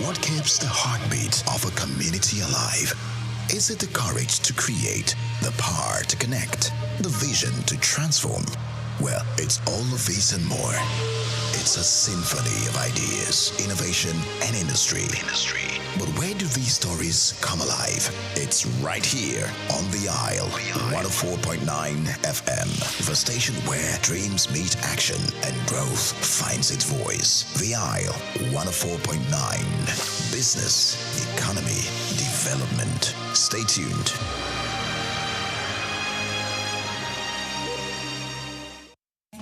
What keeps the heartbeat of a community alive? Is it the courage to create, the power to connect, the vision to transform? Well, it's all of these and more. It's a symphony of ideas, innovation, and industry. But where do these stories come alive? It's right here on The Isle, 104.9 FM, the station where dreams meet action and growth finds its voice. The Isle, 104.9. Business, economy, development. Stay tuned.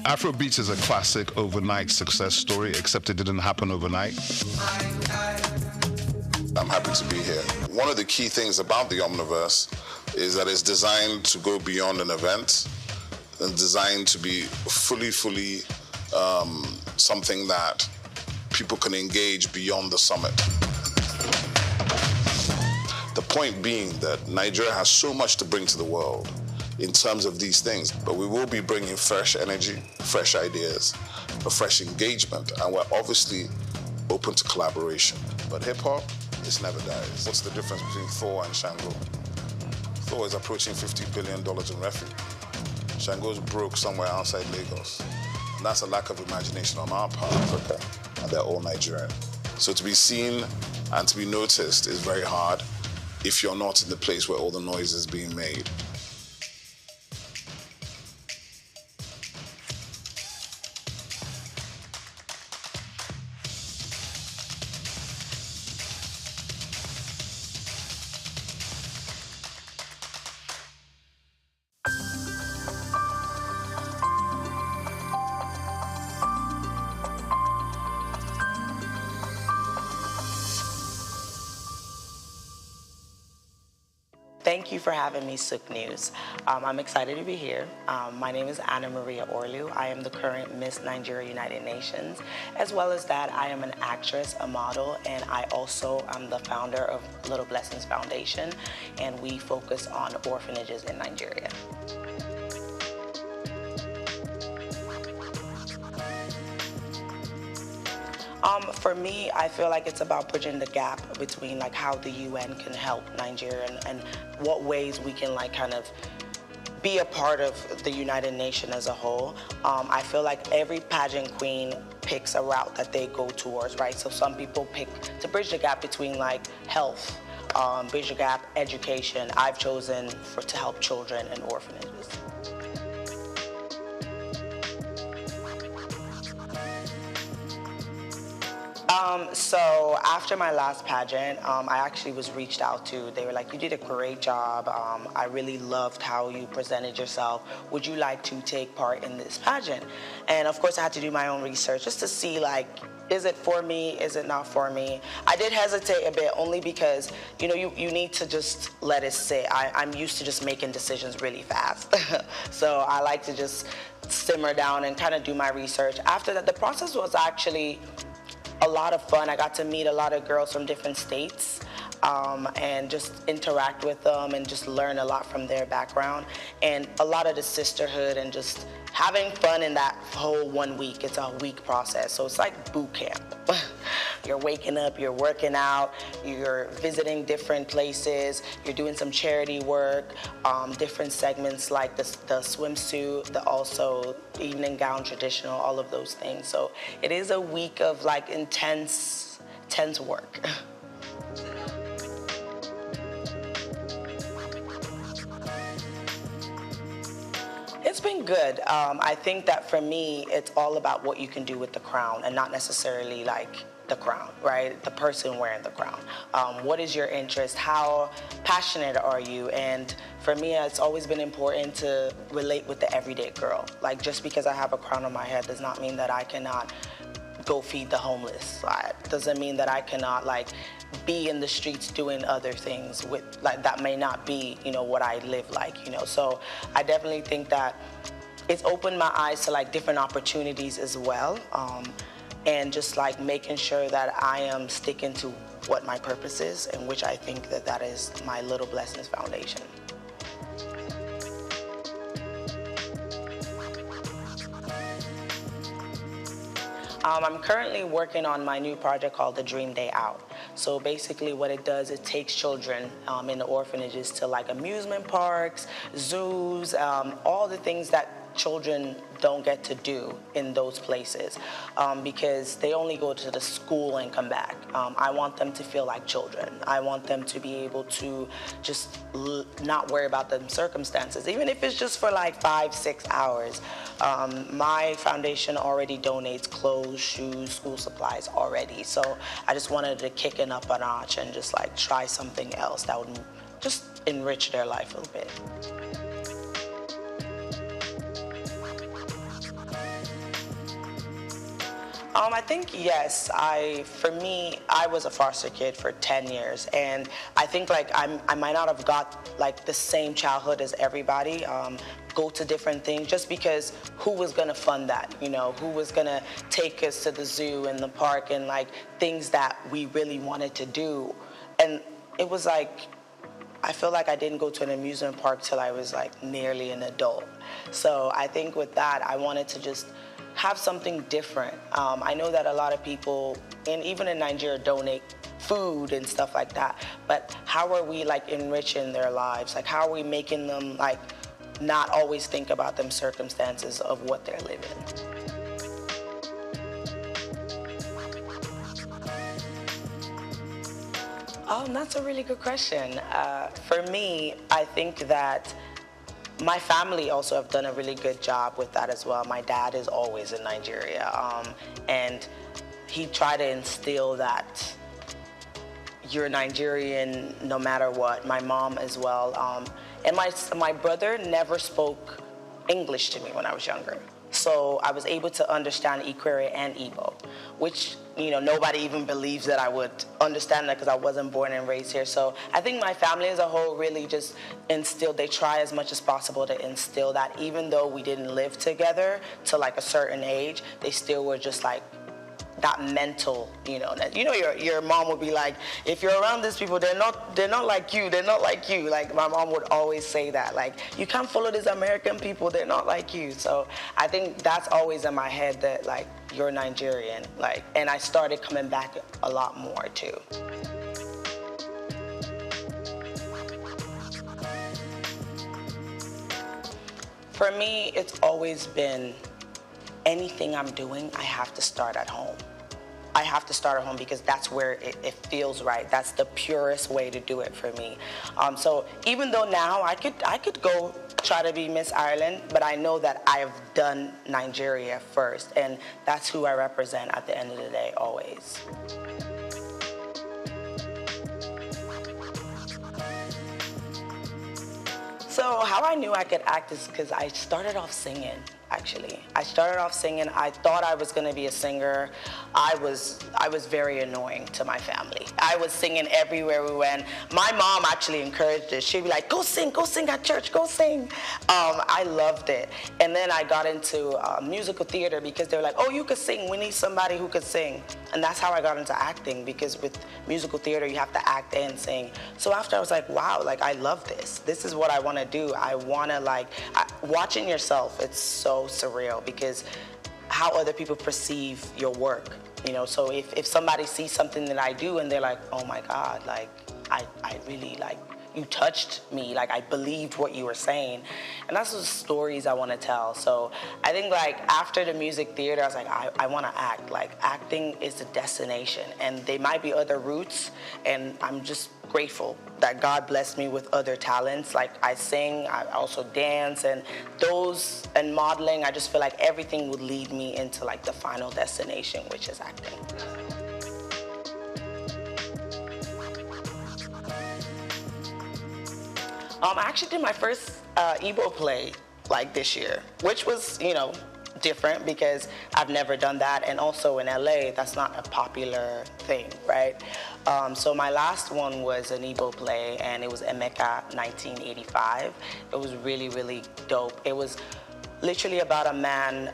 Afrobeats is a classic overnight success story, except it didn't happen overnight. I'm happy to be here. One of the key things about the Omniverse is that it's designed to go beyond an event and designed to be fully something that people can engage beyond the summit. The point being that Nigeria has so much to bring to the world in terms of these things, but we will be bringing fresh energy, fresh ideas, a fresh engagement, and we're obviously open to collaboration. But hip-hop, this never dies. What's the difference between Thor and Shango? Thor is approaching $50 billion in revenue. Shango's broke somewhere outside Lagos. And that's a lack of imagination on our part, Africa, and they're all Nigerian. So to be seen and to be noticed is very hard if you're not in the place where all the noise is being made. Thank you for having me, Souq News. I'm excited to be here. My name is Anna Maria Orlu. I am the current Miss Nigeria United Nations. As well as that, I am an actress, a model, and I also am the founder of Little Blessings Foundation, and we focus on orphanages in Nigeria. For me, I feel like it's about bridging the gap between like how the UN can help Nigeria and what ways we can like kind of be a part of the United Nations as a whole. I feel like every pageant queen picks a route that they go towards, right? So some people pick to bridge the gap between like health, bridge the gap, education. I've chosen to help children in orphanages. So after my last pageant, I actually was reached out to. They were like, you did a great job. I really loved how you presented yourself. Would you like to take part in this pageant? And of course I had to do my own research just to see like, is it for me? Is it not for me? I did hesitate a bit only because, you know, you need to just let it sit. I'm used to just making decisions really fast. So I like to just simmer down and kind of do my research. After that, the process was actually a lot of fun. I got to meet a lot of girls from different states and just interact with them and just learn a lot from their background and a lot of the sisterhood and just having fun in that whole 1 week. It's a week process, so it's like boot camp. You're waking up, you're working out, you're visiting different places, you're doing some charity work, different segments like the swimsuit, the also evening gown traditional, all of those things. So it is a week of like intense work. It's been good. I think that for me, it's all about what you can do with the crown and not necessarily like the crown, right? The person wearing the crown. What is your interest? How passionate are you? And for me, it's always been important to relate with the everyday girl. Like just because I have a crown on my head does not mean that I cannot go feed the homeless. Doesn't mean that I cannot like be in the streets doing other things with like that may not be, you know, what I live like, you know. So I definitely think that it's opened my eyes to like different opportunities as well. And just like making sure that I am sticking to what my purpose is, and which I think that that is my Little Blessings Foundation. I'm currently working on my new project called The Dream Day Out. So basically what it does, it takes children in the orphanages to like amusement parks, zoos, all the things that children don't get to do in those places because they only go to the school and come back. I want them to feel like children. I want them to be able to just not worry about the circumstances, even if it's just for like 5-6 hours. My foundation already donates clothes, shoes, school supplies already. So I just wanted to kick it up a notch and just like try something else that would just enrich their life a little bit. I think yes. For me, I was a foster kid for 10 years, and I think like I might not have got like the same childhood as everybody. Go to different things just because who was gonna fund that? You know, who was gonna take us to the zoo and the park and like things that we really wanted to do? And it was like, I feel like I didn't go to an amusement park till I was like nearly an adult. So I think with that, I wanted to just have something different. I know that a lot of people, and even in Nigeria, donate food and stuff like that, but how are we like enriching their lives? Like how are we making them like not always think about them circumstances of what they're living? That's a really good question. For me, I think that my family also have done a really good job with that as well. My dad is always in Nigeria, and he tried to instill that you're Nigerian no matter what. My mom as well, and my brother never spoke English to me when I was younger. So I was able to understand Ikwere and Igbo, which, you know, nobody even believes that I would understand that because I wasn't born and raised here. So I think my family as a whole really just instilled, they try as much as possible to instill that even though we didn't live together to like a certain age, they still were just like that mental, your mom would be like, if you're around these people, they're not like you, Like my mom would always say that, like, you can't follow these American people, they're not like you. So I think that's always in my head that like, you're Nigerian, like, and I started coming back a lot more too. For me, it's always been anything I'm doing, I have to start at home. I have to start at home because that's where it feels right. That's the purest way to do it for me. So even though now I could go try to be Miss Ireland, but I know that I've done Nigeria first, and that's who I represent at the end of the day, always. So how I knew I could act is because I started off singing, actually. I thought I was gonna be a singer. I was very annoying to my family. I was singing everywhere we went. My mom actually encouraged it. She'd be like, go sing at church, go sing. I loved it. And then I got into musical theater because they were like, oh, you could sing, we need somebody who could sing. And that's how I got into acting, because with musical theater, you have to act and sing. So after I was like, wow, like I love this. This is what I wanna do. I wanna watching yourself, it's so surreal because how other people perceive your work, so if somebody sees something that I do and they're like, oh my God, like I really like, you touched me, like I believed what you were saying. And that's the stories I want to tell. So I think like after the music theater, I was like, I want to act. Like acting is the destination, and there might be other routes, and I'm just grateful that God blessed me with other talents. Like I sing, I also dance, and modeling. I just feel like everything would lead me into like the final destination, which is acting. I actually did my first Igbo play like this year, which was, different because I've never done that. And also in LA, that's not a popular thing, right? So my last one was an Igbo play, and it was Emeka 1985. It was really, really dope. It was literally about a man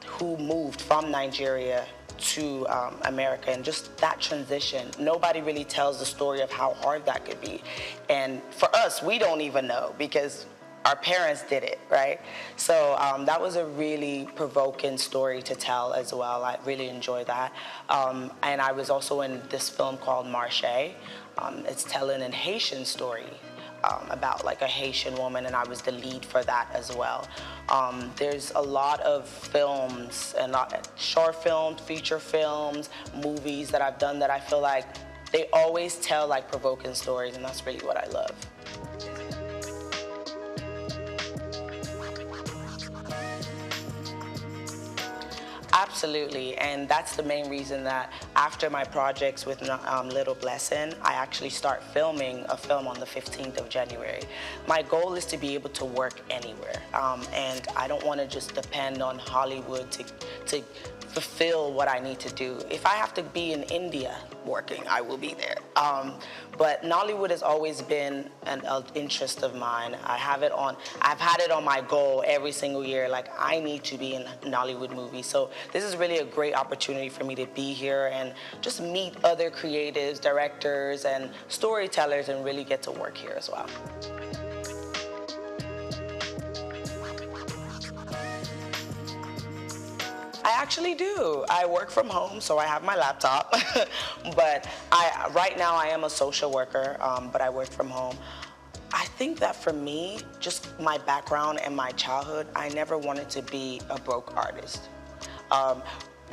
who moved from Nigeria to America, and just that transition. Nobody really tells the story of how hard that could be. And for us, we don't even know because our parents did it, right? So that was a really provoking story to tell as well. I really enjoyed that. And I was also in this film called Marche. It's telling a Haitian story about like a Haitian woman, and I was the lead for that as well. There's a lot of films, and short films, feature films, movies that I've done that I feel like they always tell like provoking stories, and that's really what I love. Absolutely, and that's the main reason that after my projects with Little Blessing, I actually start filming a film on the 15th of January. My goal is to be able to work anywhere, and I don't want to just depend on Hollywood to fulfill what I need to do. If I have to be in India working, I will be there. But Nollywood has always been an interest of mine. I've had it on my goal every single year. Like, I need to be in Nollywood movies. So this is really a great opportunity for me to be here and just meet other creatives, directors, and storytellers, and really get to work here as well. I actually do. I work from home, so I have my laptop. But right now I am a social worker, but I work from home. I think that for me, just my background and my childhood, I never wanted to be a broke artist.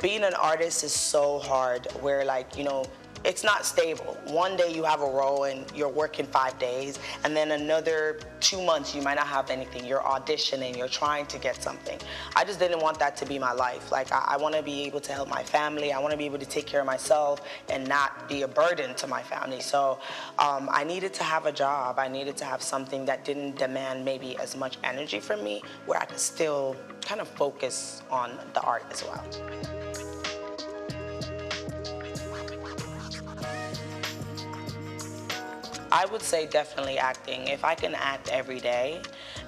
Being an artist is so hard where, like, you know, it's not stable. One day you have a role and you're working 5 days, and then another 2 months you might not have anything. You're auditioning, you're trying to get something. I just didn't want that to be my life. Like, I want to be able to help my family. I want to be able to take care of myself and not be a burden to my family. So I needed to have a job. I needed to have something that didn't demand maybe as much energy from me, where I could still kind of focus on the art as well. I would say definitely acting. If I can act every day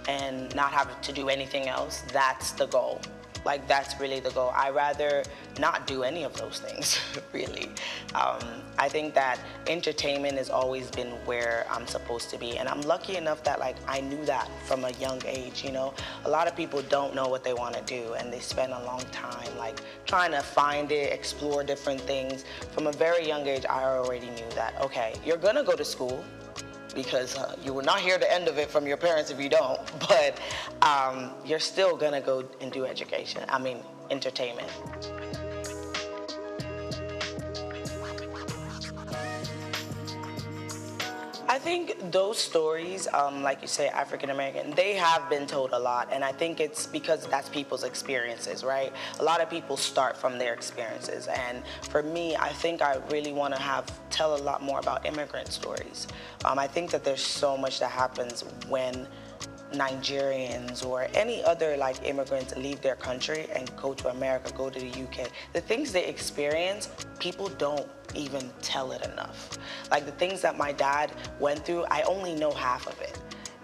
and not have to do anything else, that's the goal. Like, that's really the goal. I'd rather not do any of those things, really. I think that entertainment has always been where I'm supposed to be. And I'm lucky enough that, like, I knew that from a young age, you know. A lot of people don't know what they want to do, and they spend a long time, like, trying to find it, explore different things. From a very young age, I already knew that, okay, you're going to go to school, because you will not hear the end of it from your parents if you don't, but you're still gonna go and do entertainment. I think those stories, like you say, African American, they have been told a lot, and I think it's because that's people's experiences, right? A lot of people start from their experiences, and for me, I think I really want to tell a lot more about immigrant stories. I think that there's so much that happens when Nigerians or any other like immigrants leave their country and go to America, go to the UK. The things they experience, people don't even tell it enough. Like, the things that my dad went through, I only know half of it.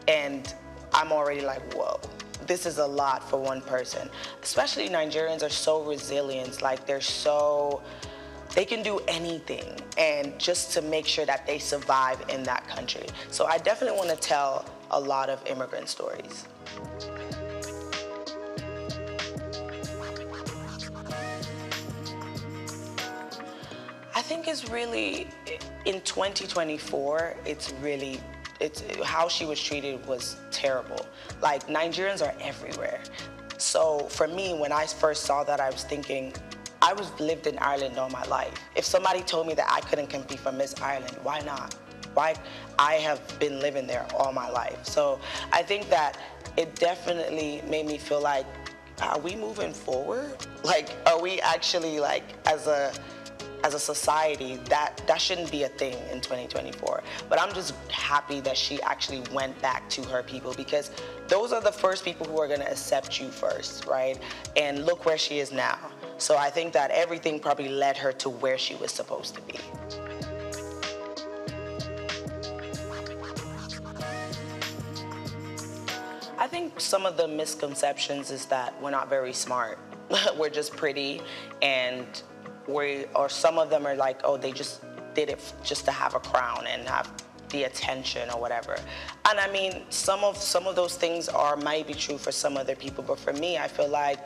And I'm already like, whoa, this is a lot for one person. Especially Nigerians are so resilient, like they can do anything, and just to make sure that they survive in that country. So I definitely want to tell a lot of immigrant stories. I think it's really, in 2024, it's how she was treated was terrible. Like, Nigerians are everywhere. So for me, when I first saw that, I was thinking, I lived in Ireland all my life. If somebody told me that I couldn't compete for Miss Ireland, why not? Why? I have been living there all my life. So I think that it definitely made me feel like, are we moving forward? Like, are we actually, like, as a society, that shouldn't be a thing in 2024. But I'm just happy that she actually went back to her people, because those are the first people who are going to accept you first, right? And look where she is now. So I think that everything probably led her to where she was supposed to be. I think some of the misconceptions is that we're not very smart. We're just pretty, and or some of them are like, oh, they just did it just to have a crown and have the attention or whatever. And I mean, some of those things might be true for some other people, but for me, I feel like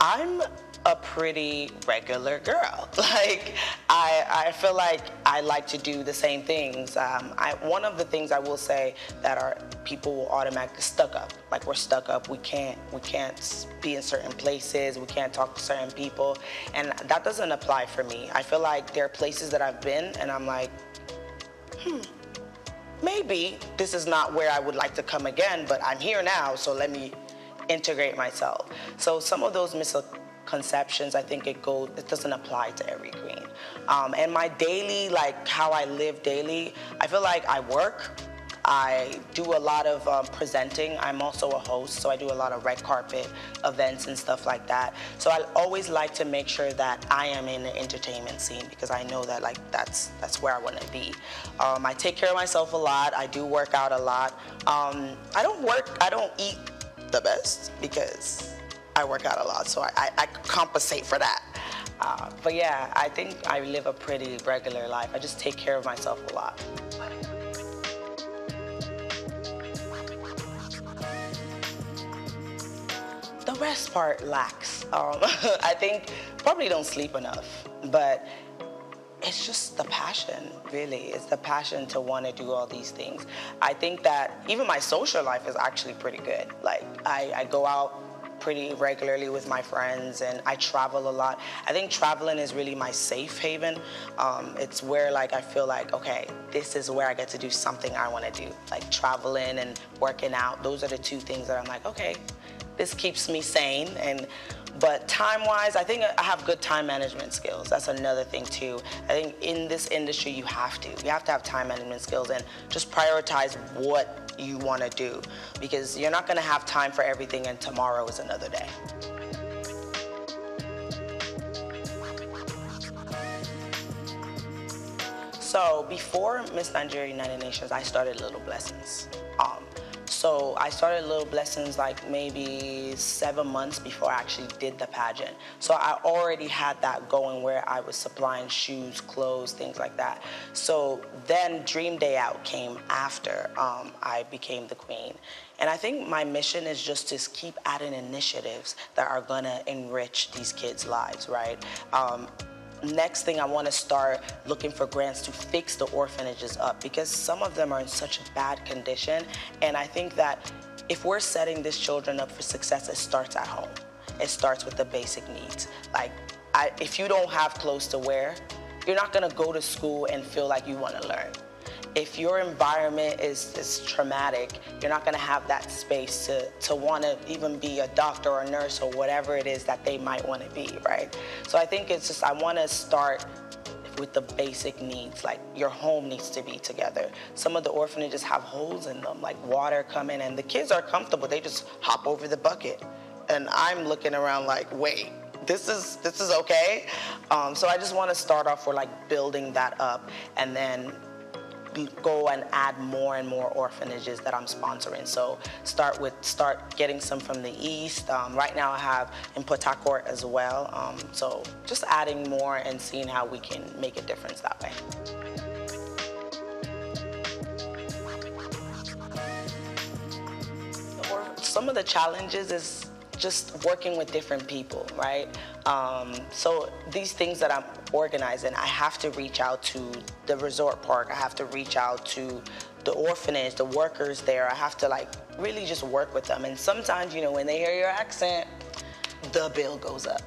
I'm a pretty regular girl. Like, I feel like I like to do the same things. One of the things I will say that people will automatically stuck up. Like, we're stuck up. We can't be in certain places. We can't talk to certain people. And that doesn't apply for me. I feel like there are places that I've been and I'm like, maybe this is not where I would like to come again, but I'm here now, so let me integrate myself. So some of those misconceptions, I think it doesn't apply to every queen. And my daily, like how I live daily, I feel like I work. I do a lot of presenting. I'm also a host, so I do a lot of red carpet events and stuff like that. So I always like to make sure that I am in the entertainment scene because I know that that's where I want to be. I take care of myself a lot. I do work out a lot. I don't eat the best because I work out a lot, so I compensate for that. But yeah, I think I live a pretty regular life. I just take care of myself a lot. The rest part lacks. I think probably don't sleep enough, but it's just the passion, really. It's the passion to want to do all these things. I think that even my social life is actually pretty good. Like, I go out pretty regularly with my friends and I travel a lot. I think traveling is really my safe haven. It's where like I feel like, okay, this is where I get to do something I want to do. Like traveling and working out, those are the two things that I'm like, okay, this keeps me sane. But time-wise, I think I have good time management skills. That's another thing too. I think in this industry, you have to have time management skills and just prioritize what you want to do, because you're not going to have time for everything and tomorrow is another day. So before Miss Nigeria United Nations, I started Little Blessings. So I started Little Blessings like maybe 7 months before I actually did the pageant. So I already had that going where I was supplying shoes, clothes, things like that. So then Dream Day Out came after I became the queen. And I think my mission is just to keep adding initiatives that are gonna enrich these kids' lives, right? Next thing, I want to start looking for grants to fix the orphanages up because some of them are in such a bad condition. And I think that if we're setting these children up for success, it starts at home. It starts with the basic needs. Like, if you don't have clothes to wear, you're not going to go to school and feel like you want to learn. If your environment is traumatic, you're not going to have that space to want to even be a doctor or a nurse or whatever it is that they might want to be, right? So I think it's just, I want to start with the basic needs. Like, your home needs to be together. Some of the orphanages have holes in them, like water coming, and the kids are comfortable. They just hop over the bucket. And I'm looking around like, wait, this is okay? So I just want to start off with like building that up and then go and add more and more orphanages that I'm sponsoring. So start getting some from the east. Right now I have in Port Harcourt as well. So just adding more and seeing how we can make a difference that way. Some of the challenges is just working with different people, right? So these things that I'm organizing, I have to reach out to the resort park. I have to reach out to the orphanage, the workers there. I have to like really just work with them. And sometimes, you know, when they hear your accent, the bill goes up.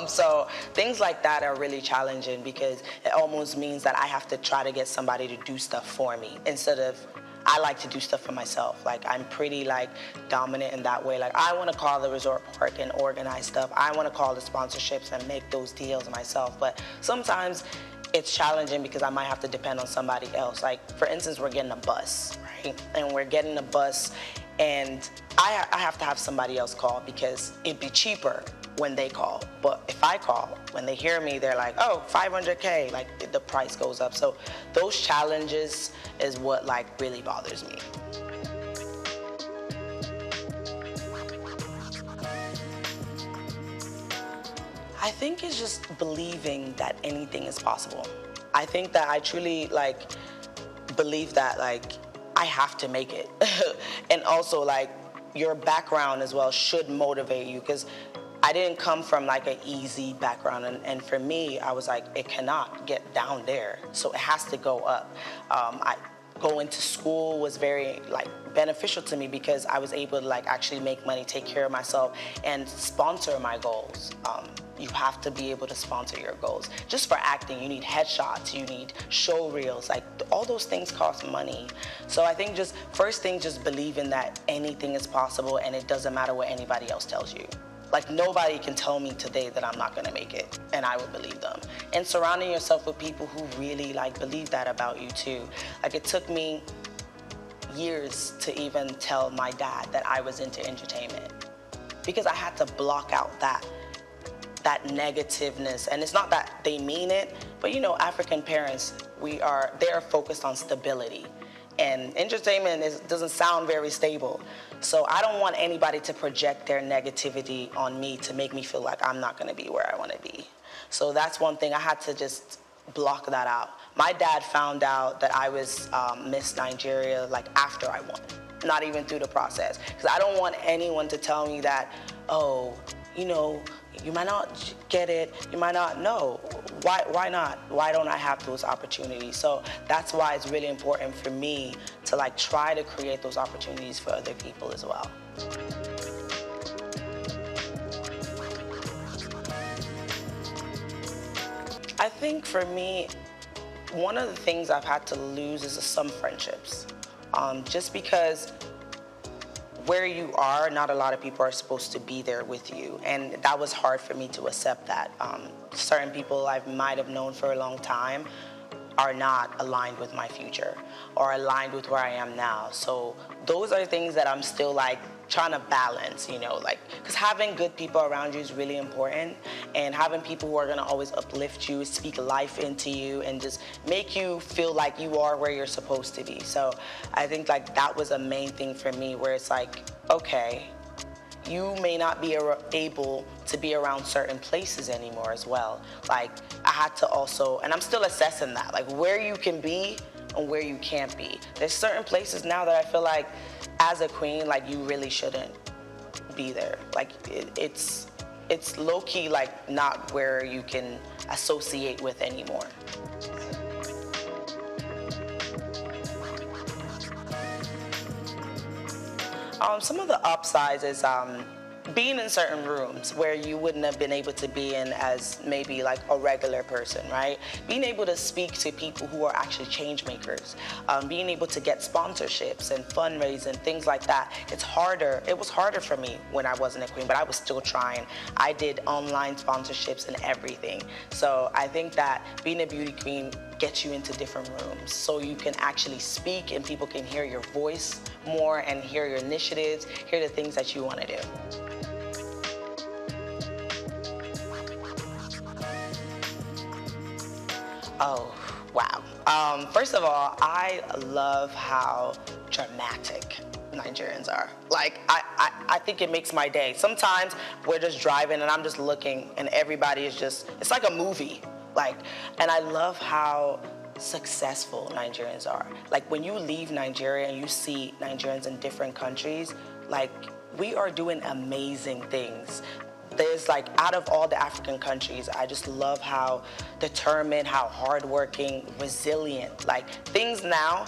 So things like that are really challenging because it almost means that I have to try to get somebody to do stuff for me instead of I like to do stuff for myself. Like, I'm pretty like dominant in that way. Like, I want to call the resort park and organize stuff. I want to call the sponsorships and make those deals myself. But sometimes it's challenging because I might have to depend on somebody else. Like, for instance, we're getting a bus, right? And we're getting a bus and I have to have somebody else call because it'd be cheaper when they call. But if I call, when they hear me, they're like, oh, $500K, like the price goes up. So those challenges is what like really bothers me. I think it's just believing that anything is possible. I think that I truly like belief that like I have to make it. And also like your background as well should motivate you, because I didn't come from like an easy background, and for me, I was like, it cannot get down there, so it has to go up. Going to school was very like beneficial to me because I was able to like actually make money, take care of myself, and sponsor my goals. You have to be able to sponsor your goals. Just for acting, you need headshots, you need show reels, like all those things cost money. So I think just first thing, just believing that anything is possible and it doesn't matter what anybody else tells you. Like nobody can tell me today that I'm not gonna make it, and I would believe them. And surrounding yourself with people who really like believe that about you too. Like it took me years to even tell my dad that I was into entertainment, because I had to block out that negativeness. And it's not that they mean it, but you know, African parents, they're focused on stability. And entertainment doesn't sound very stable. So I don't want anybody to project their negativity on me to make me feel like I'm not gonna be where I wanna be. So that's one thing, I had to just block that out. My dad found out that I was Miss Nigeria like after I won, not even through the process. Because I don't want anyone to tell me that, oh, you know, you might not get it, you might not know. Why not? Why don't I have those opportunities? So that's why it's really important for me to like try to create those opportunities for other people as well. I think for me, one of the things I've had to lose is some friendships. Just because where you are, not a lot of people are supposed to be there with you. And that was hard for me to accept that. Certain people I might have known for a long time are not aligned with my future or aligned with where I am now. So those are things that I'm still like trying to balance, you know, like, because having good people around you is really important, and having people who are gonna always uplift you, speak life into you, and just make you feel like you are where you're supposed to be. So I think like that was a main thing for me, where it's like, okay, you may not be able to be around certain places anymore as well. Like I had to also, and I'm still assessing that, like where you can be and where you can't be. There's certain places now that I feel like as a queen, like you really shouldn't be there. Like it's low-key like not where you can associate with anymore. Some of the upsides is being in certain rooms where you wouldn't have been able to be in as maybe like a regular person, right? Being able to speak to people who are actually change makers, being able to get sponsorships and fundraising, things like that. It's harder. It was harder for me when I wasn't a queen, but I was still trying. I did online sponsorships and everything. So I think that being a beauty queen gets you into different rooms so you can actually speak and people can hear your voice more and hear your initiatives, hear the things that you want to do. Oh, wow. First of all, I love how dramatic Nigerians are. Like, I think it makes my day. Sometimes we're just driving and I'm just looking and everybody is just, it's like a movie. Like, and I love how successful Nigerians are. Like when you leave Nigeria and you see Nigerians in different countries, like we are doing amazing things. There's like, out of all the African countries, I just love how determined, how hardworking, resilient, like things now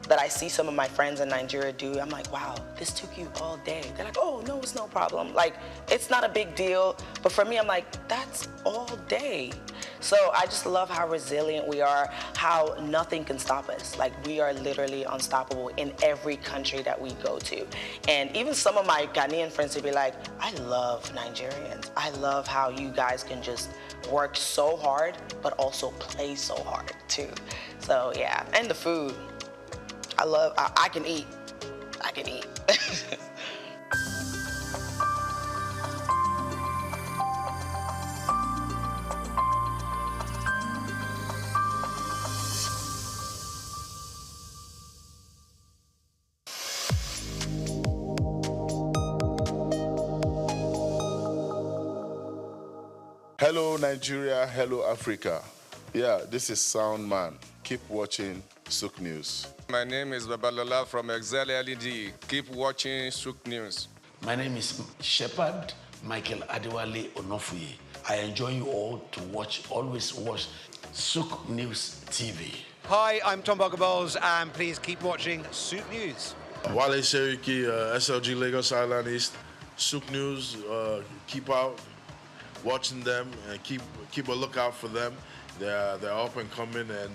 that I see some of my friends in Nigeria do, I'm like, wow, this took you all day. They're like, oh, no, it's no problem. Like, it's not a big deal. But for me, I'm like, that's all day. So I just love how resilient we are, how nothing can stop us. Like, we are literally unstoppable in every country that we go to. And even some of my Ghanaian friends would be like, I love Nigerians. I love how you guys can just work so hard, but also play so hard too. So yeah, and the food. I can eat. I can eat. Hello, Nigeria. Hello, Africa. Yeah, this is Sound Man. Keep watching Souq News. My name is Babalola from Excel LED. Keep watching Souq News. My name is Shepherd Michael Adewale Onofuye. I enjoy you all to always watch Souq News TV. Hi, I'm Tom Bogaballs, and please keep watching Souq News. Wale Seriki, SLG Lagos Island East, Souq News. Keep out watching them and keep a lookout for them. They're up and coming, and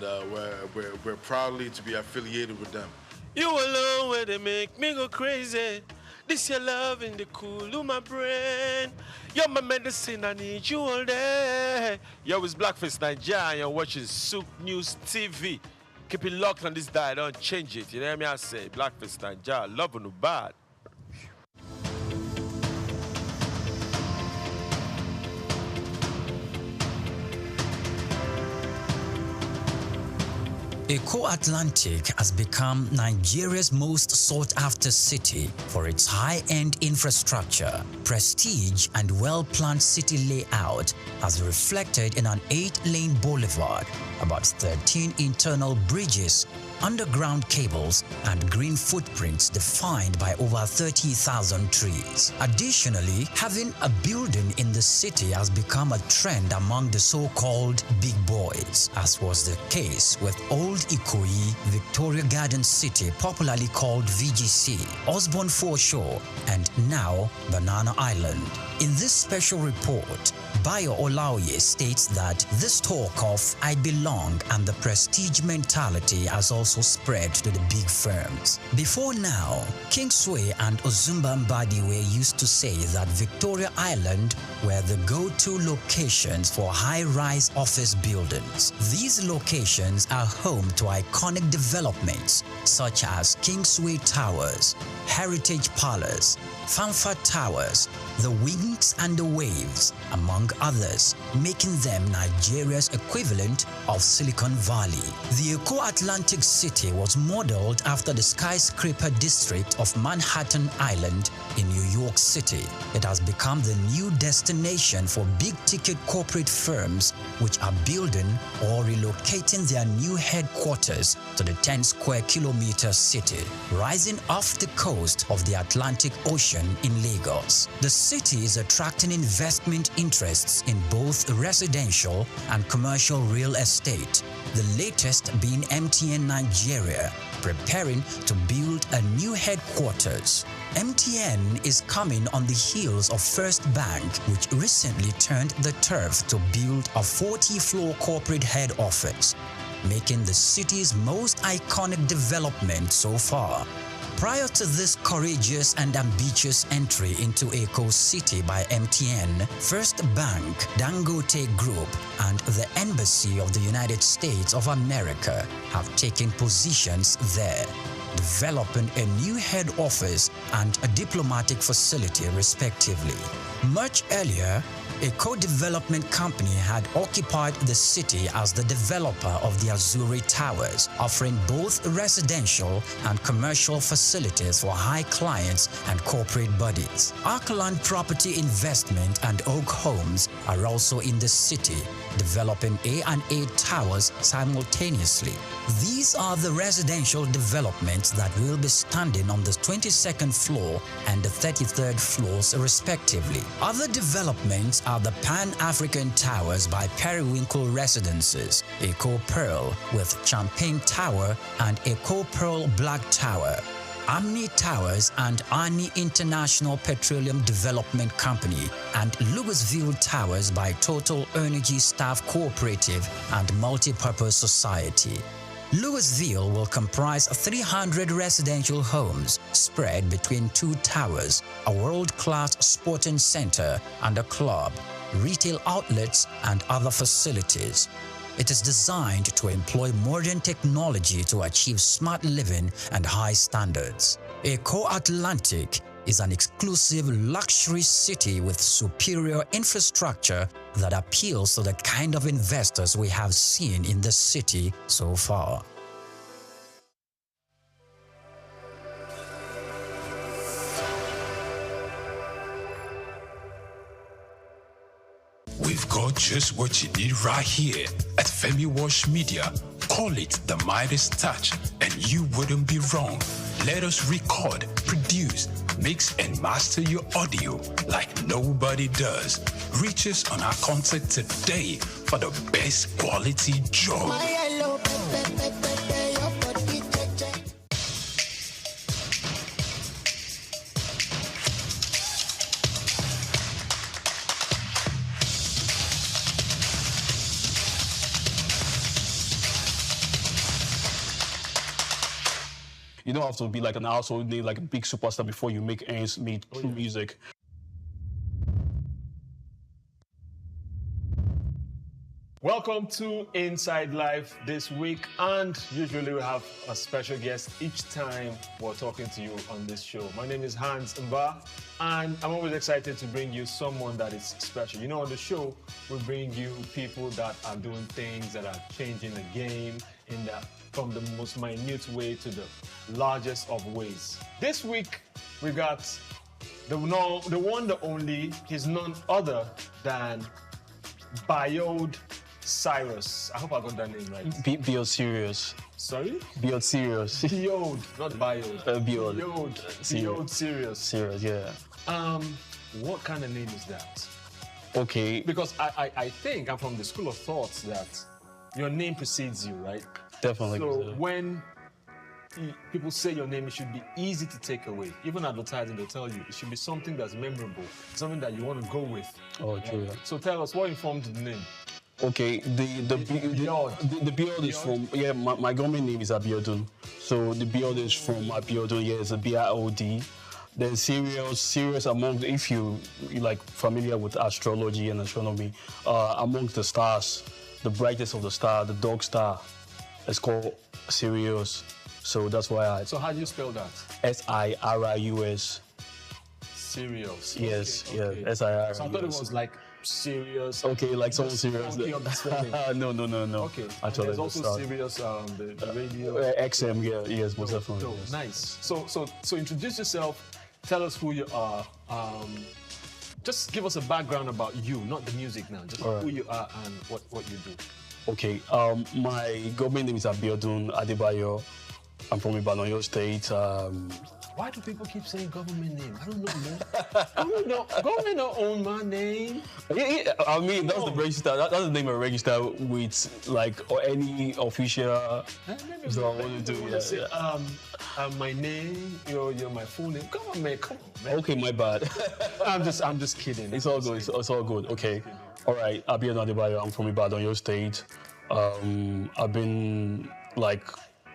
we're proudly to be affiliated with them. You alone where they make me go crazy. This your love in the cool of my brain. You're my medicine, I need you all day. Yo, it's Blackface Nigeria, and you're watching Souq News TV. Keep it locked on this dial, don't change it. You know what I say? Blackface Nigeria, love no bad. Eko Atlantic has become Nigeria's most sought-after city for its high-end infrastructure, prestige, and well-planned city layout, as reflected in an 8-lane boulevard, about 13 internal bridges, underground cables, and green footprints defined by over 30,000 trees. Additionally, having a building in the city has become a trend among the so-called big boys, as was the case with Old Ikoyi, Victoria Garden City, popularly called VGC, Osborne Foreshore, and now Banana Island. In this special report, Bayo Olaoye states that this talk of "I belong" and the prestige mentality has also spread to the big firms. Before now, Kingsway and Ozumba Mbadiwe used to say that Victoria Island were the go-to locations for high-rise office buildings. These locations are home to iconic developments such as Kingsway Towers, Heritage Palace, Fanfa Towers, the Wings and the Waves, among others, making them Nigeria's equivalent of Silicon Valley. The Eko Atlantic City was modeled after the skyscraper district of Manhattan Island in New York City. It has become the new destination for big-ticket corporate firms which are building or relocating their new headquarters to the 10-square-kilometer city, rising off the coast of the Atlantic Ocean in Lagos. The city is attracting investment interests in both residential and commercial real estate, the latest being MTN Nigeria, preparing to build a new headquarters. MTN is coming on the heels of First Bank, which recently turned the turf to build a 40-floor corporate head office, making the city's most iconic development so far. Prior to this courageous and ambitious entry into Eko City by MTN, First Bank, Dangote Group, and the Embassy of the United States of America have taken positions there, developing a new head office and a diplomatic facility respectively. Much earlier, a co-development company had occupied the city as the developer of the Azuri Towers, offering both residential and commercial facilities for high clients and corporate bodies. Arkland Property Investment and Oak Homes are also in the city, developing A&A Towers simultaneously. These are the residential developments that will be standing on the 22nd floor and the 33rd floors respectively. Other developments are the Pan-African Towers by Periwinkle Residences, Eko Pearl with Champagne Tower and Eko Pearl Black Tower, Amni Towers and Ani International Petroleum Development Company, and Louisville Towers by Total Energy Staff Cooperative and Multipurpose Society. Louisville will comprise 300 residential homes spread between 2 towers, a world-class sporting center and a club, retail outlets, and other facilities. It is designed to employ modern technology to achieve smart living and high standards. Eko Atlantic is an exclusive luxury city with superior infrastructure that appeals to the kind of investors we have seen in the city so far. We've got just what you need right here at Femi Wash Media. Call it the Midas Touch, and you wouldn't be wrong. Let us record, produce, mix, and master your audio like nobody does. Reach us on our contact today for the best quality job. You don't have to be like an household name, like a big superstar before you make ends meet through music. Welcome to Inside Life this week, and usually we have a special guest each time we're talking to you on this show. My name is Hans Mba, and I'm always excited to bring you someone that is special. You know, on the show, we bring you people that are doing things that are changing the game from the most minute way to the largest of ways. This week, we got the one, the only, he's none other than Biode Cyrus. I hope I got that name right. Biode Serious. Sorry? Biode Serious. Biode, not Biode. Biode. Biode Serious. Serious, yeah. What kind of name is that? Okay. Because I think I'm from the school of thought that your name precedes you, right? Definitely. So when people say your name, it should be easy to take away. Even advertising, they'll tell you it should be something that's memorable, something that you want to go with. Oh, true. Yeah. So tell us, what informed the name? Okay, the Biode is from, my government name is Abiodun. So the Biode is from Abiodun, it's a B-I-O-D. Then serious among, if you like familiar with astrology and astronomy, among the stars, the brightest of the star, the dog star, it's called Sirius. So that's why So how do you spell that? S-I-R-I-U-S. Sirius. Yes, okay. yeah, S-I-R-I-U-S. So I thought it was like serious. Okay, like someone serious. No. Okay. Actually, there's also serious, the radio. XM, yes, most definitely. No, yes. nice. So introduce yourself. Tell us who you are. Just give us a background about you, not the music now. Just who you are and what you do. Okay, my government name is Abiodun Adebayo. I'm from Ibadan, State. Why do people keep saying government name? I don't know, man. Government don't own my name. Yeah, I mean, that's the register. That's the name I register with, like, or any official. So I want to do, my name, you're my full name. Come on, man. Okay, my bad. I'm just kidding. It's all good. It's all good. Okay. All right. Abiodun Adebayo. I'm from Ibadan, State. I've been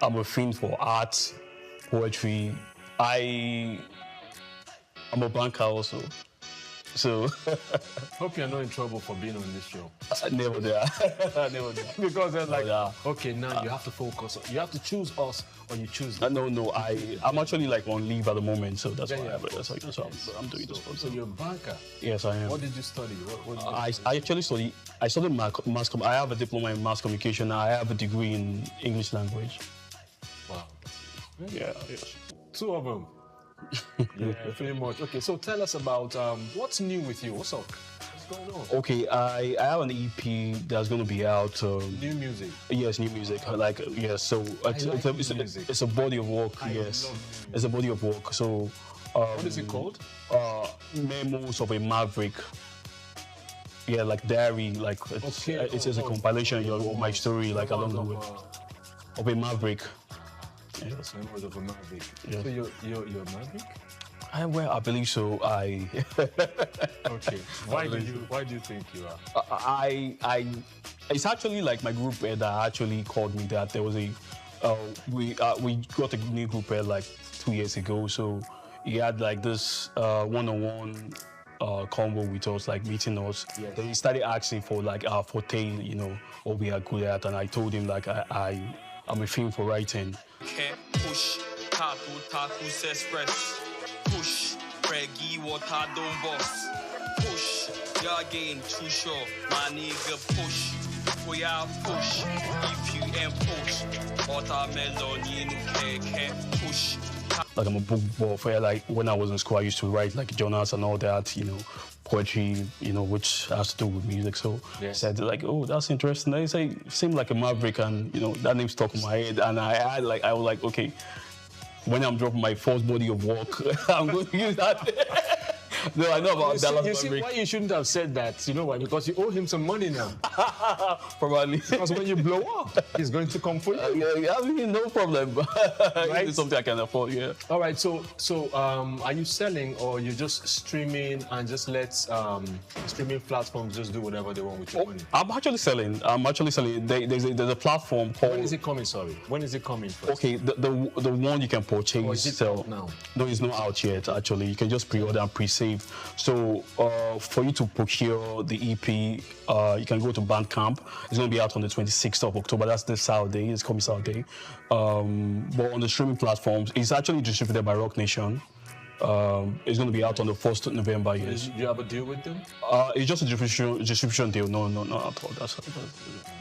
I'm a fiend for art, poetry. I'm a banker also. So hope you're not in trouble for being on this show. Never there. Never there. Because they're okay, now you have to focus. You have to choose us or you choose them. No. I'm actually on leave at the moment, so that's why I'm doing this. So you're a banker? Yes, I am. What did you study? I actually studied mass communication. I have a diploma in mass communication. I have a degree in English language. Wow. Yeah. Yes. Two of them. Yeah, pretty much. Okay, so tell us about what's new with you. What's up? What's going on? Okay, I have an EP that's going to be out. New music? Yes, new music. So it's a body of work. Yes, it's a body of work. So what is it called? Memos of a Maverick. Yeah, like diary. It's just a compilation of my story, along the way. Of a Maverick. Yes. Members of a Maverick. Yes. So you're a Maverick? I believe so. Okay. Why do you think you are? It's actually my group that actually called me that there was we got a new group 2 years ago. So he had this one-on-one convo with us, meeting us. Yes. Then he started asking for our forte, what we are good at, and I told him I'm a film for writing. Can't push, tatus express. Push, Preggy, water don't boss. Push, you're getting too short, my nigga push. We are push, if you ain't push. Watermelon, you can't push. Like I'm a book buff. Like when I was in school, I used to write like journals and all that, poetry, which has to do with music. So I said like, oh, that's interesting. They say seemed like a maverick, and that name stuck in my head. And I was like, okay, when I'm dropping my first body of work, I'm going to use that. No, I know about Dallas. You see why you shouldn't have said that? You know why? Because you owe him some money now. Probably. Because when you blow up, he's going to come for you. I mean, no problem. Right? It's something I can afford, yeah. All right, so are you selling or you just streaming and just let streaming platforms just do whatever they want with your money? I'm actually selling. There's a platform called... When is it coming, sorry? When is it coming first? Okay, the one you can purchase. Or is it out now? No, it's not out yet, actually. You can just pre-order and pre-save. So for you to procure the EP, you can go to Bandcamp. It's going to be out on the 26th of October. That's this Saturday. It's coming Saturday. But on the streaming platforms, it's actually distributed by Rock Nation. It's going to be out on the 1st of November, yes. Do you have a deal with them? It's just a distribution deal. No, at all. That's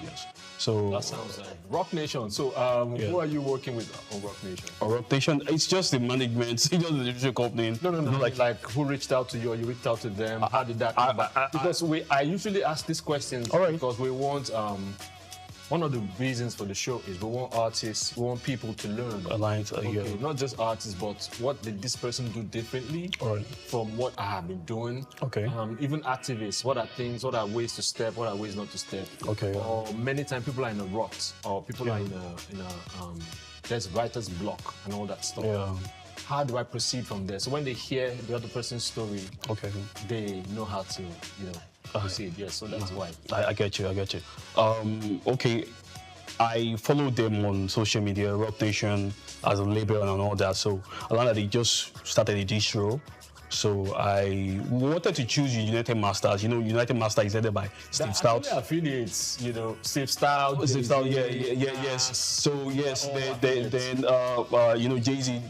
yes. So that sounds like Rock Nation. So who are you working with on Rock Nation? Rock Nation, it's just the management. It's just the distribution company. No. Like who reached out to you or you reached out to them? How did that come about? Because I usually ask these questions because we want one of the reasons for the show is we want artists, we want people to learn. Not just artists, but what did this person do differently from what I have been doing. Okay. Even activists, what are things, what are ways to step, what are ways not to step. Okay. Or many times people are in a rut, or people are in a there's writer's block and all that stuff. Yeah. How do I proceed from there? So when they hear the other person's story, they know how to, proceed. Yes, so that's why. I get you. Okay, I follow them on social media, Rock Nation as a label and all that. So I learned that they just started a distro. So I wanted to choose United Masters. United Master is headed by Steve Stout. Affiliates, Steve Stout. Steve Stout, yes. So yes, then Jay-Z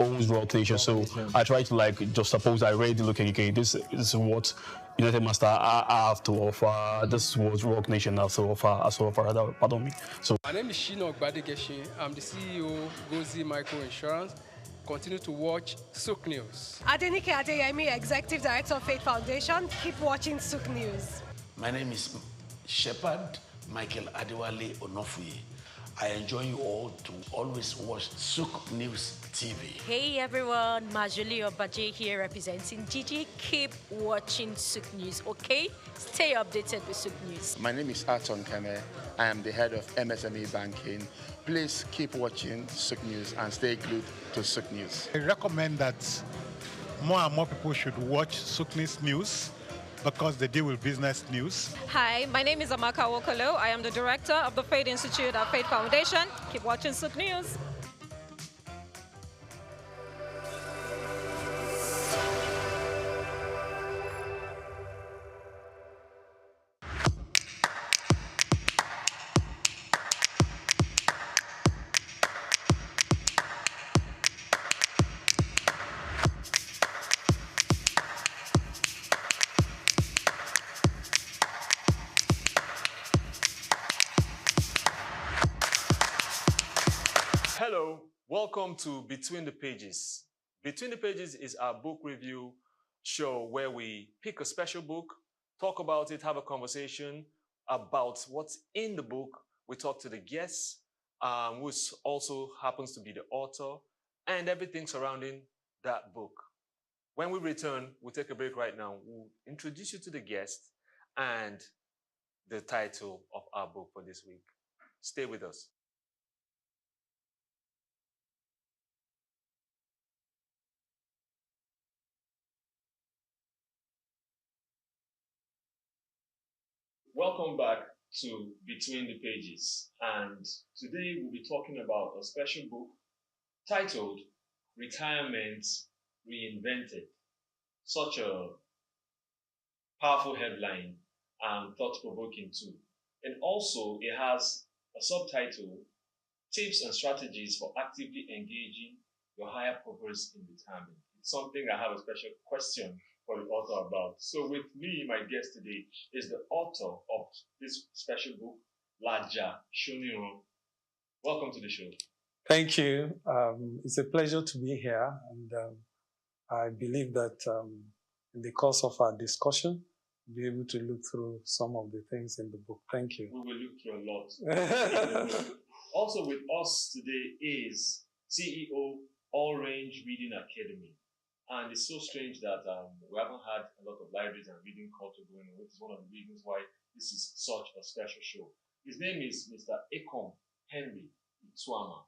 owns Rock Nation. So I try to just suppose I read, okay, this is what United Master I have to offer. This is what Rock Nation has to offer. Pardon me. So my name is Shino Gbadegeshi. I'm the CEO of Gozi Micro Insurance. Continue to watch Souq News. Adenike Adeyemi, Executive Director of Faith Foundation. Keep watching Souq News. My name is Shepherd Michael Adewale Onofuye. I enjoin you all to always watch Souq News TV. Hey everyone, Majuli Obaje here representing Gigi. Keep watching Souq News, okay? Stay updated with Souq News. My name is Arton Keme. I am the head of MSME Banking. Please keep watching Souq News and stay glued to Souq News. I recommend that more and more people should watch Souq News because they deal with business news. Hi, my name is Amaka Wokolo. I am the director of the Faith Institute at Faith Foundation. Keep watching Souq News. Hello, welcome to Between the Pages. Between the Pages is our book review show where we pick a special book, talk about it, have a conversation about what's in the book. We talk to the guests, which also happens to be the author, and everything surrounding that book. When we return, we'll take a break right now. We'll introduce you to the guest and the title of our book for this week. Stay with us. Welcome back to Between the Pages, and today we'll be talking about a special book titled Retirement Reinvented. Such a powerful headline and thought-provoking too. And also it has a subtitle, Tips and Strategies for Actively Engaging Your Higher Purpose in Retirement. It's something I have a special question for the author about. So with me, my guest today is the author of this special book, Laja Shoniron. Welcome to the show. Thank you. It's a pleasure to be here, and I believe that in the course of our discussion, we'll be able to look through some of the things in the book. Thank you. We will look through a lot. Also with us today is CEO All Range Reading Academy. And it's so strange that we haven't had a lot of libraries and reading culture going on, which is one of the reasons why this is such a special show. His name is Mr. Ekom Henry Ituama.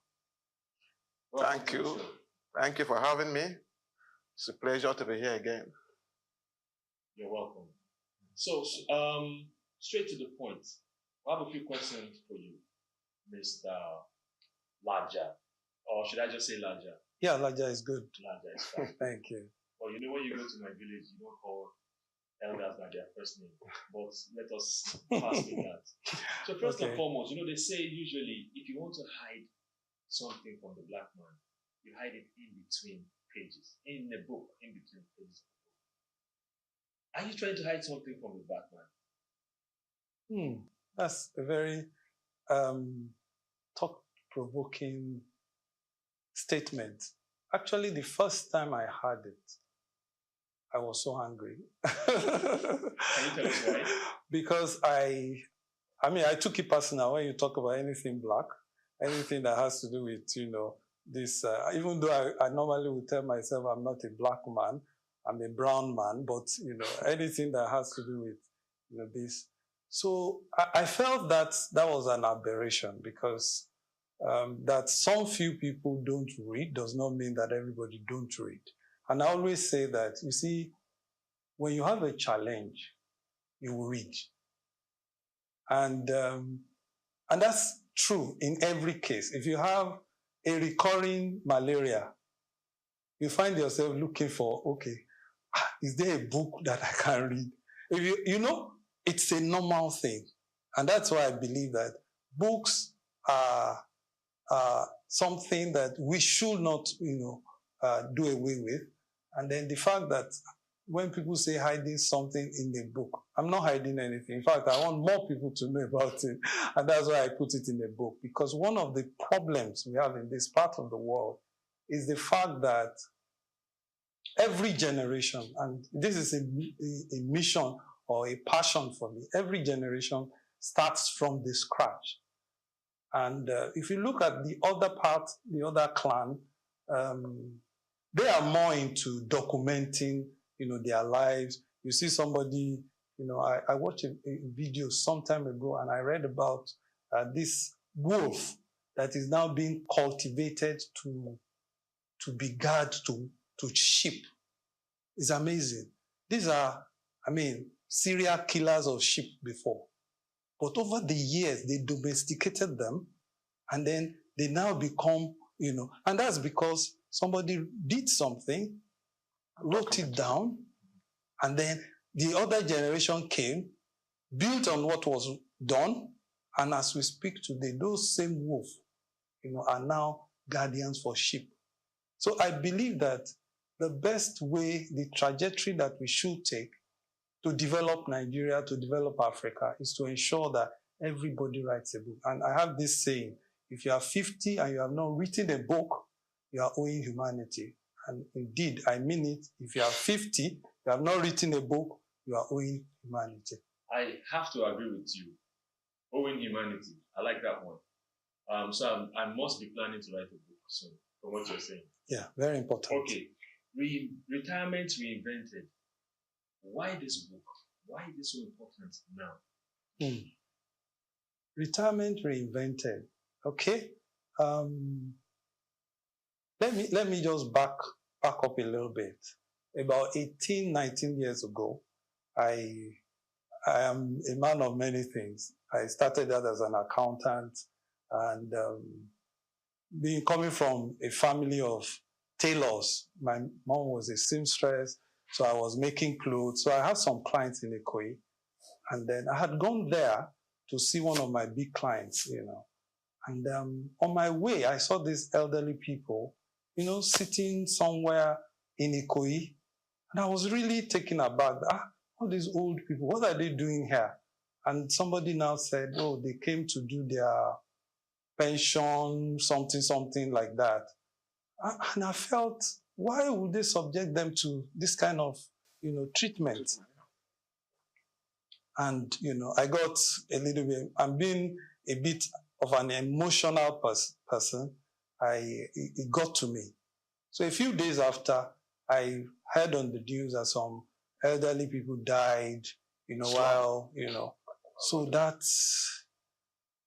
Thank you. Thank you for having me. It's a pleasure to be here again. You're welcome. So, straight to the point. I have a few questions for you, Mr. Laja. Or should I just say Laja? Yeah, Laja is good. Laja is fine. Thank you. Well, you know, when you go to my village, you don't call elders by their first name. But let us pass with that. So first and foremost, you know, they say usually if you want to hide something from the black man, you hide it in between pages, in the book, in between pages. Are you trying to hide something from the black man? That's a very thought-provoking statement. Actually, the first time I heard it, I was so angry. Can you tell us why? Because I took it personal when you talk about anything black, anything that has to do with, you know, this, even though I normally would tell myself I'm not a black man, I'm a brown man, but, you know, anything that has to do with, you know, this. So I felt that was an aberration, because that some few people don't read does not mean that everybody don't read. And I always say that, you see, when you have a challenge, you will read. And that's true in every case. If you have a recurring malaria, you find yourself looking for, okay, is there a book that I can read? If you know, it's a normal thing. And that's why I believe that books are something that we should not, you know, do away with. And then the fact that when people say hiding something in the book, I'm not hiding anything. In fact, I want more people to know about it. And that's why I put it in the book. Because one of the problems we have in this part of the world is the fact that every generation, and this is a mission or a passion for me, every generation starts from the scratch. And if you look at the other part, the other clan, they are more into documenting, you know, their lives. You see somebody, you know, I watched a video some time ago, and I read about this wolf that is now being cultivated to be guard to sheep. It's amazing. These are, serial killers of sheep before. But over the years, they domesticated them, and then they now become, you know, and that's because somebody did something, wrote it down, and then the other generation came, built on what was done, and as we speak today, those same wolves, you know, are now guardians for sheep. So I believe that the best way, the trajectory that we should take to develop Nigeria, to develop Africa, is to ensure that everybody writes a book. And I have this saying, if you are 50 and you have not written a book, you are owing humanity. And indeed, I mean it. If you are 50, you have not written a book, you are owing humanity. I have to agree with you. Owing humanity. I like that one. So I must be planning to write a book soon, from what you're saying. Yeah, very important. Okay. Retirement Reinvented. Why this book? Why is this so important now? Retirement Reinvented. Okay. Let me just back up a little bit. About 18, 19 years ago, I am a man of many things. I started out as an accountant, and coming from a family of tailors. My mom was a seamstress, so I was making clothes. So I had some clients in Ikoyi, and then I had gone there to see one of my big clients, you know. And on my way, I saw these elderly people, you know, sitting somewhere in Ikoyi, and I was really taken aback. All these old people, what are they doing here? And somebody now said, oh, they came to do pension, something like that. And I felt, why would they subject them to this kind of, treatment? And, I got a little bit, I'm being a bit of an emotional person. It got to me. So a few days after, I heard on the news that some elderly people died, so that's,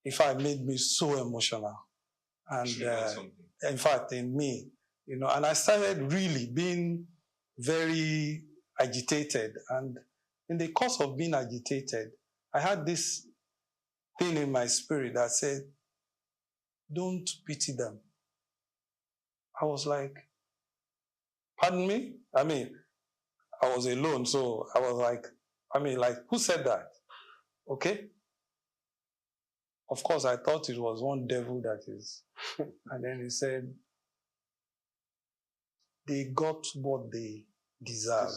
in fact, made me so emotional. And in fact, in me, and I started really being very agitated. And in the course of being agitated, I had this thing in my spirit that said, don't pity them. I was like, pardon me? I mean, I was alone, so I was like, who said that? Okay? Of course, I thought it was one devil that is. And then he said, they got what they deserve.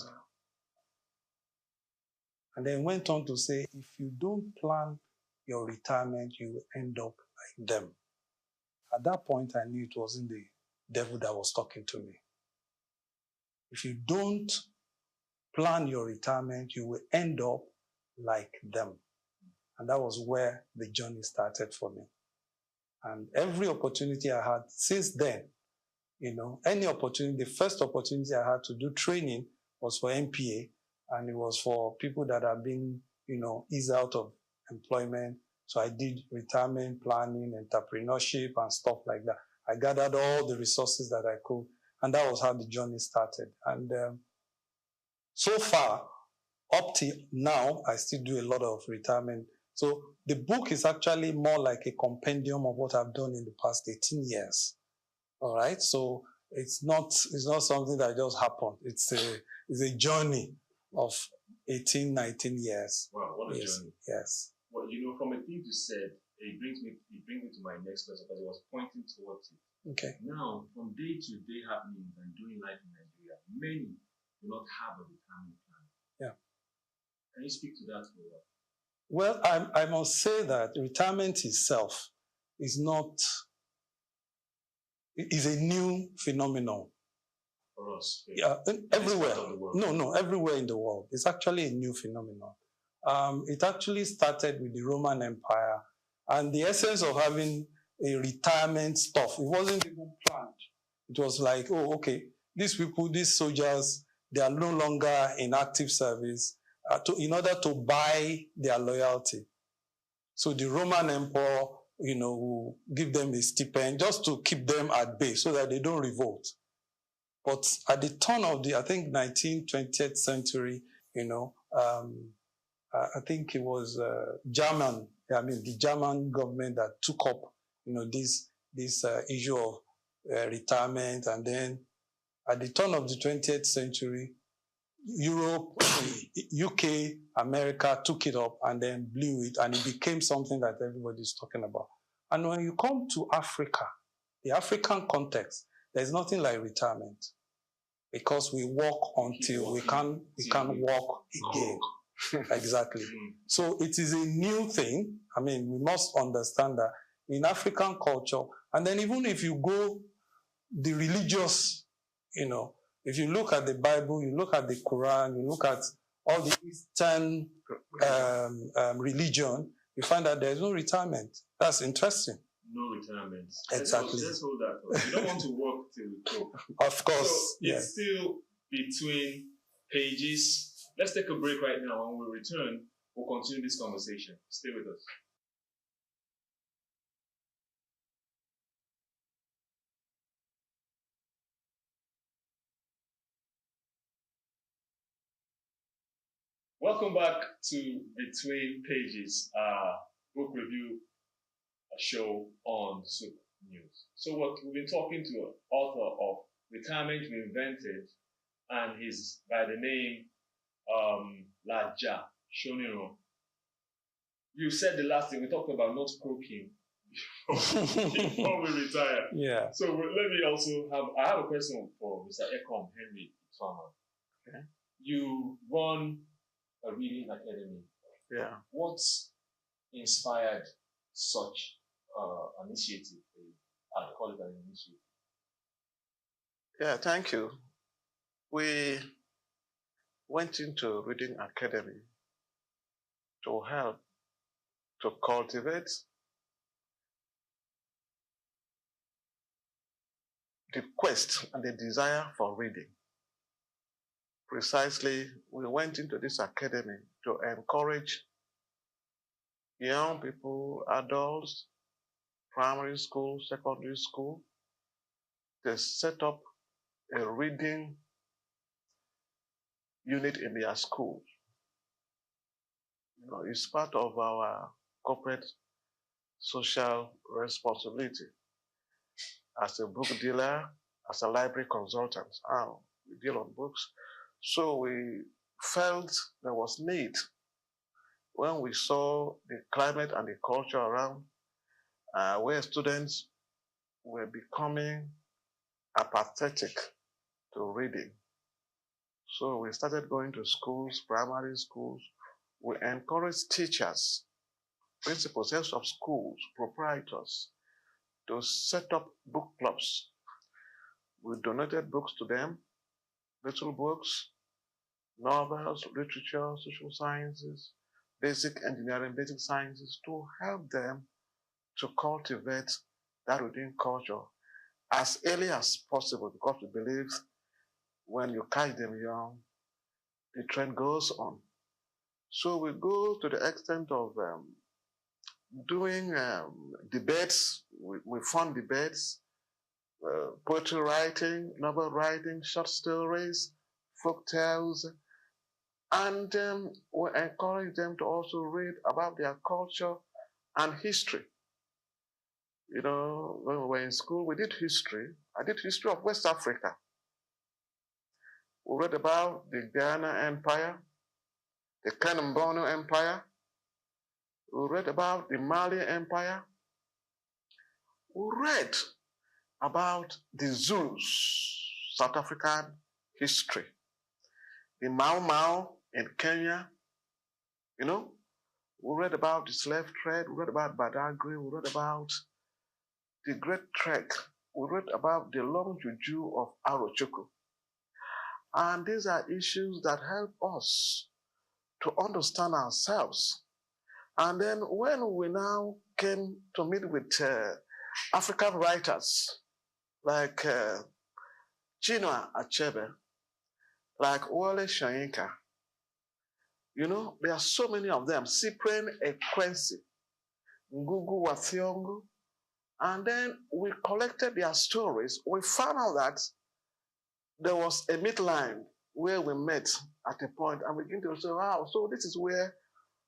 And then went on to say, if you don't plan your retirement, you will end up like them. At that point, I knew it wasn't the devil that was talking to me. If you don't plan your retirement, you will end up like them. And that was where the journey started for me. And every opportunity I had since then, any opportunity, the first opportunity I had to do training was for MPA, and it was for people that have been, eased out of employment. So I did retirement planning, entrepreneurship, and stuff like that. I gathered all the resources that I could, and that was how the journey started. And so far, up to now, I still do a lot of retirement. So the book is actually more like a compendium of what I've done in the past 18 years. All right. So it's not something that just happened. It's a journey of 18, 19 years. Wow, what a journey. Yes. Well, from a thing you said, it brings me to my next question because I was pointing towards it. Okay. Now, from day-to-day happenings and doing life in Nigeria, many do not have a retirement plan. Yeah. Can you speak to that for a while? Well, I must say that retirement itself is a new phenomenon. For us? Yeah, everywhere. No, everywhere in the world. It's actually a new phenomenon. It actually started with the Roman Empire, and the essence of having a retirement stuff, it wasn't even planned. It was like, oh, okay, these people, these soldiers, they are no longer in active service in order to buy their loyalty. So the Roman Emperor, will give them a stipend just to keep them at bay so that they don't revolt. But at the turn of the, I think, 19th, 20th century, I think it was the German government that took up, this issue of retirement. And then at the turn of the 20th century, Europe, UK, America took it up and then blew it, and it became something that everybody's talking about. And when you come to Africa, the African context, there's nothing like retirement, because we work until we can't walk again. Exactly. So it is a new thing. I mean, we must understand that in African culture, and then even if you go the religious, if you look at the Bible, you look at the Quran, you look at all the Eastern religion, you find that there's no retirement. That's interesting. No retirement. Exactly. Let's hold that. You don't want to work till we go. Of course. So it's still between pages. Let's take a break right now. When we return, we'll continue this conversation. Stay with us. Welcome back to Between Pages, book review show on Souq News. So what we've been talking to author of Retirement Reinvented, and he's by the name Laja Shoniro. You said the last thing we talked about not croaking before we retire. Yeah. So let me also have a question for Mr. Ekom Henry Farmer. Okay. You run a reading academy. Yeah. What's inspired such initiative for you. I'd call it an initiative. Yeah, thank you. We went into Reading Academy to help to cultivate the quest and the desire for reading. Precisely, we went into this academy to encourage young people, adults, primary school, secondary school, to set up a reading unit in their school. You know, it's part of our corporate social responsibility. As a book dealer, as a library consultant, we deal on books. So we felt there was need when we saw the climate and the culture around, where students were becoming apathetic to reading. So we started going to schools, primary schools. We encouraged teachers, principals, heads of schools, proprietors to set up book clubs. We donated books to them, little books, novels, literature, social sciences, basic engineering, basic sciences, to help them to cultivate that reading culture as early as possible, because we believe when you catch them young, the trend goes on. So we go to the extent of doing debates. We fund debates, poetry writing, novel writing, short stories, folk tales, and we encourage them to also read about their culture and history. You know, when we were in school, we did history. I did history of West Africa. We read about the Ghana Empire, the Kanembono Empire. We read about the Mali Empire. We read about the Zulus, South African history, the Mau Mau in Kenya. You know, we read about the slave trade. We read about Badagry. We read about the Great Trek. We read about the long juju of Arochukwu. And these are issues that help us to understand ourselves. And then when we now came to meet with African writers like Chinua Achebe, like Wole Soyinka, you know, there are so many of them, Cyprian Ekwensi, Ngugu wa Thiong'o, and then we collected their stories. We found out that there was a midline where we met at a point and we began to say, wow, so this is where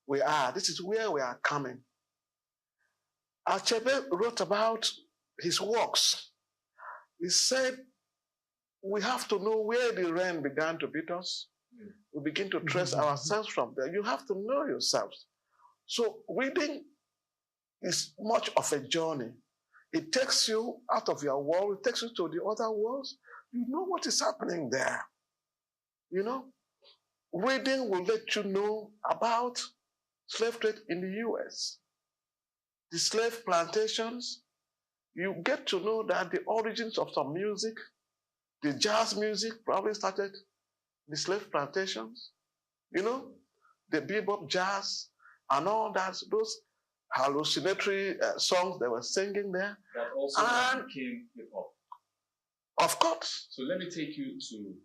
we are. This is where we are coming. Achebe wrote about his works. He said, we have to know where the rain began to beat us. We begin to trace ourselves from there. You have to know yourselves. So reading is much of a journey. It takes you out of your world. It takes you to the other worlds. You know what is happening there. You know, reading will let you know about slave trade in the US, the slave plantations. You get to know that the origins of some music, the jazz music probably started in the slave plantations. You know, the bebop jazz and all that, those hallucinatory songs they were singing there. That also became hip-hop. Of course. So let me take you to,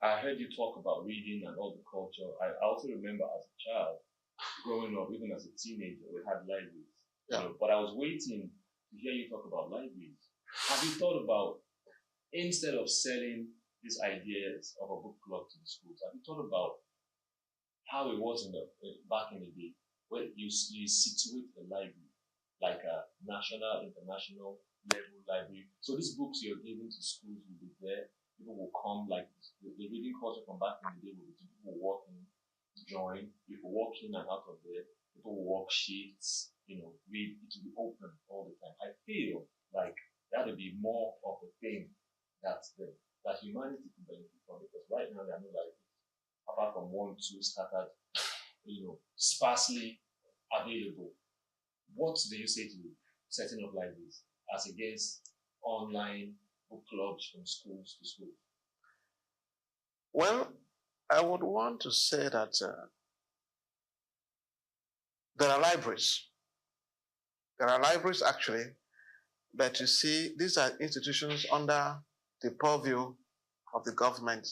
I heard you talk about reading and all the culture. I also remember as a child, growing up, even as a teenager, we had libraries. Yeah. You know, but I was waiting to hear you talk about libraries. Have you thought about, instead of selling these ideas of a book club to the schools, have you thought about how it was back in the day, where you situate a library, like a national, international level library? So these books you're giving to schools will be there. People will come, like the reading culture from back in the day will be people will walk in, join, people walk in and out of there, people will walk shifts, you know, read, it will be open all the time. I feel like that would be more of a thing that humanity can benefit from, because right now there are no libraries, apart from 1, 2 scattered, you know, sparsely available. what do you say to setting up libraries as against online book clubs from schools to schools? Well, I would want to say that there are libraries. There are libraries actually, but you see, these are institutions under the purview of the government.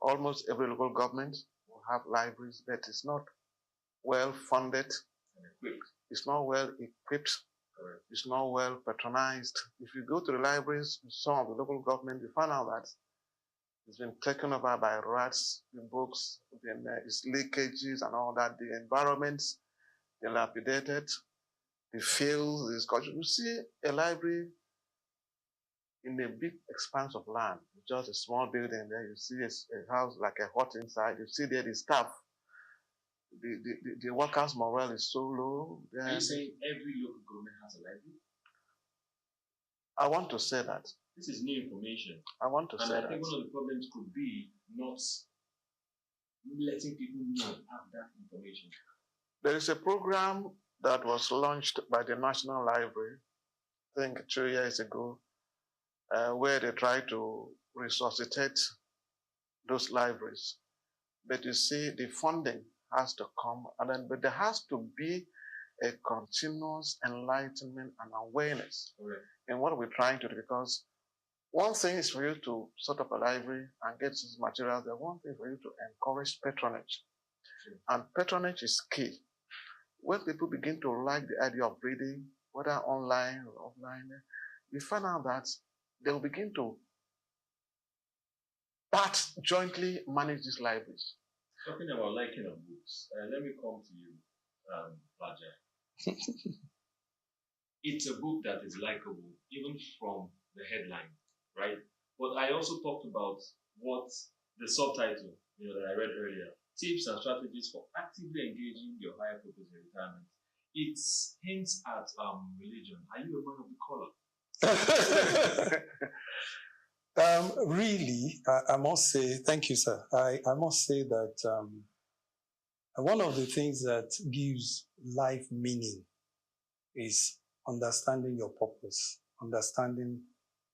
Almost every local government will have libraries, but it's not well funded, it's not well equipped, it's not well patronized. If you go to the libraries, some of the local government, you find out that it's been taken over by rats, the books, its leakages and all that. The environments dilapidated, the fields, the culture. You see a library in a big expanse of land, just a small building there. You see a house like a hut inside. You see there the staff. The workers' morale is so low. Are you saying every local government has a library? I want to say that. This is new information. I want to say that. And I think one of the problems could be not letting people know have that information. There is a program that was launched by the National Library, I think 2 years ago, where they try to resuscitate those libraries. But you see, the funding has to come, but there has to be a continuous enlightenment and awareness in what we're trying to do. Because one thing is for you to set up a library and get these materials. The one thing for you to encourage patronage, and patronage is key. When people begin to like the idea of reading, whether online or offline, you find out that they will begin to jointly manage these libraries. Talking about liking of books, let me come to you, Baja. It's a book that is likable, even from the headline, right? But I also talked about what the subtitle, that I read earlier, tips and strategies for actively engaging your higher purpose in retirement. It hints at religion. Are you a man of the color? Really, I must say, thank you, sir. I must say that one of the things that gives life meaning is understanding your purpose, understanding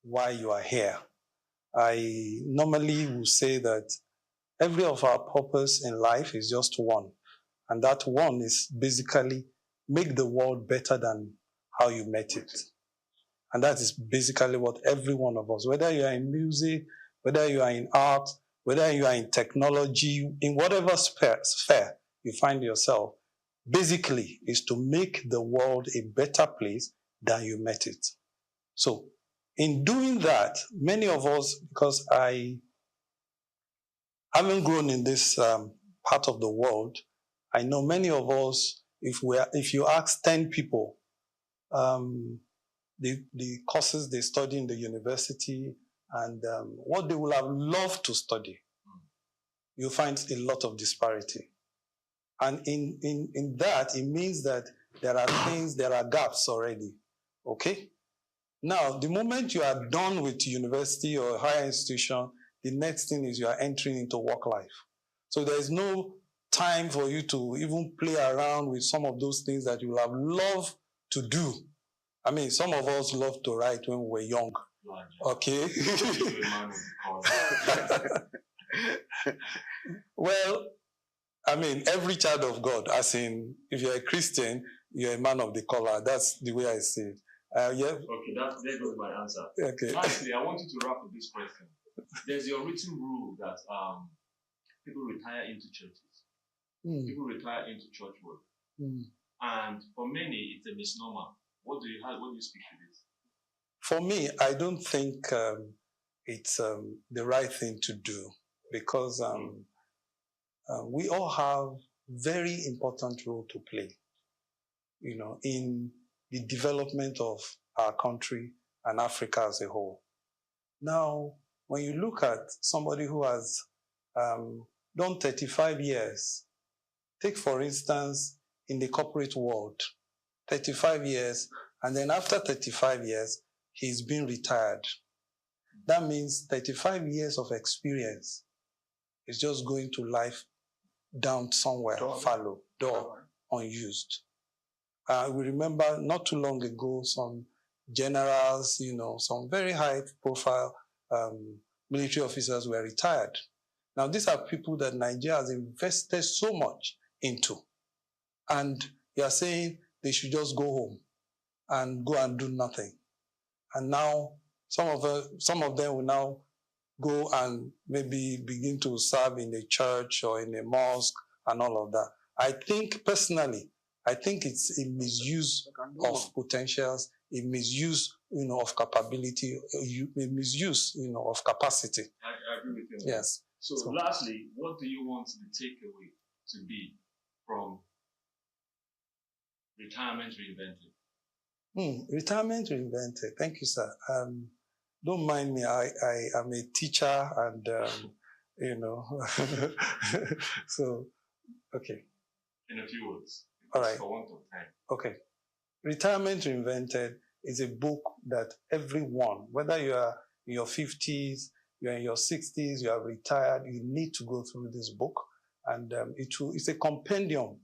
why you are here. I normally will say that every of our purpose in life is just one. And that one is basically make the world better than how you met it. And that is basically what every one of us, whether you are in music, whether you are in art, whether you are in technology, in whatever sphere you find yourself, basically is to make the world a better place than you met it. So in doing that, many of us, because I haven't grown in this part of the world, I know many of us, if you ask 10 people, the courses they study in the university and what they would have loved to study, you'll find a lot of disparity. And in that, it means that there are gaps already, okay? Now, the moment you are done with university or higher institution, the next thing is you are entering into work life. So there is no time for you to even play around with some of those things that you would have loved to do. I mean, some of us loved to write when we were young, okay? Well, I mean, every child of God, as in, if you're a Christian, you're a man of the color. That's the way I see it. Yeah. Okay, there goes my answer. Okay. Lastly, I want you to wrap up this question. There's your written rule that people retire into churches. People retire into church work. And for many, it's a misnomer. What do you speak to this? For me, I don't think it's the right thing to do, because we all have very important role to play, in the development of our country and Africa as a whole. Now, when you look at somebody who has done 35 years, take for instance, in the corporate world, 35 years, and then after 35 years, he's been retired. That means 35 years of experience is just going to life down somewhere, fallow, unused. We remember not too long ago, some generals, some very high-profile military officers were retired. Now, these are people that Nigeria has invested so much into. And you are saying they should just go home and go and do nothing. And now, some of them will now go and maybe begin to serve in a church or in a mosque and all of that. I think, personally, it's a misuse of potentials, a misuse, of capability, a misuse, of capacity. I agree with you. Yes. So lastly, what do you want the takeaway to be from Retirement Reinvented? Retirement Reinvented. Thank you, sir. Don't mind me. I am a teacher, and so okay. In a few words. All right. For want of time. Okay. Retirement Reinvented is a book that everyone, whether you are in your 50s, you're in your 60s, you are retired, you need to go through this book. And it's a compendium,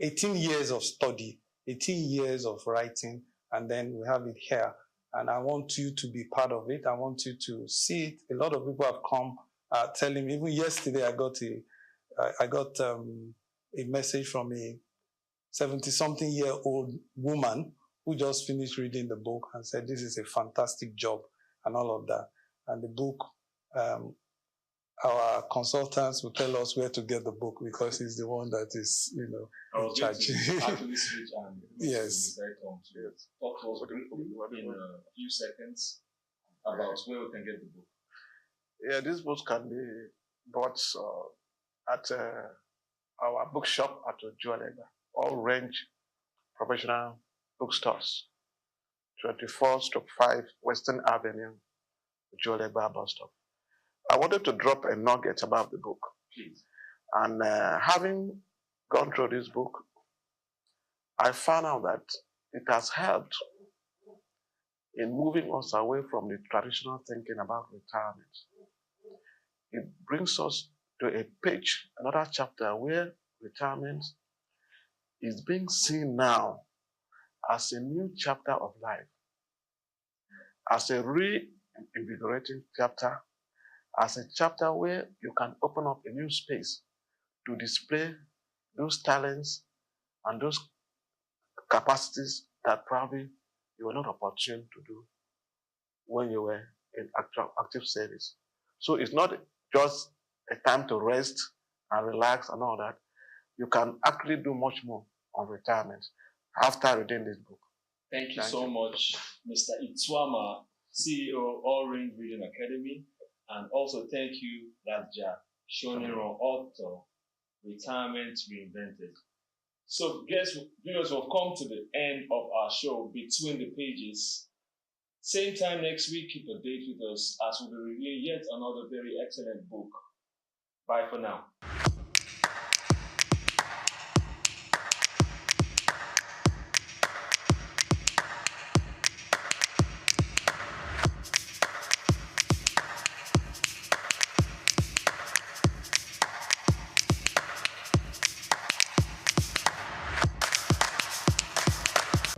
18 years of study, 18 years of writing, and then we have it here. And I want you to be part of it. I want you to see it. A lot of people have come telling me, even yesterday I got a message from a 70-something-year-old woman who just finished reading the book and said, this is a fantastic job and all of that. And the book, our consultants will tell us where to get the book because he's the one that is, in charge. Actually switch and yes. Talk to us briefly in a few seconds about where we can get the book. Yeah, this book can be bought at our bookshop at Ojuelegba, all range professional bookstores, 24/5 Western Avenue, Ojuelegba bus stop. I wanted to drop a nugget about the book. Please. And having gone through this book, I found out that it has helped in moving us away from the traditional thinking about retirement. It brings us to a page, another chapter where retirement is being seen now as a new chapter of life, as a reinvigorating chapter, as a chapter where you can open up a new space to display those talents and those capacities that probably you were not opportune to do when you were in active service. So it's not just a time to rest and relax and all that. You can actually do much more on retirement after reading this book. Thank you so much, Mr. Itwama, CEO of All Range Reading Academy, and also thank you, Raja Shoniro, author, Retirement Reinvented. So, viewers, we've come to the end of our show, Between the Pages. Same time next week, keep a date with us as we'll be reviewing yet another very excellent book. Bye for now.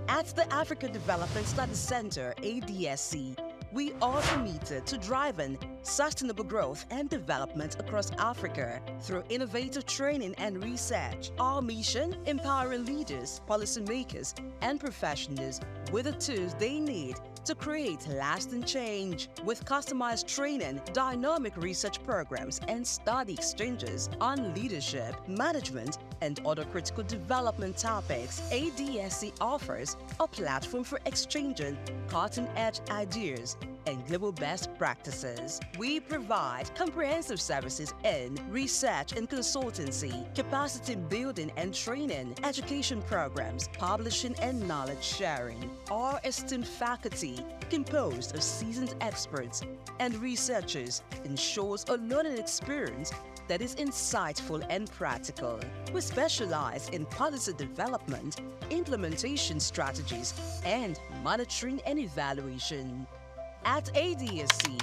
At the Africa Development Study Center, ADSC, we are committed to driving sustainable growth and development across Africa through innovative training and research. Our mission, empowering leaders, policymakers, and professionals with the tools they need to create lasting change. With customized training, dynamic research programs, and study exchanges on leadership, management, and other critical development topics, ADSC offers a platform for exchanging cutting-edge ideas and global best practices. We provide comprehensive services in research and consultancy, capacity building and training, education programs, publishing and knowledge sharing. Our esteemed faculty, composed of seasoned experts and researchers, ensures a learning experience that is insightful and practical. We specialize in policy development, implementation strategies, and monitoring and evaluation. At ADSC,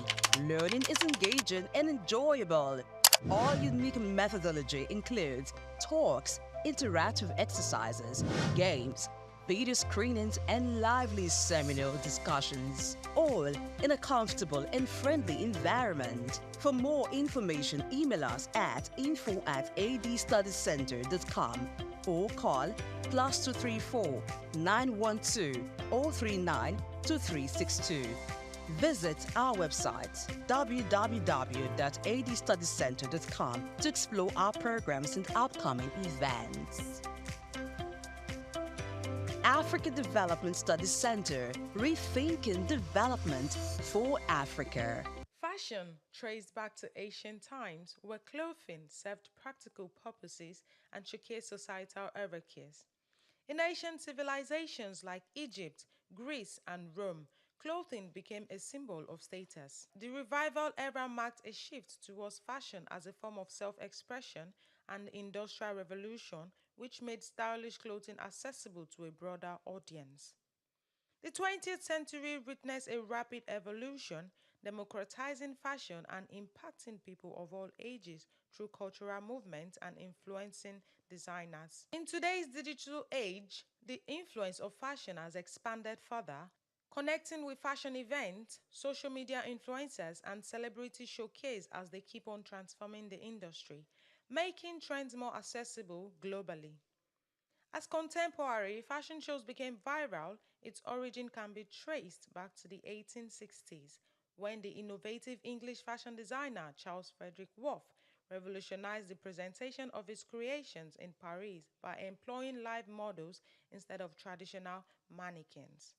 learning is engaging and enjoyable. Our unique methodology includes talks, interactive exercises, games, video screenings, and lively seminar discussions, all in a comfortable and friendly environment. For more information, email us at info@adstudiescenter.com or call +234 912 039 2362. Visit our website www.adstudiescenter.com to explore our programs and upcoming events. Africa Development Studies Center, rethinking development for Africa. Fashion traced back to ancient times, where clothing served practical purposes and showcased societal hierarchies. In ancient civilizations like Egypt, Greece, and Rome, clothing became a symbol of status. The revival era marked a shift towards fashion as a form of self-expression and the Industrial Revolution, which made stylish clothing accessible to a broader audience. The 20th century witnessed a rapid evolution, democratizing fashion and impacting people of all ages through cultural movements and influencing designers. In today's digital age, the influence of fashion has expanded further, connecting with fashion events, social media influencers, and celebrity showcase as they keep on transforming the industry, making trends more accessible globally. As contemporary fashion shows became viral, its origin can be traced back to the 1860s, when the innovative English fashion designer Charles Frederick Worth revolutionized the presentation of his creations in Paris by employing live models instead of traditional mannequins.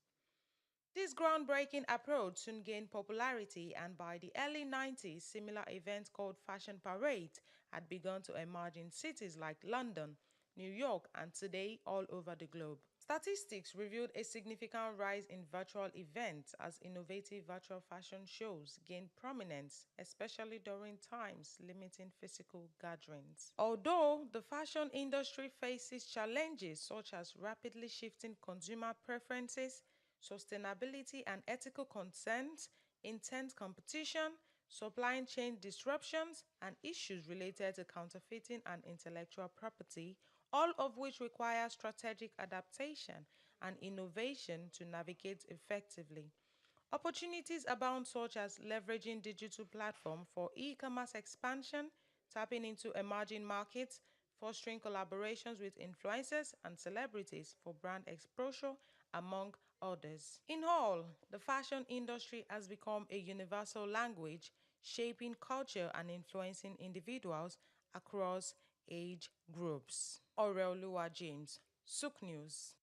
This groundbreaking approach soon gained popularity, and by the early 90s, similar events called fashion parades had begun to emerge in cities like London, New York, and today all over the globe. Statistics revealed a significant rise in virtual events as innovative virtual fashion shows gained prominence, especially during times limiting physical gatherings. Although the fashion industry faces challenges such as rapidly shifting consumer preferences, sustainability and ethical concerns, intense competition, supply chain disruptions, and issues related to counterfeiting and intellectual property, all of which require strategic adaptation and innovation to navigate effectively. Opportunities abound, such as leveraging digital platforms for e-commerce expansion, tapping into emerging markets, fostering collaborations with influencers and celebrities for brand exposure, among others. In all, the fashion industry has become a universal language, shaping culture and influencing individuals across age groups. Aureolua James, Souq News.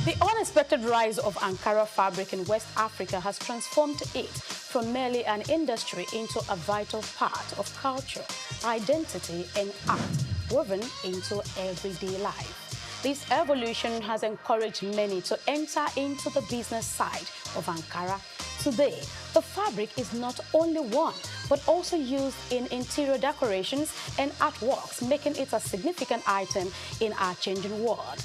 The unexpected rise of Ankara fabric in West Africa has transformed it from merely an industry into a vital part of culture, identity, and art woven into everyday life. This evolution has encouraged many to enter into the business side of Ankara. Today, the fabric is not only worn, but also used in interior decorations and artworks, making it a significant item in our changing world.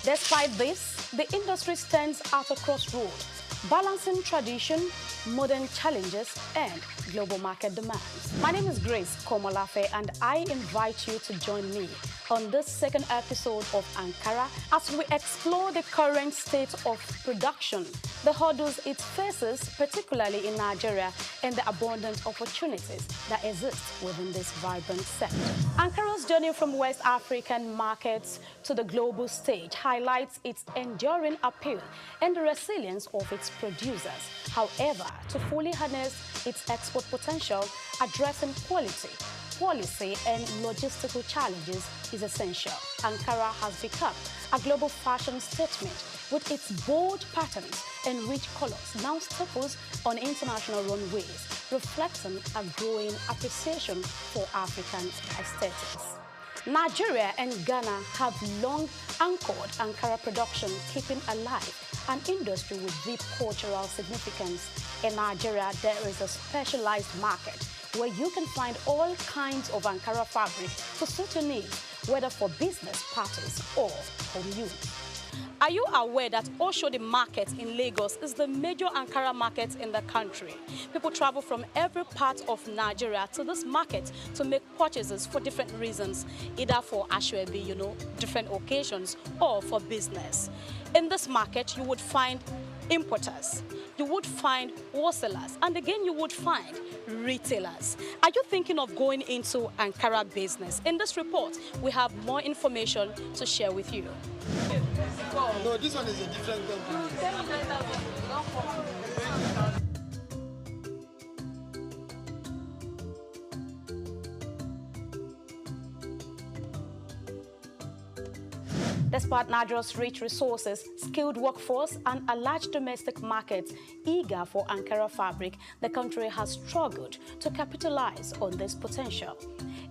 Despite this, the industry stands at a crossroads, balancing tradition, modern challenges, and global market demands. My name is Grace Komolafe, and I invite you to join me on this second episode of Ankara as we explore the current state of production, the hurdles it faces, particularly in Nigeria, and the abundant opportunities that exist within this vibrant sector. Ankara's journey from West African markets to the global stage highlights its enduring appeal and the resilience of its producers. However, to fully harness its export potential, addressing quality, policy, and logistical challenges is essential. Ankara has become a global fashion statement with its bold patterns and rich colors now staples on international runways, reflecting a growing appreciation for African aesthetics. Nigeria and Ghana have long anchored Ankara production, keeping alive an industry with deep cultural significance. In Nigeria, there is a specialized market where you can find all kinds of Ankara fabric to suit your needs, whether for business parties or home use. Are you aware that Oshodi Market in Lagos is the major Ankara market in the country? People travel from every part of Nigeria to this market to make purchases for different reasons, either for Ashwebi, different occasions, or for business. In this market, you would find importers, you would find wholesalers, and again, you would find retailers. Are you thinking of going into Ankara business? In this report, we have more information to share with you. No, this one is a different company. Despite Nigeria's rich resources, skilled workforce, and a large domestic market eager for Ankara fabric, the country has struggled to capitalize on this potential.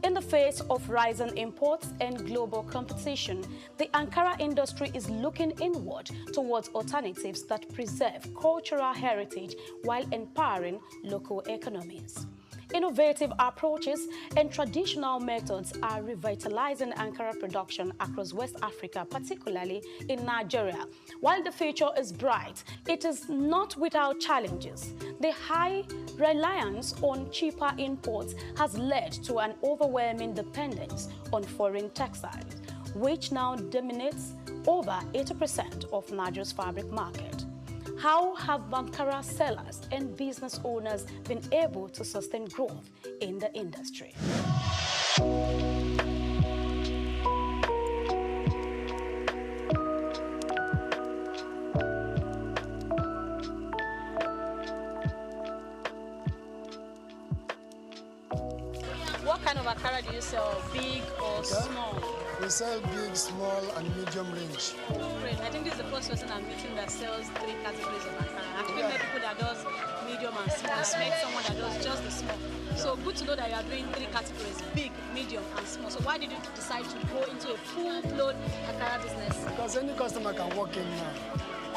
In the face of rising imports and global competition, the Ankara industry is looking inward towards alternatives that preserve cultural heritage while empowering local economies. Innovative approaches and traditional methods are revitalizing Ankara production across West Africa, particularly in Nigeria. While the future is bright, it is not without challenges. The high reliance on cheaper imports has led to an overwhelming dependence on foreign textiles, which now dominates over 80% of Nigeria's fabric market. How have Ankara sellers and business owners been able to sustain growth in the industry? What kind of Ankara do you sell? Big or small? We sell big, small, and medium range. Great. I think this is the first person I'm meeting that sells 3 categories of Ankara. I've met people that does medium and small. I've met someone that does just the small. So good to know that you are doing 3 categories, big, medium, and small. So why did you decide to go into a full-blown Ankara business? Because any customer can walk in now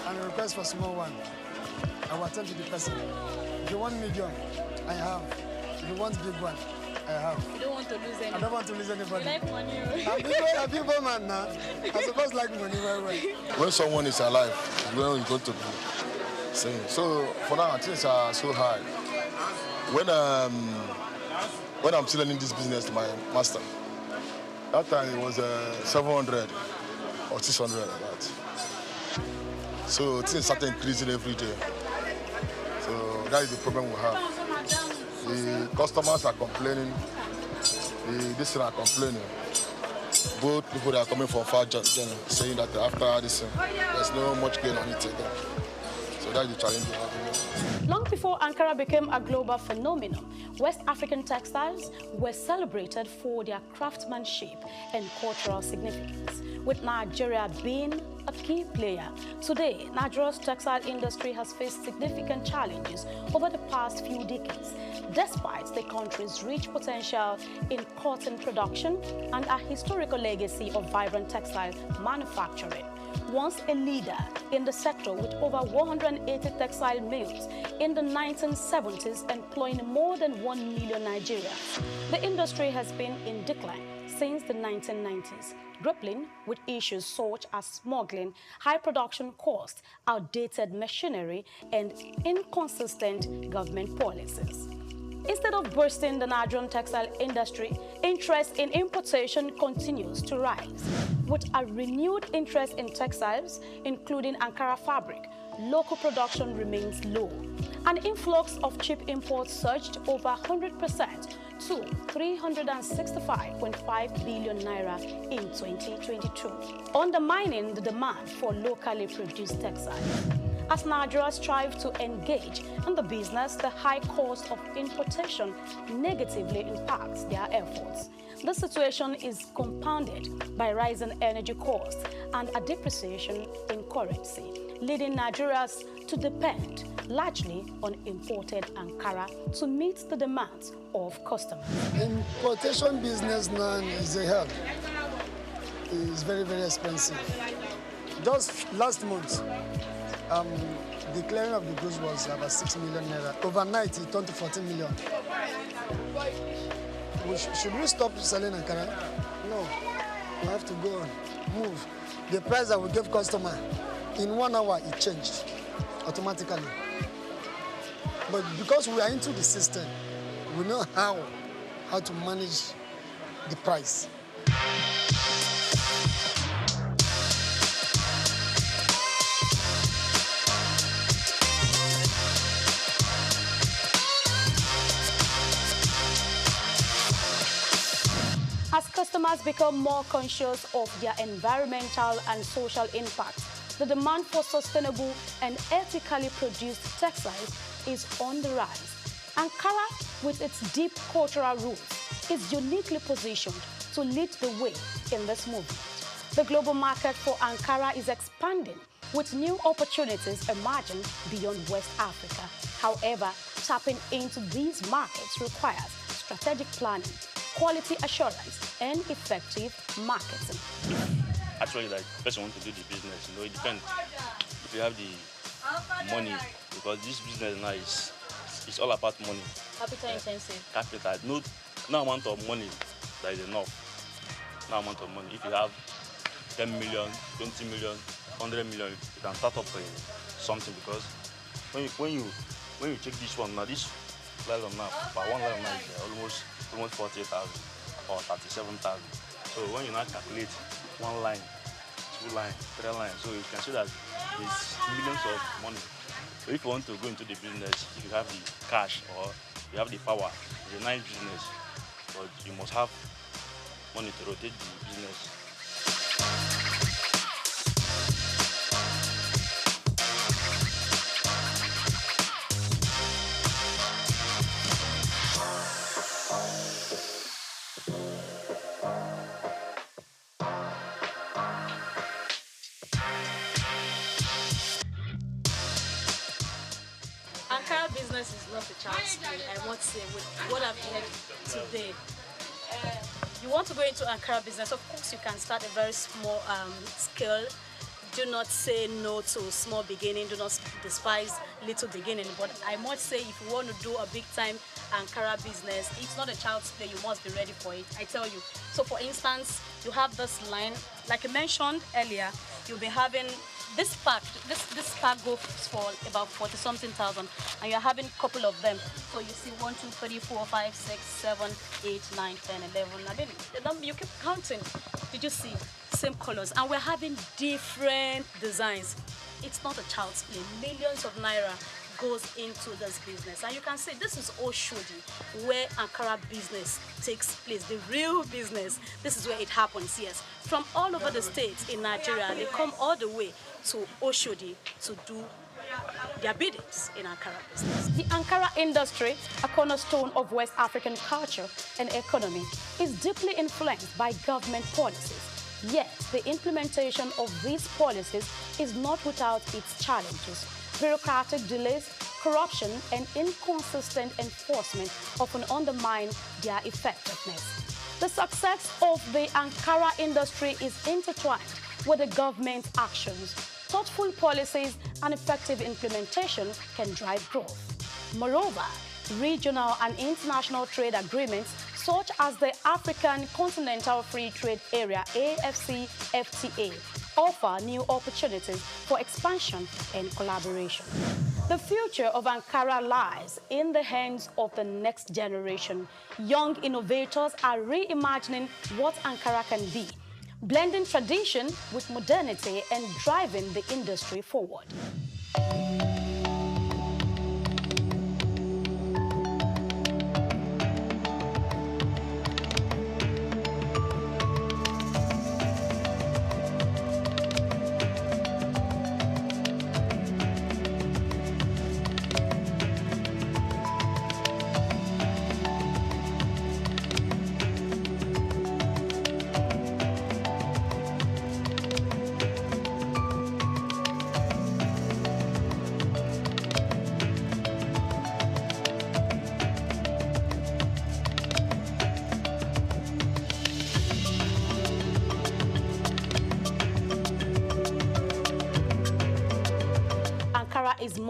and request for small one. I will attend to the person. If you want medium, I have. If you want big one, I have. You don't want to lose anybody. I don't want to lose anybody. You like money. I'm people man now. I suppose like money very well. When someone is alive, where is going to be saying. So for now, things are so high. When I'm still learning this business to my master, that time it was 700 or 600 like that. So things started increasing every day. So that is the problem we have. The customers are complaining, this are complaining. Both people that are coming from far journey saying that after this, there's no much gain on it again. So that's the challenge we have. Long before Ankara became a global phenomenon, West African textiles were celebrated for their craftsmanship and cultural significance, with Nigeria being a key player. Today, Nigeria's textile industry has faced significant challenges over the past few decades, despite the country's rich potential in cotton production and a historical legacy of vibrant textile manufacturing. Once a leader in the sector with over 180 textile mills in the 1970s, employing more than 1 million Nigerians, the industry has been in decline since the 1990s, grappling with issues such as smuggling, high production costs, outdated machinery, and inconsistent government policies. Instead of boosting the Nigerian textile industry, interest in importation continues to rise. With a renewed interest in textiles, including Ankara fabric, local production remains low. An influx of cheap imports surged over 100% to 365.5 billion naira in 2022, undermining the demand for locally produced textiles. As Nigeria strives to engage in the business, the high cost of importation negatively impacts their efforts. The situation is compounded by rising energy costs and a depreciation in currency, leading Nigerians to depend largely on imported Ankara to meet the demands of customers. Importation business now is a hell. It's very, very expensive. Just last month, The clearing of the goods was about 6 million naira. Overnight, it turned to 14 million. Should we stop selling Ankara? No. We have to go on, move. The price that we gave customer, in 1 hour, it changed automatically. But because we are into the system, we know how to manage the price. As customers become more conscious of their environmental and social impact, the demand for sustainable and ethically produced textiles is on the rise. Ankara, with its deep cultural roots, is uniquely positioned to lead the way in this movement. The global market for Ankara is expanding, with new opportunities emerging beyond West Africa. However, tapping into these markets requires strategic planning, quality assurance, and effective marketing. Actually, like, the person wants to do the business, it depends if you have the money, because this business now it's all about money. Capital intensive. Capital. No amount of money that is enough. No amount of money. If you have 10 million, 20 million, 100 million, you can start up something, because when you check this one now, this level now, per one level now is almost 48,000 or 37,000. So when you now calculate 1 line, 2 line, 3 lines, so you can see that it's millions of money. So if you want to go into the business, if you have the cash or you have the power, it's a nice business, but you must have money to rotate the business. Ankara business is not a child's play, I want to say, with what I've heard today. You want to go into Ankara business, of course you can start a very small scale. Do not say no to small beginning, do not despise little beginning. But I must say, if you want to do a big time Ankara business, it's not a child's play, you must be ready for it, I tell you. So for instance, you have this line, like I mentioned earlier, you'll be having this pack goes for about 40-something thousand, and you're having a couple of them. So you see 1, 2, 3, 4, 5, 6, 7, 8, 9, 10, 11. I mean, you keep counting. Did you see? Same colors, and we're having different designs. It's not a child's play. Millions of naira goes into this business, and you can see this is Oshodi, where Ankara business takes place, the real business. This is where it happens. Yes, from all over the states in Nigeria, they come all the way to Oshodi to do their biddings in Ankara business. The Ankara industry, a cornerstone of West African culture and economy, is deeply influenced by government policies. Yet, the implementation of these policies is not without its challenges. Bureaucratic delays, corruption, and inconsistent enforcement often undermine their effectiveness. The success of the Ankara industry is intertwined with the government's actions. Thoughtful policies and effective implementation can drive growth. Moreover, regional and international trade agreements such as the African Continental Free Trade Area (AFCFTA) offer new opportunities for expansion and collaboration. The future of Ankara lies in the hands of the next generation. Young innovators are reimagining what Ankara can be, blending tradition with modernity and driving the industry forward.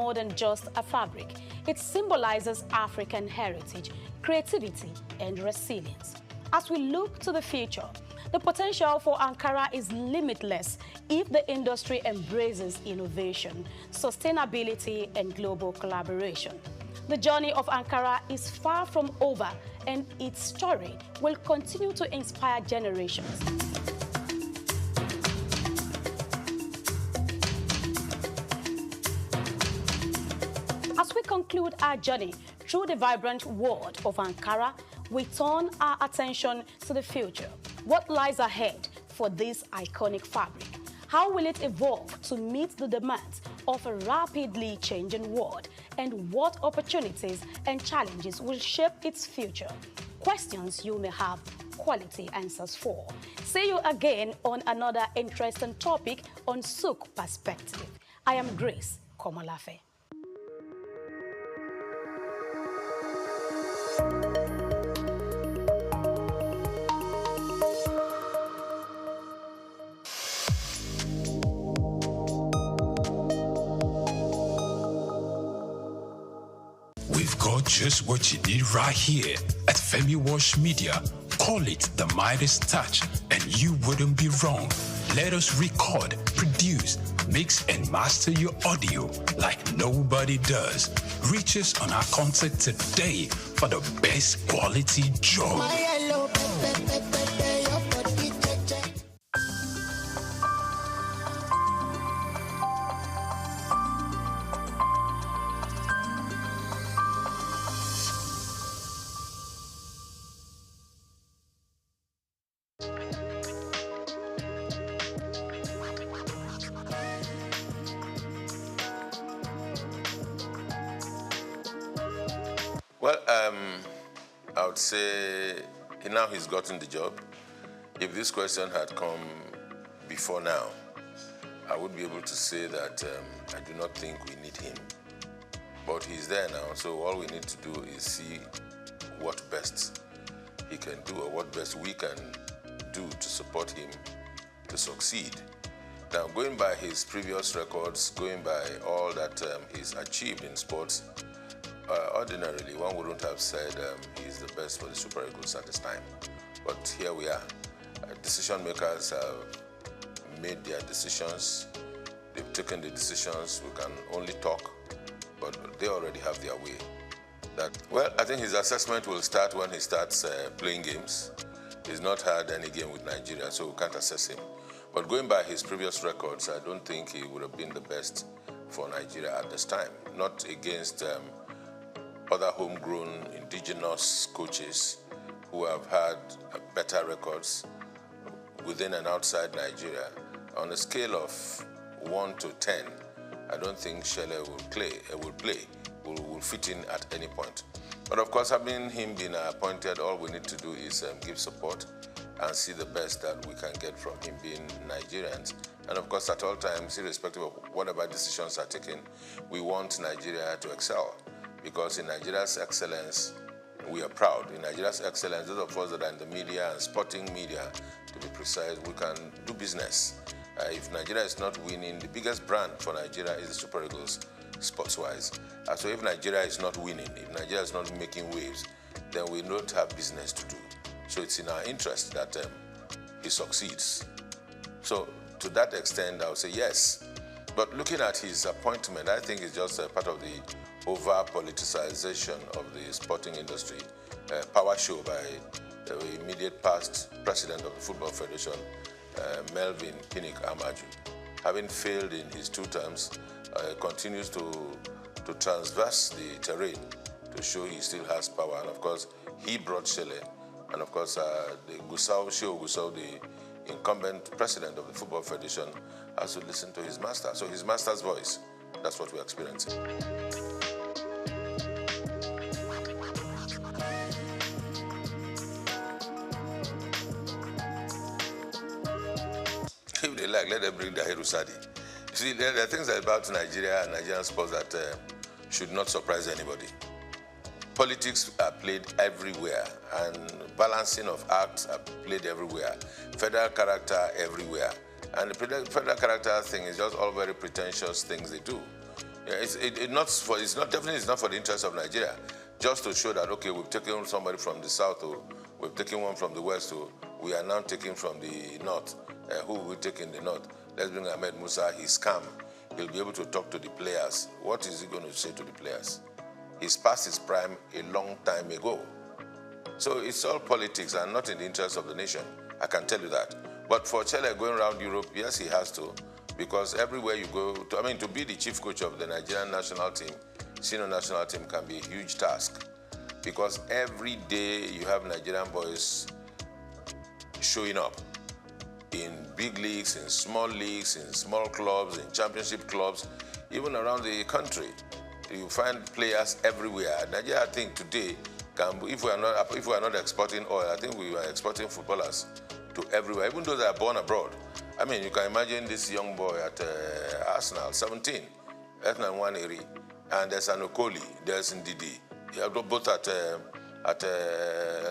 more than just a fabric. It symbolizes African heritage, creativity, and resilience. As we look to the future, the potential for Ankara is limitless if the industry embraces innovation, sustainability, and global collaboration. The journey of Ankara is far from over, and its story will continue to inspire generations. As we conclude our journey through the vibrant world of Ankara, we turn our attention to the future. What lies ahead for this iconic fabric? How will it evolve to meet the demands of a rapidly changing world? And what opportunities and challenges will shape its future? Questions you may have quality answers for. See you again on another interesting topic on Souq Perspective. I am Grace Komolafe. We've got just what you need right here at Femi Wash Media. Call it the Midas touch, and you wouldn't be wrong. Let us record, produce, mix, and master your audio like nobody does. Reach us on our contact today for the best quality job. Well, I would say now he's gotten the job. If this question had come before now, I would be able to say that I do not think we need him. But he's there now, so all we need to do is see what best he can do or what best we can do to support him to succeed. Now, going by his previous records, going by all that he's achieved in sports, ordinarily, one wouldn't have said he's the best for the Super Eagles at this time. But here we are. Decision makers have made their decisions. They've taken the decisions. We can only talk, but they already have their way. Well, I think his assessment will start when he starts playing games. He's not had any game with Nigeria, so we can't assess him. But going by his previous records, I don't think he would have been the best for Nigeria at this time. Not against other homegrown indigenous coaches who have had better records within and outside Nigeria. On a scale of 1 to 10, I don't think Shele will fit in at any point. But of course, having him been appointed, all we need to do is give support and see the best that we can get from him being Nigerians. And of course, at all times, irrespective of whatever decisions are taken, we want Nigeria to excel. Because in Nigeria's excellence, we are proud. In Nigeria's excellence, those of us that are in the media and sporting media, to be precise, we can do business. If Nigeria is not winning, the biggest brand for Nigeria is the Super Eagles, sports-wise. So if Nigeria is not winning, if Nigeria is not making waves, then we don't have business to do. So it's in our interest that he succeeds. So to that extent, I would say yes. But looking at his appointment, I think it's just a part of the over-politicization of the sporting industry, power show by the immediate past president of the Football Federation, Melvin Pinnick Amaju. Having failed in his 2 terms, continues to transverse the terrain to show he still has power. And of course, he brought Shele. And of course, the Gusau, the incumbent president of the Football Federation, has to listen to his master. So his master's voice, that's what we're experiencing. If they like, let them bring the Sadi. You see, there are things about Nigeria and Nigerian sports that should not surprise anybody. Politics are played everywhere, and balancing of acts are played everywhere. Federal character everywhere. And the federal character thing is just all very pretentious things they do. Yeah, it's not for the interest of Nigeria. Just to show that, okay, we've taken somebody from the south, or we've taken one from the west, or we are now taking from the north. Who will we take in the north? Let's bring Ahmed Musa. He's calm. He'll be able to talk to the players. What is he going to say to the players? He's past his prime a long time ago. So it's all politics and not in the interest of the nation. I can tell you that. But for Chelle going around Europe, yes, he has to. Because everywhere you go, to be the chief coach of the Nigerian national team, senior national team, can be a huge task. Because every day you have Nigerian boys showing up in big leagues, in small clubs, in championship clubs, even around the country. You find players everywhere. Nigeria, I think today, if we are not exporting oil, I think we are exporting footballers to everywhere, even those that are born abroad. I mean, you can imagine this young boy at Arsenal, 17, Ethnan Nwaneri, and there's an Okoli, there's Ndidi, both at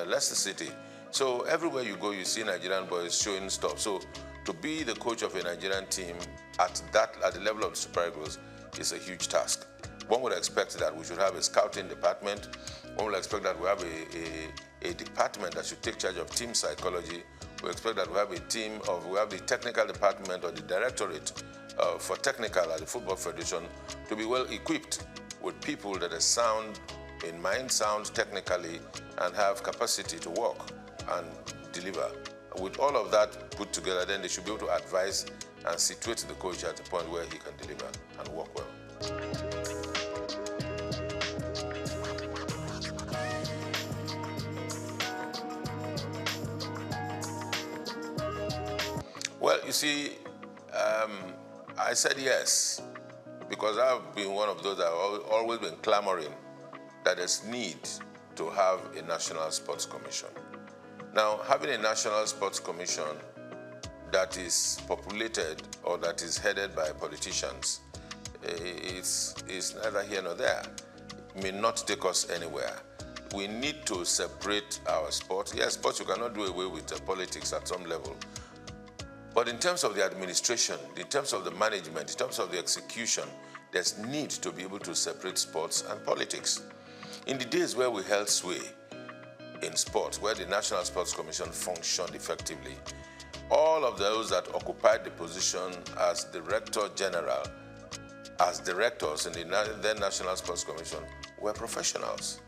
Leicester City. So everywhere you go, you see Nigerian boys showing stuff. So to be the coach of a Nigerian team at the level of the Super Eagles is a huge task. One would expect that we should have a scouting department. One would expect that we have a department that should take charge of team psychology. We expect that we have the technical department or the directorate for technical at the Football Federation to be well equipped with people that are sound in mind, sound technically, and have capacity to work and deliver. With all of that put together, then they should be able to advise and situate the coach at the point where he can deliver and work well. Well, you see, I said yes, because I've been one of those that have always been clamoring that there's need to have a National Sports Commission. Now, having a National Sports Commission that is populated or that is headed by politicians is neither here nor there. It may not take us anywhere. We need to separate our sport. Yes, sports, you cannot do away with politics at some level. But in terms of the administration, in terms of the management, in terms of the execution, there's need to be able to separate sports and politics. In the days where we held sway in sports, where the National Sports Commission functioned effectively, all of those that occupied the position as Director General, as directors in the then National Sports Commission, were professionals.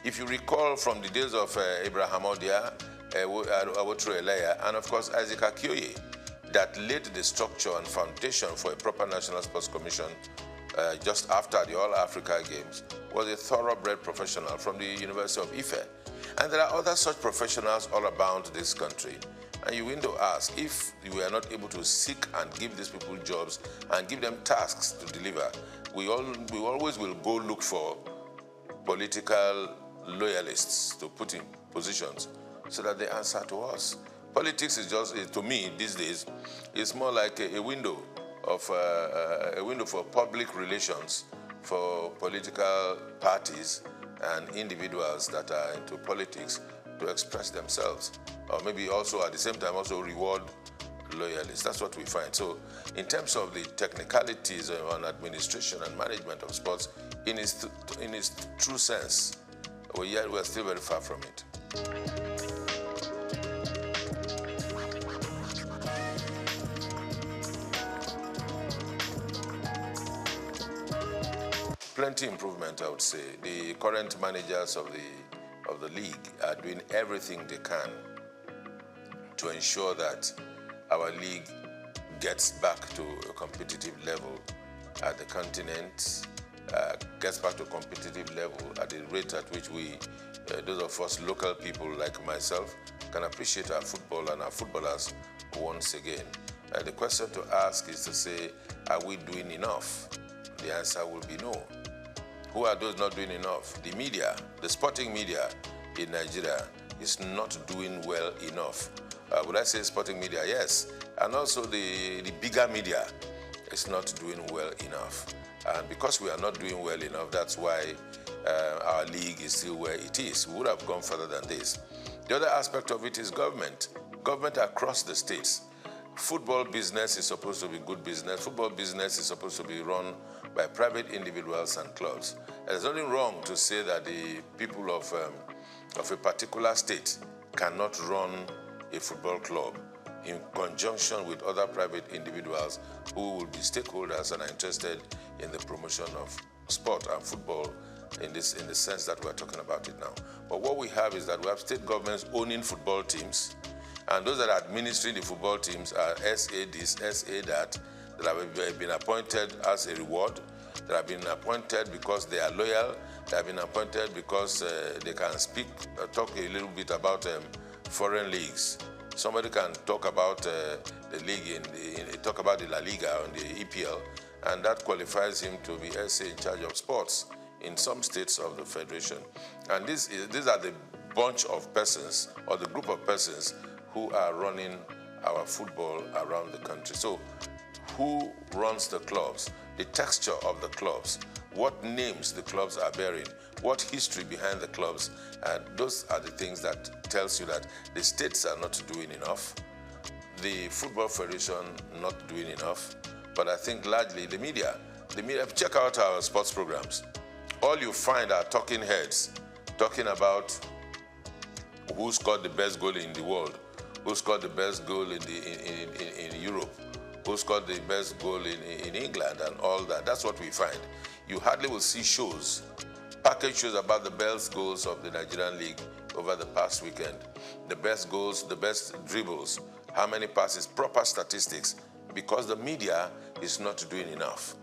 If you recall from the days of Abraham Odia, Awotro Eleya, and of course Isaac Akioye, that laid the structure and foundation for a proper National Sports Commission just after the All Africa Games, was a thoroughbred professional from the University of Ife. And there are other such professionals all around this country. And you need to ask, if we are not able to seek and give these people jobs and give them tasks to deliver, we always will go look for political loyalists to put in positions so that they answer to us. Politics is just, to me these days, it's more like a window for public relations for political parties and individuals that are into politics to express themselves, or maybe also at the same time also reward loyalists. That's what we find. So in terms of the technicalities on administration and management of sports, in its true sense, we are still very far from it. Plenty improvement, I would say. The current managers of the league are doing everything they can to ensure that our league gets back to a competitive level at the continent, gets back to a competitive level at the rate at which we, those of us local people like myself, can appreciate our football and our footballers once again. The question to ask is to say, are we doing enough? The answer will be no. Who are those not doing enough? The media, the sporting media in Nigeria is not doing well enough. Would I say sporting media? Yes. And also the bigger media is not doing well enough. And because we are not doing well enough, that's why our league is still where it is. We would have gone further than this. The other aspect of it is government. Government across the states. Football business is supposed to be good business. Football business is supposed to be run by private individuals and clubs. And there's nothing wrong to say that the people of a particular state cannot run a football club in conjunction with other private individuals who will be stakeholders and are interested in the promotion of sport and football in the sense that we're talking about it now. But what we have is that we have state governments owning football teams, and those that are administering the football teams are SA this, SA that have been appointed as a reward, that have been appointed because they are loyal, that have been appointed because they can talk a little bit about foreign leagues. Somebody can talk about the league, talk about the La Liga and the EPL, and that qualifies him to be SA in charge of sports in some states of the federation. And these are the bunch of persons or the group of persons who are running our football around the country. So who runs the clubs, the texture of the clubs, what names the clubs are bearing, what history behind the clubs, and those are the things that tells you that the states are not doing enough, the Football Federation not doing enough, but I think largely the media, check out our sports programs. All you find are talking heads talking about who scored the best goal in the world, who scored the best goal in Europe, who scored the best goal in England and all that. That's what we find. You hardly will see shows, package shows about the best goals of the Nigerian league over the past weekend. The best goals, the best dribbles, how many passes, proper statistics, because the media is not doing enough.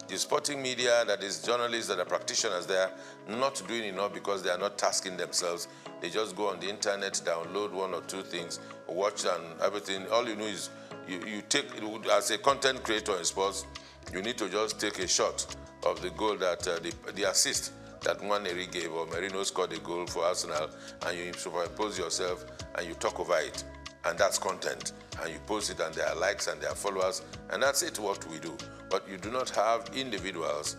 The sporting media, that is journalists that are practitioners there, not doing enough because they are not tasking themselves. They just go on the internet, download one or two things, watch and everything. All you know is you take, as a content creator in sports, you need to just take a shot of the goal that, the assist that Nwaneri gave, or Merino scored a goal for Arsenal, and you superimpose yourself and you talk over it. And that's content. And you post it, and there are likes and there are followers, and that's it, what we do. But you do not have individuals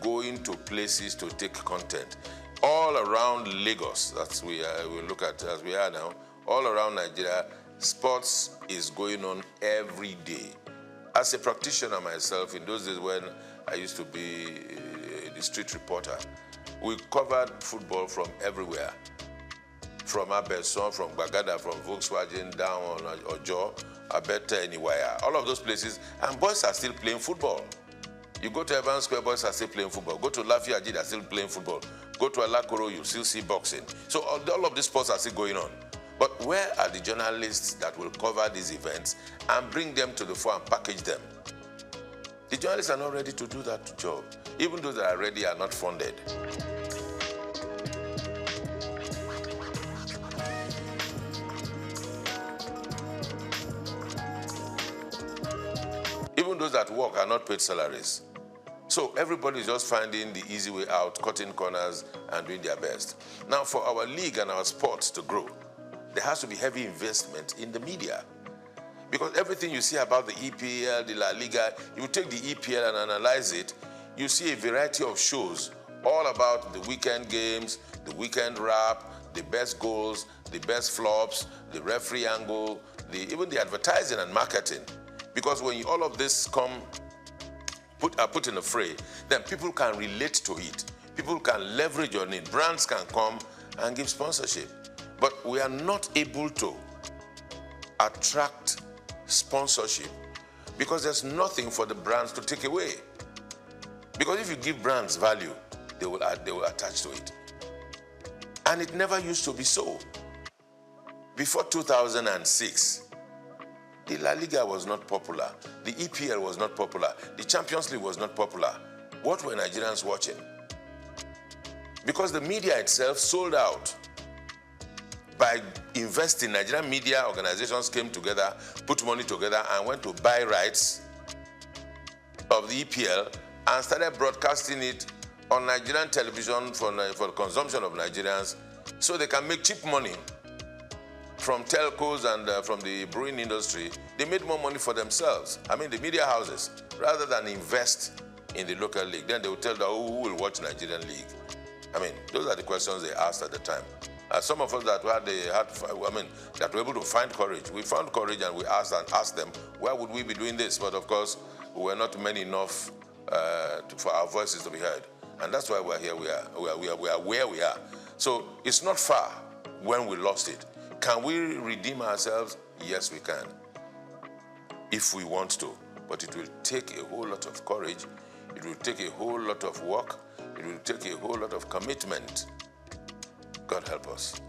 going to places to take content. All around Lagos, that's we look at as we are now, all around Nigeria, sports is going on every day. As a practitioner myself, in those days when I used to be the street reporter, we covered football from everywhere. From Abeson, from Bagada, from Volkswagen, down on Ojo, Abeta, anywhere. All of those places, and boys are still playing football. You go to Evans Square, boys are still playing football. Go to Lafayette, they're still playing football. Go to Alakoro, you still see boxing. So all of these sports are still going on. But where are the journalists that will cover these events and bring them to the fore and package them? The journalists are not ready to do that job. Even those that are ready are not funded. Even those that work are not paid salaries. So everybody is just finding the easy way out, cutting corners and doing their best. Now, for our league and our sports to grow, there has to be heavy investment in the media. Because everything you see about the EPL, the La Liga, you take the EPL and analyze it, you see a variety of shows all about the weekend games, the weekend wrap, the best goals, the best flops, the referee angle, even the advertising and marketing. Because when all of this are put in a fray, then people can relate to it. People can leverage on it. Brands can come and give sponsorship. But we are not able to attract sponsorship because there's nothing for the brands to take away. Because if you give brands value, they will attach to it. And it never used to be so. Before 2006, the La Liga was not popular. The EPL was not popular. The Champions League was not popular. What were Nigerians watching? Because the media itself sold out. By investing, Nigerian media organizations came together, put money together, and went to buy rights of the EPL and started broadcasting it on Nigerian television for the consumption of Nigerians so they can make cheap money from telcos and from the brewing industry. They made more money for themselves. I mean, the media houses, rather than invest in the local league. Then they will tell them, who will watch Nigerian league? I mean, those are the questions they asked at the time. Some of us that were able to find courage, we found courage and we asked them, why would we be doing this? But of course, we were not many enough for our voices to be heard. And that's why we're here. We are where we are. So it's not far when we lost it. Can we redeem ourselves? Yes, we can, if we want to. But it will take a whole lot of courage. It will take a whole lot of work. It will take a whole lot of commitment. God help us.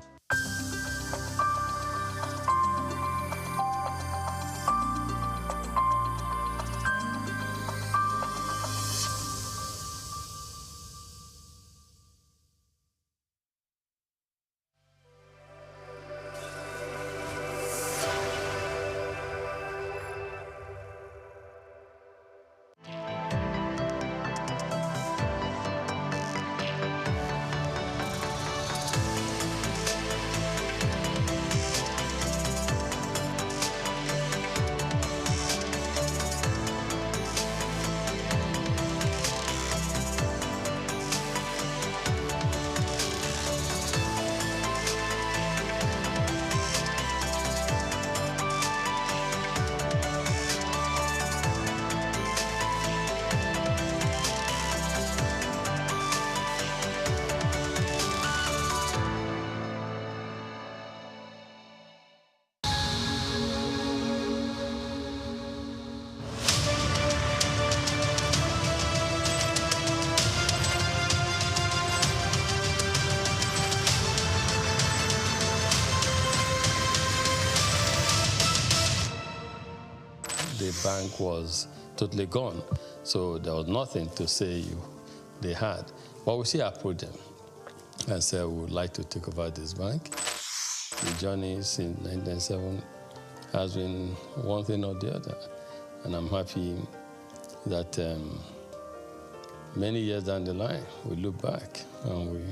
The bank was totally gone, so there was nothing to say they had. But we still approached them and said we would like to take over this bank. The journey since 1997 has been one thing or the other, and I'm happy that many years down the line we look back and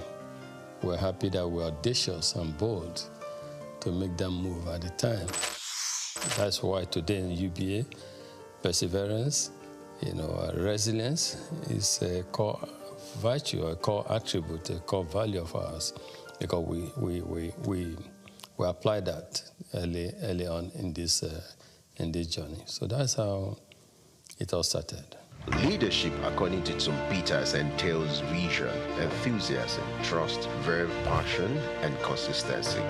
we're happy that we're audacious and bold to make them move at the time. That's why today in UBA, perseverance, resilience is a core virtue, a core attribute, a core value of ours, because we apply that early on in this journey. So that's how it all started. Leadership, according to some Peters, entails vision, enthusiasm, trust, verve, passion, and consistency.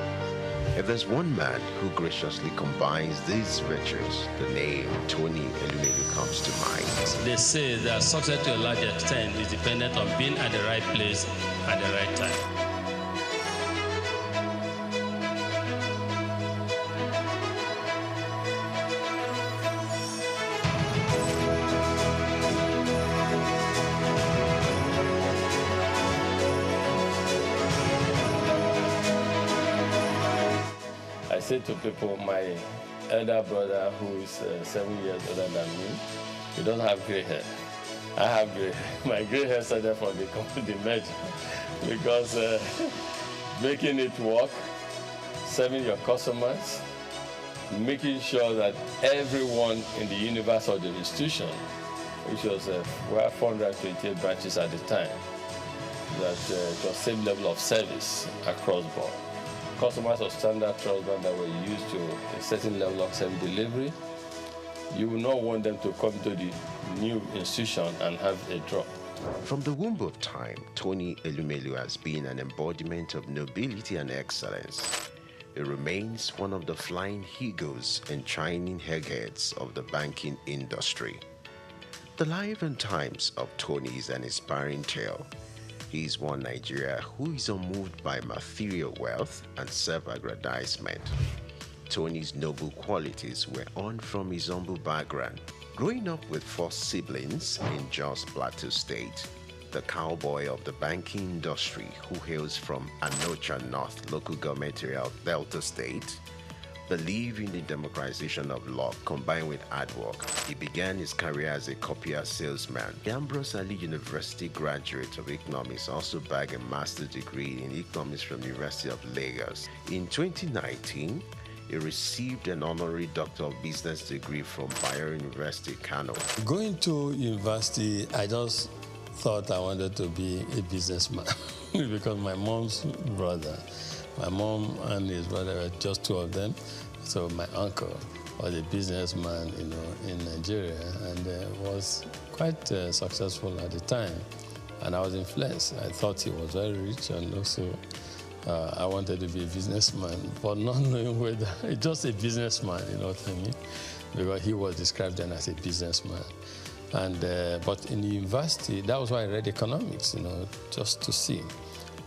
If there's one man who graciously combines these virtues, the name Tony Elumelu comes to mind. They say that success to a large extent is dependent on being at the right place at the right time. I say to people, my elder brother, who is 7 years older than me, he doesn't have gray hair. I have gray hair. My gray hair started from the merger, because making it work, serving your customers, making sure that everyone in the universe of the institution, which was we had 428 branches at the time, that it was same level of service across board. Customers of standard trust bank that were used to a certain level of service delivery, you will not want them to come to the new institution and have a drop. From the womb of time, Tony Elumelu has been an embodiment of nobility and excellence. He remains one of the flying eagles and shining eggheads of the banking industry. The life and times of Tony is an inspiring tale. He is one Nigeria who is unmoved by material wealth and self-aggrandizement. Tony's noble qualities were on from his humble background. Growing up with 4 siblings in Jos Plateau State, the cowboy of the banking industry who hails from Anocha North local government area of Delta State, believed in the democratization of law combined with hard work. He began his career as a copier salesman. The Ambrose Ali University graduate of economics also bagged a master's degree in economics from the University of Lagos. In 2019, he received an honorary Doctor of Business degree from Bayero University, Kano. Going to university, I just thought I wanted to be a businessman because my mom's brother, my mom and his brother were just 2 of them. So my uncle was a businessman, in Nigeria, and was quite successful at the time. And I was influenced. I thought he was very rich, and also I wanted to be a businessman, but not knowing whether just a businessman, you know what I mean? Because he was described then as a businessman. And but in the university, that was why I read economics, just to see.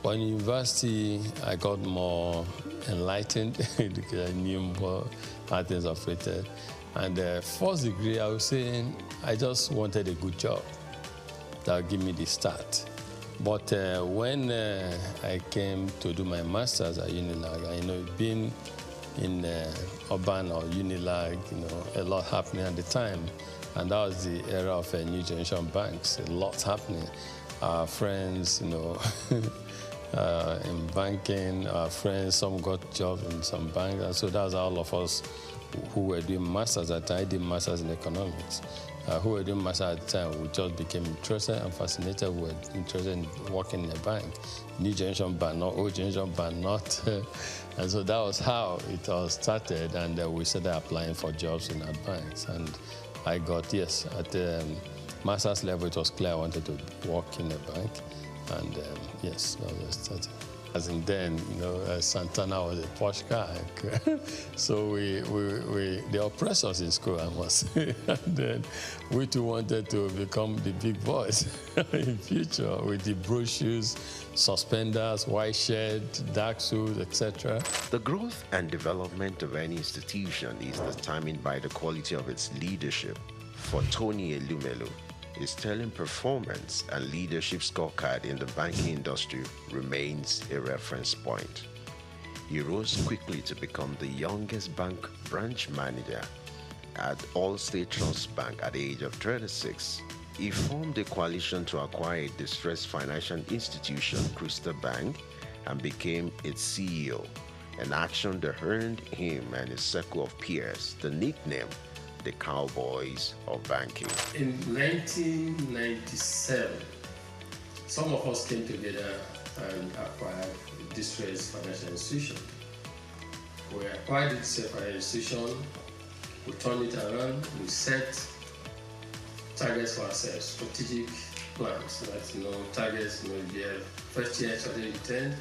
But in university, I got more enlightened because I knew more how things operated. And first degree, I was saying I just wanted a good job that would give me the start. But when I came to do my master's at Unilag, being in urban or Unilag, a lot happening at the time. And that was the era of new generation banks, a lot happening. Our friends, in banking, our friends, some got jobs in some banks. And so that's all of us who were doing masters at the time. I did masters in economics. Who were doing masters at the time, we just became interested and fascinated. We were interested in working in a bank. New generation bank, not old generation bank, not. And so that was how it all started. And we started applying for jobs in our banks. And I got, yes, at the master's level, it was clear I wanted to work in a bank. And yes, that was starting. As in then, Santana was a posh guy. So they oppressed us in school, I must say. And then we too wanted to become the big boys in future with the blue shoes, suspenders, white shirt, dark suits, etc. The growth and development of any institution is determined by the quality of its leadership. For Tony Elumelu, his sterling performance and leadership scorecard in the banking industry remains a reference point. He rose quickly to become the youngest bank branch manager at Allstate Trust Bank at the age of 36. He formed a coalition to acquire a distressed financial institution, Crystal Bank, and became its CEO, an action that earned him and his circle of peers the nickname the Cowboys of banking. In 1997, some of us came together and acquired a distressed financial institution. We acquired this financial institution, we turned it around, we set targets for ourselves, strategic plans. That's targets, if you have first year strategic intent,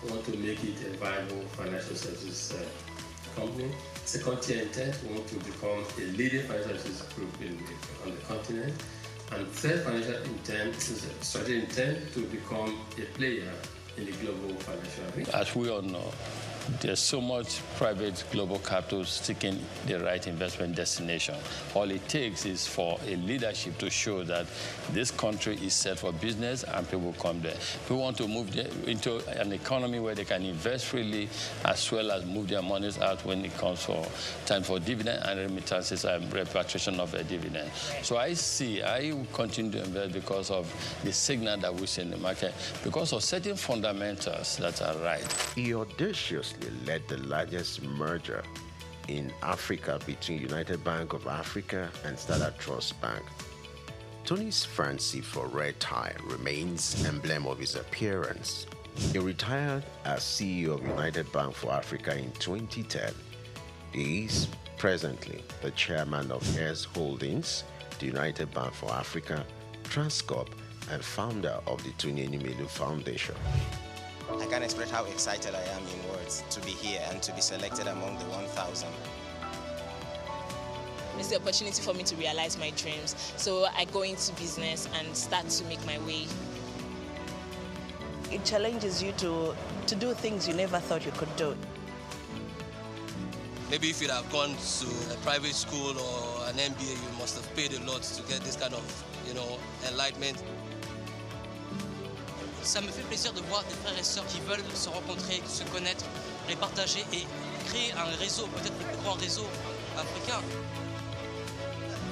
we want to make it a viable financial services company. Second tier intent, we want to become a leading financial services group on the continent. And third financial intent is a strategic intent to become a player in the global financial arena. As we all know, there's so much private global capital seeking the right investment destination. All it takes is for a leadership to show that this country is set for business and people come there. We want to move into an economy where they can invest freely as well as move their monies out when it comes for time for dividend and remittances and repatriation of a dividend. So I will continue to invest because of the signal that we see in the market, because of certain fundamentals that are right. He audaciously led the largest merger in Africa between United Bank of Africa and Standard Trust Bank. Tony's fancy for red tie remains emblem of his appearance. He retired as CEO of United Bank for Africa in 2010. He is presently the chairman of Heirs Holdings, the United Bank for Africa, Transcorp, and founder of the Tony Elumelu Foundation. I can't express how excited I am in words to be here and to be selected among the 1,000. It's the opportunity for me to realize my dreams. So I go into business and start to make my way. It challenges you to do things you never thought you could do. Maybe if you'd have gone to a private school or an MBA, you must have paid a lot to get this kind of, enlightenment. Ça me fait plaisir de voir des frères et sœurs qui veulent se rencontrer, se connaître, les partager et créer un réseau, peut-être le plus grand réseau africain.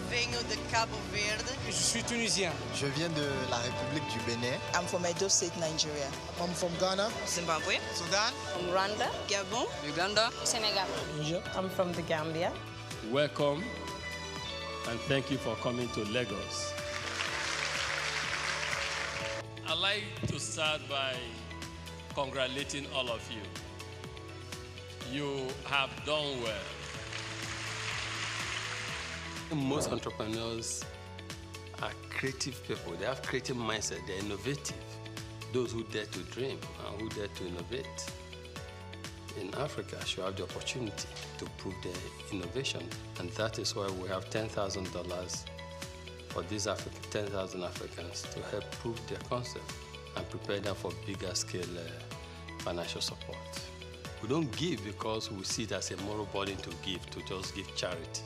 Venho de Cabo Verde. Je suis tunisien. Je viens de la République du Bénin. I'm from Edo State, Nigeria. I'm from Ghana. Zimbabwe. Sudan. From Rwanda. Gabon. Uganda. Senegal. I'm from the Gambia. Welcome and thank you for coming to Lagos. I'd like to start by congratulating all of you. You have done well. Most entrepreneurs are creative people. They have creative mindset. They're innovative. Those who dare to dream and who dare to innovate in Africa should have the opportunity to prove their innovation. And that is why we have $10,000 for these 10,000 Africans to help prove their concept and prepare them for bigger scale financial support. We don't give because we see it as a moral burden to just give charity.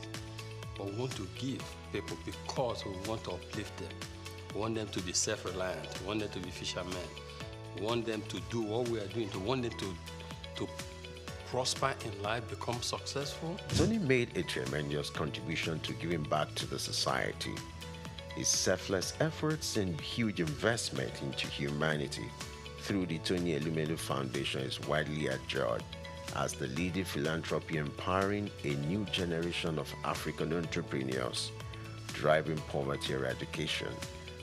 But we want to give people because we want to uplift them. We want them to be self-reliant. We want them to be fishermen. We want them to do what we are doing. We want them to prosper in life, become successful. Tony made a tremendous contribution to giving back to the society. His selfless efforts and huge investment into humanity through the Tony Elumelu Foundation is widely admired as the leading philanthropy empowering a new generation of African entrepreneurs, driving poverty eradication,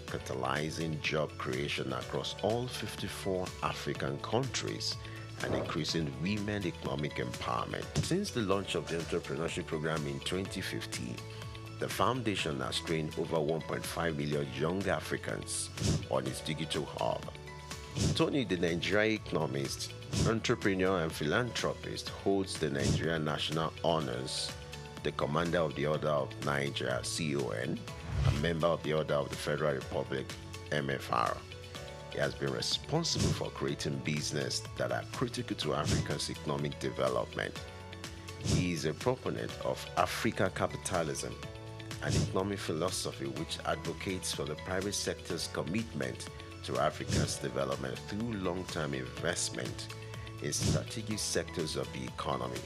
catalyzing job creation across all 54 African countries, and increasing women economic empowerment. Since the launch of the entrepreneurship program in 2015, the foundation has trained over 1.5 million young Africans on its digital hub. Tony, the Nigerian economist, entrepreneur and philanthropist, holds the Nigerian National Honors, the Commander of the Order of Nigeria, CON, a member of the Order of the Federal Republic, MFR. He has been responsible for creating business that are critical to Africa's economic development. He is a proponent of Africa capitalism, an economic philosophy which advocates for the private sector's commitment to Africa's development through long-term investment in strategic sectors of the economy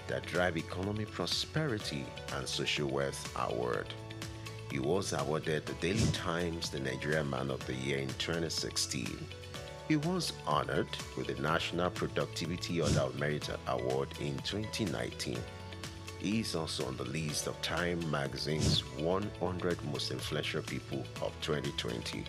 that drive economic prosperity and social wealth award. He was awarded the Daily Times the Nigerian Man of the Year in 2016. He was honored with the National Productivity Order of Merit Award in 2019. He is also on the list of Time magazine's 100 most influential people of 2020.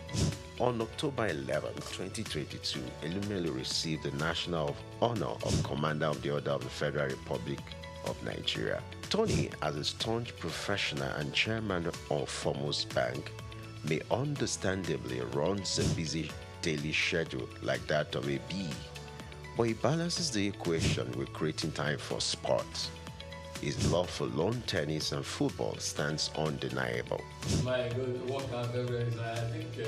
On October 11, 2022, Elumelu received the National Honor of Commander of the Order of the Federal Republic of Nigeria. Tony, as a staunch professional and chairman of Foremost Bank, may understandably runs a busy daily schedule like that of a bee, but he balances the equation with creating time for sports. His love for lawn tennis and football stands undeniable. My good workout memories, I think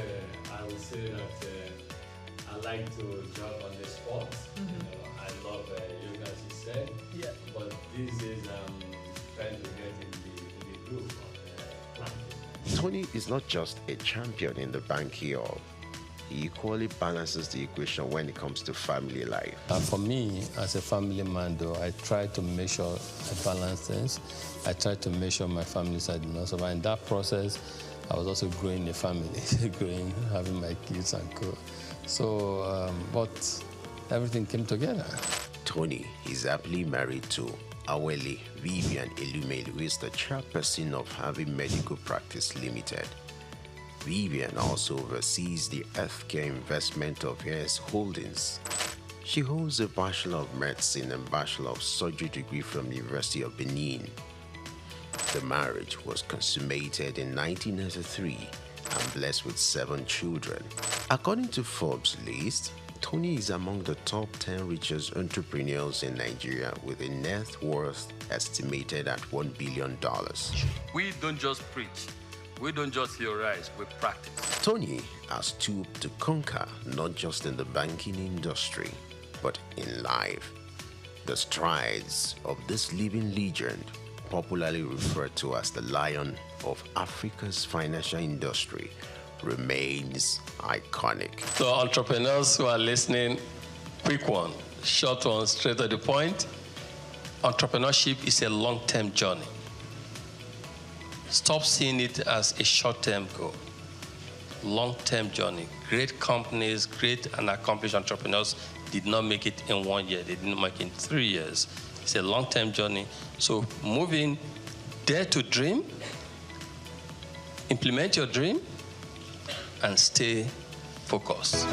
I would say that I like to jog on the spot. I love yoga, as you said. Yeah. But these days I'm trying to get in the group of planting. Tony is not just a champion in the banking hall. He equally balances the equation when it comes to family life. For me, as a family man, though, I try to make sure I balance things. I try to make sure my family side is not so. In that process, I was also growing a family, having my kids and co. So, but everything came together. Tony is happily married to Awele Vivian Elumelu, who is the chairperson of Harvey Medical Practice Limited. Vivian also oversees the healthcare investment of Hairs Holdings. She holds a Bachelor of Medicine and Bachelor of Surgery degree from the University of Benin. The marriage was consummated in 1993 and blessed with 7 children. According to Forbes' list, Tony is among the top 10 richest entrepreneurs in Nigeria with a net worth estimated at $1 billion. We don't just preach. We don't just theorize, we practice. Tony has stooped to conquer not just in the banking industry, but in life. The strides of this living legend, popularly referred to as the Lion of Africa's financial industry, remains iconic. So entrepreneurs who are listening, quick one, short one, straight to the point. Entrepreneurship is a long-term journey. Stop seeing it as a short-term goal. Long-term journey. Great companies, great and accomplished entrepreneurs did not make it in 1 year. They didn't make it in 3 years. It's a long-term journey. So moving, dare to dream, implement your dream, and stay focused.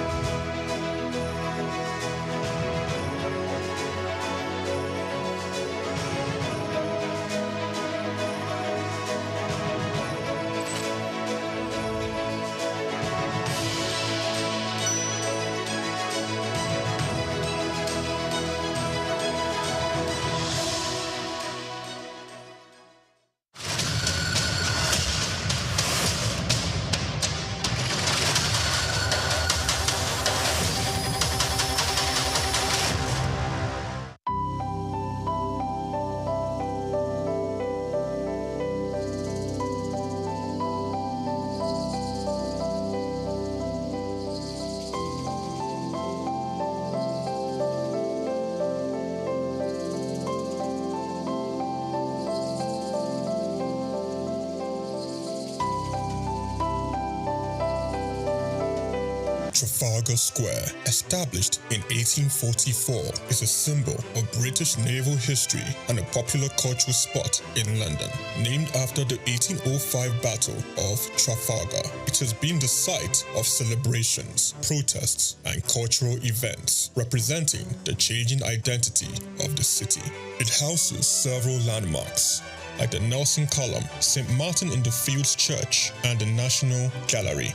Trafalgar Square, established in 1844, is a symbol of British naval history and a popular cultural spot in London. Named after the 1805 Battle of Trafalgar, it has been the site of celebrations, protests, and cultural events, representing the changing identity of the city. It houses several landmarks, like the Nelson Column, St. Martin in the Fields Church, and the National Gallery.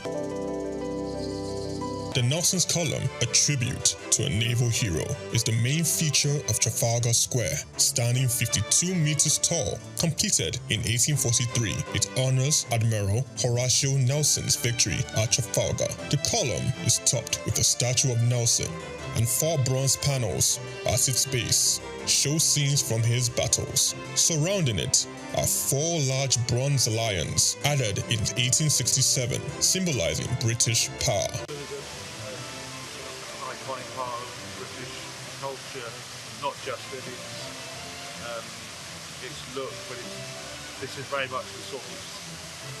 The Nelson's Column, a tribute to a naval hero, is the main feature of Trafalgar Square. Standing 52 meters tall, completed in 1843, it honors Admiral Horatio Nelson's victory at Trafalgar. The column is topped with a statue of Nelson, and 4 bronze panels at its base show scenes from his battles. Surrounding it are 4 large bronze lions added in 1867, symbolizing British power. Iconic part of British culture, not just in its look, but this is very much the sort of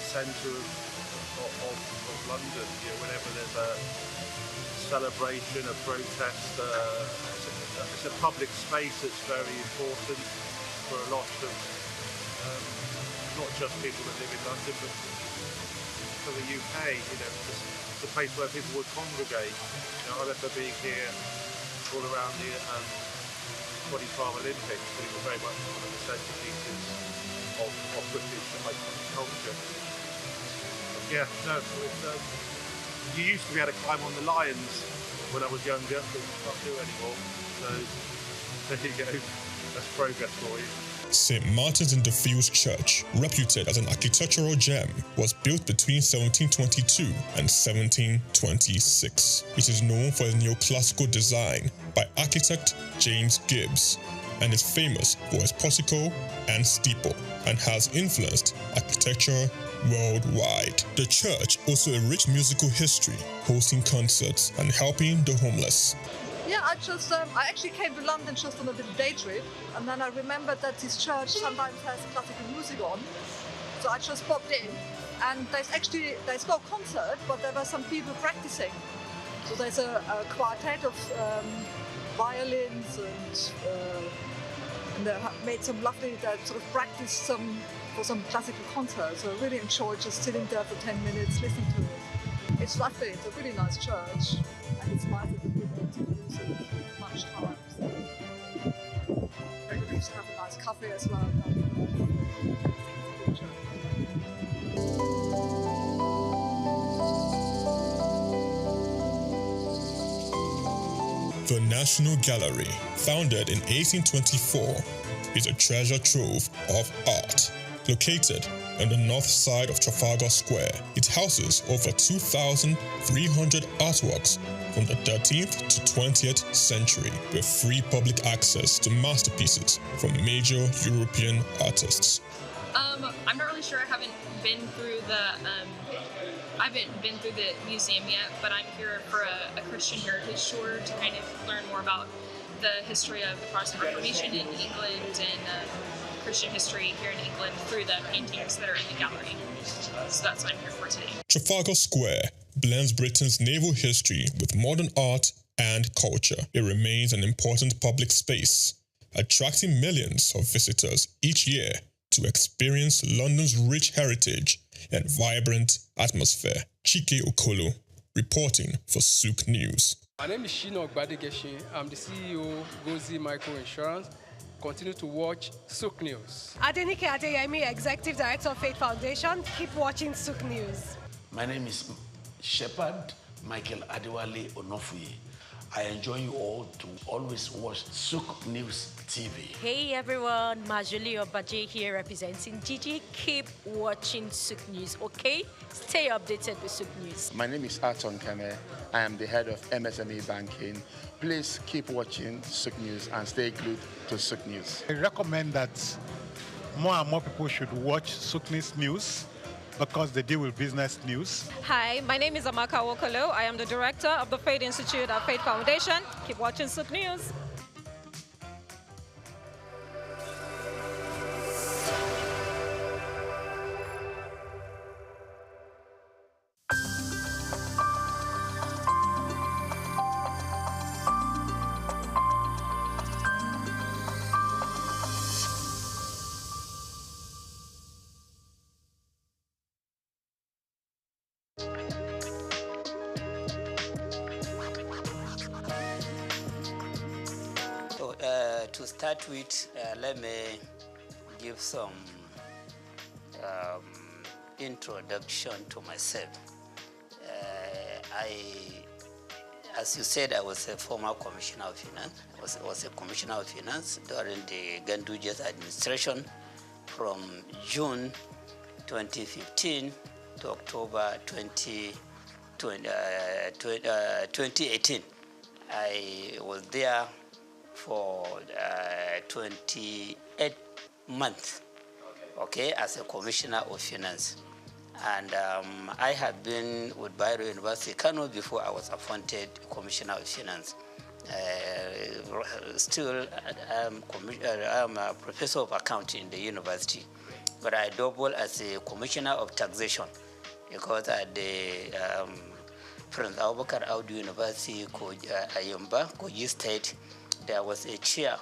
centre of London. You know, whenever there's a celebration, a protest, it's a public space that's very important for a lot of not just people that live in London, but for the UK. You know, it's a place where people would congregate. You know, I remember being here all around the 2012 Olympics, but it was very much one of the centerpieces of British culture. Yeah, no, you used to be able to climb on the lions when I was younger, but you can't do it anymore. So there you go. That's progress for you. St. Martin's in the Fields Church, reputed as an architectural gem, was built between 1722 and 1726. It is known for its neoclassical design by architect James Gibbs, and is famous for its portico and steeple, and has influenced architecture worldwide. The church also a rich musical history, hosting concerts and helping the homeless. Yeah, I actually came to London just on a little day trip, and then I remembered that this church sometimes has classical music on, so I just popped in, and there's no concert, but there were some people practicing. So there's a quartet of violins, and they made some lovely, sort of practice for some classical concerts. So I really enjoyed just sitting there for 10 minutes, listening to it. It's lovely, it's a really nice church, and it's nice that people don't use it much time. So maybe we used to have a nice coffee as well. The National Gallery, founded in 1824, is a treasure trove of art. Located on the north side of Trafalgar Square, it houses over 2,300 artworks from the 13th to 20th century, with free public access to masterpieces from major European artists. I'm not really sure. I haven't been through the museum yet, but I'm here for a Christian heritage tour to kind of learn more about the history of the Protestant Reformation in England and Christian history here in England through the paintings that are in the gallery. So that's what I'm here for today. Trafalgar Square blends Britain's naval history with modern art and culture. It remains an important public space, attracting millions of visitors each year to experience London's rich heritage and vibrant atmosphere. Chike Okolo, reporting for Souq News. My name is Shino Gbadegeshi. I'm the CEO of Gozi Micro Insurance. Continue to watch Souq News. Adenike Adeyemi, Executive Director of Faith Foundation. Keep watching Souq News. My name is Shepherd Michael Adewale Onofuye. I enjoy you all to always watch Souq News TV. Hey everyone, Majuli Obaje here representing Gigi. Keep watching Souq News, okay? Stay updated with Souq News. My name is Aton Keme. I am the head of MSME Banking. Please keep watching Souq News and stay glued to Souq News. I recommend that more and more people should watch Souq News because they deal with business news. Hi, my name is Amaka Wokolo. I am the director of the Faith Institute at Faith Foundation. Keep watching Souq News. to start with, let me give some introduction to myself. As you said, I was a former commissioner of finance. I was a commissioner of finance during the Ganduja's administration from June 2015 to October 2018. I was there for 28 months, okay, as a commissioner of finance. And I had been with Bayero University, Kano, before I was appointed commissioner of finance. Still, I'm a professor of accounting in the university, but I double as a commissioner of taxation because at the Prince Abubakar Audu University, Ayumba, Kogi State, there was a chair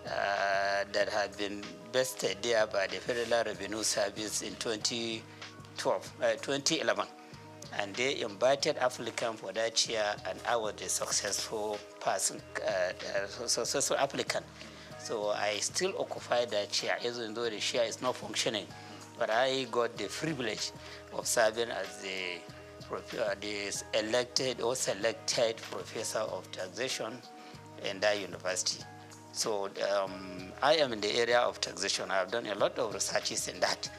that had been vested there by the Federal Revenue Service in 2011, and they invited applicant for that chair, and I was the successful person, successful applicant. So I still occupy that chair, even though the chair is not functioning, but I got the privilege of serving as the elected or selected professor of taxation in that university. So I am in the area of taxation. I have done a lot of researches in that.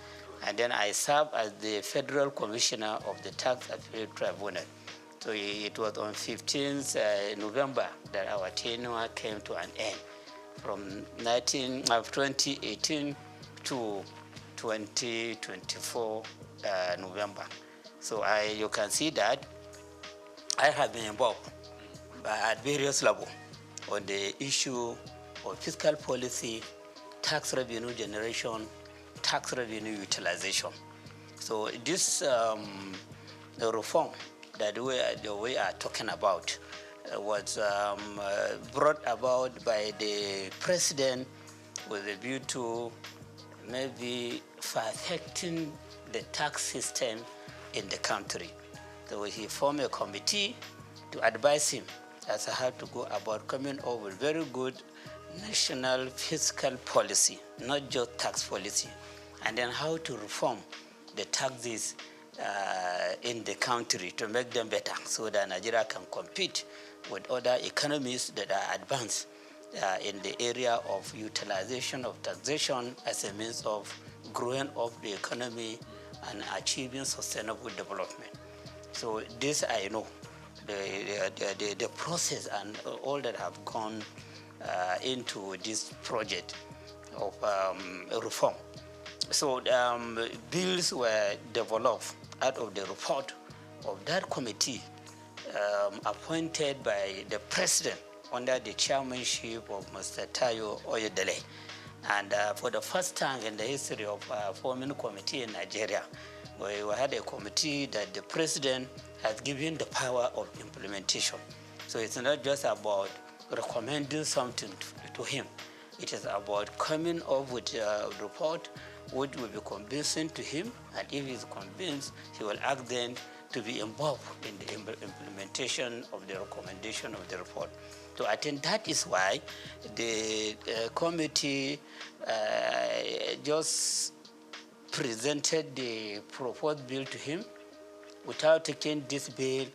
And then I serve as the Federal Commissioner of the Tax Appeal Tribunal. So it was on 15th November that our tenure came to an end, from 2018 to 2024 November. So you can see that I have been involved at various levels on the issue of fiscal policy, tax revenue generation, tax revenue utilization. So this the reform that we are talking about was brought about by the president with a view to maybe perfecting the tax system in the country. So he formed a committee to advise him as to how to go about coming up with very good national fiscal policy, not just tax policy, and then how to reform the taxes in the country to make them better so that Nigeria can compete with other economies that are advanced in the area of utilization of taxation as a means of growing up the economy and achieving sustainable development. So this I know, the process and all that have gone into this project of reform. So bills were developed out of the report of that committee appointed by the president under the chairmanship of Mr. Tayo Oyedele. And for the first time in the history of forming a committee in Nigeria, we had a committee that the president has given the power of implementation. So it's not just about recommending something to him. It is about coming up with a report which will be convincing to him, and if he's convinced, he will ask them to be involved in the implementation of the recommendation of the report. So I think that is why the committee just presented the proposed bill to him without taking this bill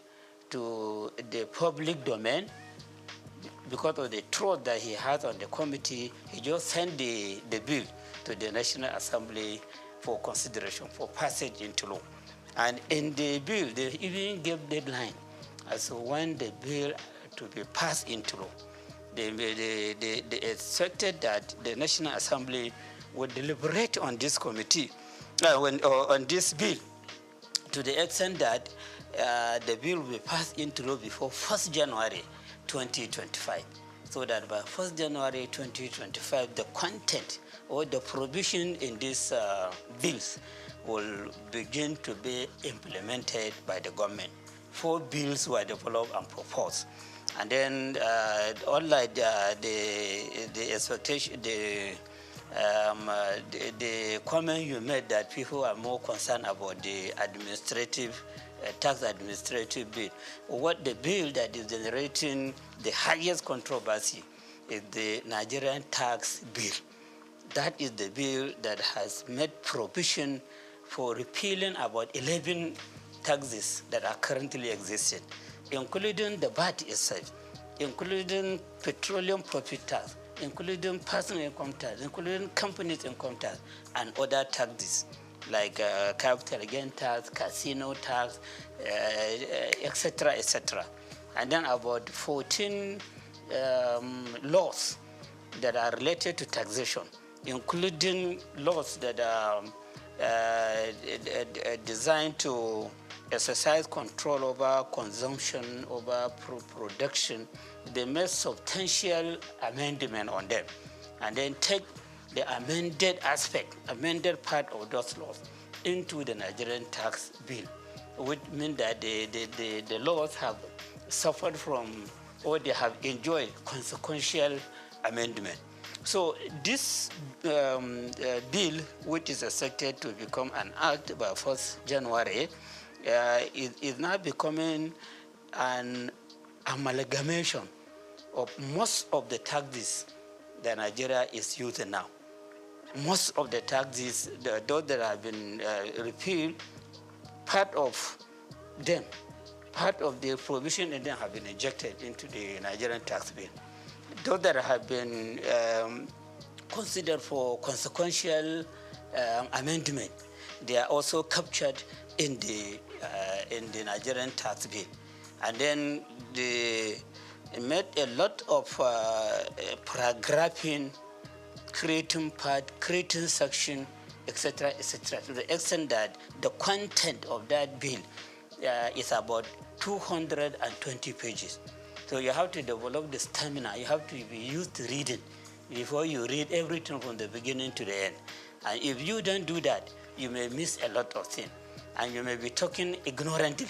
to the public domain. Because of the trust that he has on the committee, he just sent the bill to the National Assembly for consideration, for passage into law. And in the bill, they even gave deadline as to when the bill to be passed into law. They expected that the National Assembly would deliberate on this committee, on this bill, to the extent that the bill will be passed into law before 1st January 2025, so that by 1st January 2025, the content or the provision in these bills will begin to be implemented by the government. 4 bills were developed and proposed. And then, unlike the expectation, the comment you made that people are more concerned about the administrative, tax administrative bill. What the bill that is generating the highest controversy is the Nigerian tax bill. That is the bill that has made provision for repealing about 11 taxes that are currently existing, including the VAT itself, including petroleum profit tax, including personal income tax, including companies income tax, and other taxes like capital gain tax, casino tax, etc., etc. And then about 14 laws that are related to taxation, including laws that are designed to exercise control over consumption, over production. They made substantial amendment on them, and then take the amended aspect, amended part of those laws into the Nigerian tax bill, which means that the laws have suffered from, or they have enjoyed consequential amendment. So this bill, which is expected to become an act by 1st January, is now becoming an amalgamation of most of the taxes that Nigeria is using now. Most of the taxes, those that have been repealed, part of them, part of the provision in them have been injected into the Nigerian tax bill. Those that have been considered for consequential amendment, they are also captured in the Nigerian tax bill. And then they made a lot of paragraphing, creating part, creating section, etc., etc., to the extent that the content of that bill is about 220 pages. So you have to develop the stamina. You have to be used to reading before you read everything from the beginning to the end. And if you don't do that, you may miss a lot of things. And you may be talking ignorantly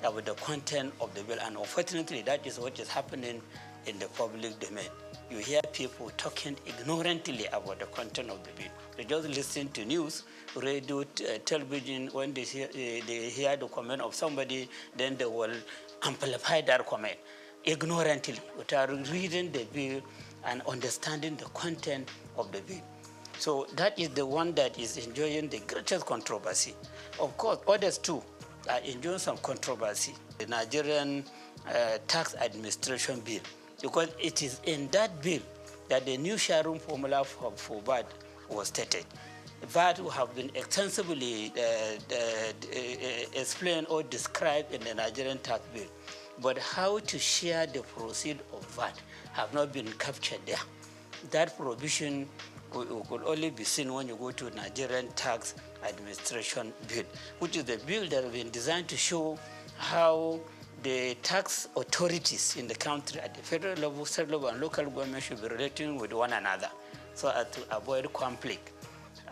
about the content of the bill. And unfortunately, that is what is happening in the public domain. You hear people talking ignorantly about the content of the bill. They just listen to news, radio, television. When they hear the comment of somebody, then they will amplify that comment ignorantly without reading the bill and understanding the content of the bill. So that is the one that is enjoying the greatest controversy. Of course, others too are enjoying some controversy. The Nigerian tax administration bill, because it is in that bill that the new sharing formula for VAT was stated. VAT have been extensively explained or described in the Nigerian tax bill. But how to share the proceeds of VAT have not been captured there. That provision could only be seen when you go to Nigerian tax administration bill, which is the bill that has been designed to show how the tax authorities in the country at the federal level, state level, and local government should be relating with one another so as to avoid conflict,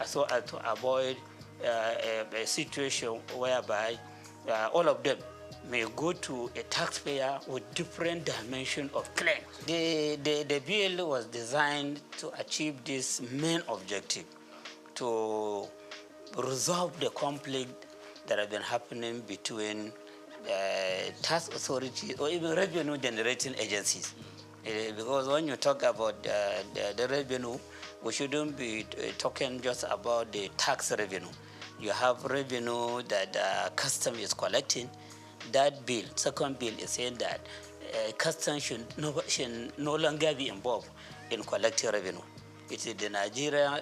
so as to avoid a situation whereby all of them may go to a taxpayer with different dimension of claim. The bill was designed to achieve this main objective, to resolve the conflict that has been happening between tax authorities or even revenue generating agencies. Because when you talk about the revenue, we shouldn't be talking just about the tax revenue. You have revenue that custom is collecting. That bill, second bill, is saying that customs should no longer be involved in collecting revenue. It is the Nigerian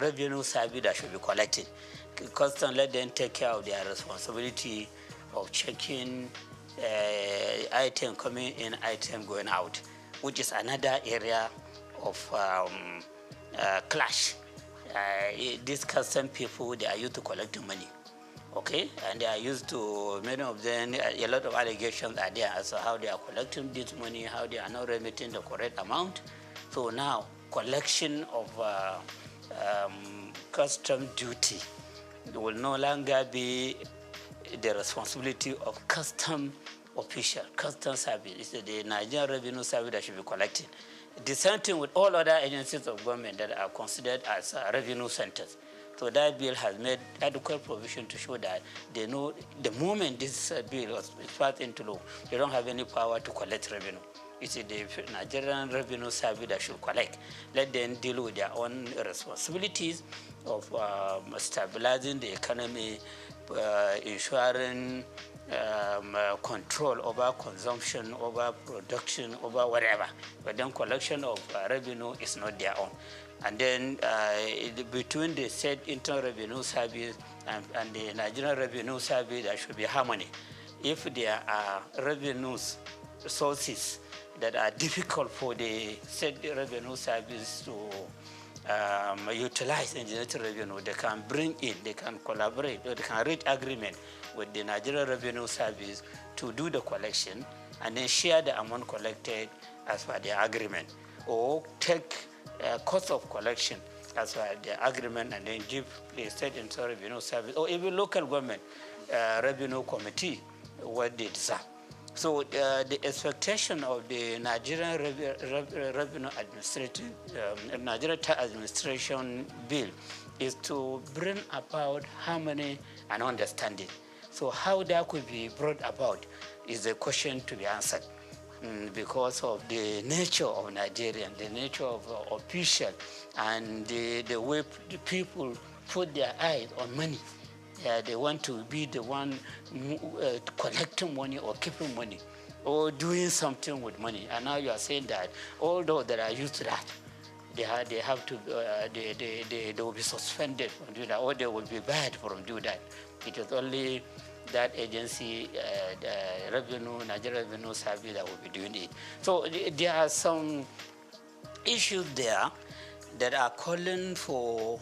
revenue service that should be collected. Customs, let them take care of their responsibility of checking item coming in, item going out, which is another area of clash. These custom people, they are used to collecting money. Okay, and they are used to, many of them, a lot of allegations are there as to how they are collecting this money, how they are not remitting the correct amount. So now, collection of custom duty will no longer be the responsibility of custom official, custom service. It's the Nigerian Revenue Service that should be collecting. The same thing with all other agencies of government that are considered as revenue centers. So that bill has made adequate provision to show that they know the moment this bill was passed into law, they don't have any power to collect revenue. It's the Nigerian Revenue Service that should collect. Let them deal with their own responsibilities of stabilizing the economy, ensuring control over consumption, over production, over whatever. But then collection of revenue is not their own. And then between the State Internal Revenue Service and the Nigerian Revenue Service, there should be harmony. If there are revenues sources that are difficult for the State Revenue Service to utilize in generating revenue, they can bring in, they can collaborate, or they can reach agreement with the Nigerian Revenue Service to do the collection and then share the amount collected as per the agreement, or take cost of collection as per the agreement and then give the State Internal Revenue Service or even local government revenue committee what they deserve. So the expectation of the Nigerian Revenue Administration, Nigerian Tax Administration Bill is to bring about harmony and understanding. So how that could be brought about is a question to be answered because of the nature of Nigerian, the nature of official, and the way the people put their eyes on money. They want to be the one collecting money or keeping money or doing something with money. And now you are saying that all those that are used to that, they have to, they will be suspended from doing that, or they will be banned from doing that. It is only that agency, the Nigerian Revenue Service, that will be doing it. So there are some issues there that are calling for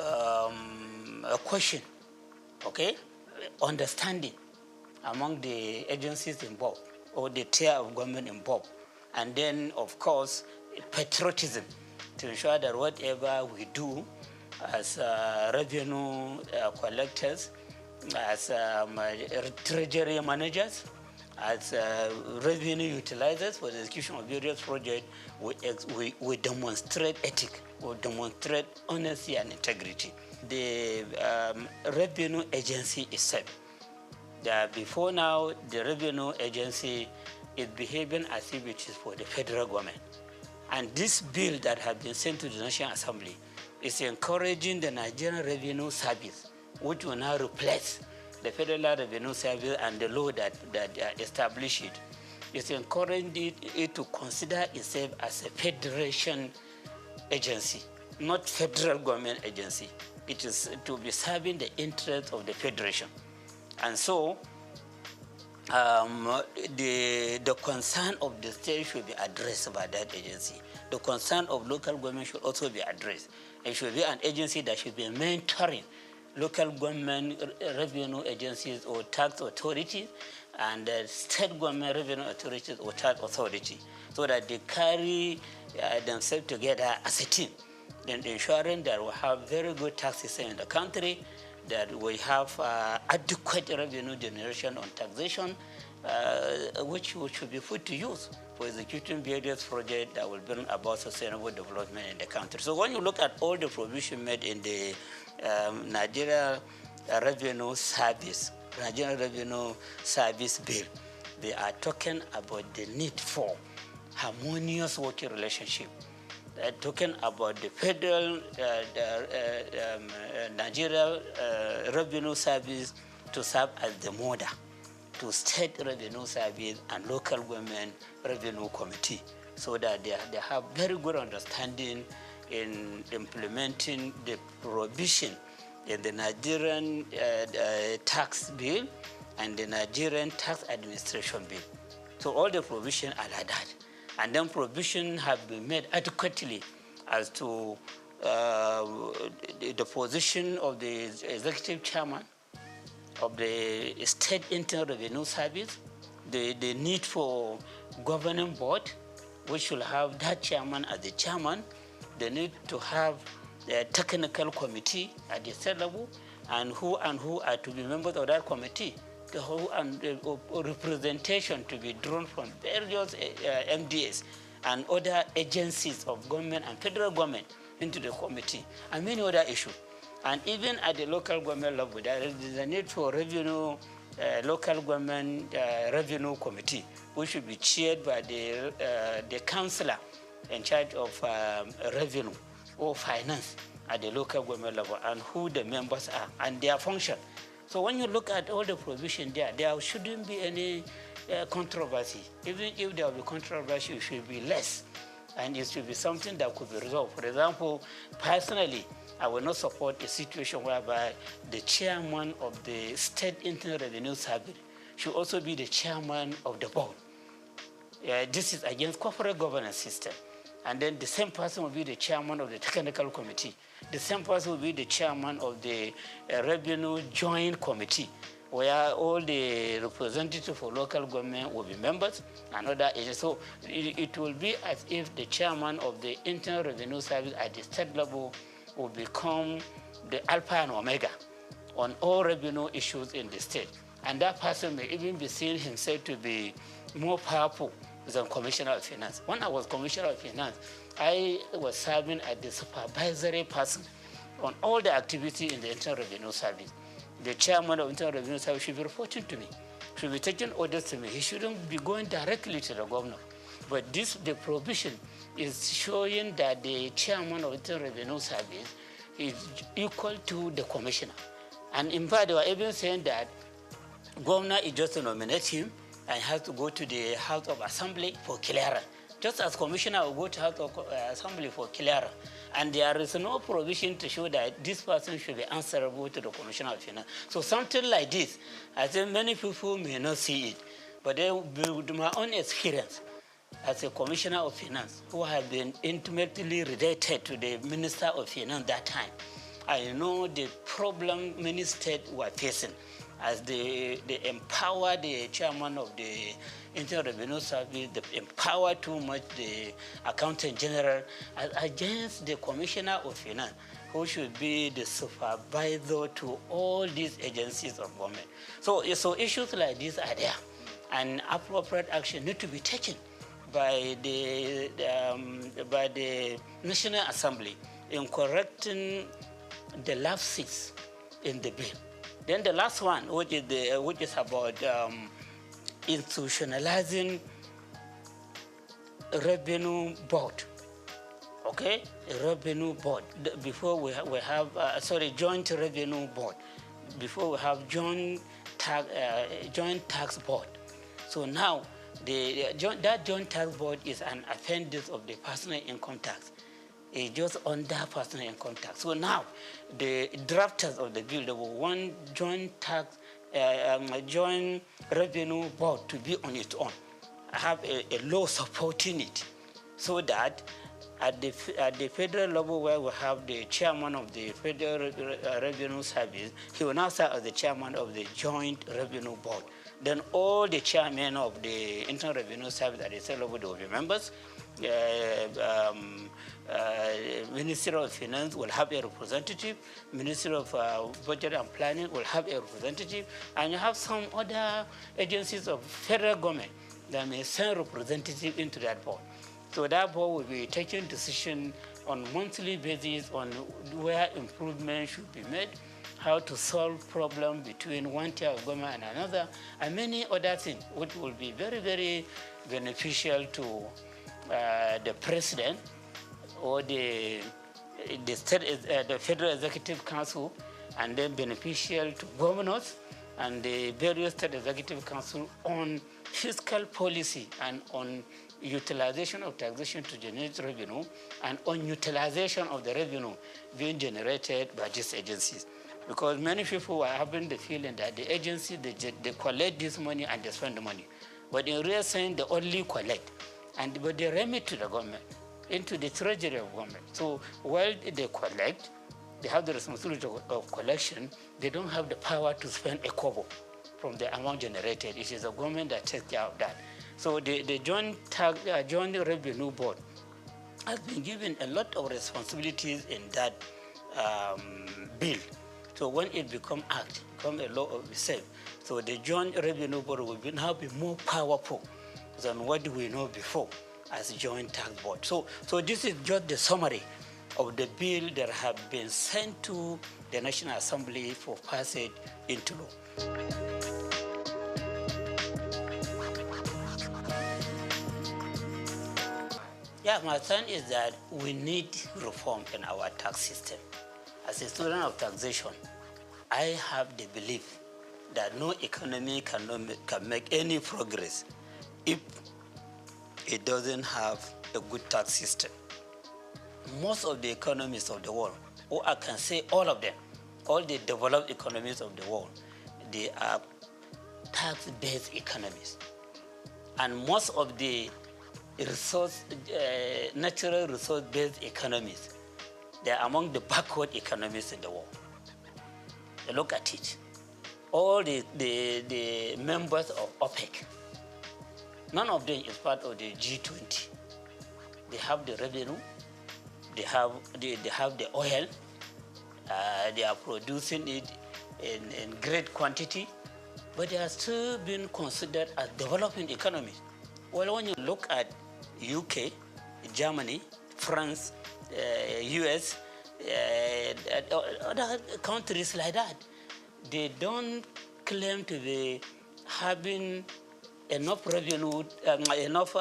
a question, okay, understanding among the agencies involved or the tier of government involved, and then of course patriotism to ensure that whatever we do as revenue collectors, as treasury managers, as revenue utilizers for the execution of various projects, we demonstrate ethics, we demonstrate honesty and integrity. The revenue agency itself, before now, the revenue agency is behaving as if it is for the federal government. And this bill that has been sent to the National Assembly is encouraging the Nigerian Revenue Service, which will now replace the Federal Revenue Service and the law that established it. It's encouraging it to consider itself as a federation agency, not federal government agency. It is to be serving the interests of the federation. And so the concern of the state should be addressed by that agency. The concern of local government should also be addressed. It should be an agency that should be mentoring local government revenue agencies or tax authorities and state government revenue authorities or tax authority, so that they carry themselves together as a team, then ensuring that we have very good tax system in the country, that we have adequate revenue generation on taxation, which should be put to use for executing various projects that will bring about sustainable development in the country. So when you look at all the provision made in the Nigeria Revenue Service Bill, they are talking about the need for harmonious working relationship. They're talking about the federal Nigeria Revenue Service to serve as the model to state revenue service and local government revenue committee, so that they have very good understanding in implementing the provision in the Nigerian tax bill and the Nigerian tax administration bill. So all the provisions are like that. And then provision have been made adequately as to the position of the executive chairman of the State Internal Revenue Service, the need for governing board, which should have that chairman as the chairman, the need to have the technical committee at the state level, and who are to be members of that committee, the whole representation to be drawn from various MDAs and other agencies of government and federal government into the committee, and many other issues. And even at the local government level, there is a need for revenue local government revenue committee, which should be chaired by the councillor in charge of revenue or finance at the local government level, and who the members are and their function. So when you look at all the provision there shouldn't be any controversy. Even if there will be controversy, it should be less, and it should be something that could be resolved. For example, personally, I will not support a situation whereby the chairman of the State Internal Revenue Service should also be the chairman of the board. This is against corporate governance system. And then the same person will be the chairman of the technical committee. The same person will be the chairman of the revenue joint committee, where all the representatives for local government will be members and other agencies. So it will be as if the chairman of the Internal Revenue Service at the state level will become the alpha and omega on all revenue issues in the state. And that person may even be seen himself to be more powerful than Commissioner of Finance. When I was Commissioner of Finance, I was serving as the supervisory person on all the activity in the Internal Revenue Service. The chairman of Internal Revenue Service should be reporting to me, should be taking orders to me. He shouldn't be going directly to the governor. But the provision is showing that the chairman of Internal Revenue Service is equal to the commissioner. And in fact, they were even saying that governor is just to nominate him and has to go to the House of Assembly for clearance. Just as commissioner will go to House of Assembly for clearance. And there is no provision to show that this person should be answerable to the Commissioner of Finance. So something like this, I think many people may not see it, but with my own experience as a Commissioner of Finance, who have been intimately related to the Minister of Finance that time, I know the problem many states were facing as they empower the chairman of the Internal Revenue Service, they empower too much the Accountant General against the Commissioner of Finance, who should be the supervisor to all these agencies of government. So issues like these are there, and appropriate action need to be taken by the National Assembly in correcting the lapses in the bill. Then the last one, which is about institutionalizing revenue board. Okay, a revenue board. Before we have joint revenue board. Before we have joint tax board. So now that joint tax board is an appendix of the personal income tax. It's just under personal income tax. So now the drafters of the bill, they will want joint revenue board to be on its own, have a law supporting it, so that at the federal level, where we have the chairman of the Federal Revenue Service, he will now serve as the chairman of the Joint Revenue Board. Then all the chairmen of the Internal Revenue Service at the state level will be members. Ministry of Finance will have a representative. Ministry of Budget and Planning will have a representative. And you have some other agencies of federal government that may send representatives into that board. So that board will be taking decision on monthly basis on where improvement should be made, how to solve problems between one tier of government and another, and many other things, which will be very, very beneficial to the president or the Federal Executive Council, and then beneficial to governors and the various state executive council on fiscal policy and on utilization of taxation to generate revenue and on utilization of the revenue being generated by these agencies. Because many people are having the feeling that the agency, they collect this money and they spend the money. But in real sense, they only collect. But they remit to the government, into the treasury of government. So while they collect, they have the responsibility of collection, they don't have the power to spend a kobo from the amount generated. It is the government that takes care of that. So the Joint Revenue Board has been given a lot of responsibilities in that bill. So when it becomes act, become a law of itself, so the Joint Revenue Board will now be more powerful than what we know before as a joint tax board. So this is just the summary of the bill that have been sent to the National Assembly for passage into law. Yeah, my son is that we need reform in our tax system. As a student of taxation, I have the belief that no economy can make any progress if it doesn't have a good tax system. Most of the economies of the world, or I can say all of them, all the developed economies of the world, they are tax-based economies. And most of the natural resource-based economies, they are among the backward economies in the world. Look at it. All the members of OPEC, none of them is part of the G20. They have the revenue, they have the oil, they are producing it in great quantity, but they are still being considered as developing economies. Well, when you look at UK, Germany, France, US, other countries like that, they don't claim to be having enough revenue, enough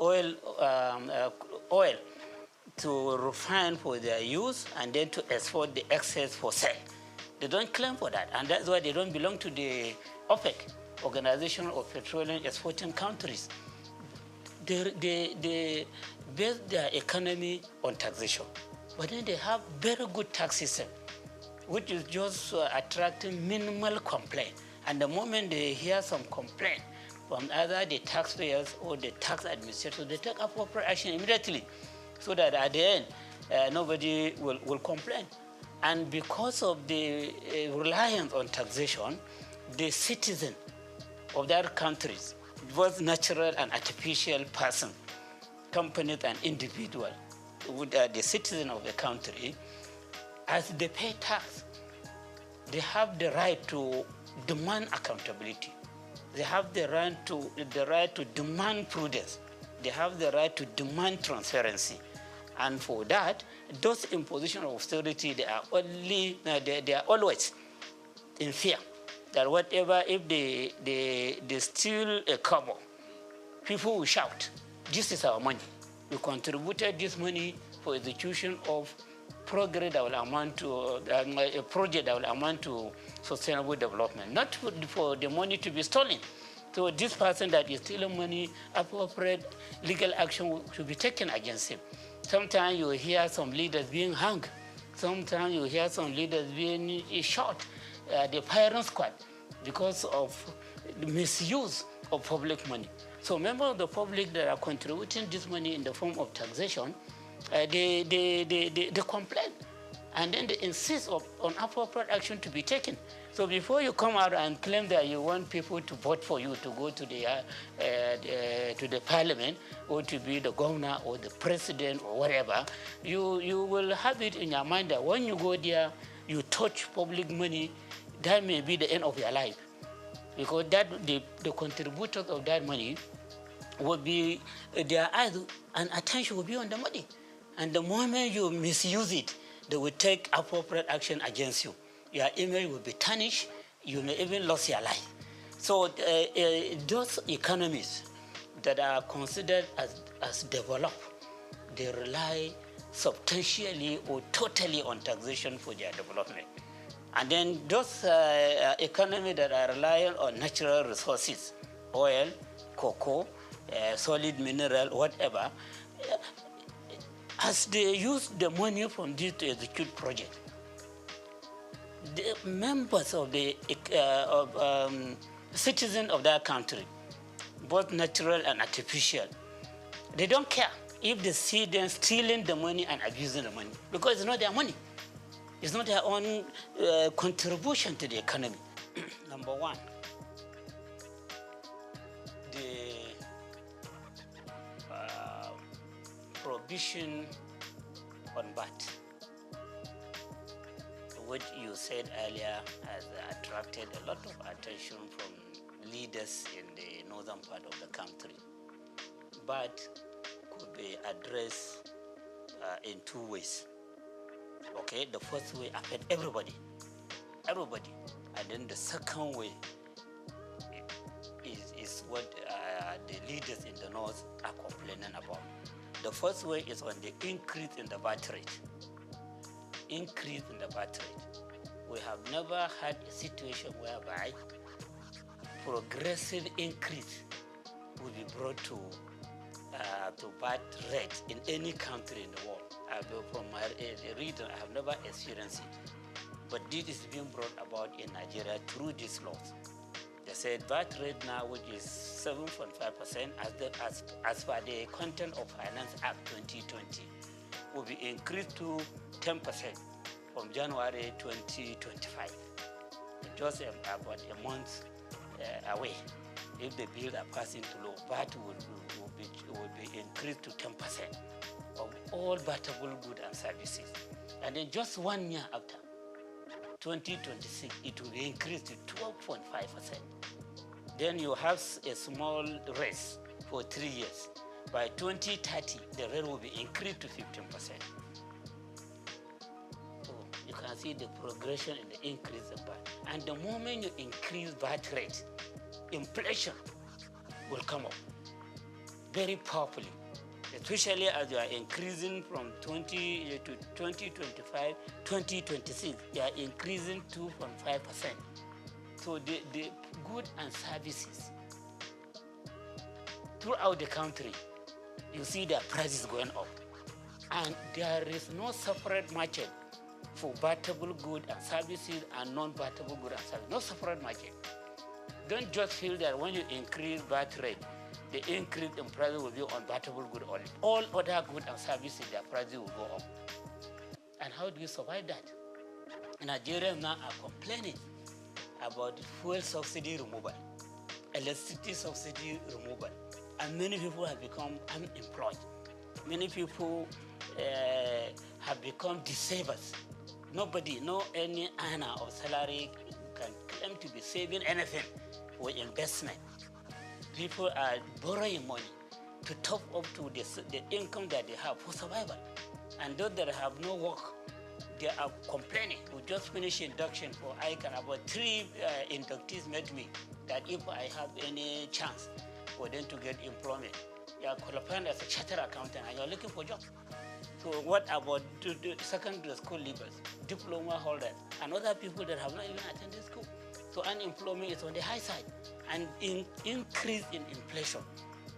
oil to refine for their use and then to export the excess for sale. They don't claim for that, and that's why they don't belong to the OPEC, Organization of Petroleum Exporting Countries. They base their economy on taxation, but then they have very good tax system, which is just attracting minimal complaint. And the moment they hear some complaint from either the taxpayers or the tax administrators, they take appropriate action immediately, so that at the end, nobody will complain. And because of the reliance on taxation, the citizen of their countries, both natural and artificial person, companies and individuals, the citizen of the country, as they pay tax, they have the right to demand accountability. They have the right to demand prudence. They have the right to demand transparency. And for that, those impositions of austerity, they are always in fear that whatever, if they steal a kobo, people will shout, this is our money. We contributed this money for execution of progress that will amount to a project that will amount to sustainable development, not for the money to be stolen. So this person that is stealing money, appropriate legal action should be taken against him. Sometimes you hear some leaders being hung. Sometimes you hear some leaders being shot, the firing squad, because of the misuse of public money. So members of the public that are contributing this money in the form of taxation, they complain, and then they insist on appropriate action to be taken. So before you come out and claim that you want people to vote for you to go to the parliament or to be the governor or the president or whatever, you will have it in your mind that when you go there, you touch public money, that may be the end of your life. Because the contributors of that money will be, their eyes and attention will be on the money. And the moment you misuse it, they will take appropriate action against you. Your image will be tarnished. You may even lose your life. So those economies that are considered as developed, they rely substantially or totally on taxation for their development. And then those economies that are reliant on natural resources, oil, cocoa, solid mineral, whatever, as they use the money from this to execute projects, the members of the citizens of that country, both natural and artificial, they don't care if they see them stealing the money and abusing the money, because it's not their money. It's not their own contribution to the economy. Number one, the prohibition on VAT, which you said earlier has attracted a lot of attention from leaders in the northern part of the country. VAT could be addressed in two ways. Okay, the first way affect everybody, and then the second way is what the leaders in the north are complaining about. The first way is on the increase in the VAT rate. Increase in the VAT rate. We have never had a situation whereby progressive increase will be brought to VAT rate in any country in the world. From my reading, I have never experienced it. But this is being brought about in Nigeria through these laws. They said VAT rate now, which is 7.5%, as per the Content of Finance Act 2020, will be increased to 10% from January 2025. Just about a month away. If the bills are passing to law, VAT will be increased to 10% of all VATable goods and services. And then just 1 year after, 2026, it will be increased to 12.5%. Then you have a small raise for 3 years. By 2030, the rate will be increased to 15%. So you can see the progression in the increase of VAT. And the moment you increase VAT rate, inflation will come up very powerfully, especially as you are increasing from 20 to 2025, 2026, you are increasing 2.5%. So the goods and services throughout the country, you see their prices going up. And there is no separate market for VATable goods and services and non-VATable goods and services. No separate market. Don't just feel that when you increase VAT rate, the increase in price will be on VATable goods only. All other goods and services, their prices will go up. And how do you survive that? Nigerians now are complaining about fuel subsidy removal, electricity subsidy removal, and many people have become unemployed. Many people have become disabled. Nobody, no any earner of salary can claim to be saving anything for investment. People are borrowing money to top up to the income that they have for survival. And those that have no work, they are complaining. We just finished induction for ICANN. About 3 inductees met me that if I have any chance for them to get employment, you are qualified as a chartered accountant and you are looking for a job. So what about the secondary school leavers, diploma holders, and other people that have not even attended school? So unemployment is on the high side. And increase in inflation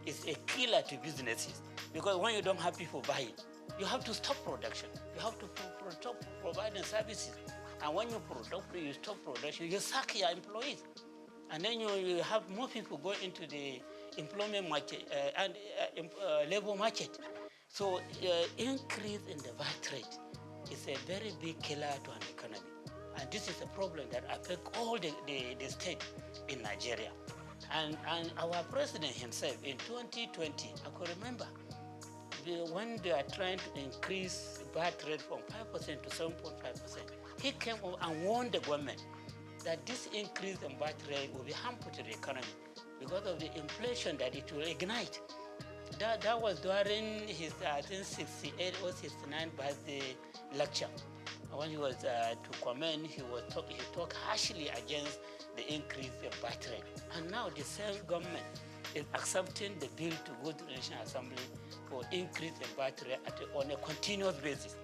is a killer to businesses. Because when you don't have people buying, you have to stop production. You have to stop providing services. And when you stop production, you sack your employees. And then you have more people go into the employment market and labor market. So increase in the VAT rate is a very big killer to an economy. And this is a problem that affects all the states in Nigeria. And our president himself in 2020, I could remember, when they are trying to increase VAT rate from 5% to 7.5%, he came up and warned the government that this increase in VAT rate will be harmful to the economy because of the inflation that it will ignite. That was during his, I think, 68 or 69 birthday lecture. When he was to comment, he talked harshly against the increase in VAT rate. And now the same government is accepting the bill to go to the National Assembly for increase in VAT rate on a continuous basis.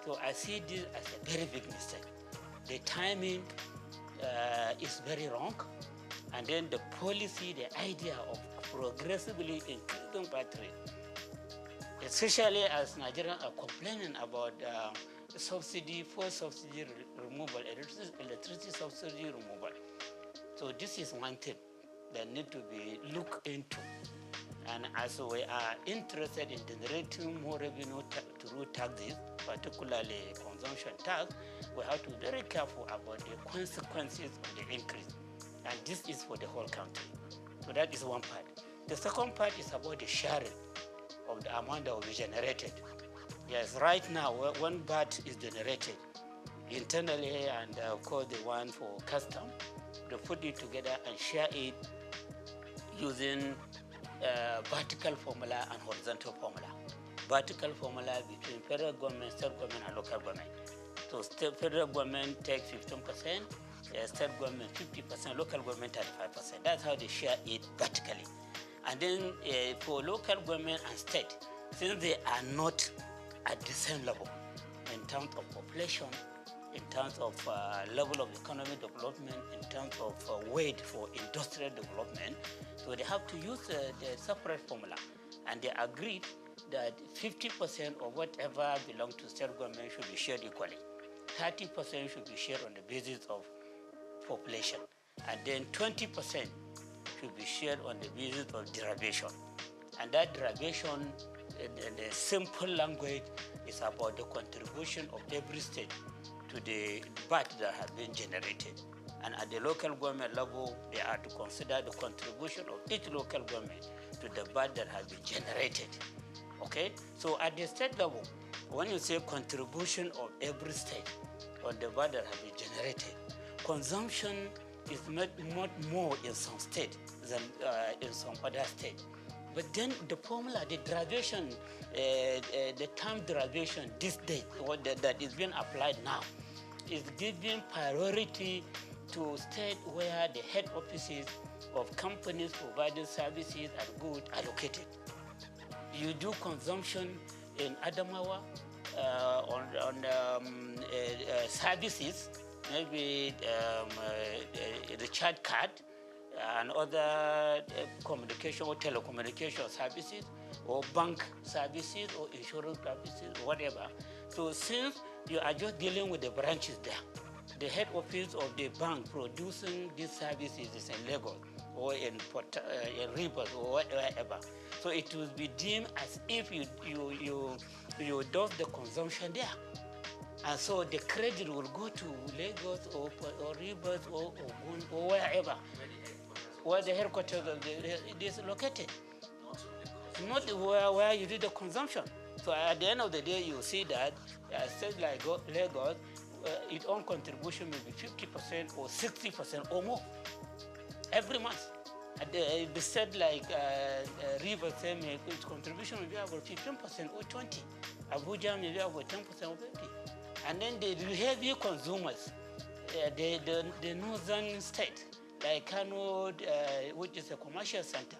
So I see this as a very big mistake. The timing is very wrong. And then the policy, the idea of progressively increasing VAT rate, especially as Nigerians are complaining about subsidy, fuel subsidy removal, electricity subsidy removal. So this is one thing that needs to be looked into. And as we are interested in generating more revenue through taxes, particularly consumption tax, we have to be very careful about the consequences of the increase. And this is for the whole country. So that is one part. The second part is about the sharing of the amount that will be generated. Yes, right now, when VAT is generated internally, and of course the one for custom, they put it together and share it using vertical formula and horizontal formula. Vertical formula between federal government, state government, and local government. So federal government takes 15%, state government 50%, local government 35%. That's how they share it vertically. And then for local government and state, since they are not at the same level in terms of population, in terms of level of economic development, in terms of weight for industrial development. So they have to use the separate formula. And they agreed that 50% of whatever belongs to state government should be shared equally. 30% should be shared on the basis of population. And then 20% should be shared on the basis of derivation. And that derivation, in the simple language, is about the contribution of every state to the VAT that has been generated. And at the local government level, they are to consider the contribution of each local government to the VAT that has been generated. Okay? So at the state level, when you say contribution of every state on the VAT that has been generated, consumption is much more in some state than in some other state. But then the formula, the derivation, the term derivation, this date, that is being applied now, is giving priority to states where the head offices of companies providing services and goods are located. You do consumption in Adamawa on services, maybe recharge card and other communication or telecommunication services, or bank services, or insurance services, whatever. So since you are just dealing with the branches there, the head office of the bank producing these services is in Lagos or in Rivers or wherever. So it will be deemed as if you do the consumption there. And so the credit will go to Lagos or Rivers or Ogun or wherever, where the headquarters of it is located. Not where you do the consumption. So at the end of the day, you see that a state like Lagos, its own contribution may be 50% or 60% or more every month. The state like Rivers, its contribution may be about 15% or 20%. Abuja may be about 10% or 50%. And then the heavy consumers, the northern state, like Kano, which is a commercial center,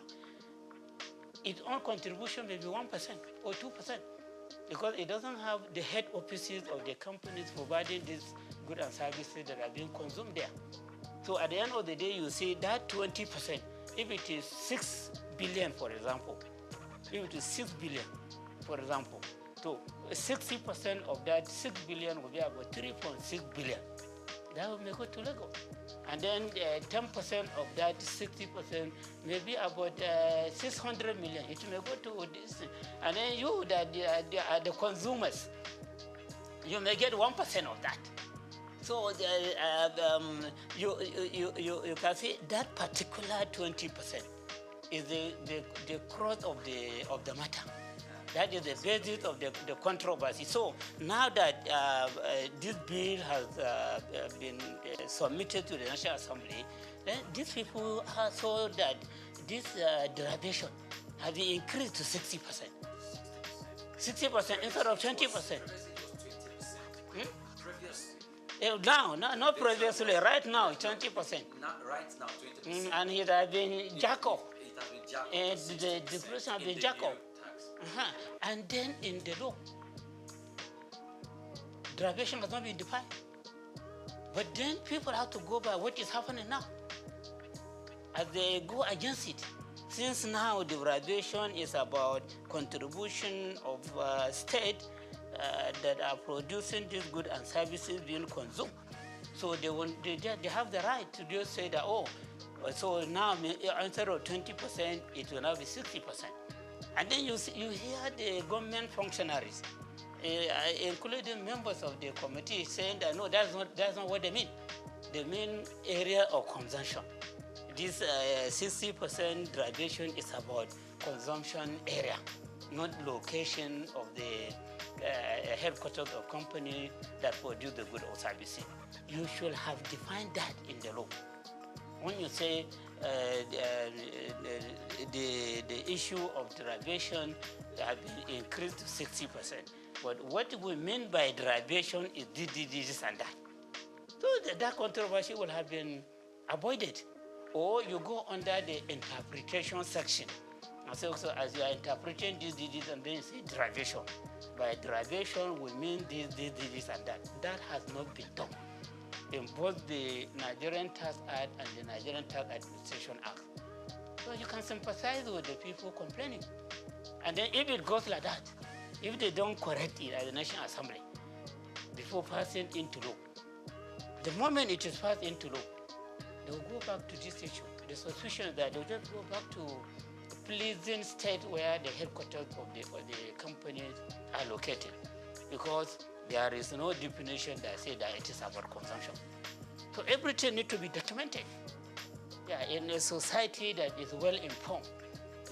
its own contribution may be 1% or 2%, because it doesn't have the head offices of the companies providing these goods and services that are being consumed there. So at the end of the day, you see that 20%, if it is 6 billion, for example, if it is 6 billion, for example, so 60% of that 6 billion will be about 3.6 billion. That will make it to Lagos. And then 10% of that 60% may be about 600 million. It may go to this. And then you, the consumers, you may get 1% of that. So you can see that particular 20% is the crux of the matter. That is the basis of the controversy. So now that this bill has been submitted to the National Assembly, then these people have saw that this derivation has been increased to 60%. 60% instead of 20%. Now, not previously, right now, 20%. Right now, 20%. And it has been jacked up. And the declaration has been jacked up. And then in the law, derivation has not been defined. But then people have to go by what is happening now. As they go against it. Since now the derivation is about contribution of state that are producing these goods and services being consumed. So they have the right to just say that, oh, so now instead of 20%, it will now be 60%. And then you hear the government functionaries, including members of the committee, saying that no, that's not what they mean. They mean area of consumption. This 60% derivation is about consumption area, not location of the headquarters of company that produce the good or services. You should have defined that in the law. When you say the issue of derivation has been increased to 60%, but what we mean by derivation is this and that. So that controversy will have been avoided. Or you go under the interpretation section And so as you are interpreting this, and then you say derivation. By derivation, we mean this, and that. That has not been done in both the Nigerian Tax Act and the Nigerian Tax Administration Act. So you can sympathize with the people complaining. And then if it goes like that, if they don't correct it at the National Assembly before passing into law, the moment it is passed into law, they will go back to this issue. The suspicion is that they will just go back to a pleasing state where the headquarters of the companies are located, because there is no definition that says that it is about consumption. So everything needs to be documented. Yeah, in a society that is well informed,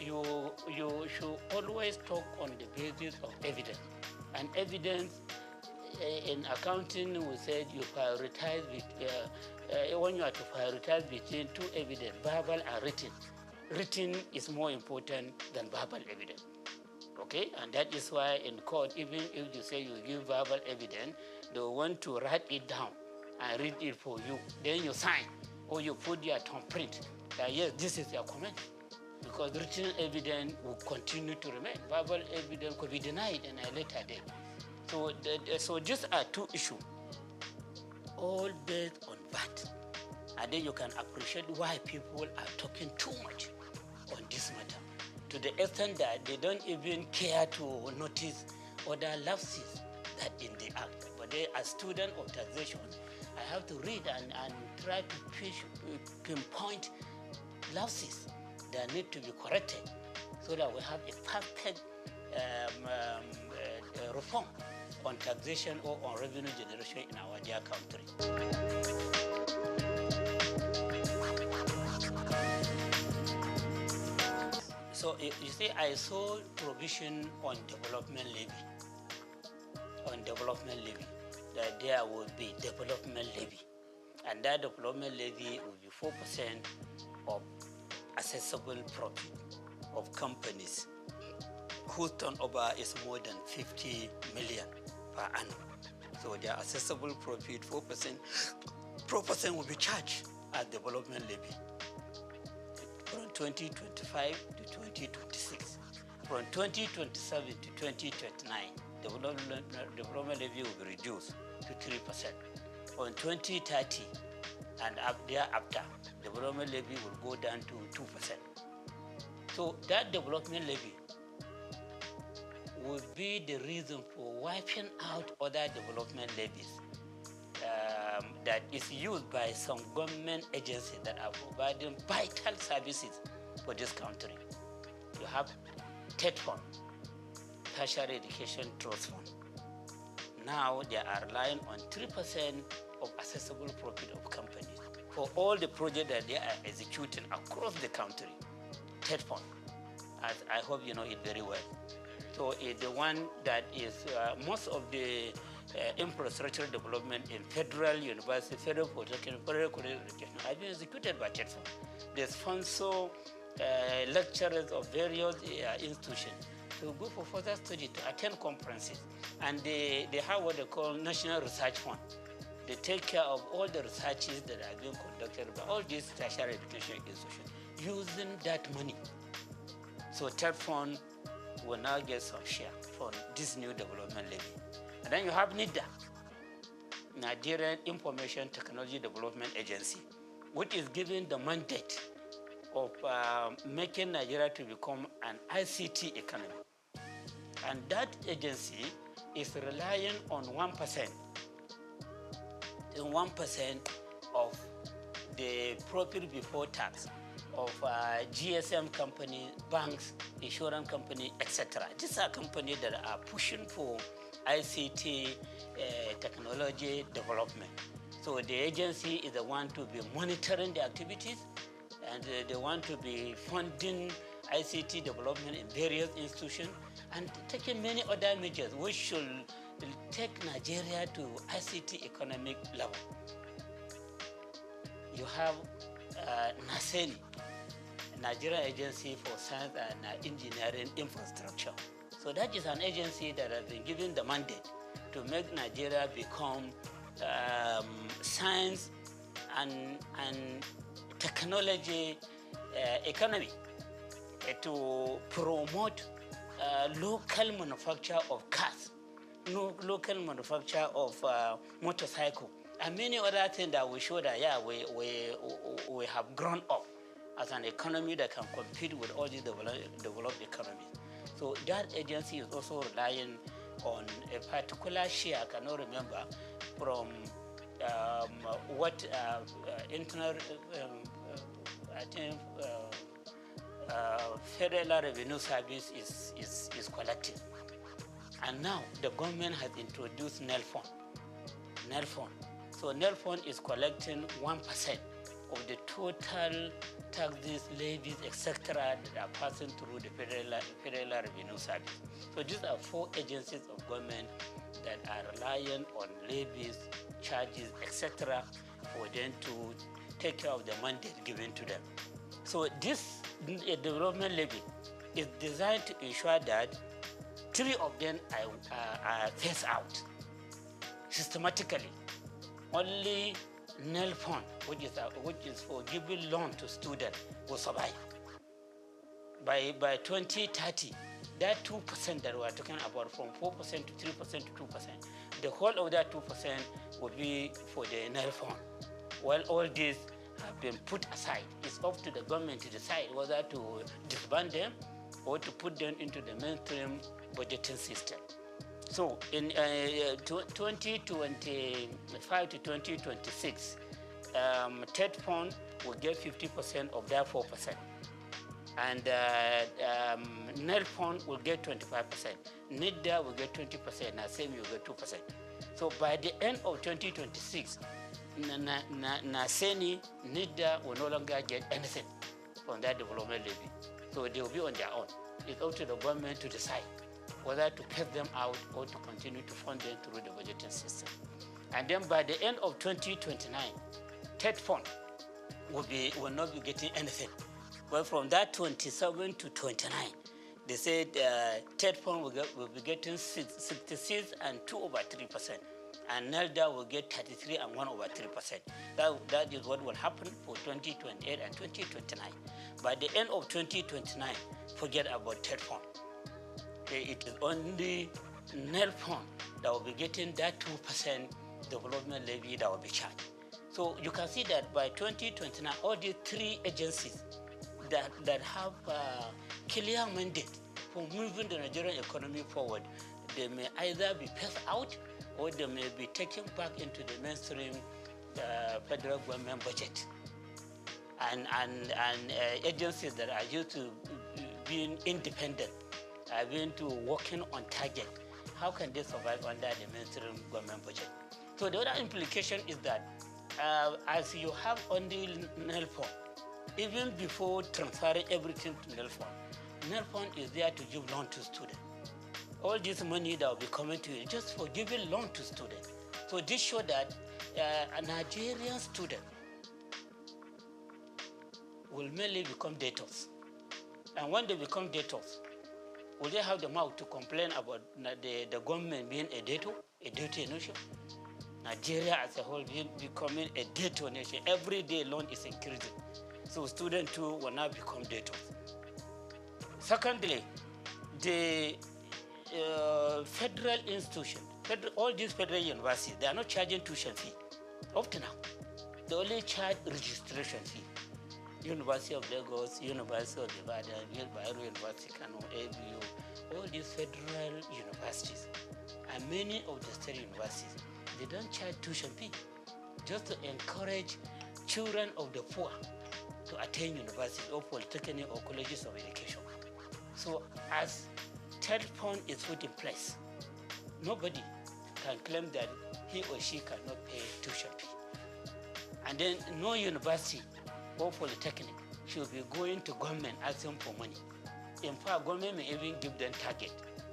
you should always talk on the basis of evidence. And evidence in accounting, we said you prioritize when you are to prioritize between two evidence, verbal and written. Written is more important than verbal evidence. Okay, and that is why in court, even if you say you give verbal evidence, they want to write it down and read it for you. Then you sign or you put your thumbprint that yes, this is your comment. Because written evidence will continue to remain. Verbal evidence could be denied in a later date. So these are two issues, all based on that. And then you can appreciate why people are talking too much on this matter, to the extent that they don't even care to notice other lapses that in the act. But they, as student of taxation, I have to read and try to pinpoint lapses that need to be corrected so that we have a perfect reform on taxation or on revenue generation in our dear country. So you see, I saw provision on development levy. That there will be development levy. And that development levy will be 4% of accessible profit of companies whose turnover is more than 50 million per annum. So their accessible profit, 4% will be charged as development levy from 2025 to 2026. From 2027 to 2029, development levy will be reduced to 3%. From 2030 and up thereafter, development levy will go down to 2%. So that development levy will be the reason for wiping out other development levies that is used by some government agencies that are providing vital services for this country. You have TED Fund, Tertiary Education Trust Fund. Now they are relying on 3% of accessible profit of companies for all the projects that they are executing across the country. TED Fund, as I hope you know it very well. So it's the one that is most of the infrastructure development in federal university, federal polytechnic, federal college education have been executed by TED Fund. They sponsor lecturers of various institutions to go for further study, to attend conferences. And they have what they call National Research Fund. They take care of all the researches that are being conducted by all these tertiary education institutions using that money. So TED Fund will now get some share from this new development levy. And then you have NIDA, Nigerian Information Technology Development Agency, which is given the mandate of making Nigeria to become an ICT economy. And that agency is relying on 1%. 1% of the profit before tax of GSM companies, banks, insurance companies, etc. These are companies that are pushing for ICT technology development. So the agency is the one to be monitoring the activities, and they want to be funding ICT development in various institutions and taking many other measures which should take Nigeria to ICT economic level. You have NASENI, Nigerian Agency for Science and Engineering Infrastructure. So that is an agency that has been given the mandate to make Nigeria become science and technology economy. to promote local manufacture of cars, local manufacture of motorcycle, and many other things that we show that, yeah, we have grown up as an economy that can compete with all these developed economies. So that agency is also relying on a particular share, I cannot remember, from what internal, I think, Federal Revenue Service is collecting. And now the government has introduced NELFON. So NELFON is collecting 1% of the total taxes, levies, etc. that are passing through the Federal Revenue Service. So these are 4 agencies of government that are relying on levies, charges, etc. for them to take care of the mandate given to them. So this development levy is designed to ensure that 3 of them are phased out systematically. Only NELFON, which is for giving loan to students, will survive. By 2030, that 2% that we are talking about, from 4% to 3% to 2%, the whole of that 2% will be for the NELFON. While all these have been put aside, it's up to the government to decide whether to disband them or to put them into the mainstream budgeting system. So in 2025 to 2026, TED Fund will get 50% of that 4%. And NEL Fund will get 25%. NIDA will get 20%, and SEMI will get 2%. So by the end of 2026, NASENI, NIDA will no longer get anything from that development levy. So they will be on their own. It's up to the government to decide whether to cut them out or to continue to fund them through the budgeting system. And then by the end of 2029, TED Fund will not be getting anything. Well, from that 27 to 29, they said TED Fund will be getting 66 and 2/3%, and NELDA will get 33 and 1/3%. That is what will happen for 2028 and 2029. By the end of 2029, forget about TED Fund. It is only NEL Fund that will be getting that 2% development levy that will be charged. So you can see that by 2029, all the 3 agencies that have clear mandate for moving the Nigerian economy forward, they may either be phased out or they may be taken back into the mainstream federal government budget. And agencies that are used to being independent, are going to working on target, how can they survive under the mainstream government budget? So the other implication is that as you have only NELFON, even before transferring everything to NELFON is there to give loan to students. All this money that will be coming to you just for giving loan to students. So this shows that a Nigerian student will mainly become debtors. And when they become debtors, will they have the mouth to complain about the government being a debtor nation? Nigeria as a whole becoming a debtor nation. Every day loan is increasing. So students too will now become debtors. Secondly, the federal institution, all these federal universities, they are not charging tuition fee up to now. They only charge registration fee. University of Lagos, University of Ibadan, Bayero University, Kano, ABU, all these federal universities, and many of the state universities, they don't charge tuition fee, just to encourage children of the poor to attend universities or polytechnic or colleges of education. So as TED Fund is put in place, nobody can claim that he or she cannot pay tuition fee. And then no university or polytechnic should be going to government asking for money. In fact, government may even give them target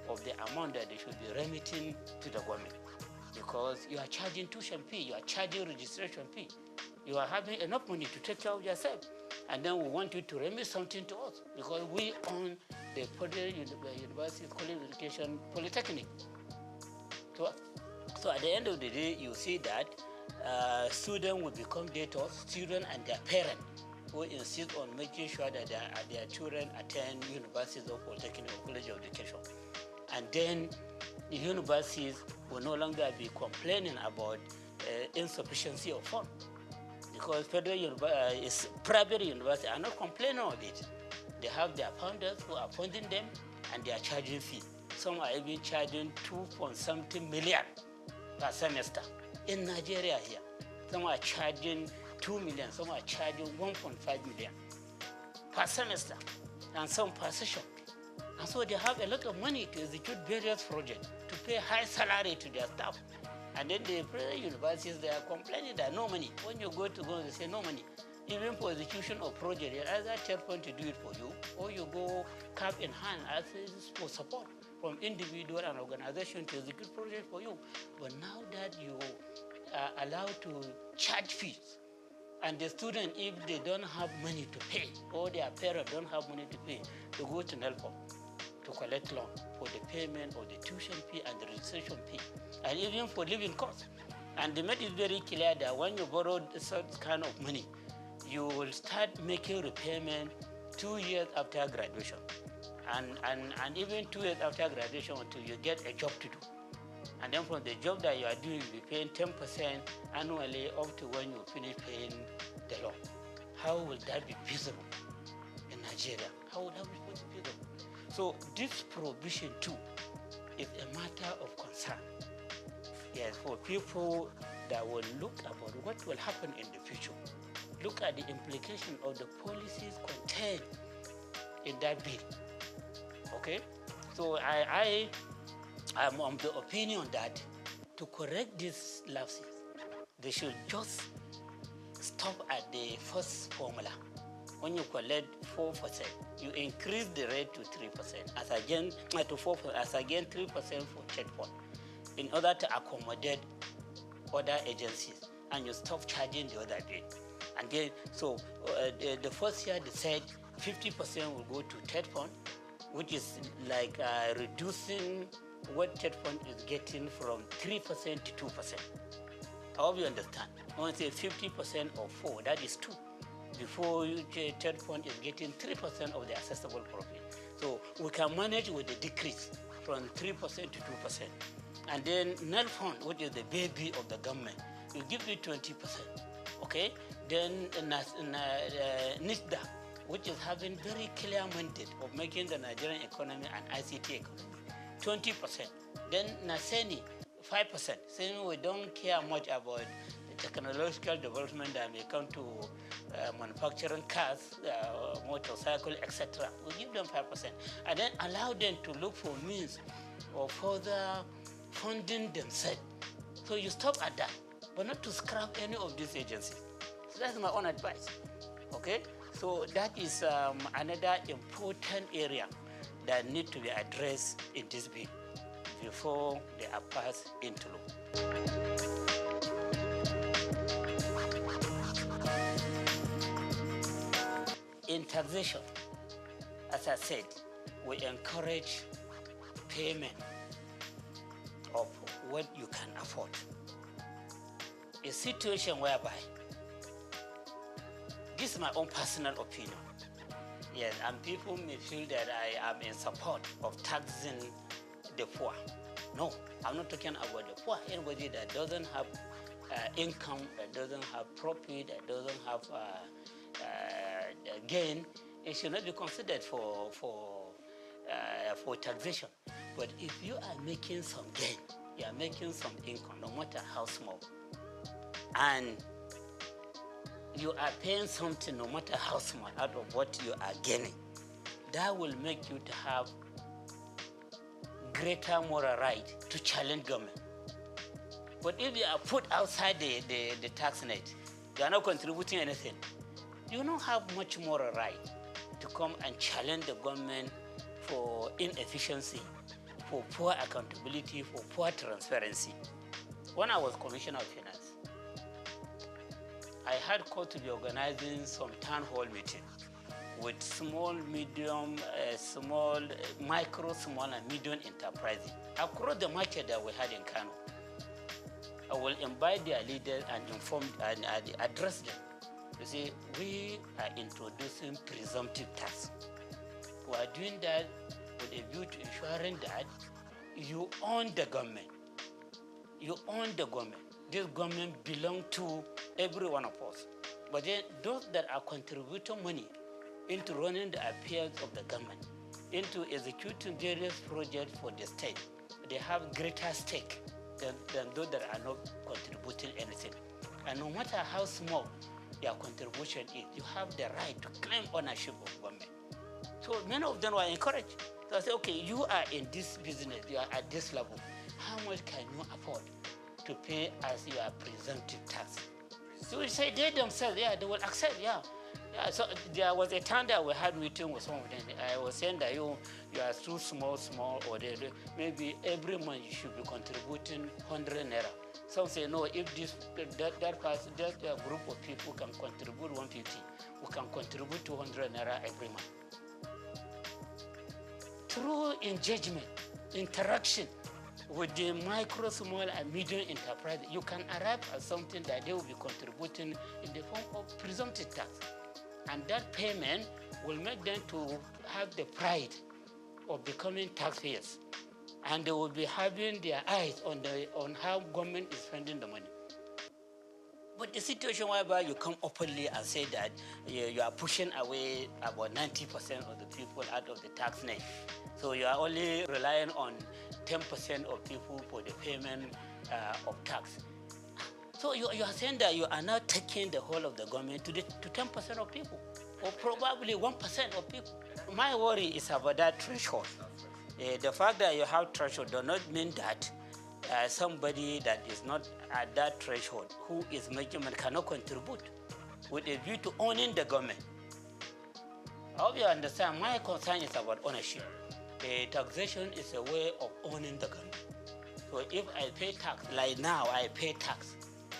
of the amount that they should be remitting to the government, because you are charging tuition fee, you are charging registration fee, you are having enough money to take care of yourself, and then we want you to remit something to us because we own the federal university college of education polytechnic. So at the end of the day, you see that students will become debtors, students and their parents who insist on making sure that their children attend universities or polytechnic or college of education. And then the universities will no longer be complaining about insufficiency of funds, because private universities are not complaining of it. They have their founders who are funding them, and they are charging fee. Some are even charging 2.something million per semester. In Nigeria here, some are charging 2 million, some are charging 1.5 million per semester, and some per session. And so they have a lot of money to execute various projects, to pay high salary to their staff. And then the private universities, they are complaining that no money. When you go, they say no money. Even for execution of project, they either tell one to do it for you, or you go cap in hand as for support from individual and organization to execute project for you. But now that you are allowed to charge fees, and the student, if they don't have money to pay, or their parents don't have money to pay, they go to NELPO to collect loan for the payment of the tuition fee and the registration fee, and even for living costs. And they made it very clear that when you borrow such kind of money, you will start making repayment 2 years after graduation, and even 2 years after graduation until you get a job to do. And then from the job that you are doing, you'll be paying 10% annually up to when you finish paying the loan. How will that be feasible in Nigeria? How will that be feasible? So this provision too is a matter of concern. Yes, for people that will look about what will happen in the future. Look at the implication of the policies contained in that bill. Okay? So I'm of the opinion that to correct these lapses, they should just stop at the first formula. When you collect 4%, you increase the rate to 3%, as again to 4%, as again 3% for checkpoint, in order to accommodate other agencies, and you stop charging the other rate. And then, so the first year they said 50% will go to third fund, which is like reducing what third fund is getting from 3% to 2%. I hope you understand. When I say 50% of 4, that is 2. Before third fund is getting 3% of the accessible profit. So we can manage with the decrease from 3% to 2%. And then NEL fund, which is the baby of the government, will give you 20%. Okay? Then NISDA, which is having very clear mandate of making the Nigerian economy an ICT economy, 20%. Then NASENI, 5%, saying we don't care much about the technological development that may come to manufacturing cars, motorcycle, etc. We give them 5%. And then allow them to look for means of further funding themselves. So you stop at that, but not to scrap any of these agencies. So that's my own advice. Okay? So that is another important area that need to be addressed in this bill before they are passed into law. In taxation, as I said, we encourage payment of what you can afford. A situation whereby, this is my own personal opinion, yes, and people may feel that I am in support of taxing the poor. No, I'm not talking about the poor. Anybody that doesn't have income, that doesn't have profit, that doesn't have gain, it should not be considered for taxation. But if you are making some gain, you are making some income, no matter how small, and you are paying something, no matter how small, out of what you are gaining, that will make you to have greater moral right to challenge government. But if you are put outside the tax net, you are not contributing anything, you don't have much moral right to come and challenge the government for inefficiency, for poor accountability, for poor transparency. When I was Commissioner of Finance, I had called to be organizing some town hall meeting with small, medium, micro, small, and medium enterprises across the market that we had in Kano. I will invite their leaders and inform and address them You see, we are introducing presumptive tax. We are doing that with a view to ensuring that you own the government. You own the government. This government belongs to every one of us. But then those that are contributing money into running the affairs of the government, into executing various projects for the state, they have greater stake than those that are not contributing anything. And no matter how small their contribution is, you have the right to claim ownership of government. So many of them were encouraged. So I say, okay, you are in this business, you are at this level. How much can you afford to pay as your presumptive tax? So we say they themselves, yeah, they will accept, yeah. Yeah, so there was a time that we had meeting with some of them. I was saying that you are too small, or maybe every month you should be contributing 100 naira. Some say no, if that group of people can contribute 150, we can contribute 200 naira every month. Through engagement, interaction with the micro, small, and medium enterprise, you can arrive at something that they will be contributing in the form of presumptive tax. And that payment will make them to have the pride of becoming taxpayers. And they will be having their eyes on how government is spending the money. But the situation whereby you come openly and say that you are pushing away about 90% of the people out of the tax net. So you are only relying on 10% of people for the payment of tax. So you are saying that you are now taking the whole of the government to 10% of people, or probably 1% of people. My worry is about that threshold. The fact that you have threshold does not mean that somebody that is not at that threshold, who is making money, cannot contribute with a view to owning the government. I hope you understand. My concern is about ownership. Taxation is a way of owning the government. So if I pay tax, like now I pay tax,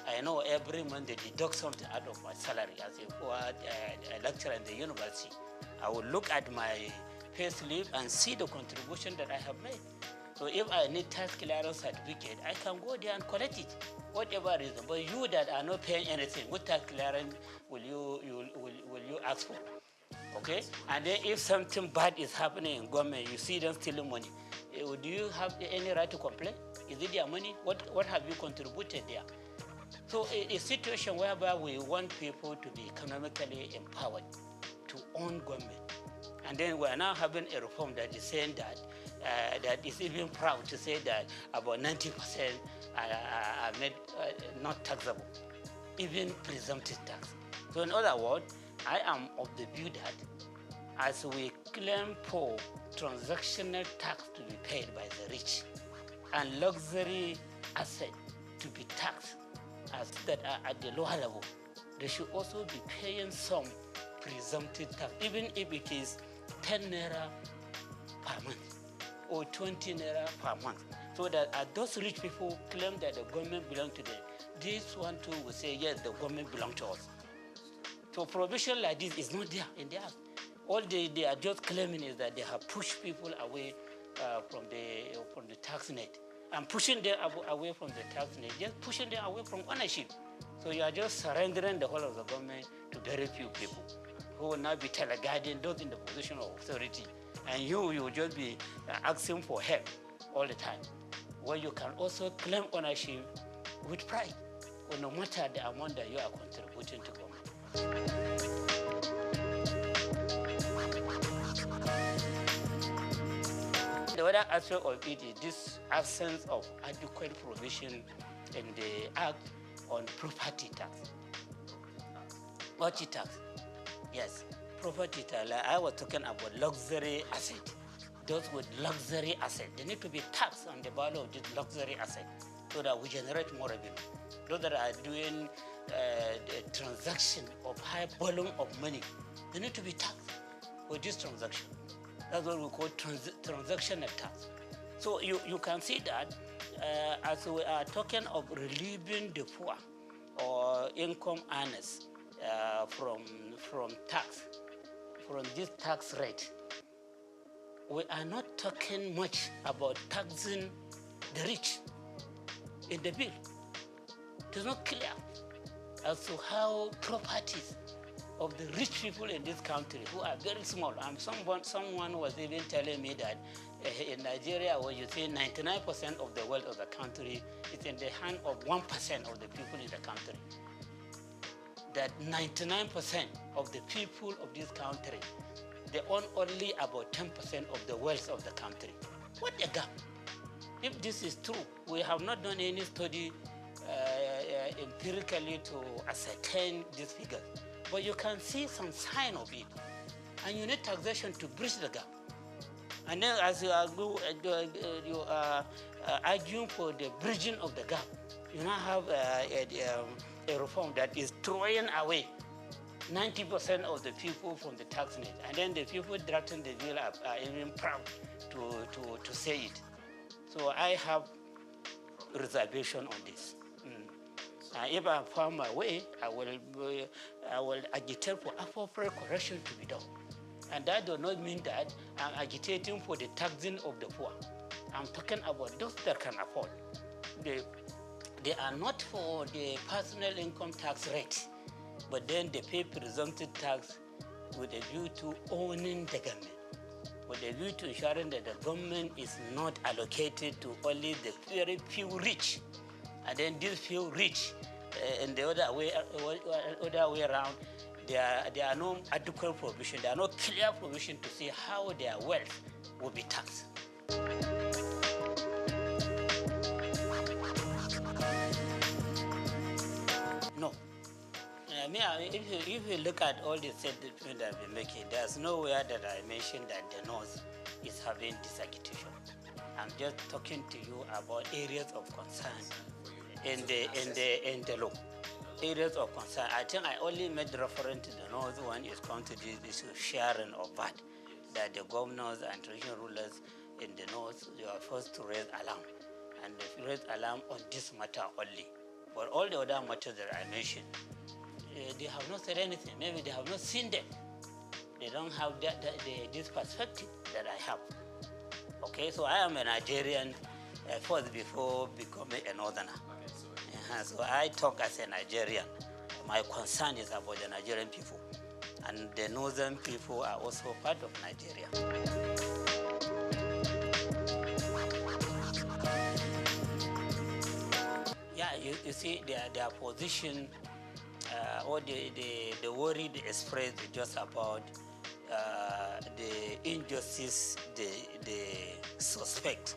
I know every month they deduct something out of my salary as a lecturer in the university. I will look at my pay slip and see the contribution that I have made. So if I need tax clearance certificate, I can go there and collect it, whatever reason. But you that are not paying anything, what tax clearance will you ask for? Okay? And then if something bad is happening in government, you see them stealing money, do you have any right to complain? Is it their money? What have you contributed there? So a situation whereby we want people to be economically empowered, to own government. And then we are now having a reform that is saying that is even proud to say that about 90% are made not taxable, even presumptive tax. So in other words, I am of the view that as we claim for transactional tax to be paid by the rich and luxury asset to be taxed as that are at the lower level, they should also be paying some presumptive tax, even if it is 10 naira per month or 20 naira per month, so that those rich people claim that the government belongs to them, this one too will say, yes, the government belongs to us. So provision like this is not there in the act. All they are just claiming is that they have pushed people away from the tax net. And pushing them away from the tax net, just pushing them away from ownership. So you are just surrendering the whole of the government to very few people who will now be teleguiding those in the position of authority. And you will just be asking for help all the time, where you can also claim ownership with pride, or no matter the amount that you are contributing to government. The other aspect of it is this absence of adequate provision in the Act on property tax. Property tax, yes, property tax. Like I was talking about luxury asset. Those with luxury asset, they need to be taxed on the value of this luxury asset so that we generate more revenue. Those that are doing a transaction of high volume of money, they need to be taxed for this transaction. That's what we call transactional tax. So you can see that as we are talking of relieving the poor or income earners from tax, from this tax rate, we are not talking much about taxing the rich in the bill. It is not clear. as to how properties of the rich people in this country who are very small. Someone was even telling me that in Nigeria, where you say 99% of the wealth of the country is in the hand of 1% of the people in the country. That 99% of the people of this country, they own only about 10% of the wealth of the country. What a gap! If this is true, we have not done any study empirically to ascertain these figures, but you can see some sign of it, and you need taxation to bridge the gap. And then as you are arguing for the bridging of the gap, you now have a reform that is throwing away 90% of the people from the tax net, and then the people drafting the bill are even proud to say it. So I have reservation on this. If I find my way, I will agitate for appropriate correction to be done. And that does not mean that I'm agitating for the taxing of the poor. I'm talking about those that can afford. They are not for the personal income tax rate, but then they pay presumptive tax with a view to owning the government, with a view to ensuring that the government is not allocated to only the very few rich. And then these few rich, in the other way around, there are no adequate provision, there are no clear provision to see how their wealth will be taxed. No. If you look at all the statements that I've been making, there's nowhere that I mentioned that the North is having this agitation. I'm just talking to you about areas of concern in the law. Areas of concern. I think I only made reference to the North when it comes to this issue sharing of VAT, that the governors and regional rulers in the North, they are forced to raise alarm, and they raise alarm on this matter only. For all the other matters that I mentioned, they have not said anything. Maybe they have not seen them. They don't have this perspective that I have. Okay, so I am a Nigerian first before becoming a Northerner. So I talk as a Nigerian. My concern is about the Nigerian people, and the Northern people are also part of Nigeria. Yeah, you see their position, or the worry they express is just about the injustice they suspect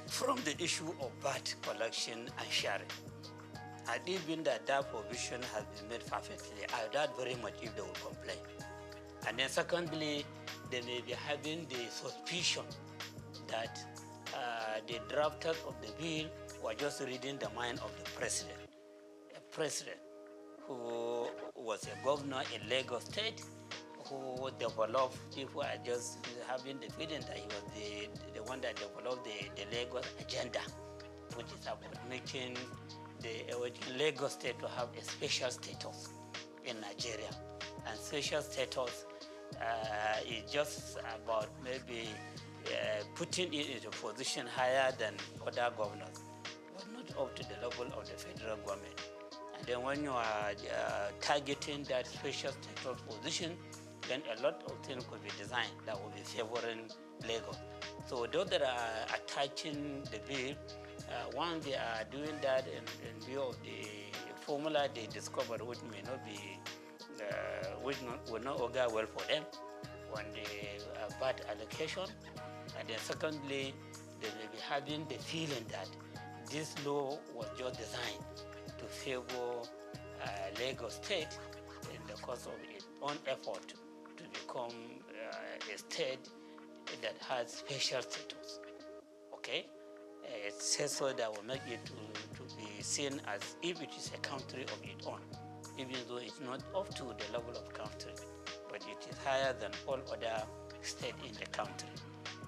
from the issue of VAT collection and sharing. And even that provision has been made perfectly, I doubt very much if they will complain. And then secondly, they may be having the suspicion that the drafters of the bill were just reading the mind of the president. A president who was a governor in Lagos State, who developed, people are just having the feeling that he was the one that developed the Lagos agenda, which is about making the Lagos State to have a special status in Nigeria. And special status is just about maybe putting it into a position higher than other governors, but not up to the level of the federal government. And then when you are targeting that special status position, then a lot of things could be designed that will be favoring Lagos. So those that are attaching the bill, one, they are doing that in view of the formula they discovered, which may not be, will not augur well for them on the VAT allocation. And then secondly, they may be having the feeling that this law was just designed to favor Lagos State in the course of its own effort to become a state that has special status. Okay? It says so that will make it to be seen as if it is a country of its own, even though it's not up to the level of country, but it is higher than all other states in the country.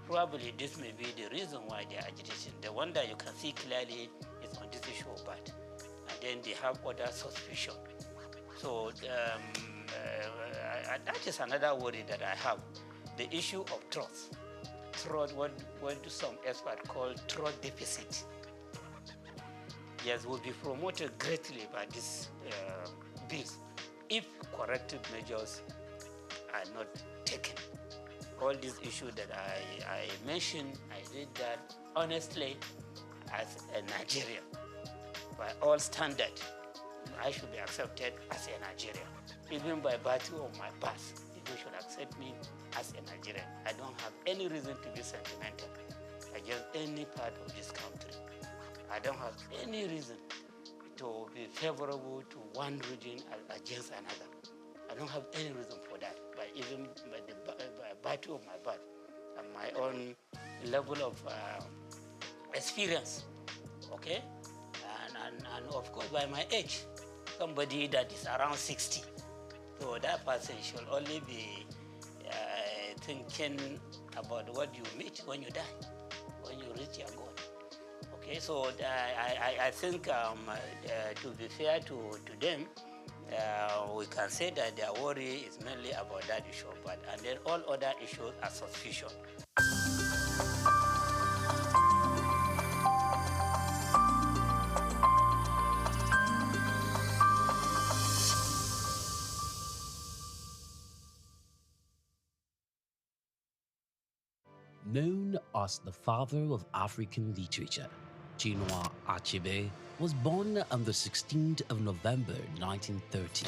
Probably this may be the reason why they are agitating. The one that you can see clearly is on this issue of VAT. And then they have other suspicion. So that is another worry that I have. The issue of trust. Trust, what some experts call trust deficit. yes, will be promoted greatly by this bill if corrective measures are not taken. All these issues that I mentioned, I did that honestly as a Nigerian. By all standards, I should be accepted as a Nigerian. Even by virtue of my past, people should accept me as a Nigerian. I don't have any reason to be sentimental against any part of this country. I don't have any reason to be favorable to one region against another. I don't have any reason for that, but even by the virtue of my birth and my own level of experience, okay? And of course by my age, somebody that is around 60. So that person should only be thinking about what you meet when you die, when you reach your goal. Okay, so I think to be fair to them, we can say that their worry is mainly about that issue, and then all other issues are suspicion. Known as the father of African literature, Chinua Achebe was born on the 16th of November 1930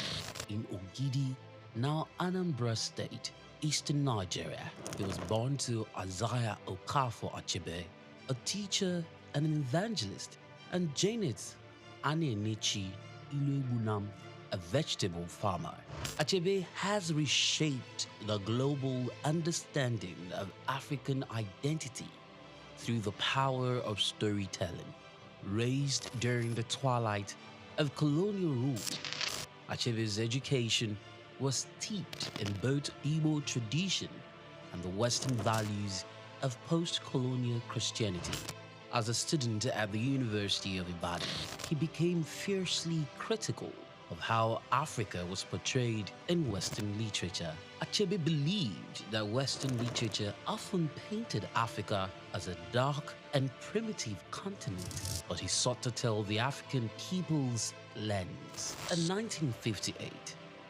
in Ogidi, now Anambra State, eastern Nigeria. He was born to Isaiah Okafor Achebe, a teacher and an evangelist, and Janet Anenichi Iluebunam, a vegetable farmer. Achebe has reshaped the global understanding of African identity through the power of storytelling. Raised during the twilight of colonial rule, Achebe's education was steeped in both Igbo tradition and the Western values of post-colonial Christianity. As a student at the University of Ibadan, he became fiercely critical of how Africa was portrayed in Western literature. Achebe believed that Western literature often painted Africa as a dark and primitive continent, but he sought to tell the African people's lens. In 1958,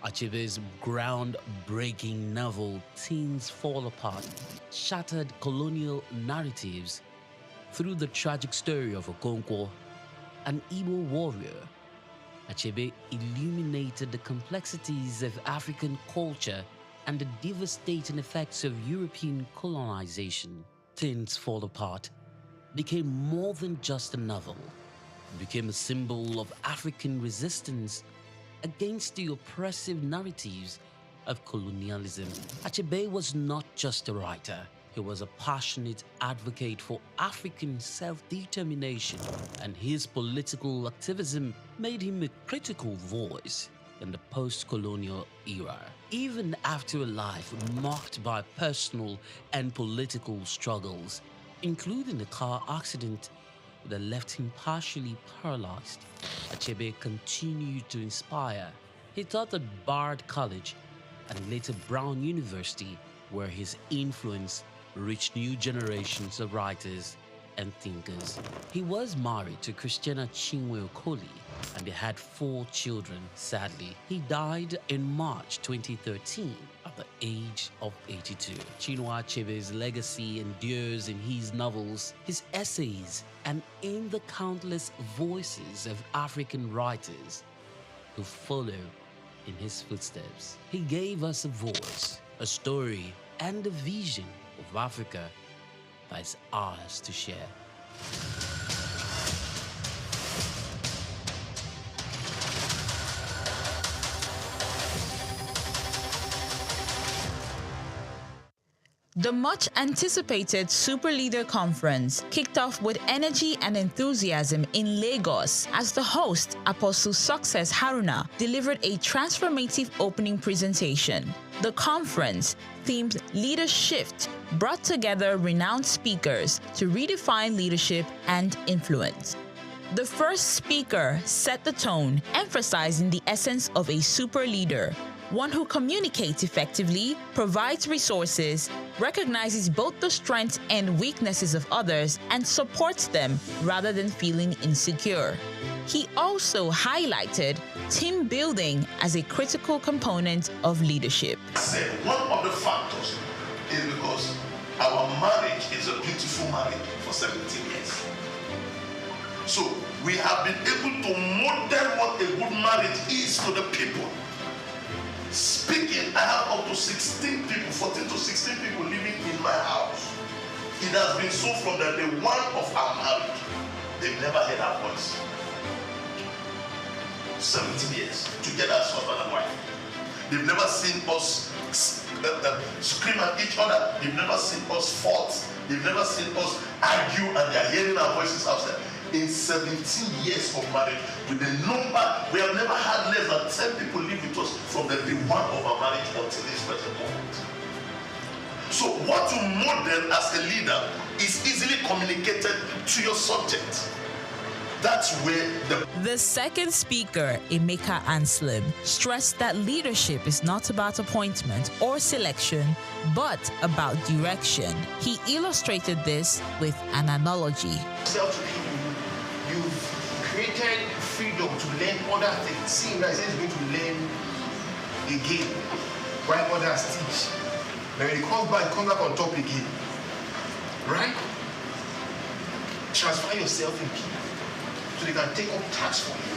Achebe's groundbreaking novel Things Fall Apart shattered colonial narratives through the tragic story of Okonkwo, an Igbo warrior. Achebe illuminated the complexities of African culture and the devastating effects of European colonization. Things Fall Apart became more than just a novel. It became a symbol of African resistance against the oppressive narratives of colonialism. Achebe was not just a writer. He was a passionate advocate for African self-determination, and his political activism made him a critical voice in the post-colonial era. Even after a life marked by personal and political struggles, including a car accident that left him partially paralyzed, Achebe continued to inspire. He taught at Bard College and later Brown University, where his influence reached new generations of writers and thinkers. He was married to Christiana Chinwe Okoli, and they had 4 children. Sadly, he died in March 2013 at the age of 82. Chinua Achebe's legacy endures in his novels, his essays, and in the countless voices of African writers who follow in his footsteps. He gave us a voice, a story, and a vision of Africa that is ours to share. The much-anticipated Super Leader Conference kicked off with energy and enthusiasm in Lagos as the host, Apostle Success Haruna, delivered a transformative opening presentation. The conference, themed Leader Shift, brought together renowned speakers to redefine leadership and influence. The first speaker set the tone, emphasizing the essence of a super leader, one who communicates effectively, provides resources, recognizes both the strengths and weaknesses of others, and supports them rather than feeling insecure. He also highlighted team building as a critical component of leadership. One of the factors is because our marriage is a beautiful marriage for 17 years. So we have been able to model what a good marriage is to the people. Speaking, I have up to 16 people, 14 to 16 people living in my house. It has been so from the day one of our marriage. They've never heard our voice. 17 years together as husband and wife. They've never seen us scream at each other. They've never seen us fight. They've never seen us argue, and they're hearing our voices outside. In 17 years of marriage, with the number, we have never had less than 10 people live with us from the day one of our marriage until this present moment. So what you model as a leader is easily communicated to your subject. That's where the second speaker, Emeka Anselm, stressed that leadership is not about appointment or selection, but about direction. He illustrated this with an analogy. You've created freedom to learn other things. See, guys, he's going to learn again while others teach. Then when he comes back on top again. Right? Transfer yourself in people so they can take up tasks for you.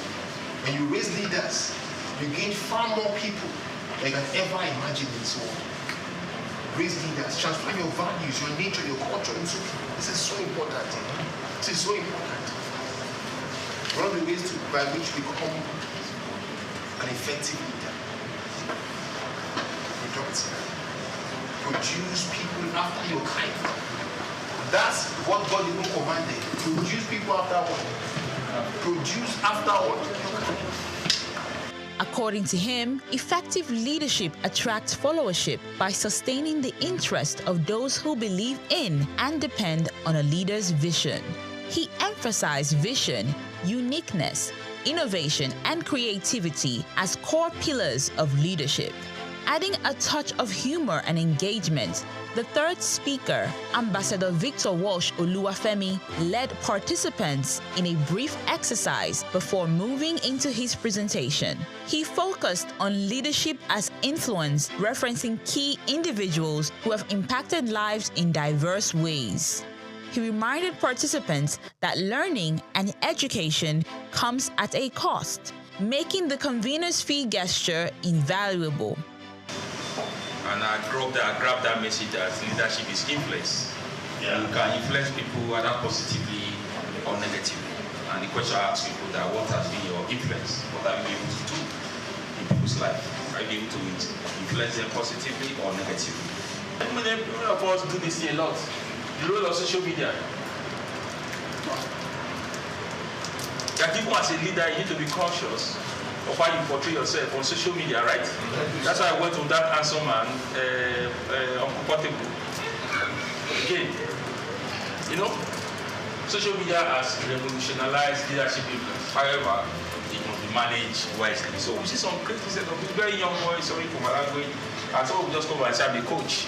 When you raise leaders, you gain far more people than you can ever imagine in this world. Raise leaders, transfer your values, your nature, your culture into people. This is so important. This is so important. One of the ways by which we become an effective leader. Productive. Produce people after your kind. That's what God even commanded. Produce people after what? Produce after what? According to him, effective leadership attracts followership by sustaining the interest of those who believe in and depend on a leader's vision. He emphasized vision, uniqueness, innovation, and creativity as core pillars of leadership. Adding a touch of humor and engagement, the third speaker, Ambassador Victor Walsh Oluwafemi, led participants in a brief exercise before moving into his presentation. He focused on leadership as influence, referencing key individuals who have impacted lives in diverse ways. He reminded participants that learning and education comes at a cost, making the convener's fee gesture invaluable. And I grabbed that message that leadership is influence. Yeah. You can influence people either positively or negatively. And the question I ask people that what has been your influence? What have you been able to do in people's life? Are you able to influence them positively or negatively? Many of us do this a lot. The role of social media. That even as a leader, you need to be conscious of how you portray yourself on social media, right? That's why I went with that handsome man, uncomfortable. Again, you know, social media has revolutionized leadership influence. However, it must be managed wisely. So we see some crazy set of very young boys, sorry for my language, and so we just come and say, I'm a coach.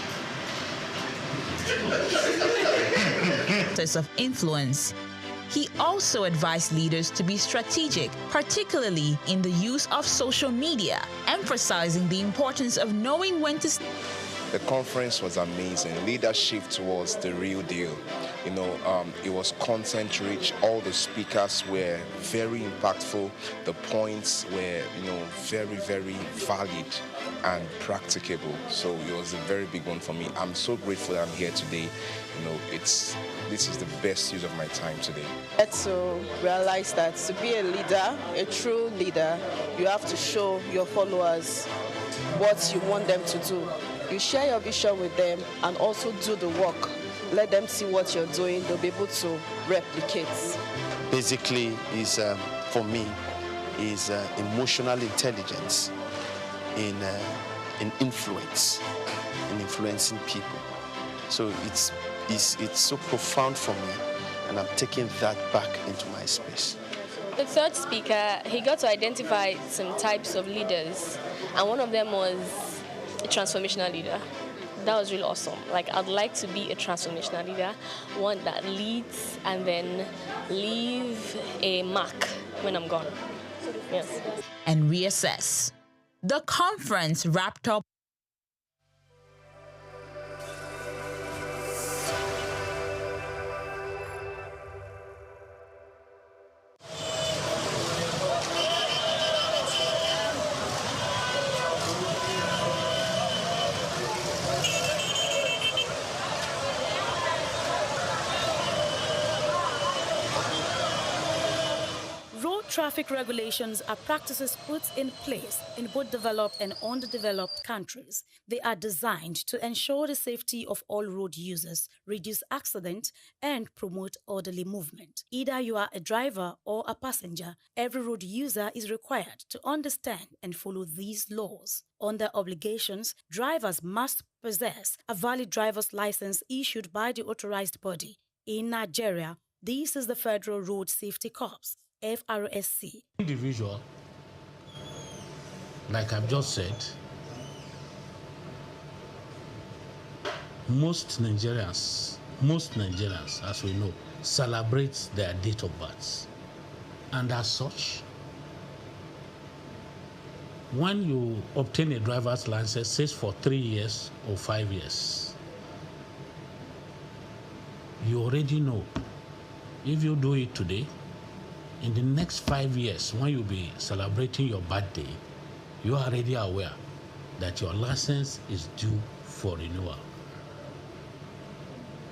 Of influence. He also advised leaders to be strategic, particularly in the use of social media, emphasizing the importance of knowing when to... The conference was amazing. Leadership was the real deal. You know, it was content-rich. All the speakers were very impactful. The points were, very, very valid and practicable. So it was a very big one for me. I'm so grateful that I'm here today. This is the best use of my time today. I had to realize that to be a leader, a true leader, you have to show your followers what you want them to do. You share your vision with them and also do the work. Let them see what you're doing. They'll be able to replicate. Basically, for me, is emotional intelligence in influence, in influencing people. So it's so profound for me, and I'm taking that back into my space. The third speaker, he got to identify some types of leaders, and one of them was a transformational leader. that was really awesome. Like, I'd like to be a transformational leader, one that leads and then leave a mark when I'm gone. Yes. And reassess. The conference wrapped up. Traffic regulations are practices put in place in both developed and underdeveloped countries. They are designed to ensure the safety of all road users, reduce accidents, and promote orderly movement. Either you are a driver or a passenger, every road user is required to understand and follow these laws. Under obligations, drivers must possess a valid driver's license issued by the authorized body. In Nigeria, this is the Federal Road Safety Corps, FRSC. Individual, like I've just said, most Nigerians, as we know, celebrate their date of birth. And as such, when you obtain a driver's license, says for 3 years or 5 years, you already know if you do it today, in the next 5 years, when you'll be celebrating your birthday, you are already aware that your license is due for renewal.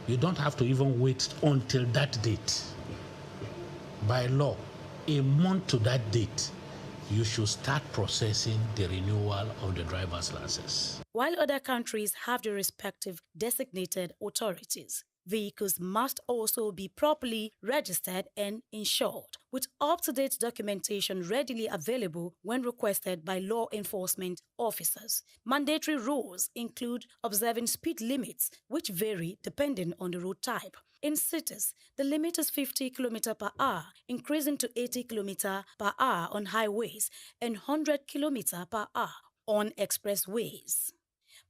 You don't have to even wait until that date. By law, a month to that date, you should start processing the renewal of the driver's license. While other countries have their respective designated authorities, vehicles must also be properly registered and insured, with up-to-date documentation readily available when requested by law enforcement officers. Mandatory rules include observing speed limits, which vary depending on the road type. In cities, the limit is 50 km per hour, increasing to 80 km per hour on highways and 100 km per hour on expressways.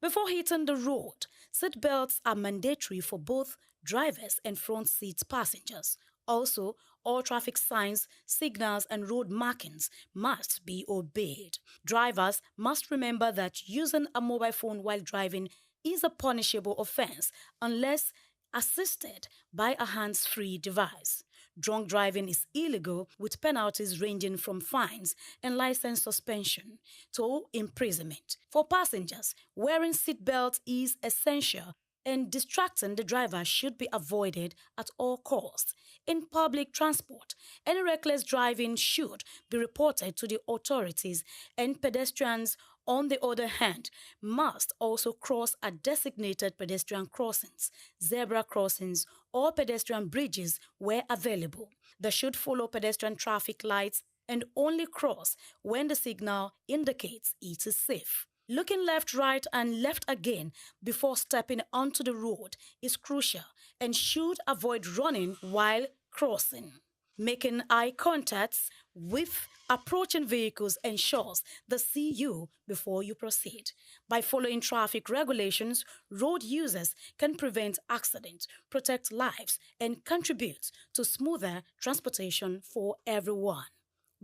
Before hitting the road, seat belts are mandatory for both drivers and front seat passengers. Also, all traffic signs, signals, and road markings must be obeyed. Drivers must remember that using a mobile phone while driving is a punishable offense unless assisted by a hands-free device. Drunk driving is illegal, with penalties ranging from fines and license suspension to imprisonment. For passengers, wearing seatbelts is essential, and distracting the driver should be avoided at all costs. In public transport, any reckless driving should be reported to the authorities, and pedestrians, on the other hand, must also cross at designated pedestrian crossings, zebra crossings, or pedestrian bridges where available. They should follow pedestrian traffic lights and only cross when the signal indicates it is safe. Looking left, right, and left again before stepping onto the road is crucial and should avoid running while crossing. Making eye contact with approaching vehicles ensures they see you before you proceed. By following traffic regulations, road users can prevent accidents, protect lives, and contribute to smoother transportation for everyone.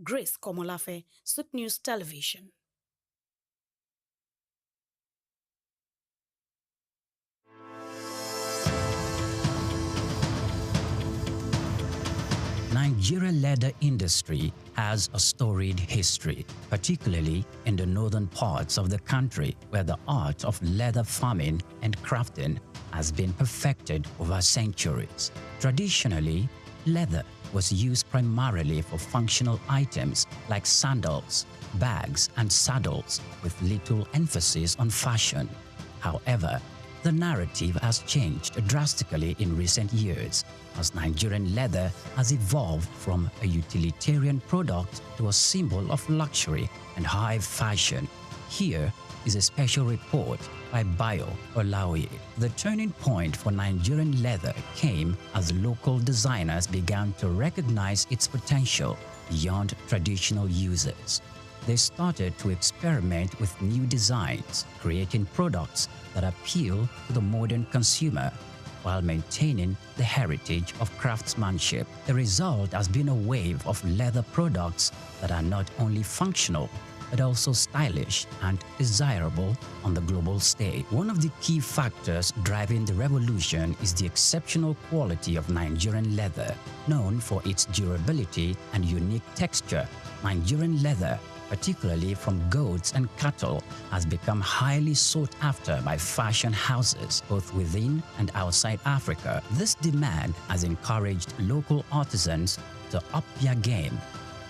Grace Komolafe, Souq News Television. Nigeria leather industry has a storied history, particularly in the northern parts of the country, where the art of leather farming and crafting has been perfected over centuries. Traditionally, leather was used primarily for functional items like sandals, bags, and saddles, with little emphasis on fashion. However, the narrative has changed drastically in recent years, as Nigerian leather has evolved from a utilitarian product to a symbol of luxury and high fashion. Here is a special report by Bayo Olaoye. The turning point for Nigerian leather came as local designers began to recognize its potential beyond traditional uses. they started to experiment with new designs, creating products that appeal to the modern consumer while maintaining the heritage of craftsmanship. The result has been a wave of leather products that are not only functional, but also stylish and desirable on the global stage. One of the key factors driving the revolution is the exceptional quality of Nigerian leather. Known for its durability and unique texture, Nigerian leather, particularly from goats and cattle, has become highly sought after by fashion houses both within and outside Africa. This demand has encouraged local artisans to up their game,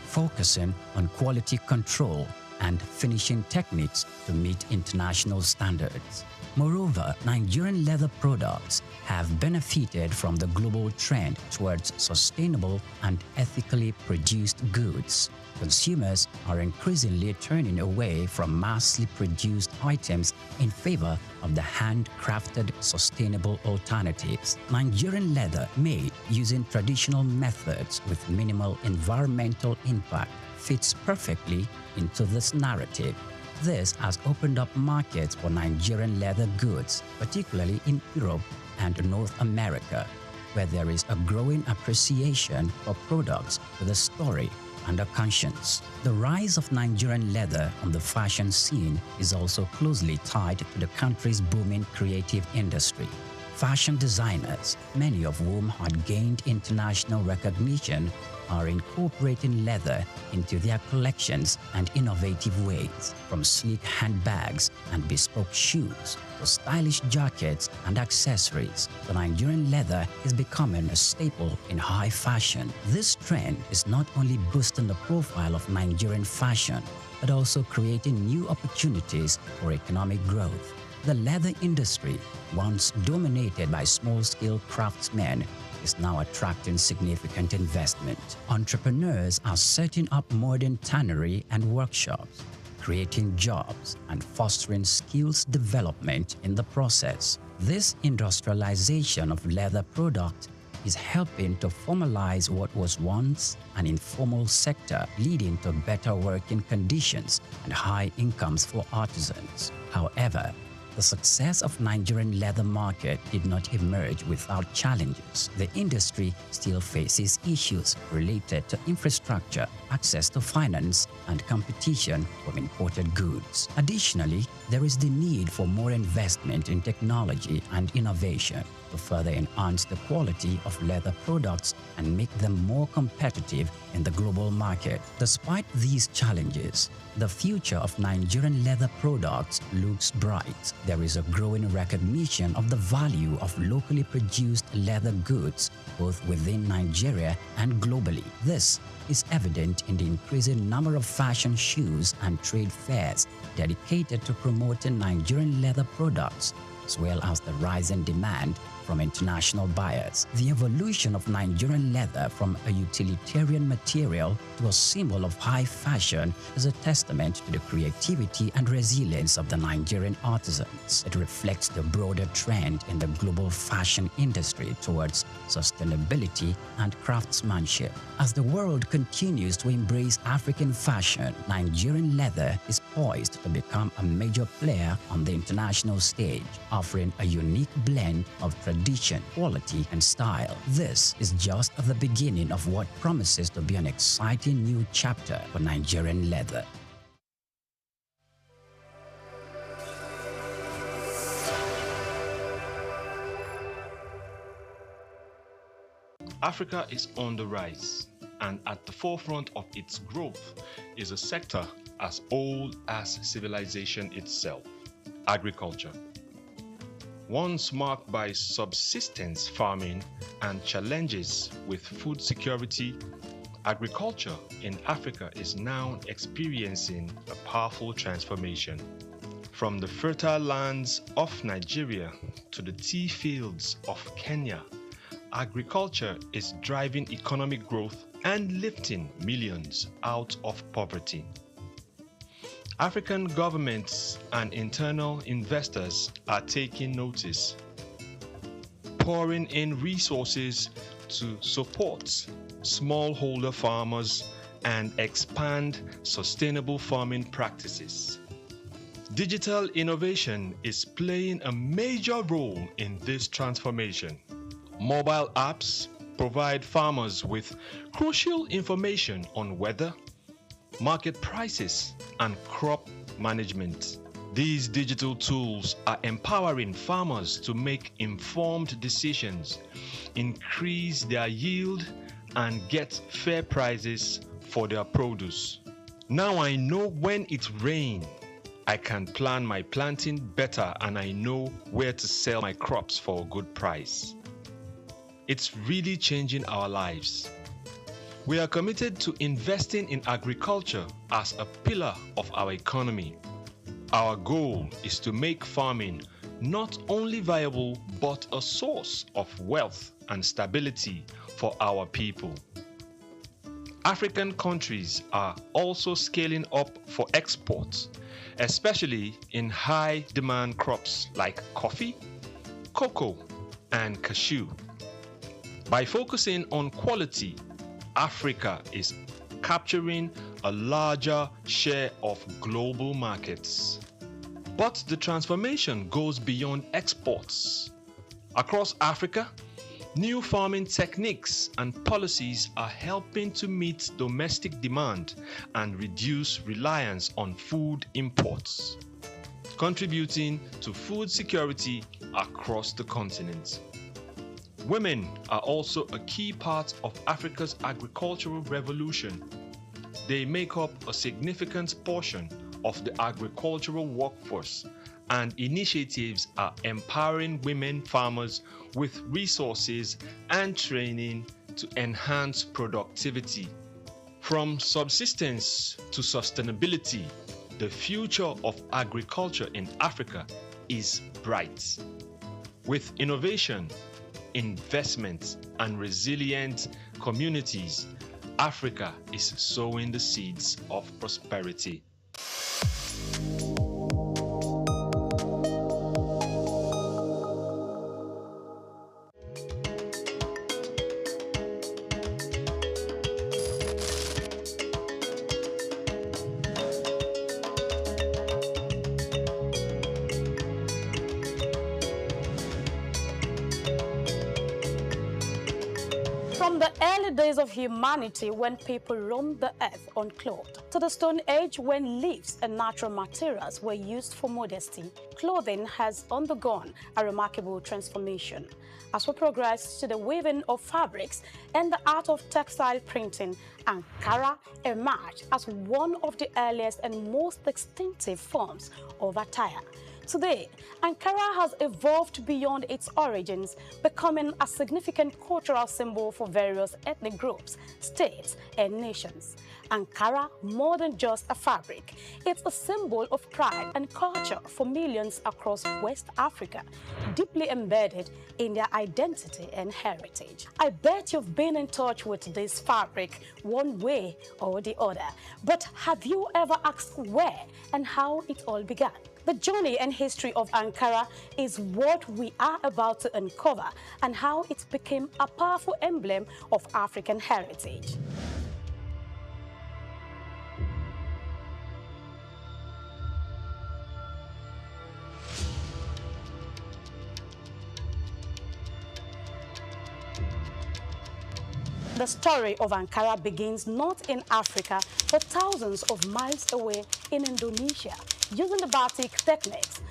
focusing on quality control and finishing techniques to meet international standards. Moreover, Nigerian leather products have benefited from the global trend towards sustainable and ethically produced goods. Consumers are increasingly turning away from massively produced items in favor of the handcrafted, sustainable alternatives. Nigerian leather made using traditional methods with minimal environmental impact fits perfectly into this narrative. This has opened up markets for Nigerian leather goods, particularly in Europe and North America, where there is a growing appreciation for products with a story and a conscience. The rise of Nigerian leather on the fashion scene is also closely tied to the country's booming creative industry. Fashion designers, many of whom had gained international recognition, are incorporating leather into their collections and innovative ways, from sleek handbags and bespoke shoes to stylish jackets and accessories. The Nigerian leather is becoming a staple in high fashion. This trend is not only boosting the profile of Nigerian fashion, but also creating new opportunities for economic growth. The leather industry, once dominated by small-scale craftsmen, is now attracting significant investment. Entrepreneurs are setting up modern tannery and workshops, creating jobs and fostering skills development in the process. This industrialization of leather products is helping to formalize what was once an informal sector, leading to better working conditions and high incomes for artisans. However, the success of Nigerian leather market did not emerge without challenges. The industry still faces issues related to infrastructure, access to finance, and competition from imported goods. Additionally, there is the need for more investment in technology and innovation to further enhance the quality of leather products and make them more competitive in the global market. Despite these challenges, the future of Nigerian leather products looks bright. There is a growing recognition of the value of locally produced leather goods both within Nigeria and globally. This is evident in the increasing number of fashion shows and trade fairs dedicated to promoting Nigerian leather products, as well as the rising demand from international buyers. The evolution of Nigerian leather from a utilitarian material to a symbol of high fashion is a testament to the creativity and resilience of the Nigerian artisans. It reflects the broader trend in the global fashion industry towards sustainability and craftsmanship. As the world continues to embrace African fashion, Nigerian leather is poised to become a major player on the international stage, offering a unique blend of tradition, quality, and style. This is just the beginning of what promises to be an exciting new chapter for Nigerian leather. Africa is on the rise, and at the forefront of its growth is a sector as old as civilization itself: agriculture. Once marked by subsistence farming and challenges with food security, agriculture in Africa is now experiencing a powerful transformation. From the fertile lands of Nigeria to the tea fields of Kenya, agriculture is driving economic growth and lifting millions out of poverty. African governments and internal investors are taking notice, pouring in resources to support smallholder farmers and expand sustainable farming practices. Digital innovation is playing a major role in this transformation. Mobile apps provide farmers with crucial information on weather, market prices, and crop management. These digital tools are empowering farmers to make informed decisions, increase their yield, and get fair prices for their produce. Now I know when it rains, I can plan my planting better and I know where to sell my crops for a good price. It's really changing our lives. We are committed to investing in agriculture as a pillar of our economy. Our goal is to make farming not only viable but a source of wealth and stability for our people. African countries are also scaling up for exports, especially in high-demand crops like coffee, cocoa, and cashew. By focusing on quality, Africa is capturing a larger share of global markets. But the transformation goes beyond exports. Across Africa, new farming techniques and policies are helping to meet domestic demand and reduce reliance on food imports, contributing to food security across the continent. Women are also a key part of Africa's agricultural revolution. They make up a significant portion of the agricultural workforce, and initiatives are empowering women farmers with resources and training to enhance productivity. From subsistence to sustainability, the future of agriculture in Africa is bright. With innovation, investment, and resilient communities, Africa is sowing the seeds of prosperity. From the early days of humanity when people roamed the earth unclothed, to the Stone Age when leaves and natural materials were used for modesty, clothing has undergone a remarkable transformation. As we progress to the weaving of fabrics and the art of textile printing, Ankara emerged as one of the earliest and most distinctive forms of attire. Today, Ankara has evolved beyond its origins, becoming a significant cultural symbol for various ethnic groups, states, and nations. Ankara, more than just a fabric, it's a symbol of pride and culture for millions across West Africa, deeply embedded in their identity and heritage. I bet you've been in touch with this fabric one way or the other, but have you ever asked where and how it all began? The journey and history of Ankara is what we are about to uncover, and how it became a powerful emblem of African heritage. The story of Ankara begins not in Africa, but thousands of miles away in Indonesia, using the batik techniques.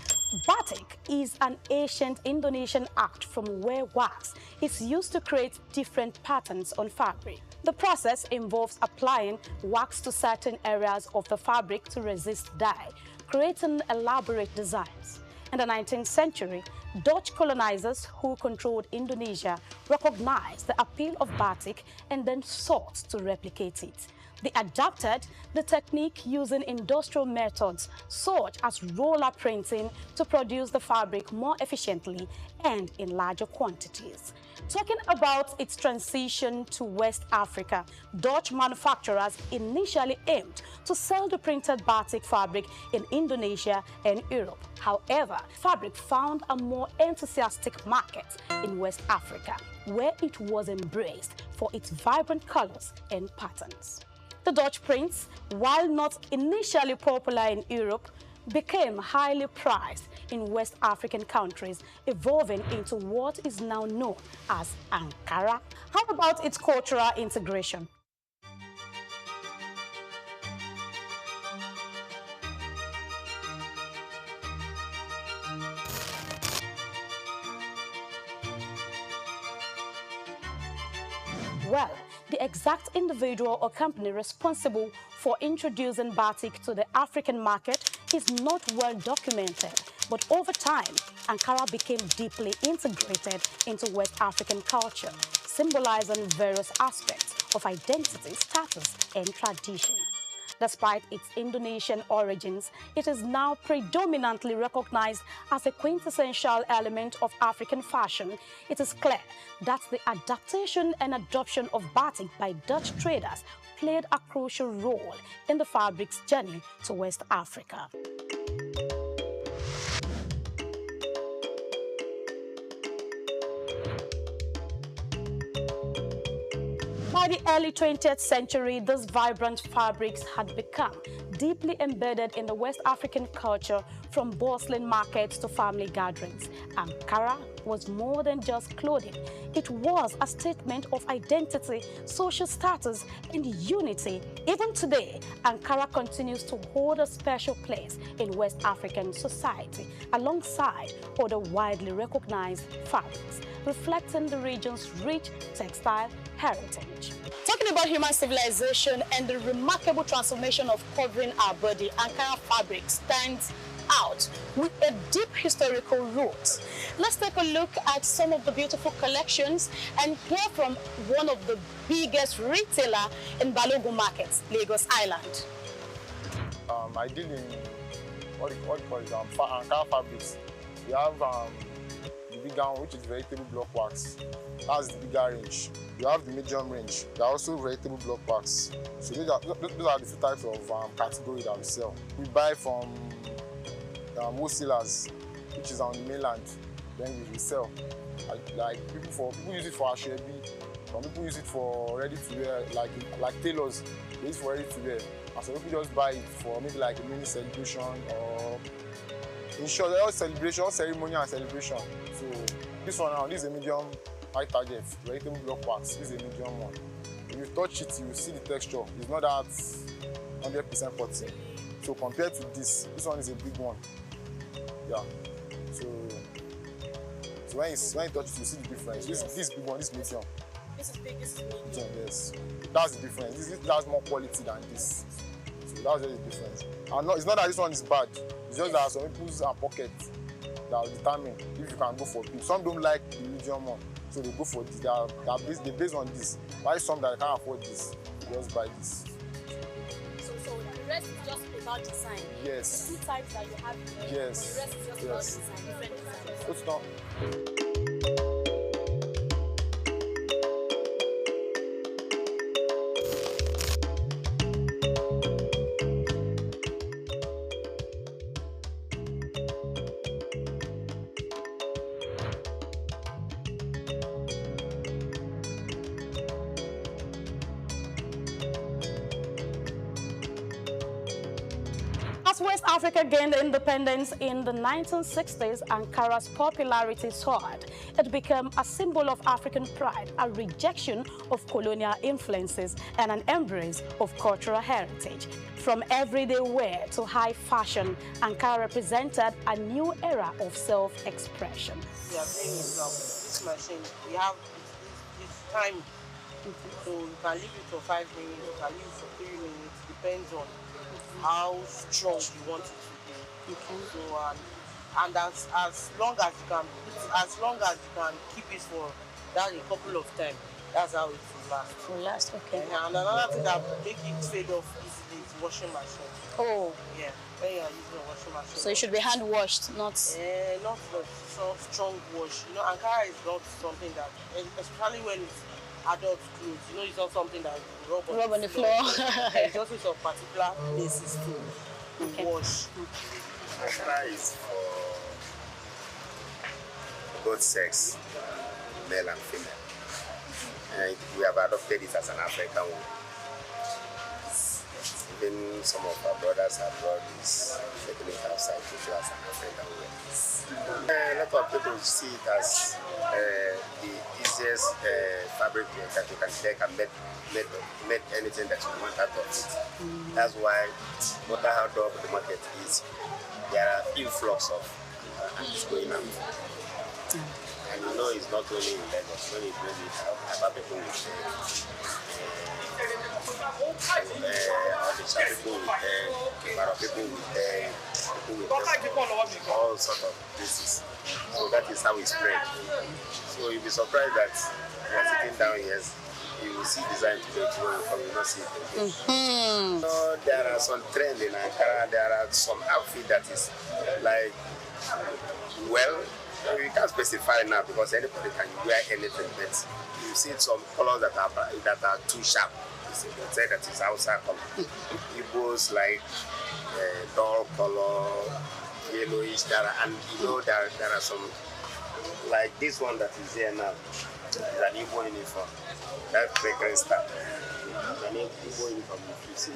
Batik is an ancient Indonesian art from where wax is used to create different patterns on fabric. The process involves applying wax to certain areas of the fabric to resist dye, creating elaborate designs. In the 19th century, Dutch colonizers who controlled Indonesia recognized the appeal of batik and then sought to replicate it. They adapted the technique using industrial methods such as roller printing to produce the fabric more efficiently and in larger quantities. Talking about its transition to West Africa, Dutch manufacturers initially aimed to sell the printed batik fabric in Indonesia and Europe. However, fabric found a more enthusiastic market in West Africa, where it was embraced for its vibrant colors and patterns. The Dutch prints, while not initially popular in Europe, became highly prized in West African countries, evolving into what is now known as Ankara. How about its cultural integration? Well, the exact individual or company responsible for introducing batik to the African market is not well documented, but over time, Ankara became deeply integrated into West African culture, symbolizing various aspects of identity, status, and tradition. Despite its Indonesian origins, it is now predominantly recognized as a quintessential element of African fashion. It is clear that the adaptation and adoption of batik by Dutch traders played a crucial role in the fabric's journey to West Africa. By the early 20th century, these vibrant fabrics had become deeply embedded in the West African culture, from bustling markets to family gatherings. Ankara was more than just clothing. It was a statement of identity, social status, and unity. Even today, Ankara continues to hold a special place in West African society, alongside other widely recognized fabrics, reflecting the region's rich textile heritage. Talking about human civilization and the remarkable transformation of covering our body, Ankara fabric stands out with a deep historical root. Let's take a look at some of the beautiful collections and hear from one of the biggest retailer in Balogun markets, Lagos Island. I deal in what you call it, Ankara fabrics. We have the bigger one, which is vegetable block wax. That's the bigger range. You have the medium range. There are also vegetable block wax. So those are the two types of category that we sell. We buy from wholesalers, which is on the mainland. Then we resell. Like people use it for ashwebi. Some people use it for ready to wear, like tailors. They use it for ready to wear. And some people just buy it for maybe like a mini celebration, or in short, all celebration, all ceremony and celebration. So this one now, this is a medium high target, vegetable block wax. This is a medium one. If you touch it, you will see the texture. It's not that 100% cotton. So compared to this one is a big one. Yeah. So when you touch it, you see the difference. This big one, this medium. This is big, this is medium. Yes. That's the difference. This has more quality than this. So that's just the difference. And it's not that this one is bad. It's just that some people's pockets that will determine if you can go for big. Some don't like the medium one, so they go for this. They based on this. Why some that can't afford this, they just buy this. So the rest is just about design. Yes. The two types that you have here. Yes. The rest is just about design, different designs. It's not. As West Africa gained independence in the 1960s, Ankara's popularity soared. It became a symbol of African pride, a rejection of colonial influences, and an embrace of cultural heritage. From everyday wear to high fashion, Ankara represented a new era of self-expression. We are playing with this machine. We have this time, so you can leave it for 5 minutes, you can leave it for 3 minutes, depends on how strong you want it to be. So, and as long as you can keep it for that a couple of times, that's how it will last. Will last, okay. And another thing that make it fade off easily is washing machine. Oh. Yeah, when you are using a washing machine. So it should be hand washed, not... not so strong wash. You know, Ankara is not something that, especially when it's adult clothes, you know, it's not something that you rub on the floor. It's also some particular places to wash. Ankara is for both sex, male and female. And we have adopted it as an African one. Even some of our brothers abroad is taking it outside to show us an African way. A lot of people see it as the easiest fabric that you can take and make anything that you want out of it. That's why no matter how double the market is, there are influx of it's going out. And you know it's not only in Lagos, when you bring it out, other people will say, people with all sorts of places. So that is how it spread. So you'll be surprised that you're sitting down here, you will see design today, tomorrow you will not see it again. So there are some trends in Ankara, there are some outfit that is like, well, you can't specify now because anybody can wear anything, but you see some colors that are too sharp. You say that is outside color. Igbos like dull color, yellowish, and you know there are some like this one that is here now. Is an Igbo uniform. That's fragrance stuff. An Igbo uniform. If you see,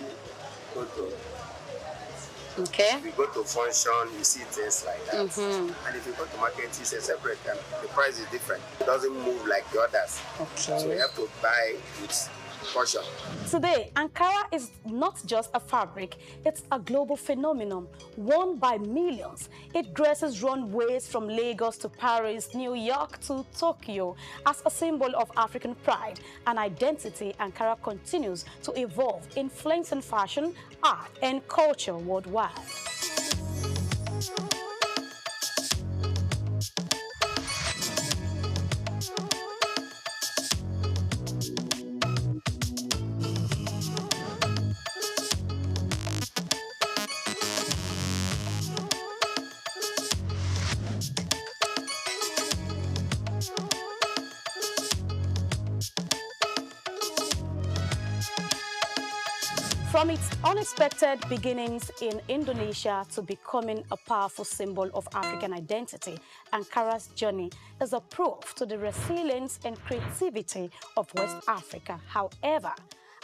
if you go to function, you see things like that. And if you go to market, it's a separate, and the price is different. It doesn't move like the others. So you have to buy with caution. Today, Ankara is not just a fabric, it's a global phenomenon, worn by millions. It graces runways from Lagos to Paris, New York to Tokyo. As a symbol of African pride and identity, Ankara continues to evolve, influencing fashion, art, and culture worldwide. From its unexpected beginnings in Indonesia to becoming a powerful symbol of African identity, Ankara's journey is a proof to the resilience and creativity of West Africa. However,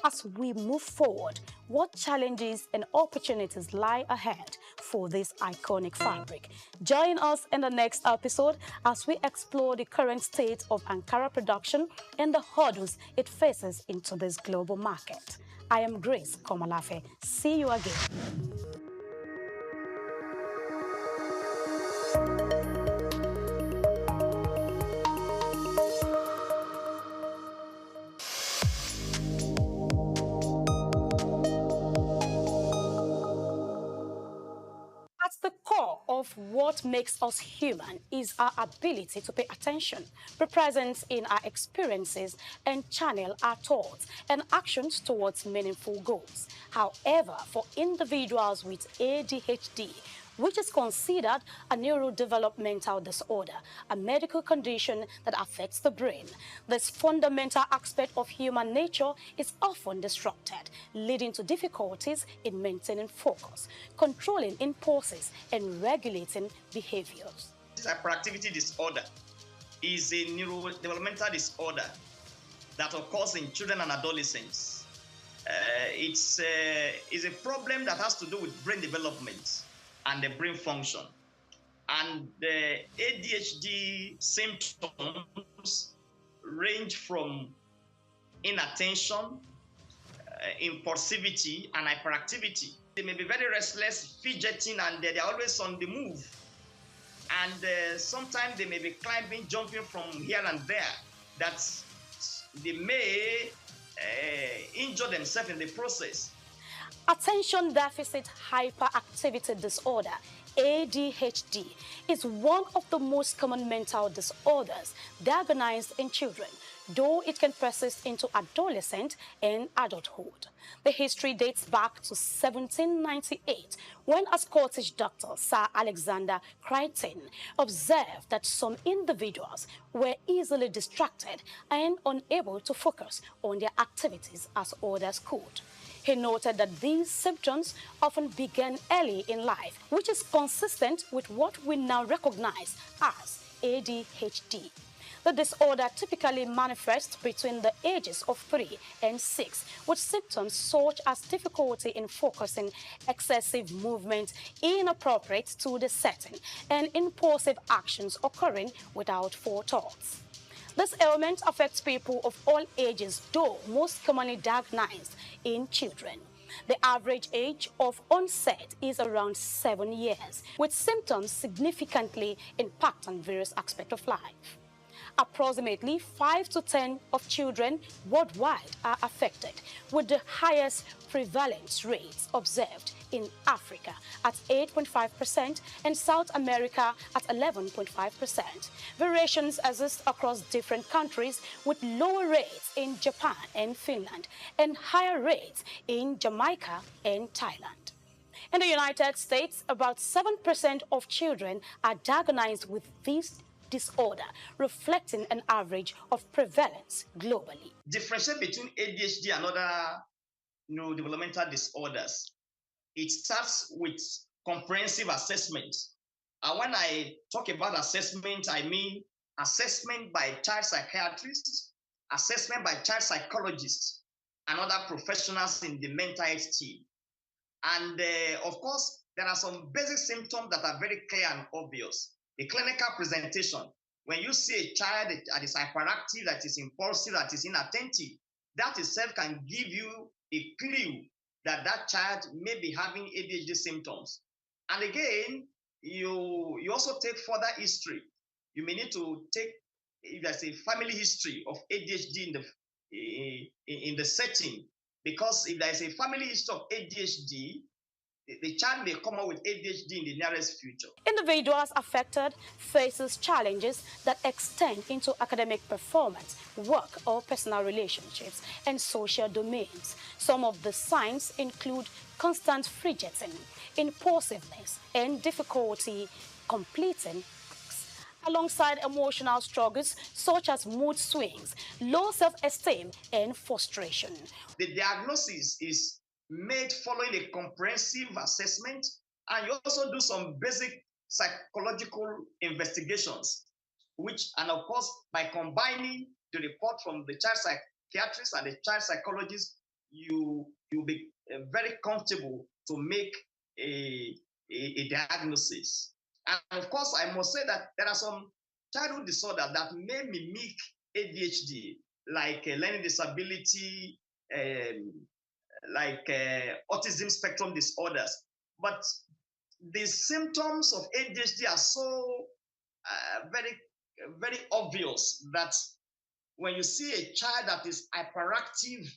as we move forward, what challenges and opportunities lie ahead for this iconic fabric? Join us in the next episode as we explore the current state of Ankara production and the hurdles it faces into this global market. I am Grace Komalafe. See you again. At the core of what makes us human is our ability to pay attention, be present in our experiences, and channel our thoughts and actions towards meaningful goals. However, for individuals with ADHD, which is considered a neurodevelopmental disorder, a medical condition that affects the brain, this fundamental aspect of human nature is often disrupted, leading to difficulties in maintaining focus, controlling impulses, and regulating behaviors. Hyperactivity disorder is a neurodevelopmental disorder that occurs in children and adolescents. It's a problem that has to do with brain development and the brain function. And the ADHD symptoms range from inattention, impulsivity, and hyperactivity. They may be very restless, fidgeting, and they're always on the move. And sometimes they may be climbing, jumping from here and there, that they may injure themselves in the process. Attention deficit hyperactivity disorder, ADHD, is one of the most common mental disorders diagnosed in children, though it can persist into adolescent and adulthood. The history dates back to 1798, when a Scottish doctor, Sir Alexander Crichton, observed that some individuals were easily distracted and unable to focus on their activities as others could. He noted that these symptoms often began early in life, which is consistent with what we now recognize as ADHD. The disorder typically manifests between the ages of 3 and 6, with symptoms such as difficulty in focusing, excessive movement inappropriate to the setting, and impulsive actions occurring without forethought. This ailment affects people of all ages, though most commonly diagnosed in children. The average age of onset is around 7 years, with symptoms significantly impacting various aspects of life. Approximately 5 to 10 of children worldwide are affected, with the highest prevalence rates observed in Africa at 8.5% and South America at 11.5%. Variations exist across different countries, with lower rates in Japan and Finland and higher rates in Jamaica and Thailand. In the United States, about 7% of children are diagnosed with this disorder, reflecting an average of prevalence globally. Differentiate between ADHD and other developmental disorders. It starts with comprehensive assessment. And when I talk about assessment, I mean assessment by child psychiatrists, assessment by child psychologists, and other professionals in the mental health team. And of course, there are some basic symptoms that are very clear and obvious. The clinical presentation, when you see a child that is hyperactive, that is impulsive, that is inattentive, that itself can give you a clue that that child may be having ADHD symptoms. And again, you also take further history. You may need to take, if there's a family history of ADHD in the setting, because if there is a family history of ADHD, the child may come up with ADHD in the nearest future. Individuals affected faces challenges that extend into academic performance, work or personal relationships, and social domains. Some of the signs include constant fidgeting, impulsiveness, and difficulty completing tasks, alongside emotional struggles such as mood swings, low self-esteem, and frustration. The diagnosis is made following a comprehensive assessment, and you also do some basic psychological investigations, and of course, by combining the report from the child psychiatrist and the child psychologist, you'll be very comfortable to make a diagnosis. And of course, I must say that there are some childhood disorders that may mimic ADHD, like learning disability, like autism spectrum disorders. But the symptoms of ADHD are so very, very obvious that when you see a child that is hyperactive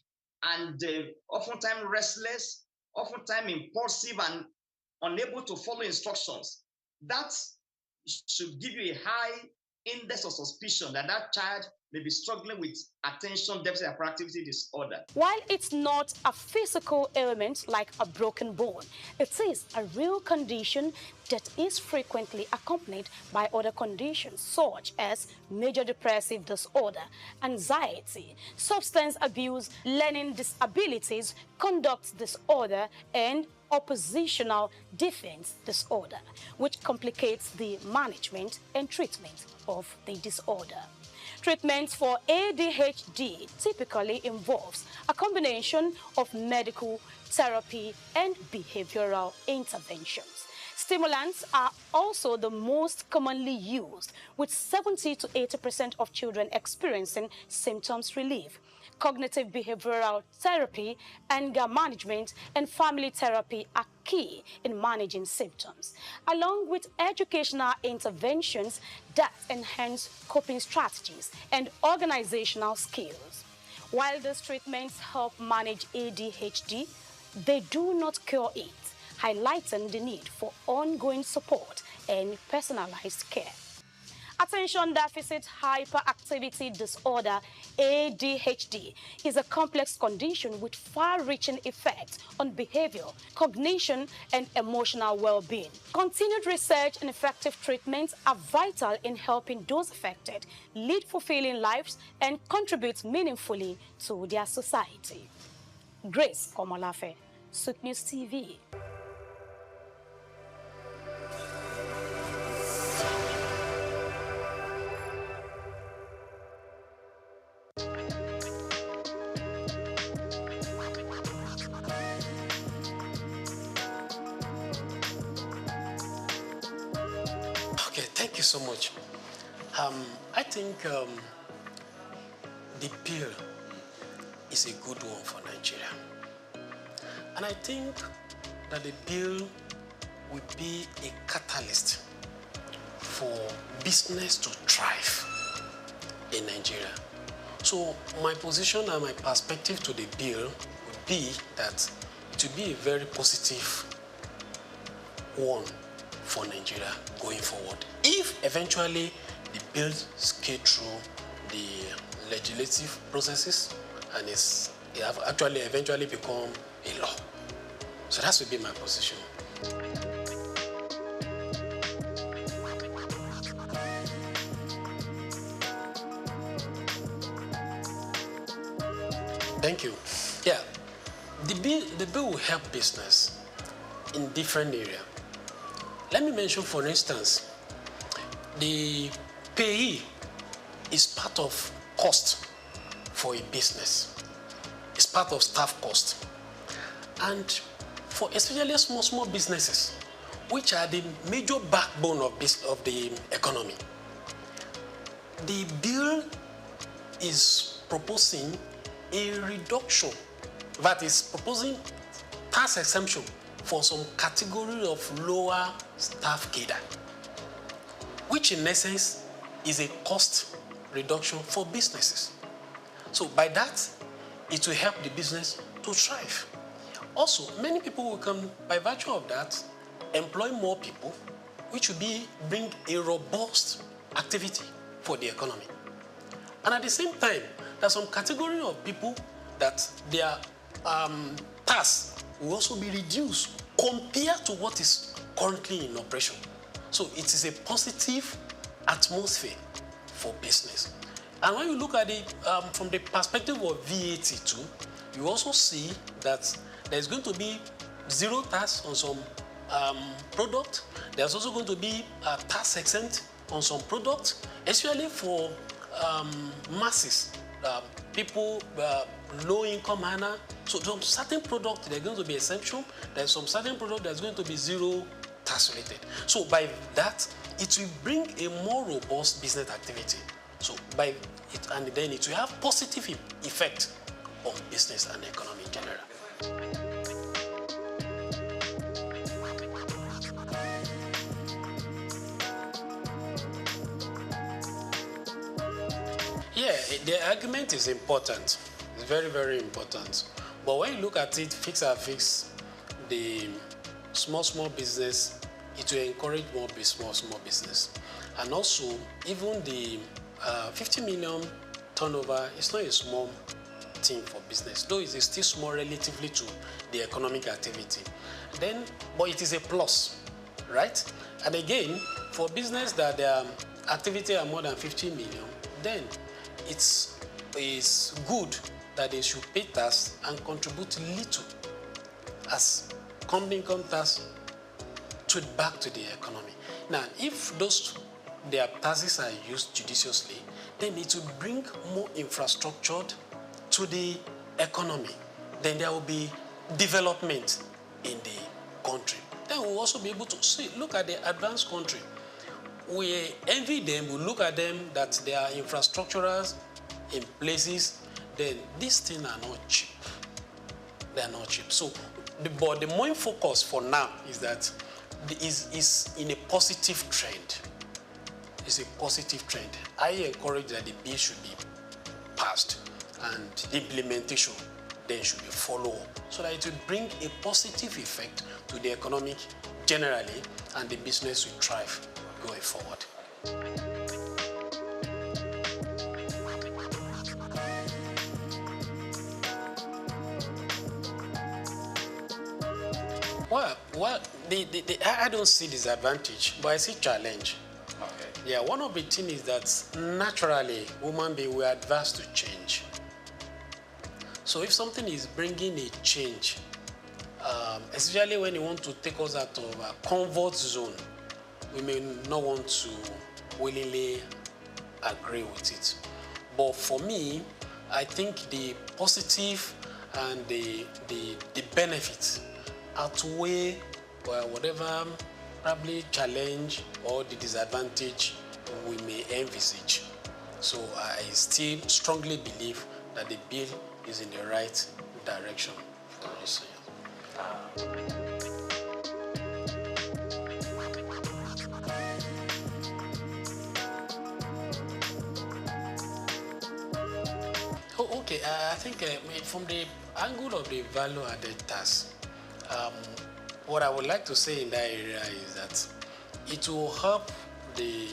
and oftentimes restless, oftentimes impulsive and unable to follow instructions, that should give you a high index of suspicion that that child may be struggling with attention deficit hyperactivity disorder. While it's not a physical ailment like a broken bone, it is a real condition that is frequently accompanied by other conditions such as major depressive disorder, anxiety, substance abuse, learning disabilities, conduct disorder, and oppositional defense disorder, which complicates the management and treatment of the disorder. Treatment for ADHD typically involves a combination of medical, therapy, and behavioral interventions. Stimulants are also the most commonly used, with 70 to 80% of children experiencing symptoms relief. Cognitive behavioral therapy, anger management, and family therapy are key in managing symptoms, along with educational interventions that enhance coping strategies and organizational skills. While these treatments help manage ADHD, they do not cure it, highlighting the need for ongoing support and personalized care. Attention Deficit Hyperactivity Disorder, ADHD, is a complex condition with far-reaching effects on behavior, cognition, and emotional well-being. Continued research and effective treatments are vital in helping those affected lead fulfilling lives and contribute meaningfully to their society. Grace Komolafe, Souq News TV. Thank you so much. I think the bill is a good one for Nigeria. And I think that the bill will be a catalyst for business to thrive in Nigeria. So my position and my perspective to the bill would be that it will be a very positive one for Nigeria going forward. If eventually the bill scale through the legislative processes and it have actually eventually become a law. So that would be my position. Thank you. Yeah, the bill will help business in different areas. Let me mention, for instance, the payee is part of cost for a business. It's part of staff cost. And for especially small businesses, which are the major backbone of the economy, the bill is proposing a reduction, that is proposing tax exemption for some category of lower staff cadre, which in essence is a cost reduction for businesses. So by that, it will help the business to thrive. Also, many people will come, by virtue of that, employ more people, which will bring a robust activity for the economy. And at the same time, there are some category of people that their tax will also be reduced compared to what is currently in operation. So it is a positive atmosphere for business. And when you look at it from the perspective of VAT too, you also see that there's going to be zero tax on some product. There's also going to be a tax exempt on some products, especially for masses, people, low-income earner. So some certain products, there's going to be exemption. There's some certain product that's going to be zero tax related. So by that, it will bring a more robust business activity. So by it, and then it will have positive effect on business and economy in general. Yeah, the argument is important. It's very, very important. But when you look at it, fix the small business, it will encourage more small business. And also, even the 50 million turnover is not a small thing for business, though it is still small relatively to the economic activity. But it is a plus, right? And again, for business that their activity are more than 50 million, then it's good that they should pay tax and contribute little as company income tax to back to the economy. Now, if their taxes are used judiciously, then it will bring more infrastructure to the economy. Then there will be development in the country. Then we'll also be able to look at the advanced country. We envy them, we look at them that they are infrastructures in places, then these things are not cheap. They are not cheap. So, but the main focus for now is that is in a positive trend. It's a positive trend. I encourage that the bill should be passed and the implementation then should be followed up so that it will bring a positive effect to the economic generally and the business will thrive going forward. Well, I don't see disadvantage, but I see challenge. Okay. Yeah, one of the things is that naturally, human beings were adverse to change. So if something is bringing a change, especially when you want to take us out of a comfort zone, we may not want to willingly agree with it. But for me, I think the positive and the benefits outweigh whatever probably challenge or the disadvantage we may envisage. So I still strongly believe that the bill is in the right direction for us. Oh, okay, I think from the angle of the value-added tax, what I would like to say in that area is that it will help the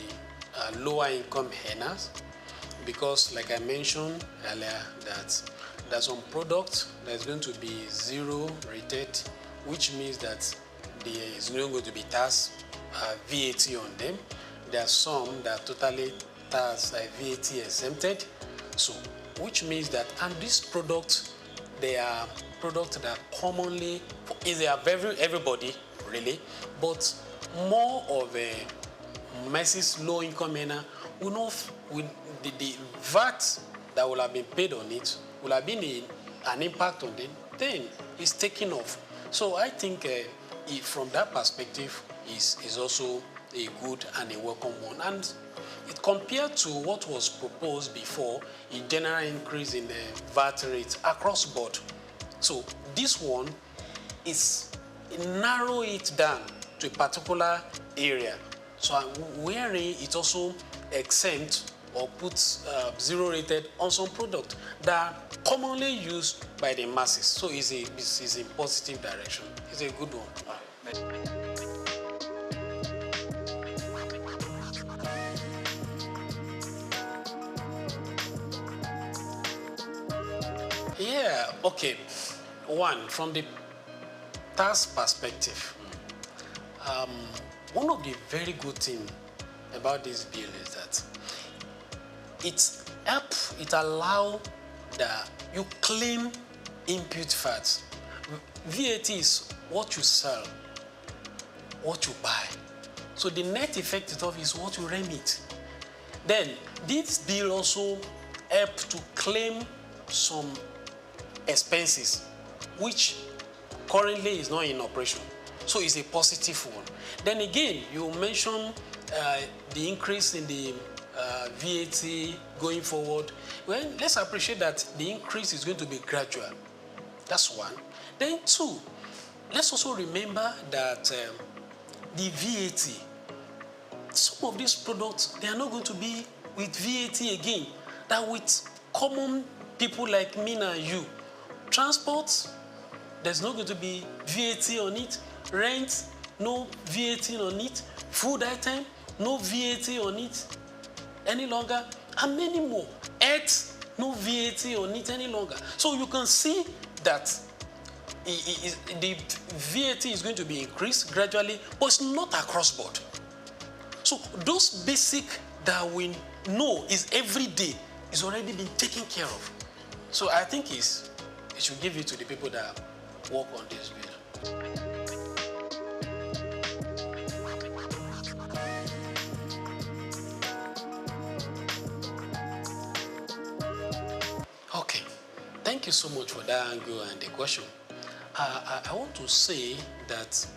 lower income earners, because like I mentioned earlier, that there's some products that's going to be zero rated, which means that there is not going to be tax VAT on them. There are some that are totally tax VAT exempted. So, which means that, and these products, they are products that commonly, they are everybody really, but more of a masses low income earner will not, with the VAT that will have been paid on it will have been an impact on them, then it's taking off. So I think from that perspective is also a good and a welcome one. And it compared to what was proposed before, a general increase in the VAT rate across board. So this one is narrow it down to a particular area. So wherein it also exempt or puts zero rated on some product that are commonly used by the masses. So it's a positive direction. It's a good one. Yeah, okay. One, from the tax perspective, one of the very good things about this bill is that it allows that you claim input fats. VAT is what you sell, what you buy. So the net effect of it is what you remit. Then this bill also helps to claim some expenses which currently is not in operation. So it's a positive one. Then again, you mentioned the increase in the VAT going forward. Well, let's appreciate that the increase is going to be gradual. That's one. Then two, let's also remember that the VAT, some of these products, they are not going to be with VAT again. That with common people like me and you, transport, there's not going to be VAT on it. Rent, no VAT on it. Food item, no VAT on it any longer. And many more. Health, no VAT on it any longer. So you can see that the VAT is going to be increased gradually, but it's not across board. So those basic that we know is every day is already been taken care of. So I think it should give it to the people that work on this bill. Okay, thank you so much for that angle and the question. I want to say that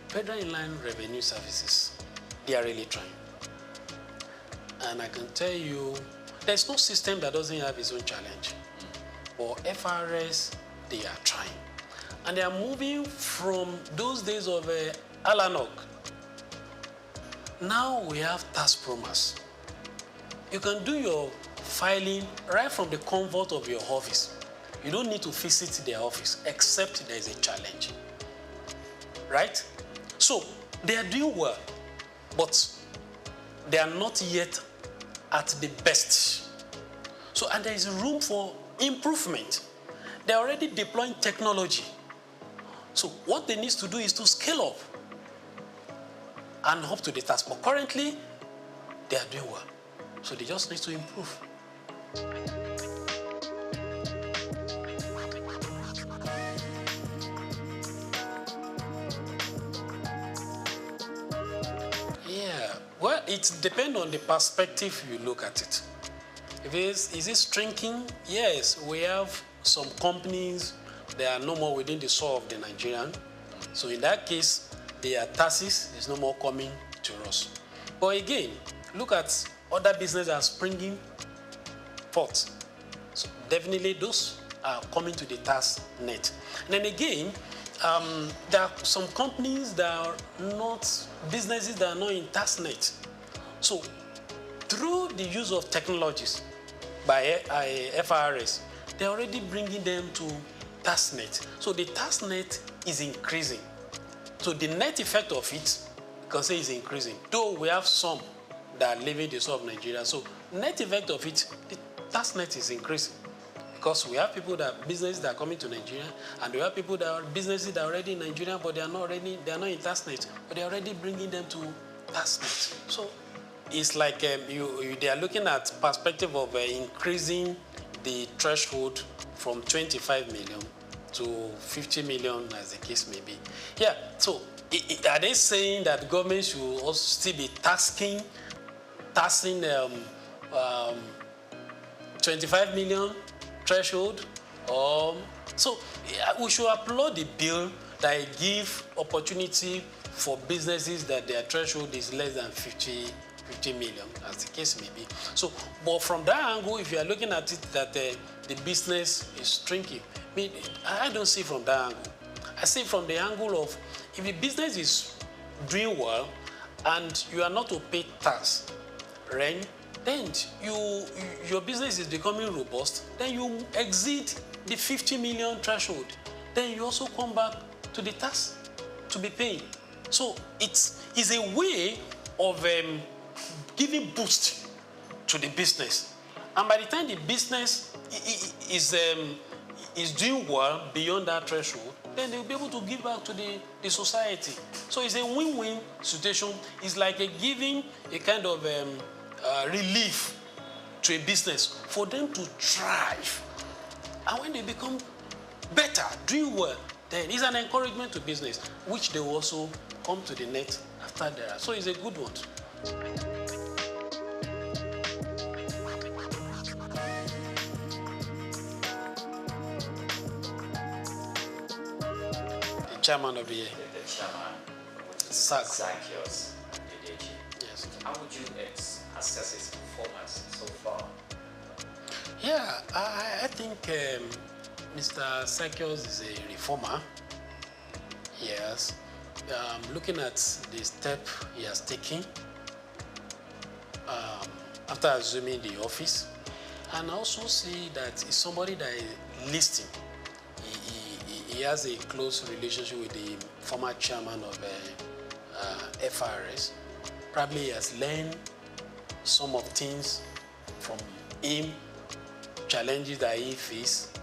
Federal Inland Revenue Services, they are really trying. And I can tell you, there's no system that doesn't have its own challenge. But FRS, they are trying. And they are moving from those days of Alanok. Now we have tax promise. You can do your filing right from the comfort of your office. You don't need to visit their office except there is a challenge. Right? So they are doing well, but they are not yet at the best. So, and there is room for improvement. They're already deploying technology. So what they need to do is to scale up and up to the task. But currently, they are doing well. So they just need to improve. Yeah, well, it depends on the perspective you look at it. Is it shrinking? Yes, we have some companies that are no more within the soul of the Nigerian. So in that case, their taxes is no more coming to us. But again, look at other businesses that are springing forth. So definitely those are coming to the tax net. And then again, there are some companies that are not, businesses that are not in tax net. So through the use of technologies by FRS, they're already bringing them to tax net. So the tax net is increasing. So the net effect of it, you can say, is increasing. Though we have some that are leaving the south of Nigeria. So net effect of it, the tax net is increasing. Because we have people that businesses that are coming to Nigeria, and we have people that are businesses that are already in Nigeria, but they are not in tax net, but they're already bringing them to tax net. So it's like they are looking at perspective of increasing the threshold from 25 million to 50 million, as the case may be. Yeah. So are they saying that government should also still be taxing 25 million? Threshold? So we should applaud the bill that give opportunity for businesses that their threshold is less than 50 million, as the case may be. So, but from that angle, if you are looking at it that the business is shrinking, I don't see from that angle. I see from the angle of if the business is doing well and you are not to pay tax, rent, then your business is becoming robust, then you exceed the 50 million threshold. Then you also come back to the tax to be paying. So it's a way of giving boost to the business. And by the time the business is doing well beyond that threshold, then they'll be able to give back to the society. So it's a win-win situation. It's like giving a kind of relief to a business for them to thrive. And when they become better, doing well, then it's an encouragement to business, which they will also come to the net after that. So it's a good one. The chairman of the year. The chairman, Souq. Yes. How would you assess his performance so far? Yeah, I think Mr. Souq is a reformer. Yes. Looking at the step he has taken after assuming the office, and I also see that he's somebody that is listening. He has a close relationship with the former chairman of FRS. Probably he has learned some of things from him, challenges that he faced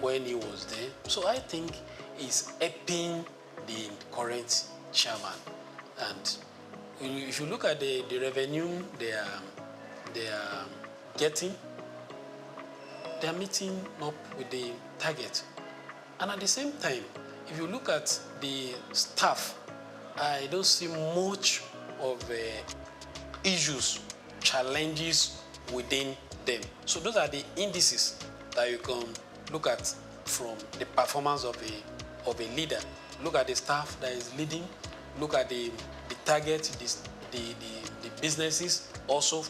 when he was there. So I think he's helping the current chairman. And if you look at the revenue they are getting, they are meeting up with the target. And at the same time, if you look at the staff, I don't see much of issues, challenges within them. So those are the indices that you can look at from the performance of a leader. Look at the staff that is leading. Look at the target, the businesses also.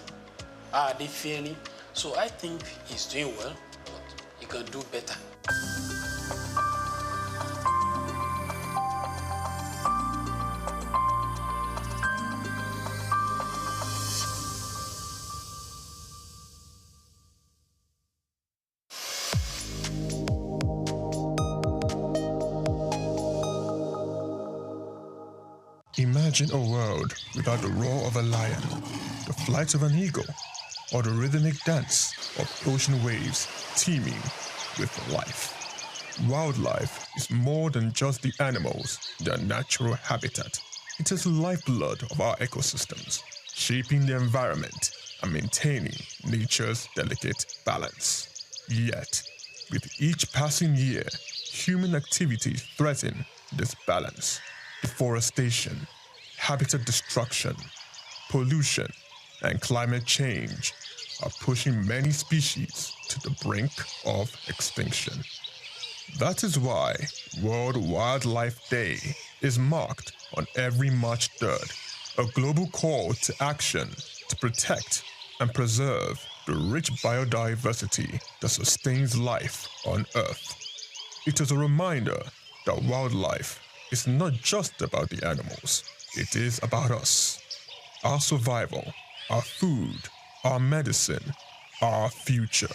Are they fairly? So I think he's doing well, but he can do better. Imagine a world without the roar of a lion, the flight of an eagle, or the rhythmic dance of ocean waves teeming with life. Wildlife is more than just the animals, their natural habitat. It is the lifeblood of our ecosystems, shaping the environment and maintaining nature's delicate balance. Yet, with each passing year, human activities threaten this balance. Deforestation, habitat destruction, pollution, and climate change are pushing many species to the brink of extinction. That is why World Wildlife Day is marked on every March 3rd, a global call to action to protect and preserve the rich biodiversity that sustains life on Earth. It is a reminder that wildlife is not just about the animals, it is about us, our survival, our food, our medicine, our future.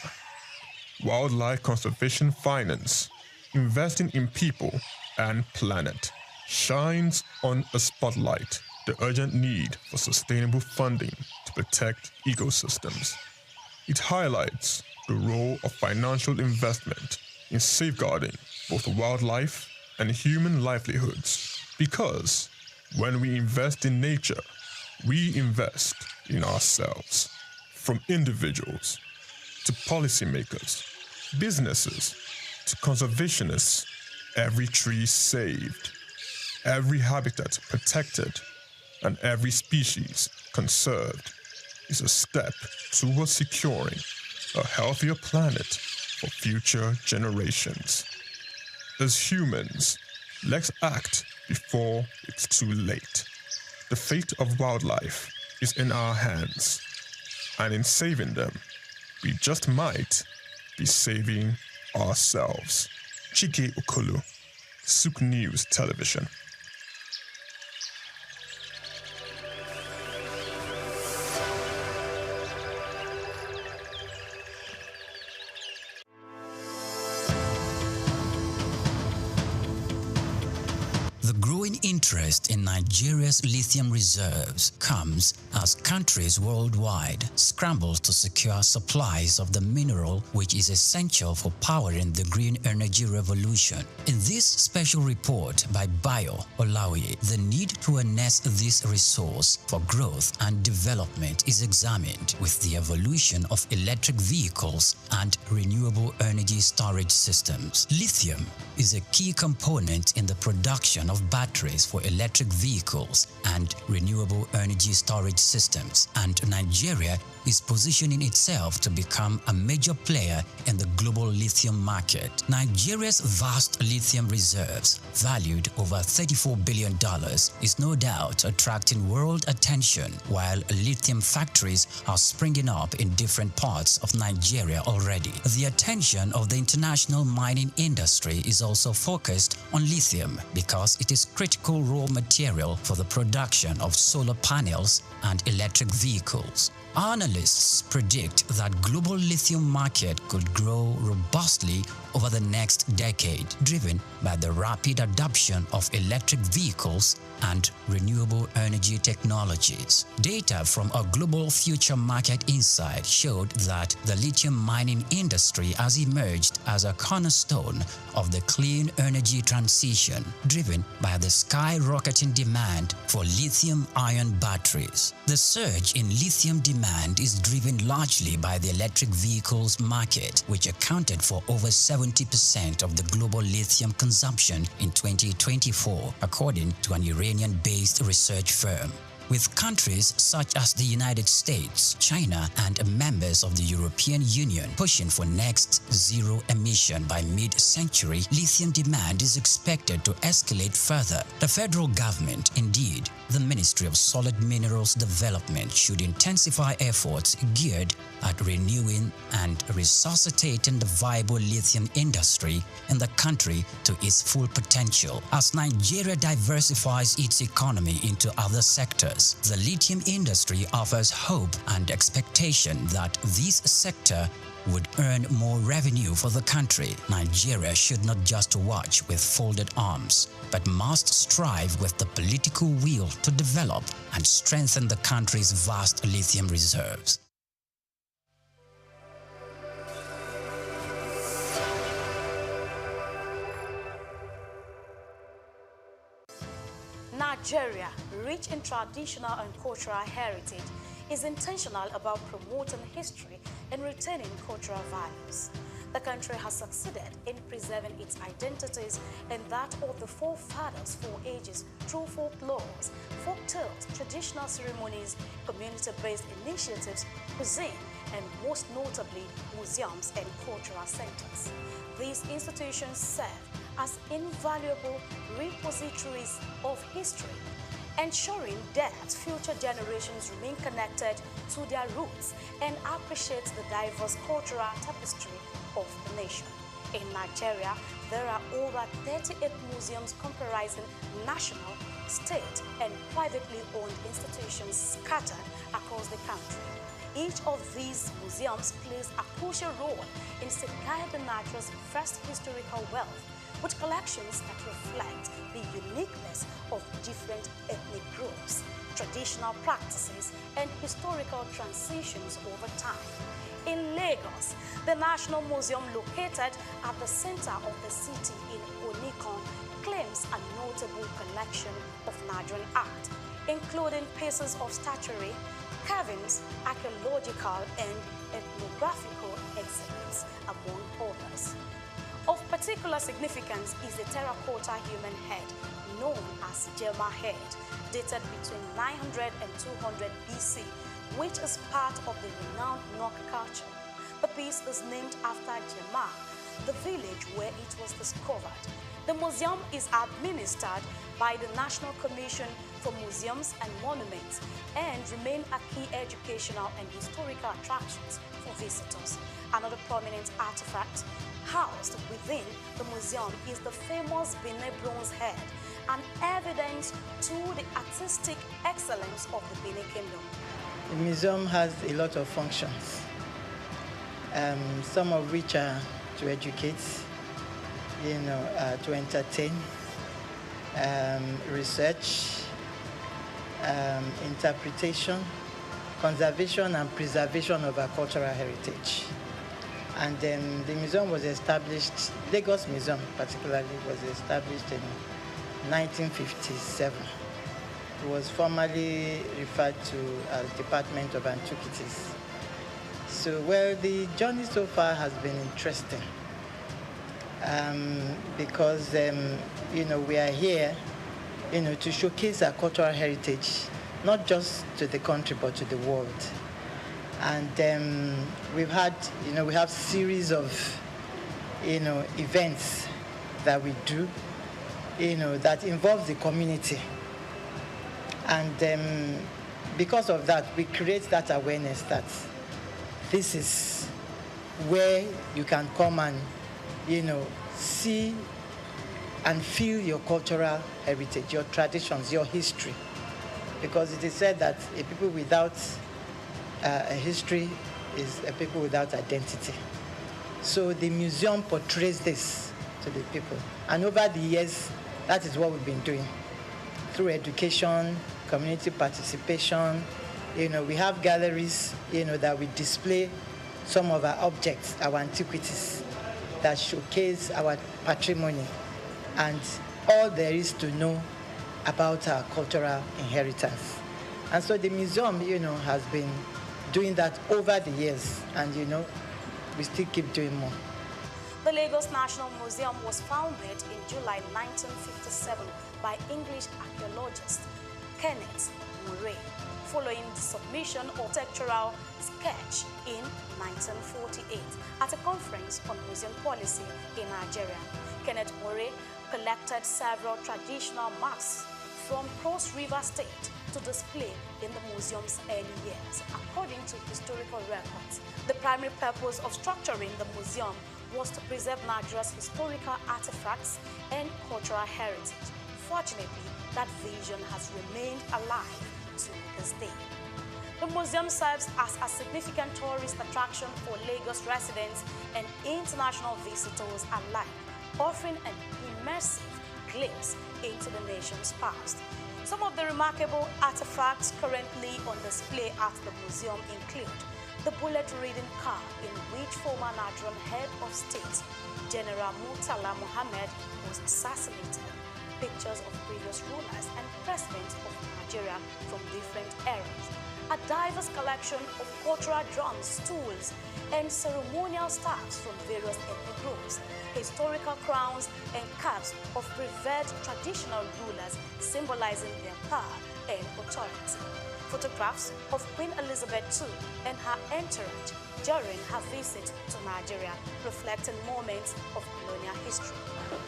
Wildlife Conservation Finance, investing in people and planet, shines on a spotlight the urgent need for sustainable funding to protect ecosystems. It highlights the role of financial investment in safeguarding both wildlife and human livelihoods, because when we invest in nature, we invest in ourselves. From individuals to policymakers, businesses to conservationists, every tree saved, every habitat protected, and every species conserved is a step towards securing a healthier planet for future generations. As humans, let's act before it's too late. The fate of wildlife is in our hands, and in saving them, we just might be saving ourselves. Chike Okolo, Souq News Television. The growing interest in Nigeria's lithium reserves comes as countries worldwide scramble to secure supplies of the mineral which is essential for powering the green energy revolution. In this special report by Bayo Olaoye, the need to harness this resource for growth and development is examined, with the evolution of electric vehicles and renewable energy storage systems. Lithium is a key component in the production of batteries for electric vehicles and renewable energy storage systems, and Nigeria is positioning itself to become a major player in the global lithium market. Nigeria's vast lithium reserves, valued over $34 billion, is no doubt attracting world attention, while lithium factories are springing up in different parts of Nigeria already. The attention of the international mining industry is also focused on lithium because it is critical raw material for the production of solar panels and electric vehicles. Analysts predict that global lithium market could grow robustly over the next decade, driven by the rapid adoption of electric vehicles and renewable energy technologies. Data from a global future market insight showed that the lithium mining industry has emerged as a cornerstone of the clean energy transition, driven by the skyrocketing demand for lithium-ion batteries. The surge in lithium demand is driven largely by the electric vehicles market, which accounted for over 70% of the global lithium consumption in 2024, according to an Iranian-based research firm. With countries such as the United States, China, and members of the European Union pushing for next zero emission by mid-century, lithium demand is expected to escalate further. The federal government, indeed, the Ministry of Solid Minerals Development, should intensify efforts geared at renewing and resuscitating the viable lithium industry in the country to its full potential. As Nigeria diversifies its economy into other sectors, the lithium industry offers hope and expectation that this sector would earn more revenue for the country. Nigeria should not just watch with folded arms, but must strive with the political will to develop and strengthen the country's vast lithium reserves. Nigeria, rich in traditional and cultural heritage, is intentional about promoting history and retaining cultural values. The country has succeeded in preserving its identities and that of the forefathers for ages through folklores, folk tales, traditional ceremonies, community-based initiatives, cuisine, and most notably, museums and cultural centers. These institutions serve as invaluable repositories of history, ensuring that future generations remain connected to their roots and appreciate the diverse cultural tapestry of the nation. In Nigeria, there are over 38 museums comprising national, state, and privately owned institutions scattered across the country. Each of these museums plays a crucial role in safeguarding Nigeria's vast historical wealth, with collections that reflect the uniqueness of different ethnic groups, traditional practices, and historical transitions over time. In Lagos, the National Museum, located at the center of the city in Onikon, claims a notable collection of Nigerian art, including pieces of statuary, carvings, archaeological and ethnographical exhibits, among others. Of particular significance is the terracotta human head, known as Jema head, dated between 900 and 200 BC, which is part of the renowned Nok culture. The piece is named after Jema, the village where it was discovered. The museum is administered by the National Commission for Museums and Monuments and remain a key educational and historical attractions for visitors. Another prominent artifact housed within the museum is the famous Benin bronze head, an evidence to the artistic excellence of the Benin Kingdom. The museum has a lot of functions, some of which are to educate, to entertain, research, interpretation, conservation and preservation of our cultural heritage. And then the museum was established, Lagos Museum particularly, was established in 1957. It was formerly referred to as Department of Antiquities. So, well, the journey so far has been interesting because, we are here, to showcase our cultural heritage, not just to the country, but to the world. And we have series of, events that we do, that involve the community. And because of that, we create that awareness that this is where you can come and, see and feel your cultural heritage, your traditions, your history. Because it is said that a people without a history is a people without identity. So the museum portrays this to the people. And over the years, that is what we've been doing. Through education, community participation, we have galleries, that we display some of our objects, our antiquities, that showcase our patrimony and all there is to know about our cultural inheritance. And so the museum, has been doing that over the years, and, we still keep doing more. The Lagos National Museum was founded in July 1957 by English archaeologist Kenneth Murray, following the submission of architectural sketch in 1948 at a conference on museum policy in Nigeria. Kenneth Murray collected several traditional masks from Cross River State to display in the museum's early years, according to historical records. The primary purpose of structuring the museum was to preserve Nigeria's historical artifacts and cultural heritage. Fortunately, that vision has remained alive to this day. The museum serves as a significant tourist attraction for Lagos residents and international visitors alike, offering an immersive glimpse into the nation's past. Some of the remarkable artifacts currently on display at the museum include the bullet-ridden car in which former Nigerian head of state, General Murtala Muhammad, was assassinated, pictures of previous rulers and presidents of Nigeria from different eras, a diverse collection of cultural drums, tools, and ceremonial staffs from various ethnic groups, historical crowns and caps of revered traditional rulers symbolizing their power and authority, photographs of Queen Elizabeth II and her entourage during her visit to Nigeria, reflecting moments of colonial history.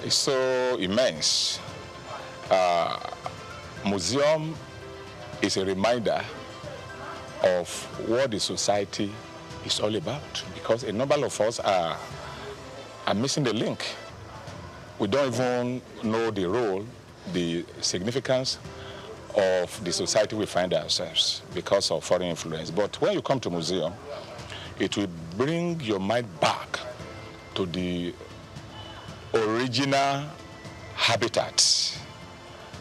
is so immense. Museum is a reminder of what the society is all about, because a number of us are missing the link. We don't even know the role, the significance of the society we find ourselves because of foreign influence. But when you come to museum, it will bring your mind back to the original habitat,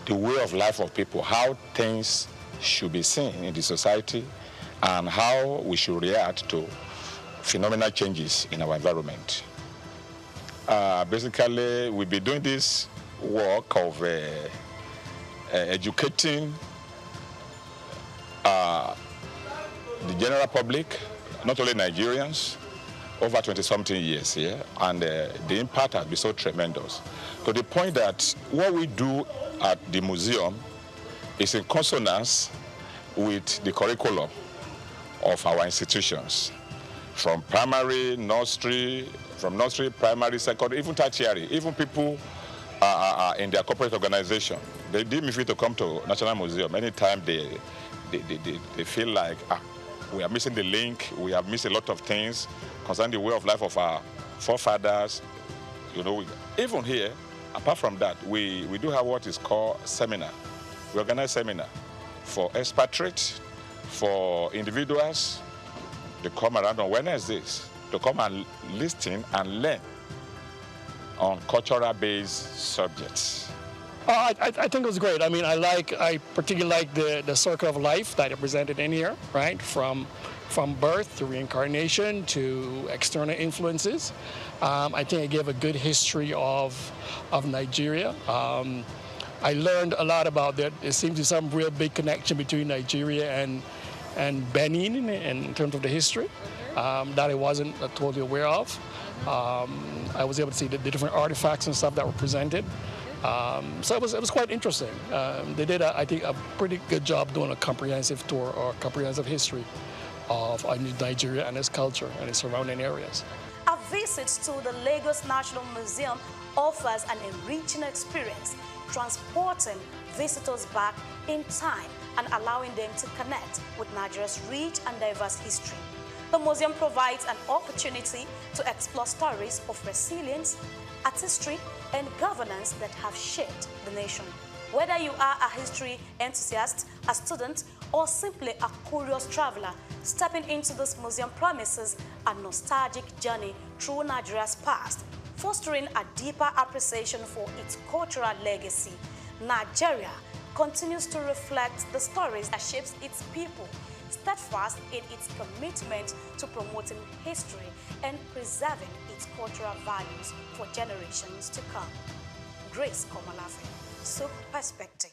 the way of life of people, how things should be seen in the society, and how we should react to phenomenal changes in our environment. Basically, we'll be doing this work of educating the general public, not only Nigerians, over 20-something years here, and the impact has been so tremendous, to the point that what we do at the museum is in consonance with the curriculum of our institutions, from primary, nursery, primary, secondary, even tertiary, even people in their corporate organization. They deem me free to come to National Museum anytime they feel like we are missing the link, we have missed a lot of things concerning the way of life of our forefathers. You know, even here, apart from that, we do have what is called seminar. We organize seminar for expatriates, for individuals. They come around on Wednesdays to come and listen and learn on cultural-based subjects. I think it was great. I mean, I particularly like the circle of life that it presented in here, right? From birth to reincarnation to external influences. I think it gave a good history of Nigeria. I learned a lot about that. There seems to be some real big connection between Nigeria and Benin in terms of the history that I wasn't totally aware of. I was able to see the different artifacts and stuff that were presented. So it was quite interesting. They did, I think, a pretty good job doing a comprehensive tour or comprehensive history of Nigeria and its culture and its surrounding areas. A visit to the Lagos National Museum offers an enriching experience, transporting visitors back in time and allowing them to connect with Nigeria's rich and diverse history. The museum provides an opportunity to explore stories of resilience, artistry, and governance that have shaped the nation. Whether you are a history enthusiast, a student, or simply a curious traveler, stepping into this museum promises a nostalgic journey through Nigeria's past, fostering a deeper appreciation for its cultural legacy. Nigeria continues to reflect the stories that shapes its people, steadfast in its commitment to promoting history and preserving its cultural values for generations to come. Grace Komalafe, Souq Perspective.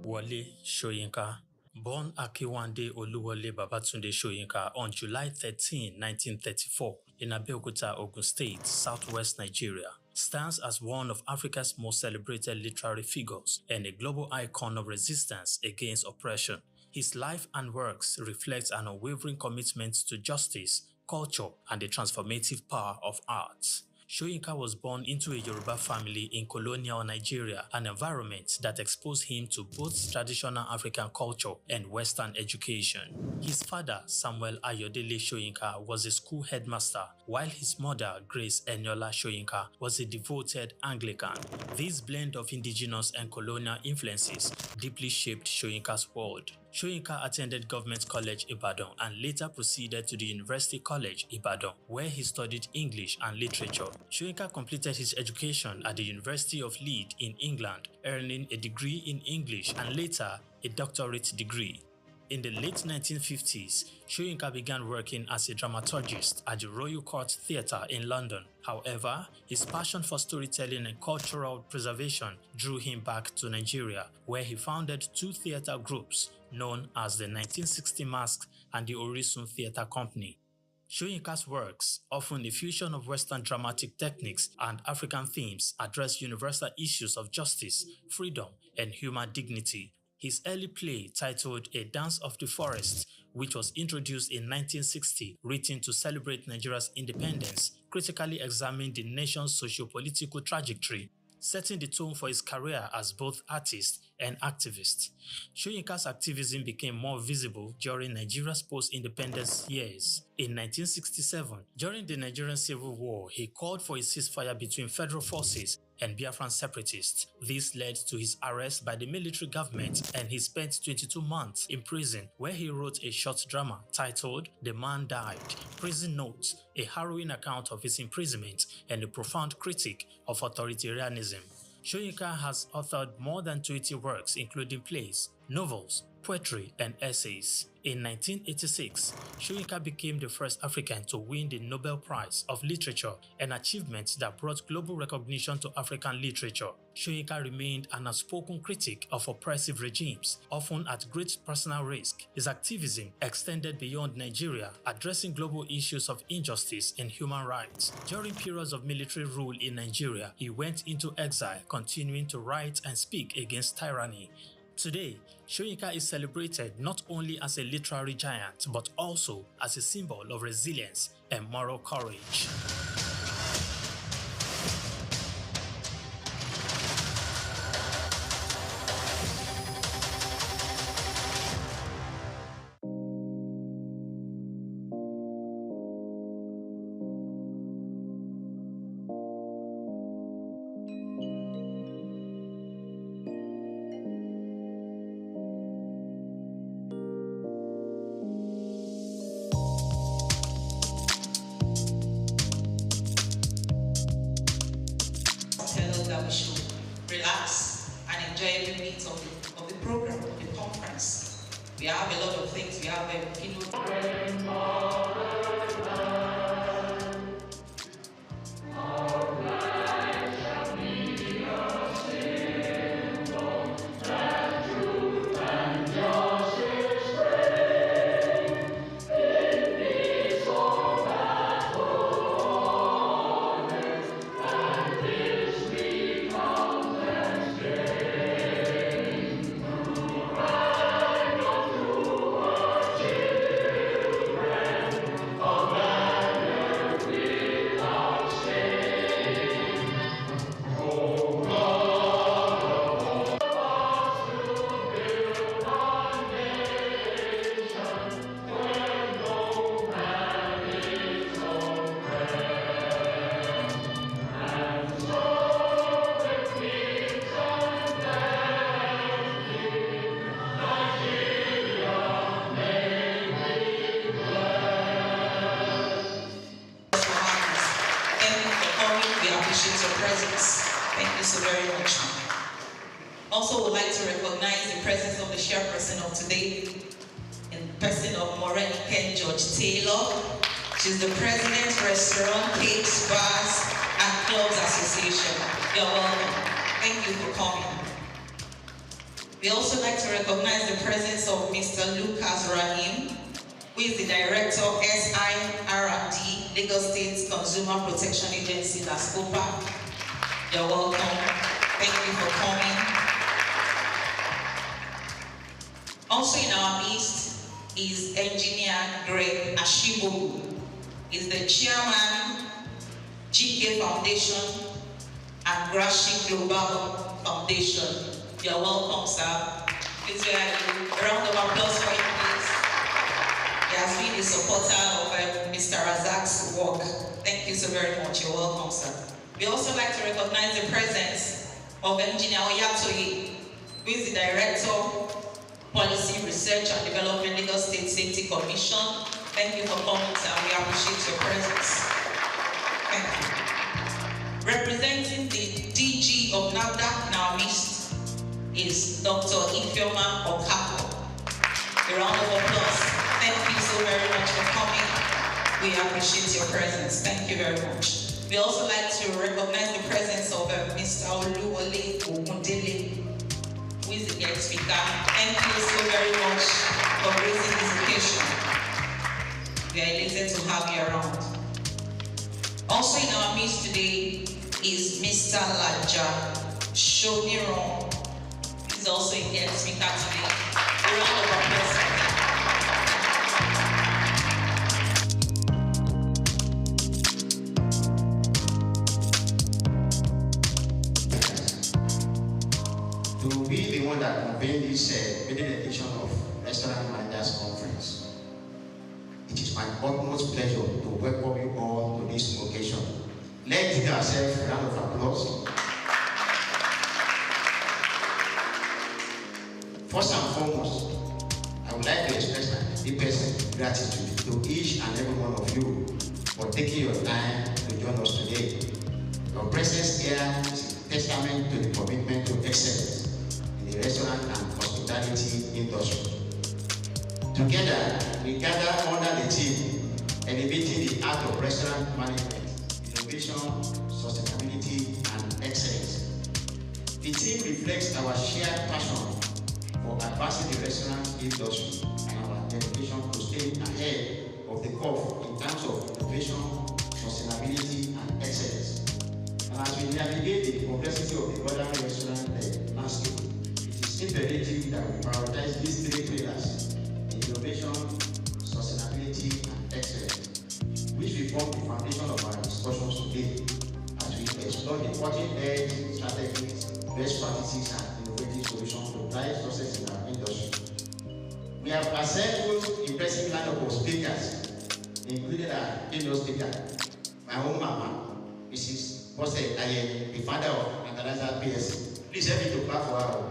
Wole Soyinka, born Akiwande Oluwole Babatunde Soyinka on July 13, 1934, in Abeokuta, Ogun State, southwest Nigeria, stands as one of Africa's most celebrated literary figures and a global icon of resistance against oppression. His life and works reflect an unwavering commitment to justice, culture, and the transformative power of arts. Soyinka was born into a Yoruba family in colonial Nigeria, an environment that exposed him to both traditional African culture and Western education. His father, Samuel Ayodele Soyinka, was a school headmaster, while his mother, Grace Eniola Soyinka, was a devoted Anglican. This blend of indigenous and colonial influences deeply shaped Soyinka's world. Soyinka attended Government College Ibadan and later proceeded to the University College Ibadan, where he studied English and literature. Soyinka completed his education at the University of Leeds in England, earning a degree in English and later a doctorate degree. In the late 1950s, Soyinka began working as a dramaturgist at the Royal Court Theatre in London. However, his passion for storytelling and cultural preservation drew him back to Nigeria, where he founded two theatre groups known as the 1960 Masks and the Orisun Theatre Company. Soyinka's works, often a fusion of Western dramatic techniques and African themes, address universal issues of justice, freedom, and human dignity. His early play, titled A Dance of the Forest, which was introduced in 1960, written to celebrate Nigeria's independence, critically examined the nation's socio-political trajectory, setting the tone for his career as both artist and activist. Soyinka's activism became more visible during Nigeria's post-independence years. In 1967, during the Nigerian Civil War, he called for a ceasefire between federal forces and Biafran separatists. This led to his arrest by the military government, and he spent 22 months in prison, where he wrote a short drama titled The Man Died, Prison Notes, a harrowing account of his imprisonment and a profound critique of authoritarianism. Soyinka has authored more than 20 works, including plays, novels, poetry, and essays. In 1986, Soyinka became the first African to win the Nobel Prize of Literature, an achievement that brought global recognition to African literature. Soyinka remained an outspoken critic of oppressive regimes, often at great personal risk. His activism extended beyond Nigeria, addressing global issues of injustice and human rights. During periods of military rule in Nigeria, he went into exile, continuing to write and speak against tyranny. Today, Soyinka is celebrated not only as a literary giant, but also as a symbol of resilience and moral courage. That we should relax and enjoy every minute of the program, of the conference. We have a lot of things. We have a keynote. Also would like to recognize the presence of the chairperson of today, in the person of Maureen Ken George Taylor. She's the president, Restaurant, Cakes, Bars, and Clubs Association. You're welcome. Thank you for coming. We also like to recognize the presence of Mr. Lucas Rahim, who is the director of SIR&D, Lagos State Consumer Protection Agency, LASCOPA. You're welcome. Thank you for coming. Also in our midst is Engineer Greg Ashibogu. He's the chairman, GK Foundation and Grashi Global Foundation. You're welcome, sir. Please a round of applause for him, please. He has been a supporter of Mr. Razak's work. Thank you so very much. You're welcome, sir. We also like to recognize the presence of Engineer Oyatoye, who is the Director, Policy Research and Development, Lagos State Safety Commission. Thank you for coming, sir. We appreciate your presence. Thank you. Representing the DG of NAFDAC in our midst is Dr. Ifeoma Okafor. A round of applause. Thank you so very much for coming. We appreciate your presence. Thank you very much. We also like to recognize the presence of Mr. Oluwole Ogundele, who is the guest speaker. Thank you so very much for raising this occasion. We We are elated to have you around. Also in our midst today is Mr. Laja Shomiron. He's also a guest speaker today. A round of applause. To be the one that convened this maiden edition of Restaurant Managers Conference, it is my utmost pleasure to welcome you all to this occasion. Let's give ourselves a round of applause. First and foremost, I would like to express my deepest gratitude to each and every one of you for taking your time to join us today. Your presence here is a testament to the commitment to excellence in the restaurant and hospitality industry. Together, we gather under the theme, elevating the art of restaurant management, innovation, sustainability, and excellence. The theme reflects our shared passion for advancing the restaurant industry and our dedication to staying ahead of the curve in terms of innovation, sustainability, and excellence. And as we navigate the complexity of the modern restaurant landscape, it is imperative that we prioritize these three pillars: innovation, sustainability, and excellence, which will form the foundation of our discussions today as we explore the cutting-edge strategies, best practices, and innovative solutions to drive success in our industry. We have assembled impressive lineup of speakers, including our keynote speaker, my own mama, Mrs. Bose Aye, the founder of International PSC. Please help me to clap for her.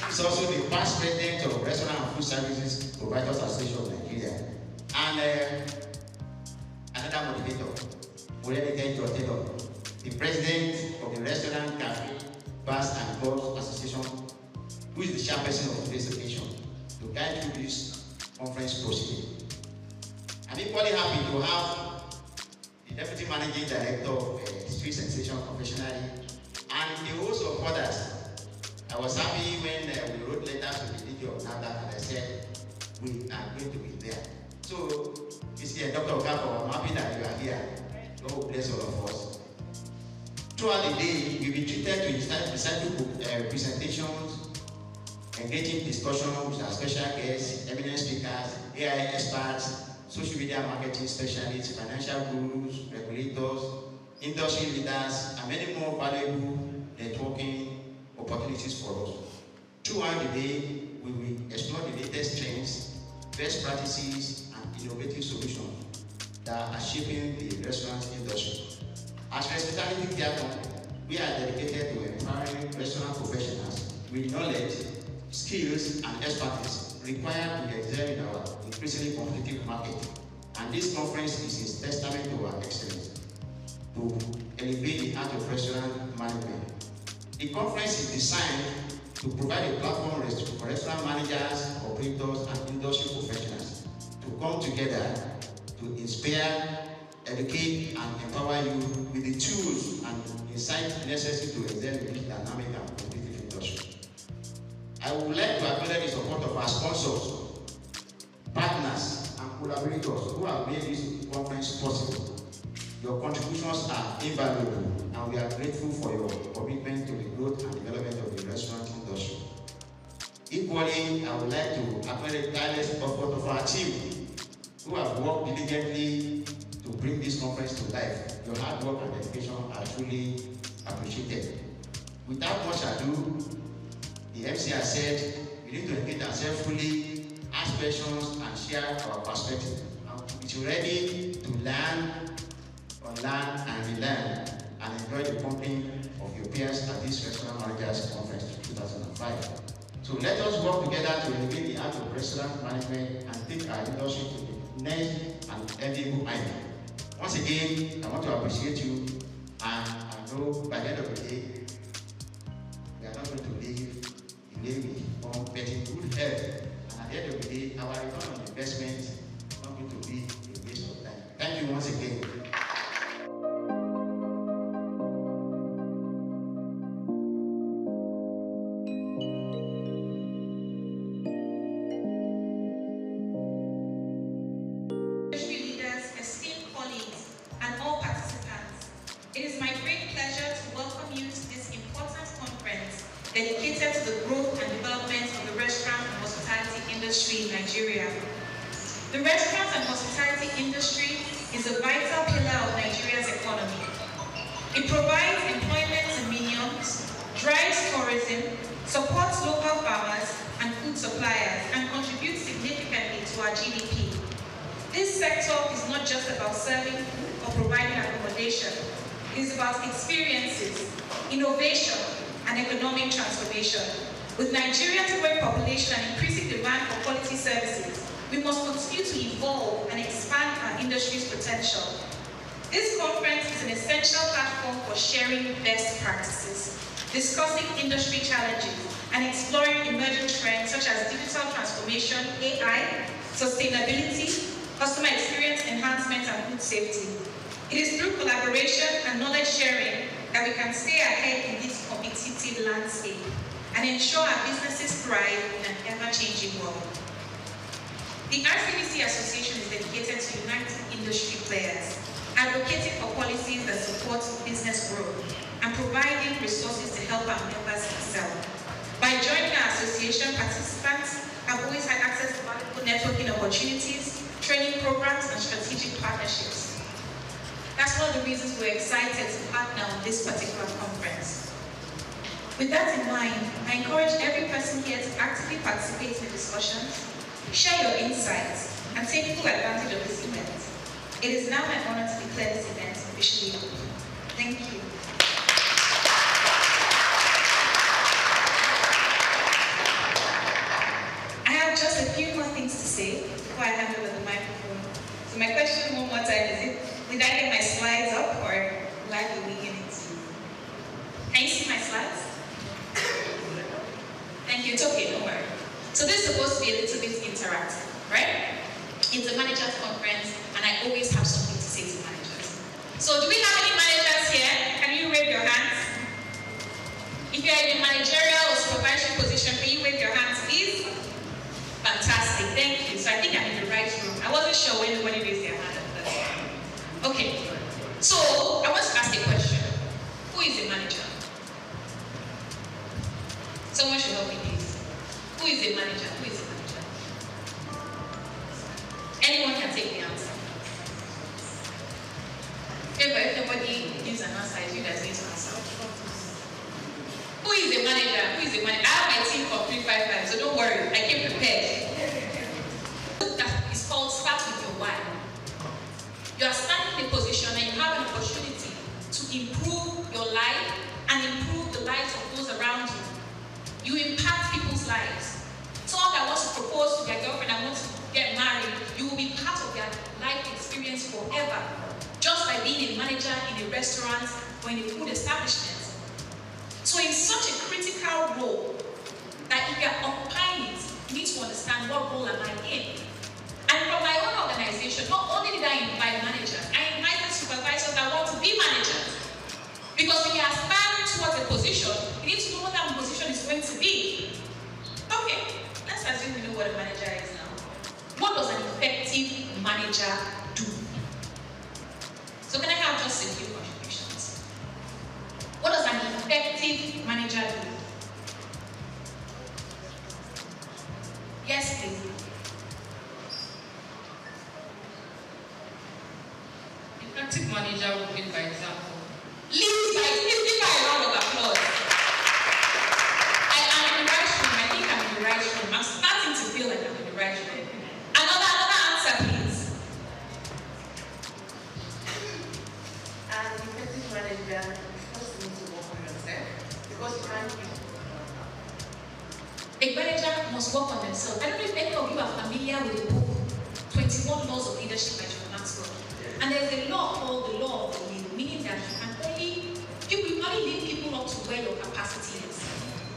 She's also the past president of Restaurant and Food Services Providers Association of Nigeria. And another motivator, the president of the Restaurant, Cafe, Bars and Clubs Association, who is the chairperson of today's occasion, to guide through this conference proceeding. I'm equally happy to have the Deputy Managing Director of Street Sensation Confectionery and the host of others. I was happy when we wrote letters to the leader of NADA and I said, we are going to be there. So, Mr. Dr. Okafor, I'm happy that you are here. God will bless all of us. Throughout the day, you'll be treated to insightful presentations, engaging discussion with our special guests, eminent speakers, AI experts, social media marketing specialists, financial gurus, regulators, industry leaders, and many more valuable networking opportunities for us. Throughout the day, we will explore the latest trends, best practices, and innovative solutions that are shaping the restaurant industry. As Hospitality Care Company, we are dedicated to empowering restaurant professionals with knowledge, skills, and expertise required to excel in our increasingly competitive market. And this conference is a testament to our excellence to elevate the art of restaurant management. The conference is designed to provide a platform for restaurant managers, operators, and industry professionals to come together to inspire, educate, and empower you with the tools and insights necessary to excel in this dynamic and competitive industry. I would like to acknowledge the support of our sponsors, partners, and collaborators who have made this conference possible. Your contributions are invaluable, and we are grateful for your commitment to the growth and development of the restaurant industry. Equally, I would like to acknowledge the tireless effort of our team, who have worked diligently to bring this conference to life. Your hard work and dedication are truly appreciated. Without much ado, the MC has said we need to engage ourselves fully, ask questions, and share our perspective. We're ready to learn, unlearn, and relearn, and enjoy the company of your peers at this Restaurant Managers Conference 2005. So let us work together to elevate the art of restaurant management and take our industry to the next and enviable height. Once again, I want to appreciate you, and I know by the end of the day, we are not going to leave the day with getting good health. And at the end of the day, our return on investment is not going to be a waste of time. Thank you once again. dedicated to the growth and development of the restaurant and hospitality industry in Nigeria. The restaurant and hospitality industry is a vital pillar of Nigeria's economy. It provides employment to millions, drives tourism, supports local farmers and food suppliers, and contributes significantly to our GDP. This sector is not just about serving food or providing accommodation. It is about experiences, innovation, and economic transformation. With Nigeria's growing population and increasing demand for quality services, we must continue to evolve and expand our industry's potential. This conference is an essential platform for sharing best practices, discussing industry challenges, and exploring emerging trends such as digital transformation, AI, sustainability, customer experience enhancement, and food safety. It is through collaboration and knowledge sharing that we can stay ahead in this competitive landscape and ensure our businesses thrive in an ever-changing world. The RCBC Association is dedicated to uniting industry players, advocating for policies that support business growth, and providing resources to help our members excel. By joining our association, participants have always had access to valuable networking opportunities, training programs, and strategic partnerships. That's one of the reasons we're excited to partner on this particular conference. With that in mind, I encourage every person here to actively participate in the discussions, share your insights, and take full advantage of this event. It is now my honor to declare this event officially open. Thank you. I have just a few more things to say before I hand over the microphone. So my question one more time is, did I get my slides up or will I be winging it? Can you see my slides? Thank you, it's okay, don't worry. So this is supposed to be a little bit interactive, right? It's a managers conference and I always have something to say to managers. So do we have any managers here? Can you wave your hands? If you're in a managerial or supervisory position, can you wave your hands, please? Fantastic, thank you. So I think I'm in the right room. I wasn't sure when anybody raised their hand. Okay, so I want to ask a question. Who is a manager? Someone should help me, please. Who is a manager? Who is a manager? Anyone can take the answer. Okay, but if nobody gives an answer, you guys need to answer. Who is a manager? Who is a manager? I have my team for 355, so don't worry. I came prepared. It's called Start With Your Why. You are standing in a position and you have an opportunity to improve your life and improve the lives of those around you. You impact people's lives. Someone that wants to propose to their girlfriend and wants to get married, you will be part of their life experience forever, just by being a manager in a restaurant or in a food establishment. So in such a critical role, that if you are occupying it, you need to understand what role am I in. And from my own organization, not only did I invite managers, I invited supervisors that want to be managers. Because when you aspire towards a position, you need to know what that position is going to be. Okay, let's assume we know what a manager is now. What does an effective manager do? So can I have just a few contributions? What does an effective manager do? Yes, please. Effective manager would lead by example. Lead by, please give her a round of applause. I am in the right room. I think I'm in the right room. I'm starting to feel like I'm in the right room. Another answer, please. As an effective manager, you first need to work on yourself because you can't do it. A manager must work on themselves. I don't know if any of you are familiar with the book 21 Laws of Leadership by John Maxwell. And there's a law called the law of the lead, meaning that you can only lead people up to where your capacity is.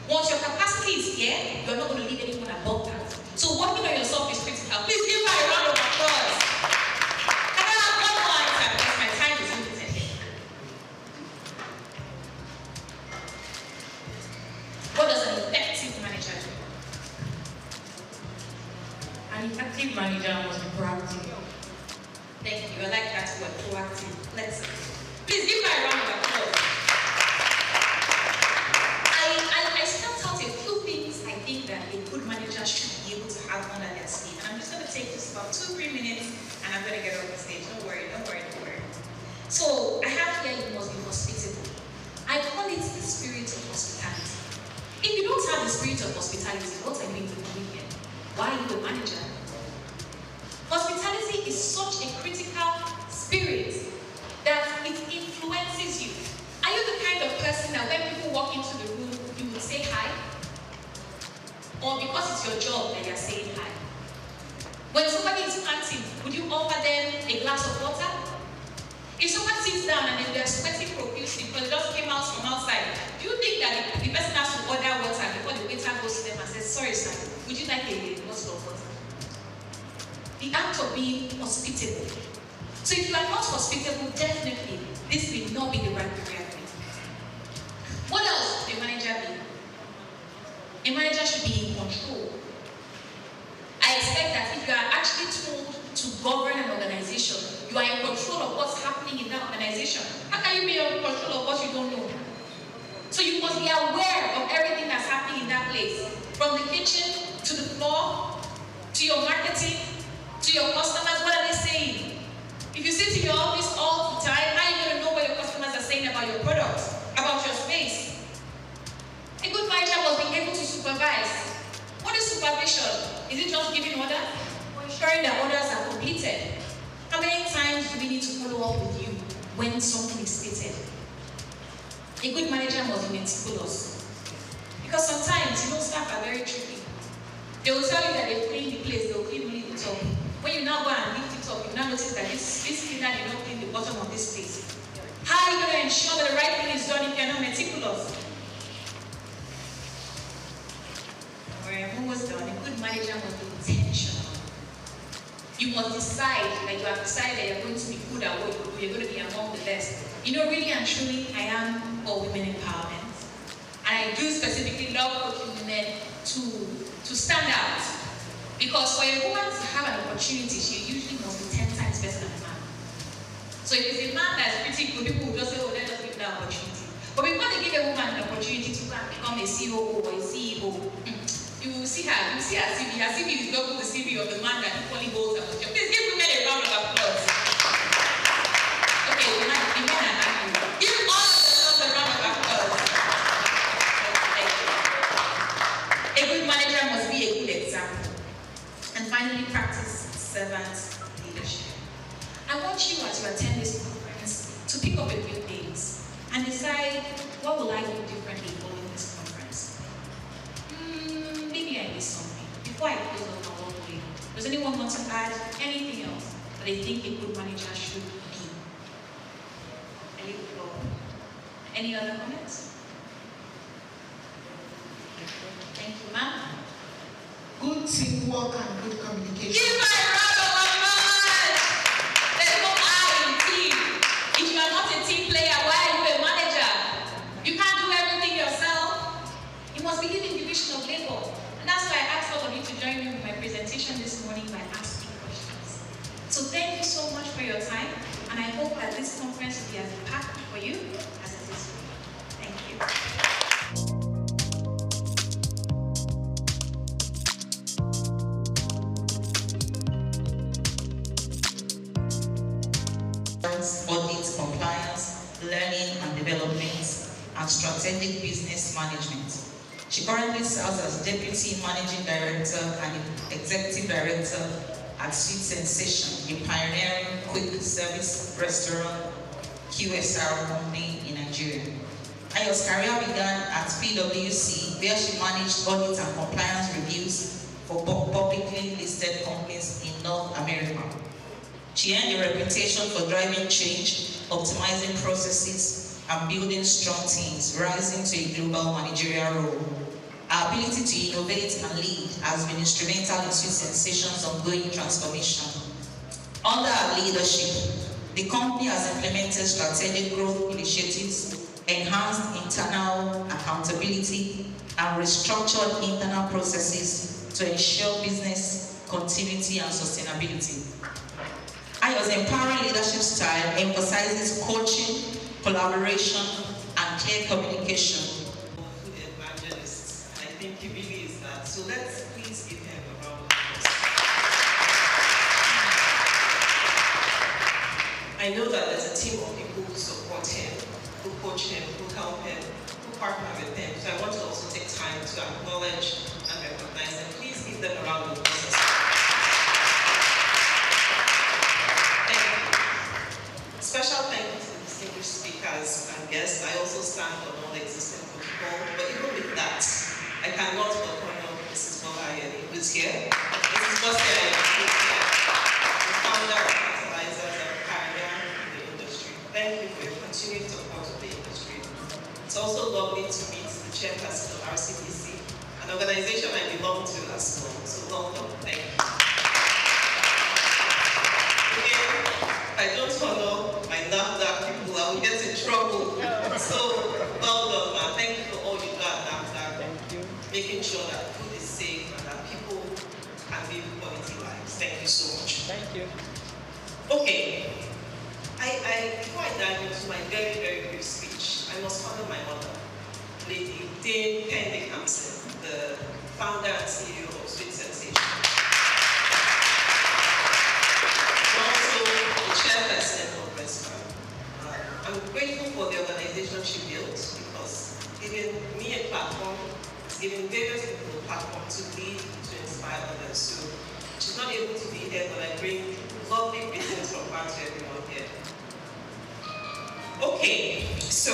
Once your capacity is here, you're not going to lead anyone above that. So working on yourself is critical. Please give her a round of applause. Can I have one more answer because my time is limited here? What does an effective manager do? An effective manager must be proactive. Thank you. I like that word, proactive. Let's please give her a round of applause. I started of hospitality. What are you even doing here? Why are you a manager? Hospitality is such a critical spirit that it influences you. Are you the kind of person that when people walk into the room, you would say hi? Or because it's your job that you're saying hi? When somebody is panting, would you offer them a glass of water? If someone sits down and they're sweating profusely because they just came out from outside, do you think that the person has to order water before the waiter goes to them and says, sorry sir, would you like a bottle of water? The act of being hospitable. So if you are not hospitable, definitely this will not be the right career for you. What else should a manager be? A manager should be in control. I expect that if you are actually told to govern an organization, you are in control of what's happening in that organization. How can you be in control of what you don't know? So you must be aware of everything that's happening in that place. From the kitchen, to the floor, to your marketing, to your customers, what are they saying? If you sit in your office all the time, how are you going to know what your customers are saying about your products, about your space? A good manager must be able to supervise. What is supervision? Is it just giving orders or ensuring that orders are completed? How many times do we need to follow up with you when something is stated? A good manager must be meticulous. Because sometimes, staff are very tricky. They will tell you that they clean the place, they will clean only the top. When you now go and lift it up, you now notice that this cleaner did not clean the bottom of this place. How are you going to ensure that the right thing is done if you're not meticulous? I'm almost done. A good manager must be intentional. You must decide that you have decided that you're going to be good at what you do, you're going to be among the best. Really and truly, I am for women empowerment. And I do specifically love coaching women to stand out. Because for a woman to have an opportunity, she usually must be 10 times better than a man. So if it's a man that's pretty good, people will just say, oh, let us give that opportunity. But before they give a woman an opportunity to become a COO or a CEO, you will see her CV. Her CV is double the CV of the man that equally holds a position. Please give women a round of applause. Okay, the men are happy. Give all of themselves a round of applause. A good manager must be a good example. And finally, practice servant leadership. I want you, as you attend this conference, to pick up a few things and decide, what will I do differently following this conference? Maybe I missed something. Before I close up my walkway, does anyone want to add anything else that they think a good manager should be? Any other comments? Thank you, ma'am. Good teamwork and good communication. Give my round of applause! There's no I in team. If you are not a team player, why are you a manager? You can't do everything yourself. You must be given division of labor. And that's why I asked all of you to join me with my presentation this morning by asking questions. So thank you so much for your time. And I hope that this conference will be as impactful for you as it is for me. Thank you. Audit, compliance, learning and development, and strategic business management. She currently serves as Deputy Managing Director and Executive Director at Sweet Sensation, a pioneering quick service restaurant QSR company in Nigeria. Ayo's career began at PwC, where she managed audit and compliance reviews for publicly listed companies in North America. She earned a reputation for driving change, optimizing processes, and building strong teams, rising to a global managerial role. Her ability to innovate and lead has been instrumental in Sweet Sensation's ongoing transformation. Under her leadership, the company has implemented strategic growth initiatives, enhanced internal accountability, and restructured internal processes to ensure business continuity and sustainability. Ayo's empowering leadership style emphasizes coaching, collaboration, and clear communication. Food evangelist, and I think he really is that. So let's please give him a round of applause. I know that there's a team of people who support him, who coach him, who help him, who partner with them. So I want to also take time to acknowledge and recognize them. Please give them a round of applause. Thank you. Special thank you to the distinguished speakers and guests. I also stand on all existing protocol, but even with that, I cannot but honor Mrs. Bolayeni, who's here. Mrs. Bolayeni, who's here, the founder of Fertilizers and pioneer in the industry. Thank you for your continued support of the industry. It's also lovely to meet the chairperson of RCDC, an organization I belong to as well. So welcome. Thank you. Again, if I don't honor my NAFDAC people, I will get in trouble. So well done, man. Thank you for all you do at NAFDAC. Thank you. Making sure that food is safe and that people can live quality lives. Thank you so much. Thank you. Okay. Before I dive into my very, very brief speech, I must honor my mother, Lady Dame Penny Hampson, the founder and CEO of Sweet Sensation. Also, the chairperson of Breastfed. I'm grateful for the organization she built because giving me a platform, giving various people a platform to lead, to inspire others. So she's not able to be here, but I bring lovely greetings from her to everyone here. Okay, so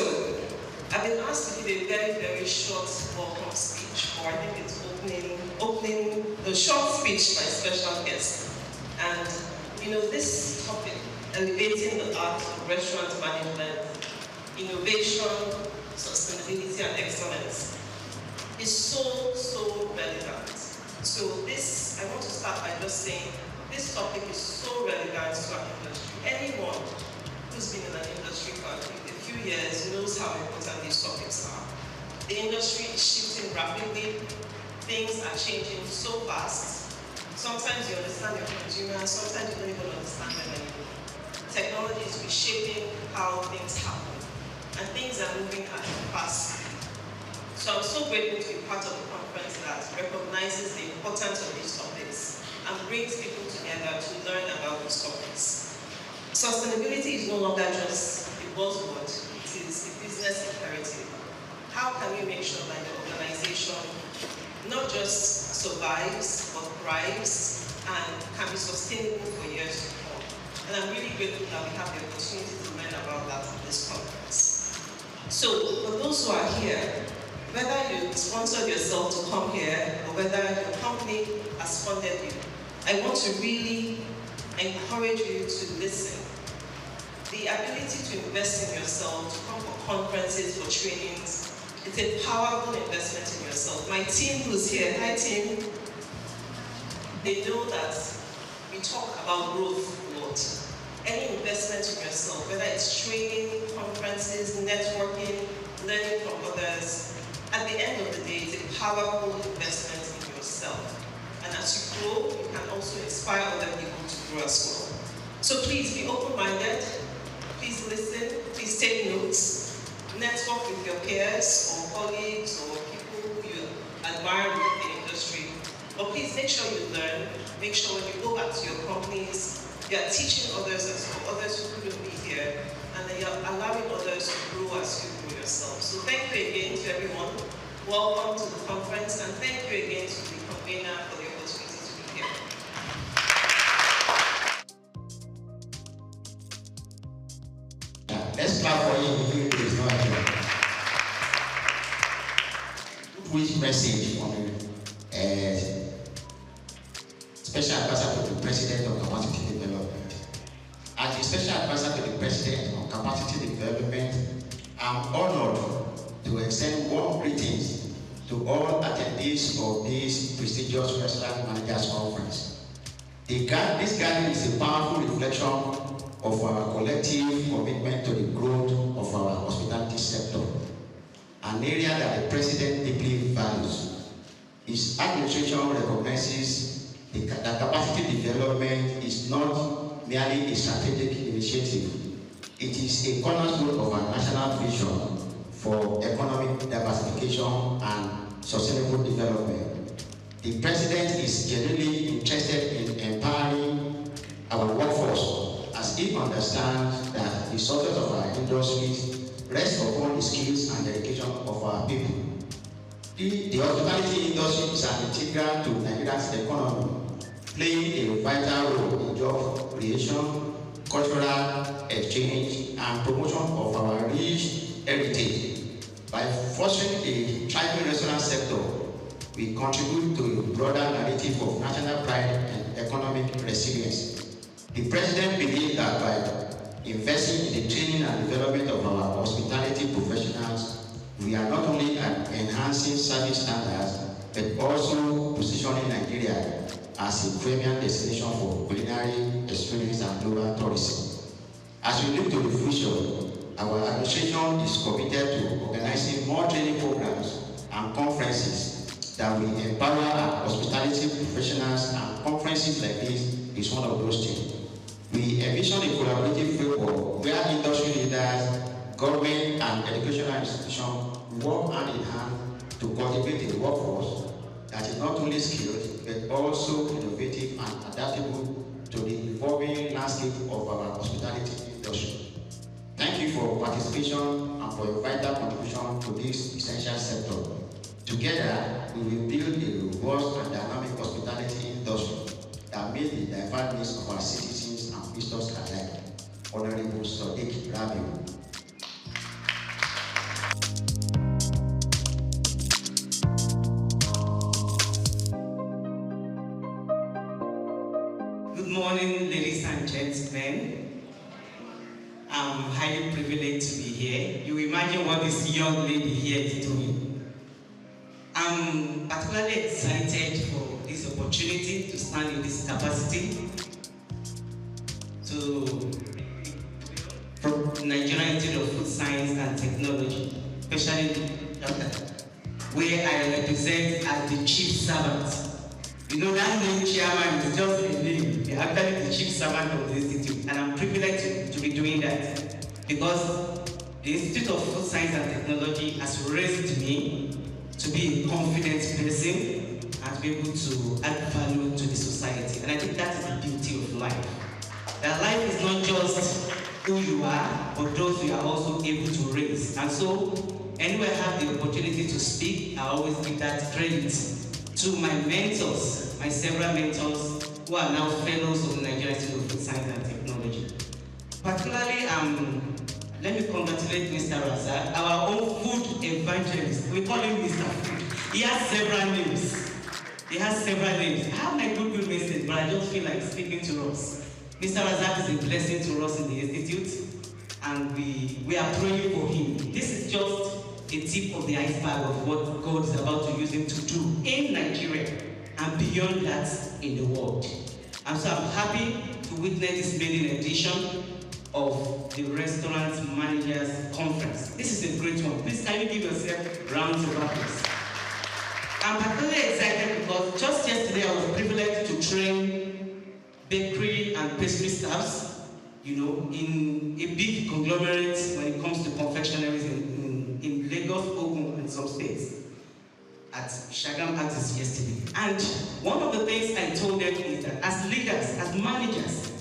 I've been asked to give a very, very short welcome speech, or I think it's opening a short speech by special guest. And you know, this topic, elevating the art of restaurant management, innovation, sustainability, and excellence, is so, so relevant. So I want to start by just saying, this topic is so relevant to our industry. Anyone who's been in an industry for a few years knows how important these topics are. The industry is shifting rapidly. Things are changing so fast. Sometimes you understand your consumer, sometimes you don't even understand them anymore. Technology is reshaping how things happen, and things are moving at a fast speed. So I'm so grateful to be part of a conference that recognizes the importance of these topics and brings people together to learn about these topics. Sustainability is no longer just a buzzword, it is a business imperative. How can we make sure that your organization not just survives, but thrives and can be sustainable for years to come? And I'm really grateful that we have the opportunity to learn about that at this conference. So, for those who are here, whether you sponsored yourself to come here or whether your company has funded you, I want to really encourage you to listen. The ability to invest in yourself, to come for conferences, for trainings, it's a powerful investment in yourself. My team who's here, hi team, they know that we talk about growth a lot. Any investment in yourself, whether it's training, conferences, networking, learning from others, at the end of the day, it's a powerful investment in yourself. And as you grow, you can also inspire other people to grow as well. So please be open-minded, please listen, please take notes, network with your peers or colleagues or people who you admire within the industry. But please make sure you learn, make sure when you go back to your companies, you are teaching others as well, others who couldn't be here, and then you're allowing others to grow as you grow yourself. So thank you again to everyone. Welcome to the conference, and thank you again to the convener for the opportunity to be here. Let's clap for you if it is not here. Which message from Special Advisor to the President on Capacity Development. As the Special Advisor to the President on Capacity Development, I'm honored to extend warm greetings to all attendees of this prestigious Restaurant Managers Conference. This gathering is a powerful reflection of our collective commitment to the growth of our hospitality sector, an area that the President deeply values. His administration recognizes that capacity development is not merely a strategic initiative. It is a cornerstone of our national vision for economic diversification and sustainable development. The President is genuinely interested in empowering our workforce, as he understands that the success of our industries rests upon the skills and dedication of our The hospitality industry is an integral to Nigeria's economy, playing a vital role in job creation, cultural exchange, and promotion of our rich heritage. By fostering a thriving restaurant sector, we contribute to a broader narrative of national pride and economic resilience. The President believes that by investing in the training and development of our hospitality professionals, we are not only enhancing service standards, but also positioning Nigeria as a premier destination for culinary experience and global tourism. As we look to the future, our administration is committed to organizing more training programs and conferences that will empower our hospitality professionals, and conferences like this is one of those things. We envision a collaborative framework where industry leaders, government, and educational institutions work hand in hand to cultivate a workforce that is not only skilled, but also innovative and adaptable to the evolving landscape of our hospitality industry. Thank you for your participation and for your vital contribution to this essential sector. Together, we will build a robust and dynamic hospitality industry that meets the diverse needs of our citizens and visitors alike. Honorable Souq Rabiu. Good morning, ladies and gentlemen. I'm highly privileged to be here. You imagine what this young lady here is doing. I'm particularly excited for this opportunity to stand in this capacity from Nigerian Institute of Food Science and Technology, especially where I represent as the chief servant. You know, that name chairman is just a name. They're actually the chief servant of the institute, and I'm privileged to be doing that because the Institute of Food Science and Technology has raised me to be a confident person and to be able to add value to the society. And I think that is the beauty of life. That life is not just who you are, but those you are also able to raise. And so, anywhere I have the opportunity to speak, I always give that credit to my mentors, my several mentors who are now fellows of the Nigerian Institute of Food Science and Technology. Particularly, let me congratulate Mr. Razak, our own food evangelist. We call him Mr. Food. He has several names. He has several names. I have my Google message, but I just feel like speaking to us. Mr. Razak is a blessing to us in the Institute, and we are praying for him. This is just a tip of the iceberg of what God is about to use him to do in Nigeria and beyond that in the world. And so I'm happy to witness this maiden edition of the Restaurant Managers Conference. This is a great one. Please can you give yourself rounds of applause. I'm particularly excited because just yesterday I was privileged to train bakery and pastry staffs, you know, in a big conglomerate when it comes to confectionaries in Lagos, Ogun, and some states at Shagam Axis yesterday. And one of the things I told them is that as leaders, as managers,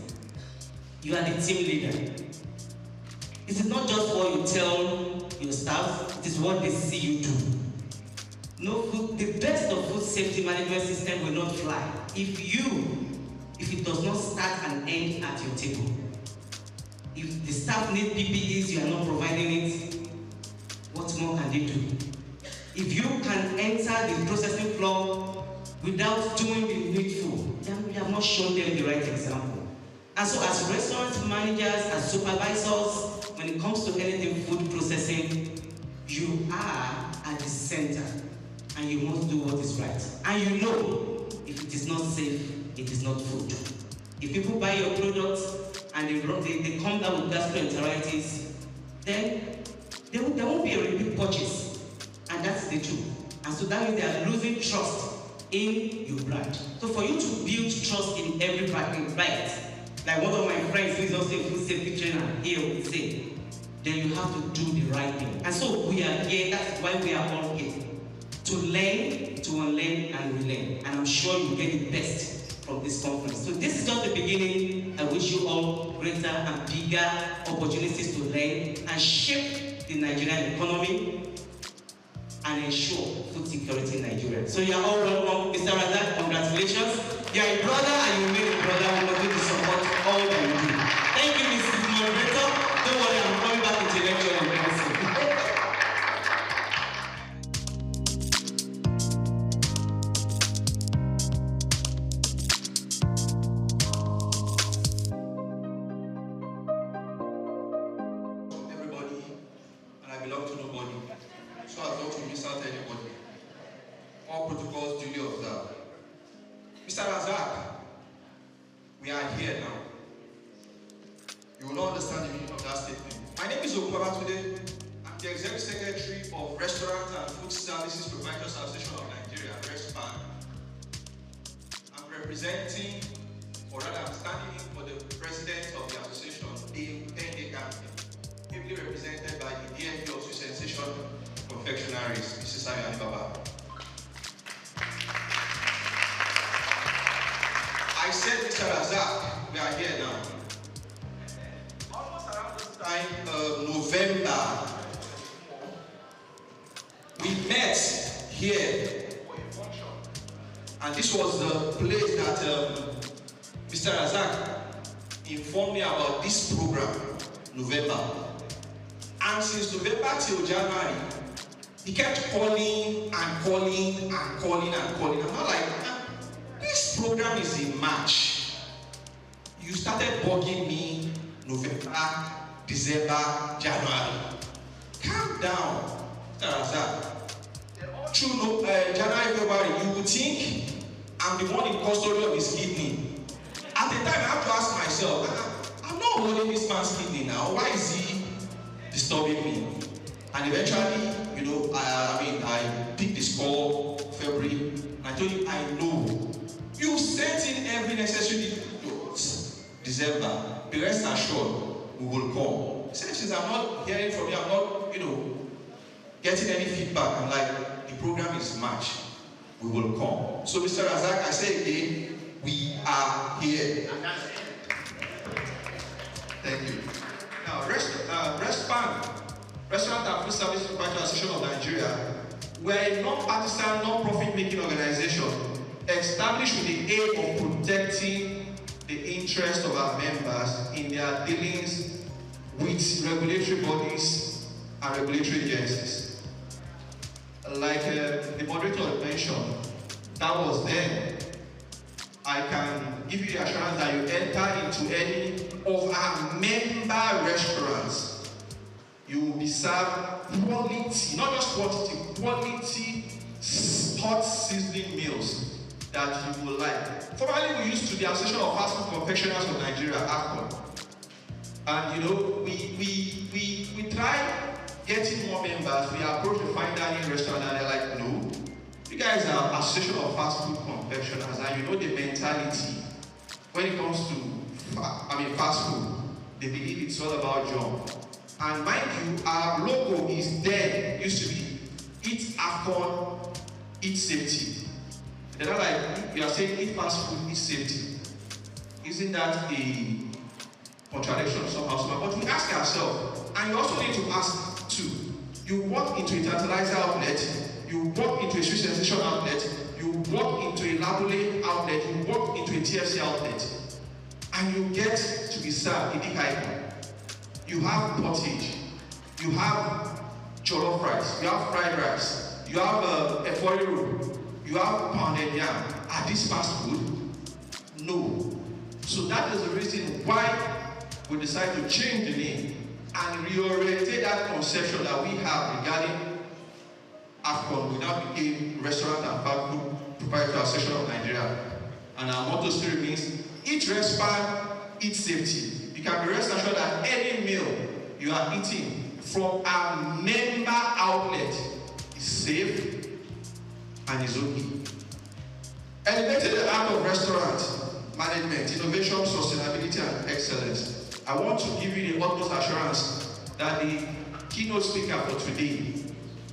you are the team leader. It is not just what you tell your staff, it is what they see you do. The best of food safety management system will not fly if it does not start and end at your table. If the staff need PPEs, you are not providing it, what more can they do? If you can enter the processing floor without doing the needful, then we have not shown them the right example. And so as restaurant managers, as supervisors, when it comes to anything food processing, you are at the center and you must do what is right. And you know, if it is not safe, it is not food. If people buy your products and they come down with gastroenteritis, then there won't be a repeat purchase, and that's the truth. And so that means they are losing trust in your brand. So for you to build trust in every bite, like one of my friends who is also a food safety trainer here would say, then you have to do the right thing. And so we are here, that's why we are all here. To learn, to unlearn, and relearn. And I'm sure you get the best from this conference. So this is just the beginning. I wish you all greater and bigger opportunities to learn and shape the Nigerian economy and ensure food security. security in Nigeria. So you are all welcome, Mr. Razak. Congratulations. You are a brother and you made a brother. We are going to support all that you do. Thank you, Mrs. Moderator. Don't worry, I'm coming back into lecture on council. All protocols duly observed. Mr. Razak, we are here now. You will not understand the meaning of that statement. My name is Okubabatunde. I'm the Executive Secretary of Restaurant and Food Services Proprietors Association of Nigeria, RESPAN. I'm representing, or rather I'm standing in for the President of the Association, Dame Pende Gampi, ably represented by the DMP of Sweet Sensation Confectionaries, Mrs. Sami Baba. I said, Mr. Razak, we are here now. Almost around this time, November, we met here for a function. And this was the place that Mr. Razak informed me about this program, November. And since November till January, he kept calling and calling and calling and calling. I'm not like, this program is in March. You started bugging me November, December, January. Calm down, Razak. Through January, February, you would think I'm the one in custody of his kidney. At the time, I have to ask myself, I'm not holding this man's kidney now. Why is he disturbing me? And eventually, you know, I picked this call February, and I told him, I know. You sent in every necessary details. December, be rest assured, we will come. He said, since I'm not hearing from you, I'm not, getting any feedback. I'm like, the program is March. We will come. So, Mr. Razak, I say again, we are here. Thank you. Now, RESPAN, Restaurant and Food Service Proprietors Association of Nigeria, we're a non-partisan, non-profit making organization established with the aim of protecting the interests of our members in their dealings with regulatory bodies and regulatory agencies. Like the moderator mentioned, that was then. I can give you the assurance that you enter into any of our member restaurants, you will be served quality, not just quantity, quality hot seasoning meals that you will like. Formerly, we used to the Association of Fast Food Confectioners of Nigeria, AFCON. And we try getting more members. We approach the fine dining restaurant and they're like, no, you guys are Association of Fast Food Confectioners and you know the mentality. When it comes to fast food, they believe it's all about junk. And mind you, our logo is there, used to be, eat AFCON, eat safety. They're not like, you are saying eat fast food, eat safety. Isn't that a contradiction somehow? But we ask ourselves, and you also need to ask too, you walk into a tantalizer outlet, you walk into a Sweet Sensation outlet, you walk into a Labule outlet, you walk into a TFC outlet, and you get to be served a big icon. You have pottage, you have jollof rice, you have fried rice, you have efori roll, you have pounded yam. Are these fast food? No. So that is the reason why we decided to change the name and reorientate that conception that we have regarding AFCON. We now became Restaurant and Fast Food Proprietors Association of Nigeria. And our motto still remains, eat RESPAN, eat safety. You can be rest assured that any meal you are eating from our member outlet is safe and is okay. Elevating the art of restaurant management, innovation, sustainability, and excellence. I want to give you the utmost assurance that the keynote speaker for today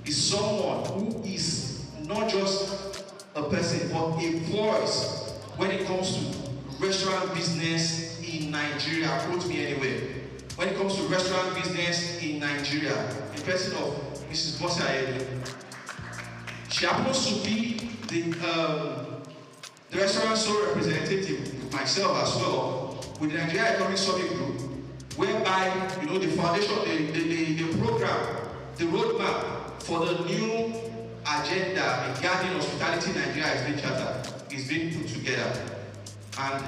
is someone who is not just a person, but a voice when it comes to restaurant business in Nigeria. Quote me anywhere. When it comes to restaurant business in Nigeria, in person of Mrs. Bossa, She happens to be the restaurant sole representative, myself as well, with the Nigeria Economic Summit Group, whereby the foundation, the program, the roadmap for the new agenda regarding hospitality in Nigeria is being put together. And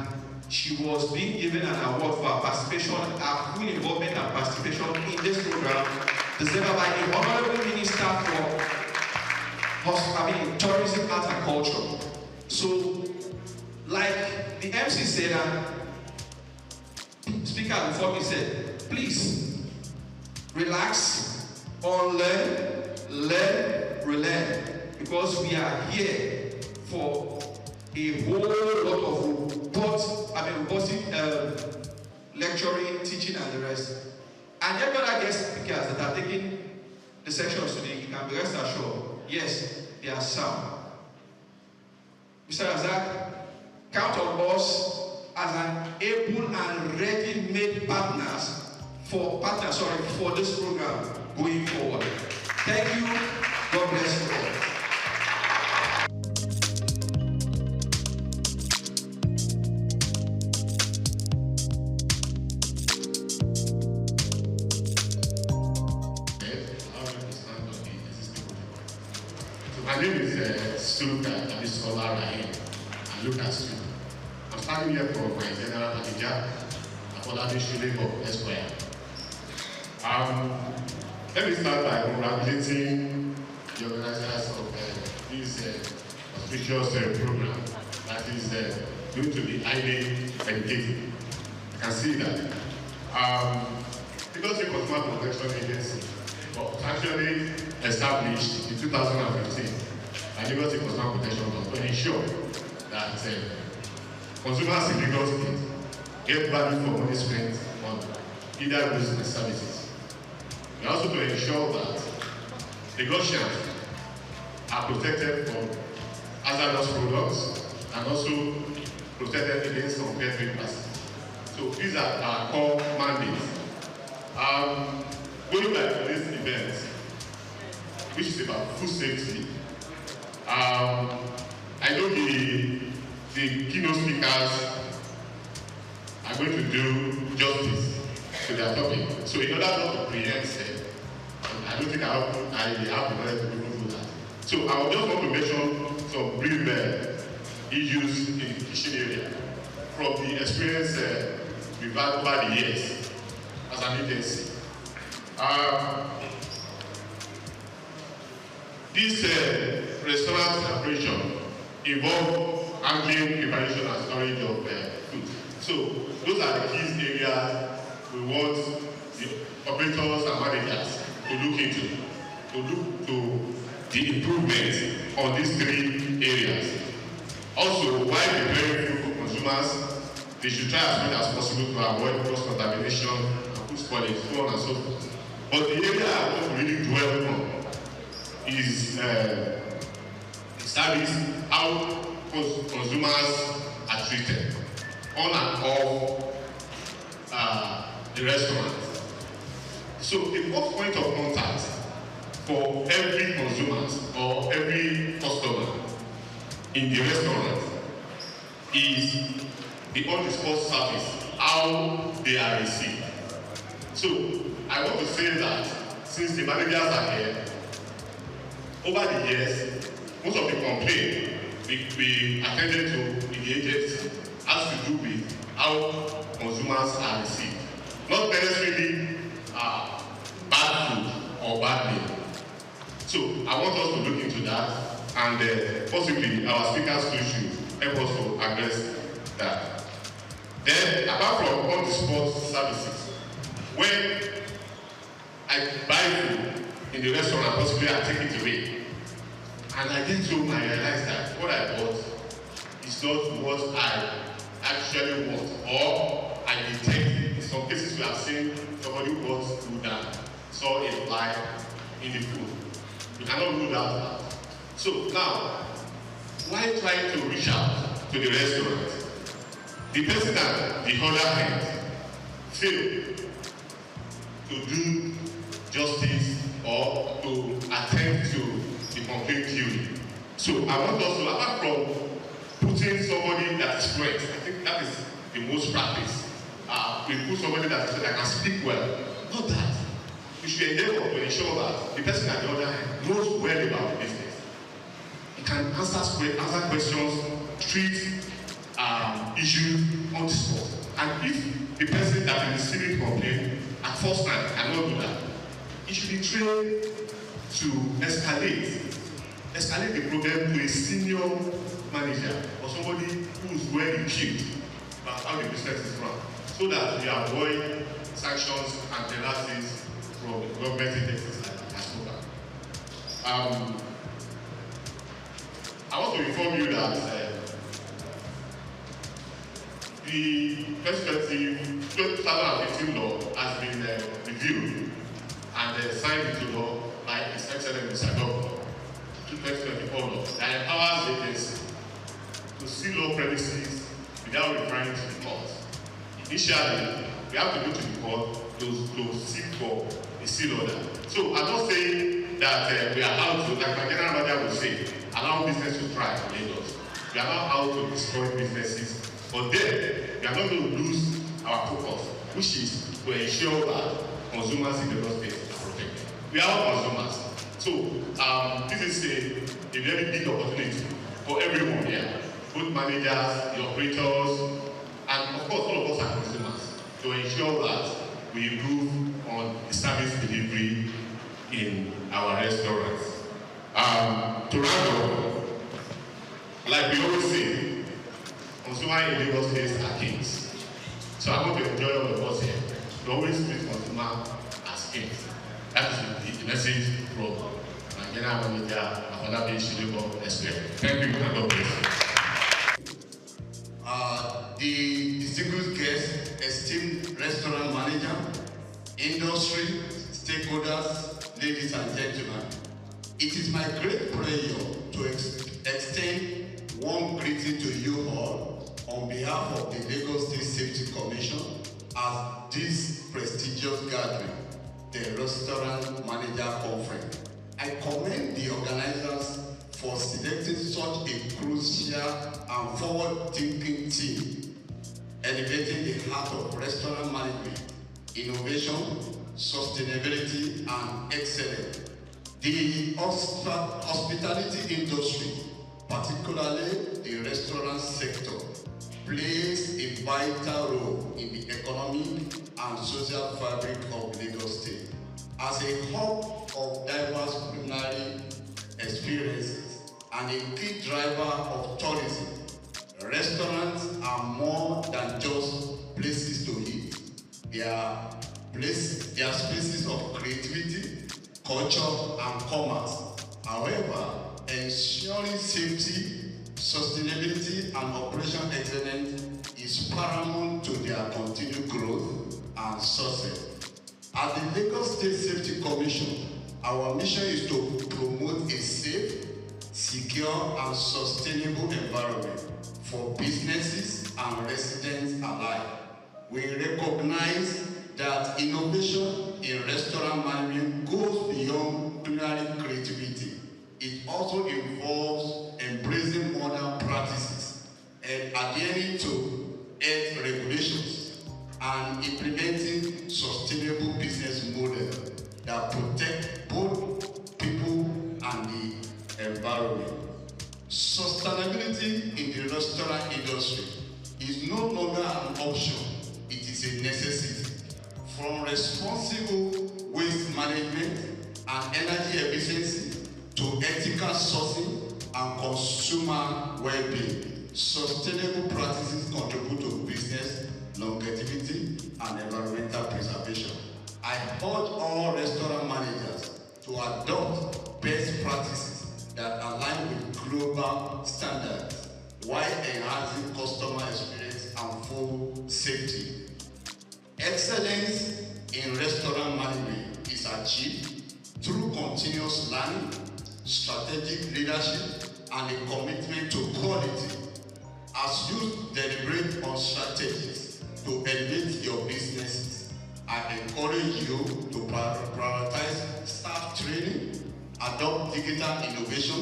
she was being given an award for her participation, her full involvement and participation in this program, delivered by the Honorable Minister for Tourism, Art and Culture. So, like the MC said, and speaker before me said, please relax, unlearn, learn, relearn, because we are here for a whole lot of robust lecturing, teaching, and the rest. And every other guest speakers that are taking the sessions today, you can be rest assured, yes, they are sound. Mr. Razak, count on us as an able and ready-made partners for this program going forward. Thank you. God bless you all. My name is Souq, I'm a scholar here. I look at Souq. I'm standing here for my general manager, Afolade Shulebo Esquire. Let me start by congratulating the organizers of this auspicious program that is going to be highly educative. You can see that. Because the Consumer Protection Agency was actually established in 2015 by Lagos Consumer Protection Law to ensure that consumers in Lagos State get value for money spent on either goods and services. And also to ensure that Lagosians are protected from hazardous products and also protected against unfair trade practices. So these are our core mandates. Going back to this event, which is about food safety, I know the keynote speakers are going to do justice to their topic. So in order not to preempt them, I don't think I have the knowledge to do that. So I just want to mention some brief issues in the kitchen area from the experience we've had over the years as an agency. This restaurant operation involves handling, preparation, and storage of food. So those are the key areas we want the operators and managers to look into, to look to the improvement on these three areas. Also, while preparing food for consumers, they should try as much as possible to avoid cross-contamination and food spoilage, so on and so forth. But the area I want to really dwell on is service, how consumers are treated on and off the restaurant. So the first point of contact for every consumer or every customer in the restaurant is the on-the-spot service, how they are received. So I want to say that since the managers are here, over the years, most of the complaints we attended to in the agency has to do with how consumers are received. Not necessarily bad food or bad meal. So I want us to look into that, and possibly our speakers too should help us to address that. Then, apart from on-the-spot services, when I buy food in the restaurant, possibly I take it away, and I get home and I realize that what I bought is not what I actually want, or I detect, in some cases we have seen somebody who bought food and saw a fly in the food. You cannot rule that out. So now, why try to reach out to the restaurant? The person at the other hand failed to do justice or to attend to the complaint duly. So I want us to, apart from putting somebody that is fluent, I think that is the most practice. We put somebody that can speak well. Not that. We should endeavor to ensure that the person at the other hand knows well about the business. He can answer questions, treat issues on the spot. And if the person that is receiving complaint at first time cannot do that, he should be trained to escalate the problem to a senior manager or somebody who is well equipped about how the business is run, so that we avoid sanctions and penalties from government agencies like Souq. I want to inform you that the 2015 law has been reviewed and signed into law by His Excellency Mr. Governor, 2024 law that empowers the agency to seal all premises without referring to the court. Initially, we have to go to the court to seek for a seal order. So I'm not saying that we are out to, like my general manager will say, allow business to thrive in Lagos. We are not out to destroy businesses, but then we are not going to lose our focus, which is to ensure that consumers in the state are protected. We are all consumers. So this is a very big opportunity for everyone here, both managers, the operators, and of course all of us are consumers, to ensure that we improve on the service delivery in our restaurants. To round up, like we always say, consumers in Lagos State are kings. So I want to enjoy all of us here to always treat consumers as kings. That is the message from my general manager, Afolabi Shilebo Esquire. Thank you, and God bless. The distinguished guests, esteemed restaurant manager, industry, stakeholders, ladies and gentlemen, it is my great pleasure to extend warm greeting to you all on behalf of the Lagos State Safety Commission at this prestigious gathering, the Restaurant Manager Conference. I commend the organizers for selecting such a crucial and forward-thinking team, elevating the heart of restaurant management, innovation, sustainability, and excellence. The hospitality industry, particularly the restaurant sector, plays a vital role in the economic and social fabric of Lagos State. As a hub of diverse culinary experiences and a key driver of tourism, restaurants are more than just places to eat. They are spaces of creativity, culture, and commerce. However, ensuring safety, sustainability, and operational excellence is paramount to their continued growth and success. At the Lagos State Safety Commission, our mission is to promote a safe, secure, and sustainable environment for businesses and residents alike. We recognize that innovation in restaurant management goes beyond culinary creativity. It also involves embracing modern practices and adhering to health regulations and implementing sustainable business models that protect both people and the environment. Sustainability in the restaurant industry is no longer an option, it is a necessity. From responsible waste management and energy efficiency to ethical sourcing and consumer well-being, sustainable practices contribute to business longevity and environmental preservation. I urge all restaurant managers to adopt best practices that align with global standards while enhancing customer experience and food safety. Excellence in restaurant management is achieved through continuous learning, strategic leadership, and a commitment to quality. As you deliberate on strategies to elevate your businesses, I encourage you to prioritize staff training, adopt digital innovation,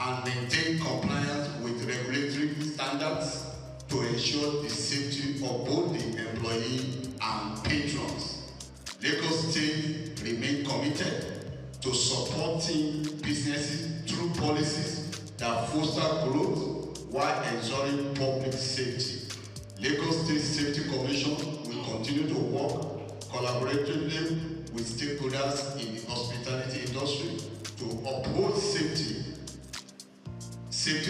and maintain compliance with regulatory standards to ensure the safety of both the employee and patrons. Lagos State remains committed to supporting businesses through policies that foster growth while ensuring public safety. Lagos State Safety Commission will continue to work collaboratively with stakeholders in the hospitality industry to uphold safety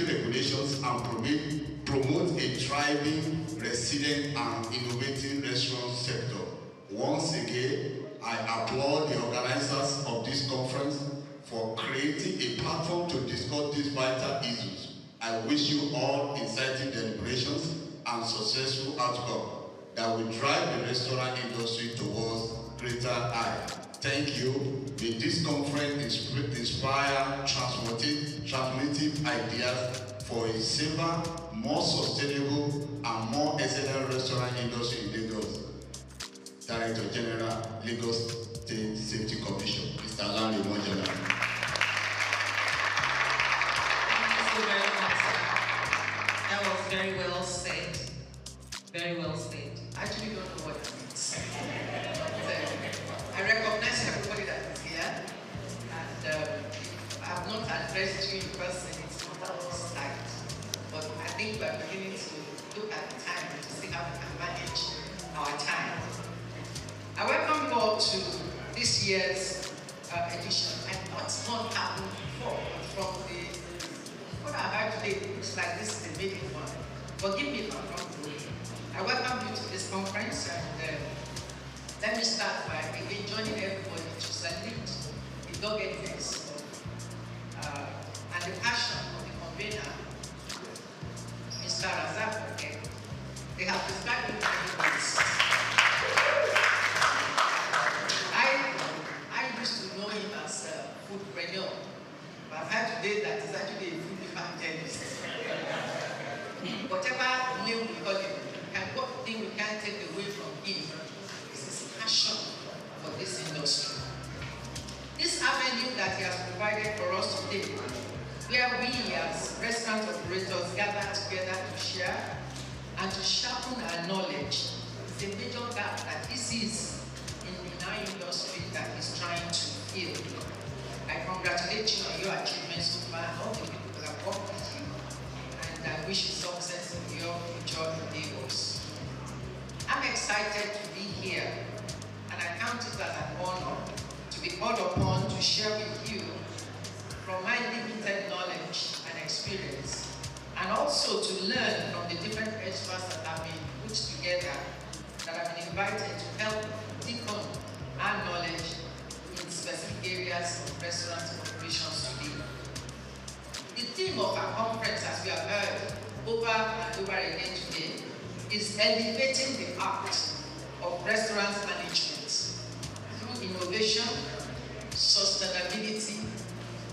regulations and promote a thriving, resilient, and innovative restaurant sector. Once again, I applaud the organizers of this conference for creating a platform to discuss these vital issues. I wish you all exciting deliberations and successful outcome that will drive the restaurant industry towards greater heights. Thank you. May this conference inspire transformative ideas for a safer, more sustainable, and more excellent restaurant industry in Lagos. Director General, Lagos State Safety Commission, Mr. Larry Mojala. Thank you very much, sir. That was very well said. Very well said. I actually don't know what it means. I recognize everybody that is here, and I have not addressed you in person, it's not that tight. But I think we are beginning to look at the time to see how we can manage our time. I welcome you all to this year's edition. I thought not happened before, but from what I heard today, it looks like this is the maiden one. Forgive me if I'm wrong. I welcome you to this conference, and let me start by again joining everybody to salute the doggedness and the passion of the convener, Mr. Razak. Okay? They have described it many ways. I used to know him as a foodpreneur, but I've heard today that he's actually a food evangelist. Whatever name we call him, and what thing we can't take away from him is his passion for this industry. This avenue that he has provided for us today, where we as restaurant operators gather together to share and to sharpen our knowledge, is a major gap that he sees in our industry that he's trying to fill. I congratulate you on your achievements so far and all the people that have worked with you, and I wish you success in your future endeavors. I'm excited to be here, and I count it as an honor to be called upon to share with you from my limited knowledge and experience, and also to learn from the different experts that have been put together, that have been invited to help deepen our knowledge in specific areas of restaurant operations today. The theme of our conference, as we have heard over and over again today, is elevating the art of restaurant management through innovation, sustainability,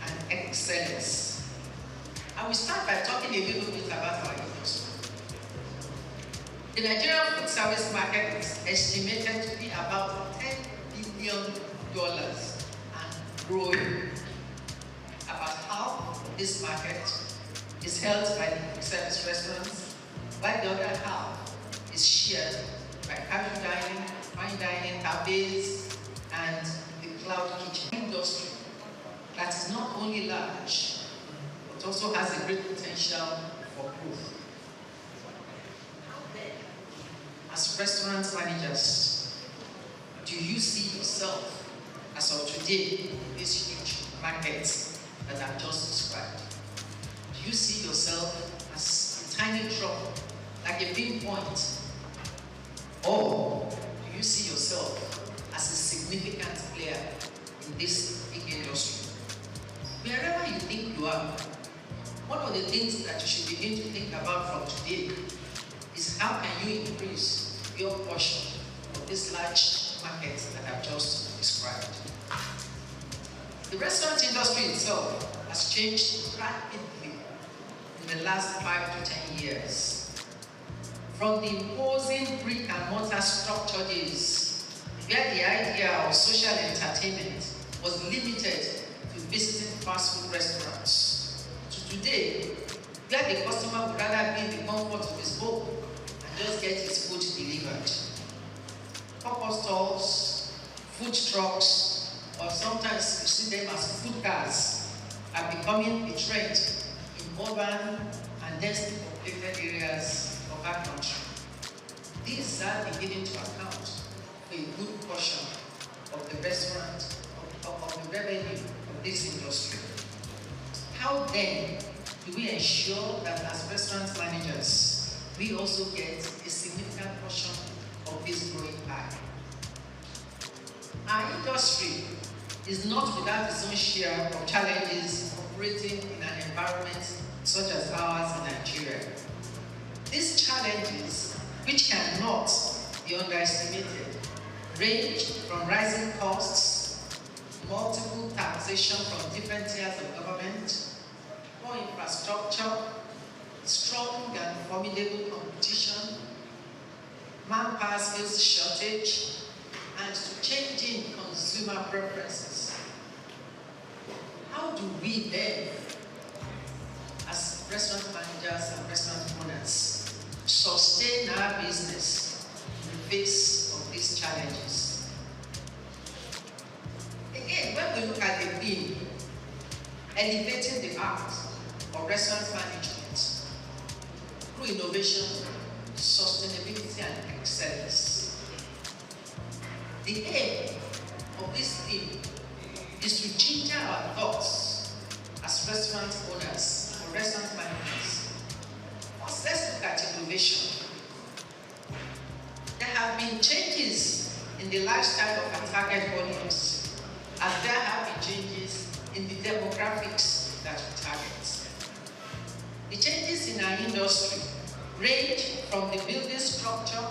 and excellence. I will start by talking a little bit about our industry. The Nigerian food service market is estimated to be about $10 billion and growing. About half of this market is held by the quick service restaurants, while the other half is shared by casual dining, fine dining, cafes, and the cloud kitchen industry that is not only large, but also has a great potential for growth. As restaurant managers, do you see yourself as of today in this huge market that I've just described? Do you see yourself as a tiny drop, like a pinpoint? Or do you see yourself as a significant player in this big industry? Wherever you think you are, one of the things that you should begin to think about from today is how can you increase your portion of this large market that I've just described. The restaurant industry itself has changed rapidly in the last 5 to 10 years. From the imposing brick and mortar structure days, where the idea of social entertainment was limited to visiting fast food restaurants, to today, where the customer would rather be in the comfort of his home and just get his food delivered. Pop-up stores, food trucks, or sometimes you see them as food cars, are becoming a trend in urban and densely populated areas of our country. These are beginning to account for a good portion of the restaurant, of the revenue of this industry. How then do we ensure that as restaurant managers, we also get a significant portion of this growing pie? Our industry is not without its own share of challenges operating in an environment such as ours in Nigeria. These challenges, which cannot be underestimated, range from rising costs, multiple taxation from different tiers of government, poor infrastructure, strong and formidable competition, manpower skills shortage, and to changing consumer preferences. How do we then, as restaurant managers and restaurant owners, sustain our business in the face of these challenges? Again, when we look at the theme, elevating the art of restaurant management through innovation, sustainability, and excellence, the aim of this theme is to ginger our thoughts as restaurant owners or restaurant managers. First, let's look at innovation. There have been changes in the lifestyle of our target audience, as there have been changes in the demographics that we target. The changes in our industry range from the building structure.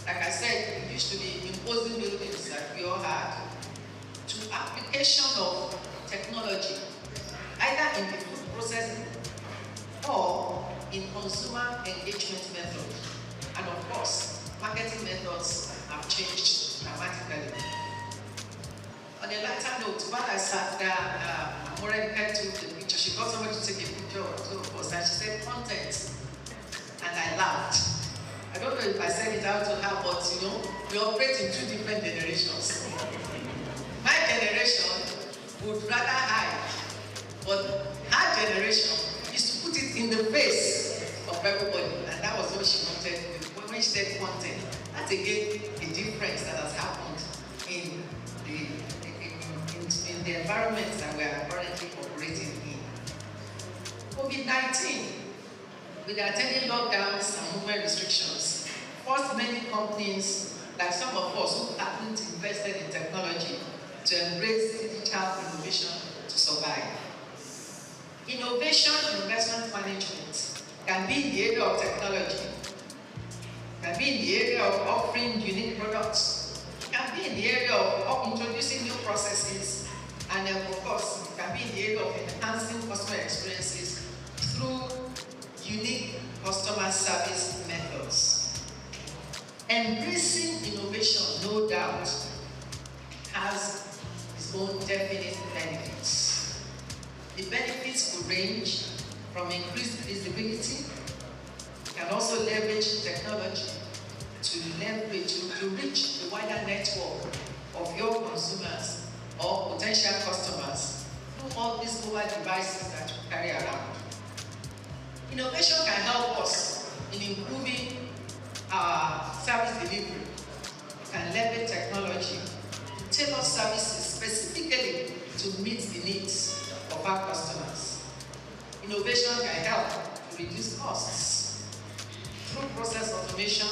Like I said, it used to be imposing buildings that we all had, to application of technology, either in the food processing or in consumer engagement methods. And of course, marketing methods have changed dramatically. On a lighter note, while I sat there, Morenica took the picture. She got somebody to take a picture of two of us, and she said, content. And I laughed. I don't know if I said it out to her, but you know, we operate in two different generations. My generation would rather hide, but her generation is to put it in the face of everybody, and that was what she wanted. When she said content, that's again a difference that has happened in the environment that we are currently operating in. COVID-19. With the attending lockdowns and movement restrictions, forced many companies, like some of us who haven't invested in technology, to embrace digital innovation to survive. Innovation in restaurant management can be in the area of technology, can be in the area of offering unique products, can be in the area of introducing new processes, and of course, it can be in the area of enhancing customer experiences through unique customer service methods. Embracing innovation, no doubt, has its own definite benefits. The benefits could range from increased visibility, can also leverage technology to reach the wider network of your consumers or potential customers through all these mobile devices that you carry around. Innovation can help us in improving our service delivery. We can leverage technology to tailor services specifically to meet the needs of our customers. Innovation can help to reduce costs through process automation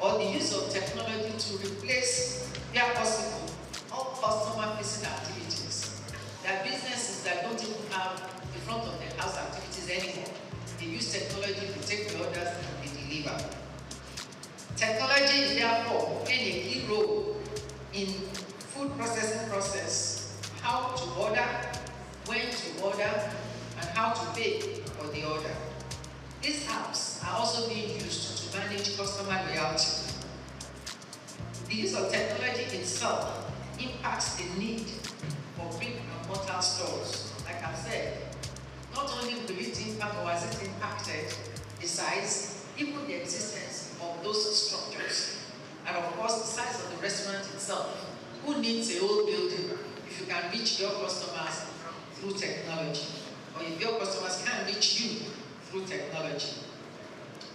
or the use of technology to replace, where possible, all customer-facing activities. There are businesses that don't even have the front of the house activities anymore. They use technology to take the orders and they deliver. Technology is therefore playing a key role in food processing process, how to order, when to order, and how to pay for the order. These apps are also being used to manage customer loyalty. The use of technology itself impacts the need for brick and mortar stores. Like I've said, not only will impacted, the size, even the existence of those structures. And of course, the size of the restaurant itself. Who needs a whole building if you can reach your customers through technology? Or if your customers can't reach you through technology?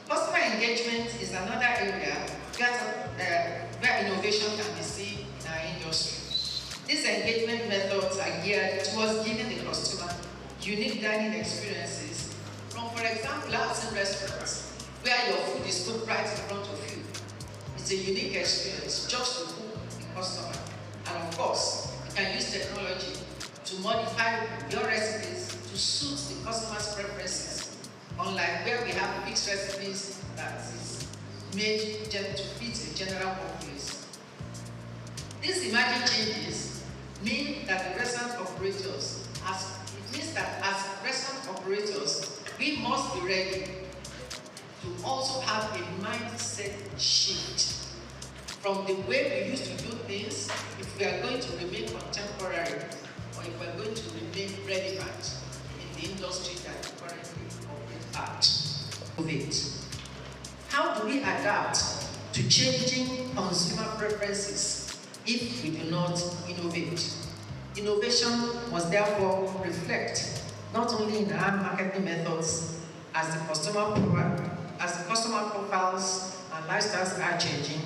Customer engagement is another area where innovation can be seen in our industry. These engagement methods are geared towards giving the customer unique dining experiences from, for example, I've seen restaurants where your food is cooked right in front of you. It's a unique experience just to cook the customer. And of course, you can use technology to modify your recipes to suit the customer's preferences, unlike where we have fixed recipes that is made to fit a general populace. These emerging changes mean that the restaurant operators, as restaurant operators, we must be ready to also have a mindset shift from the way we used to do things, if we are going to remain contemporary, or if we are going to remain relevant in the industry that we currently operate of it. How do we adapt to changing consumer preferences if we do not innovate? Innovation must therefore reflect not only in our marketing methods as the customer profiles and lifestyles are changing.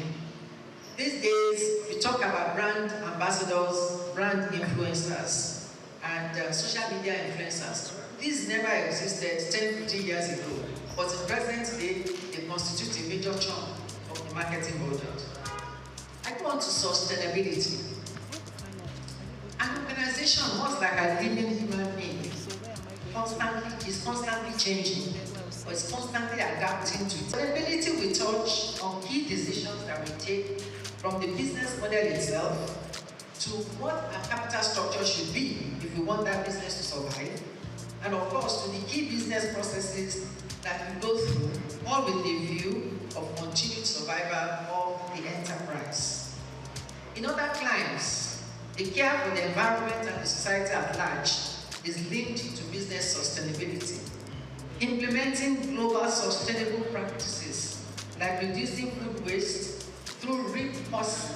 These days, we talk about brand ambassadors, brand influencers, and social media influencers. These never existed 10, 15 years ago, but in present day, they constitute a major chunk of the marketing budget. I go on to sustainability. An organization, much like a living human being, is constantly changing, but it's constantly adapting to it. Sustainability will touch on key decisions that we take, from the business model itself to what our capital structure should be if we want that business to survive, and of course to the key business processes that we go through, all with the view of continued survival of the enterprise. In other climes, the care for the environment and the society at large is linked to business sustainability. Implementing global sustainable practices like reducing food waste through repurposing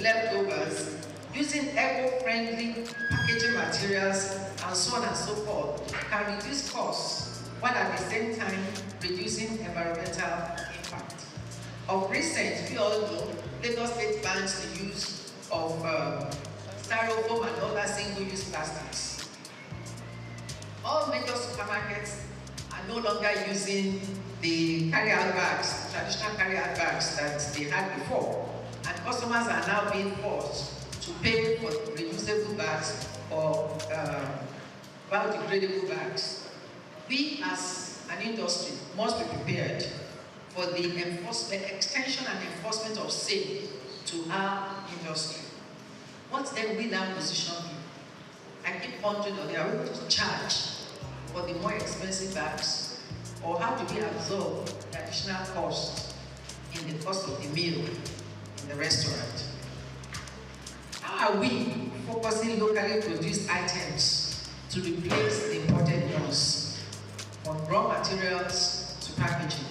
leftovers, using eco-friendly packaging materials, and so on and so forth, can reduce costs, while at the same time reducing environmental impact. Of recent, we all know Lagos State bans the use of styrofoam and other single-use plastics. All major supermarkets are no longer using the carry-out bags, traditional carry-out bags that they had before, and customers are now being forced to pay for reusable bags or biodegradable bags. We as an industry must be prepared for the extension and enforcement of same to our industry. What then will that position be? I keep wondering, are we going to charge for the more expensive bags? Or how do we absorb the additional cost in the cost of the meal in the restaurant? How are we focusing locally produced items to replace the imported ones, from raw materials to packaging?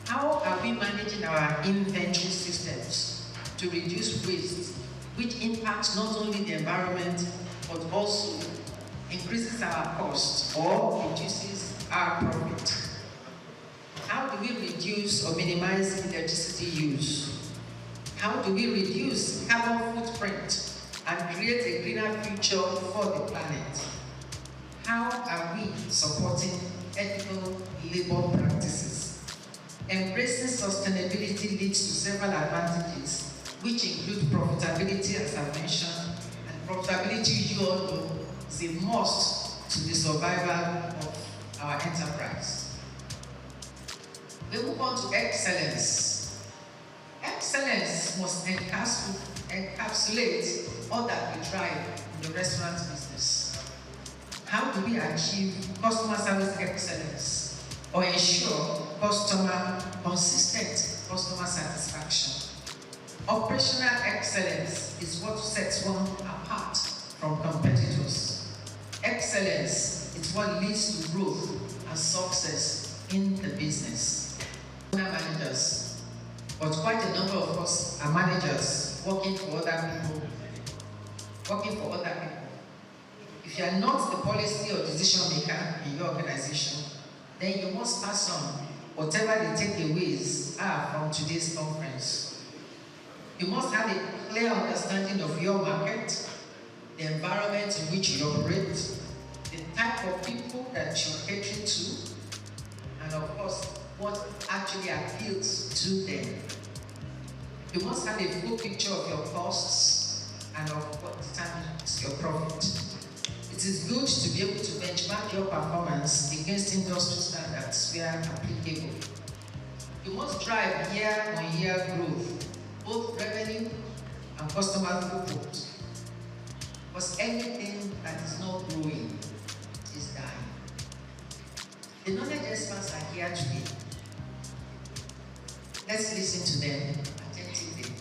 How are we managing our inventory systems to reduce waste, which impacts not only the environment, but also increases our cost or reduces our profit? How do we reduce or minimize electricity use? How do we reduce carbon footprint and create a greener future for the planet? How are we supporting ethical labor practices? Embracing sustainability leads to several advantages, which include profitability, as I mentioned, and profitability, you all know, is a must to the survival of our enterprise. We move on to excellence. Excellence must encapsulate all that we drive in the restaurant business. How do we achieve customer service excellence or ensure consistent customer satisfaction? Operational excellence is what sets one apart from competitors. what leads to growth and success in the business. We're not managers, but quite a number of us are managers working for other people. If you are not the policy or decision maker in your organization, then you must pass on whatever the takeaways are from today's conference. You must have a clear understanding of your market, the environment in which you operate, the type of people that you're catering to, and of course, what actually appeals to them. You must have a full picture of your costs and of what determines your profit. It is good to be able to benchmark your performance against industry standards where applicable. You must drive year-on-year growth, both revenue and customer throughput. Because anything that is not growing is dying. The knowledge experts are here today. Let's listen to them attentively.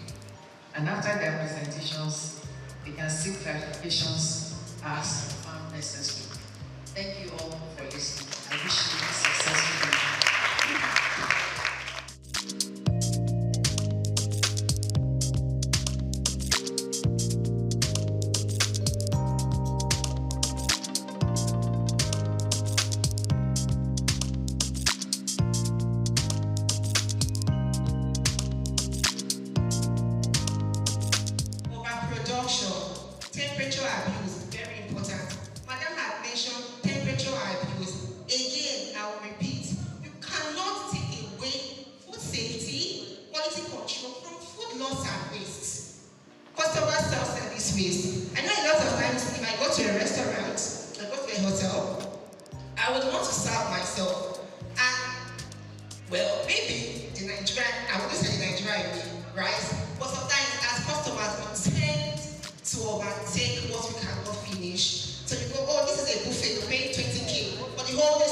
And after their presentations, we can seek clarifications as found necessary. Thank you all for listening. I wish you a successful day. Take what we cannot finish. So you go, oh, this is a buffet, you pay 20K, but the whole day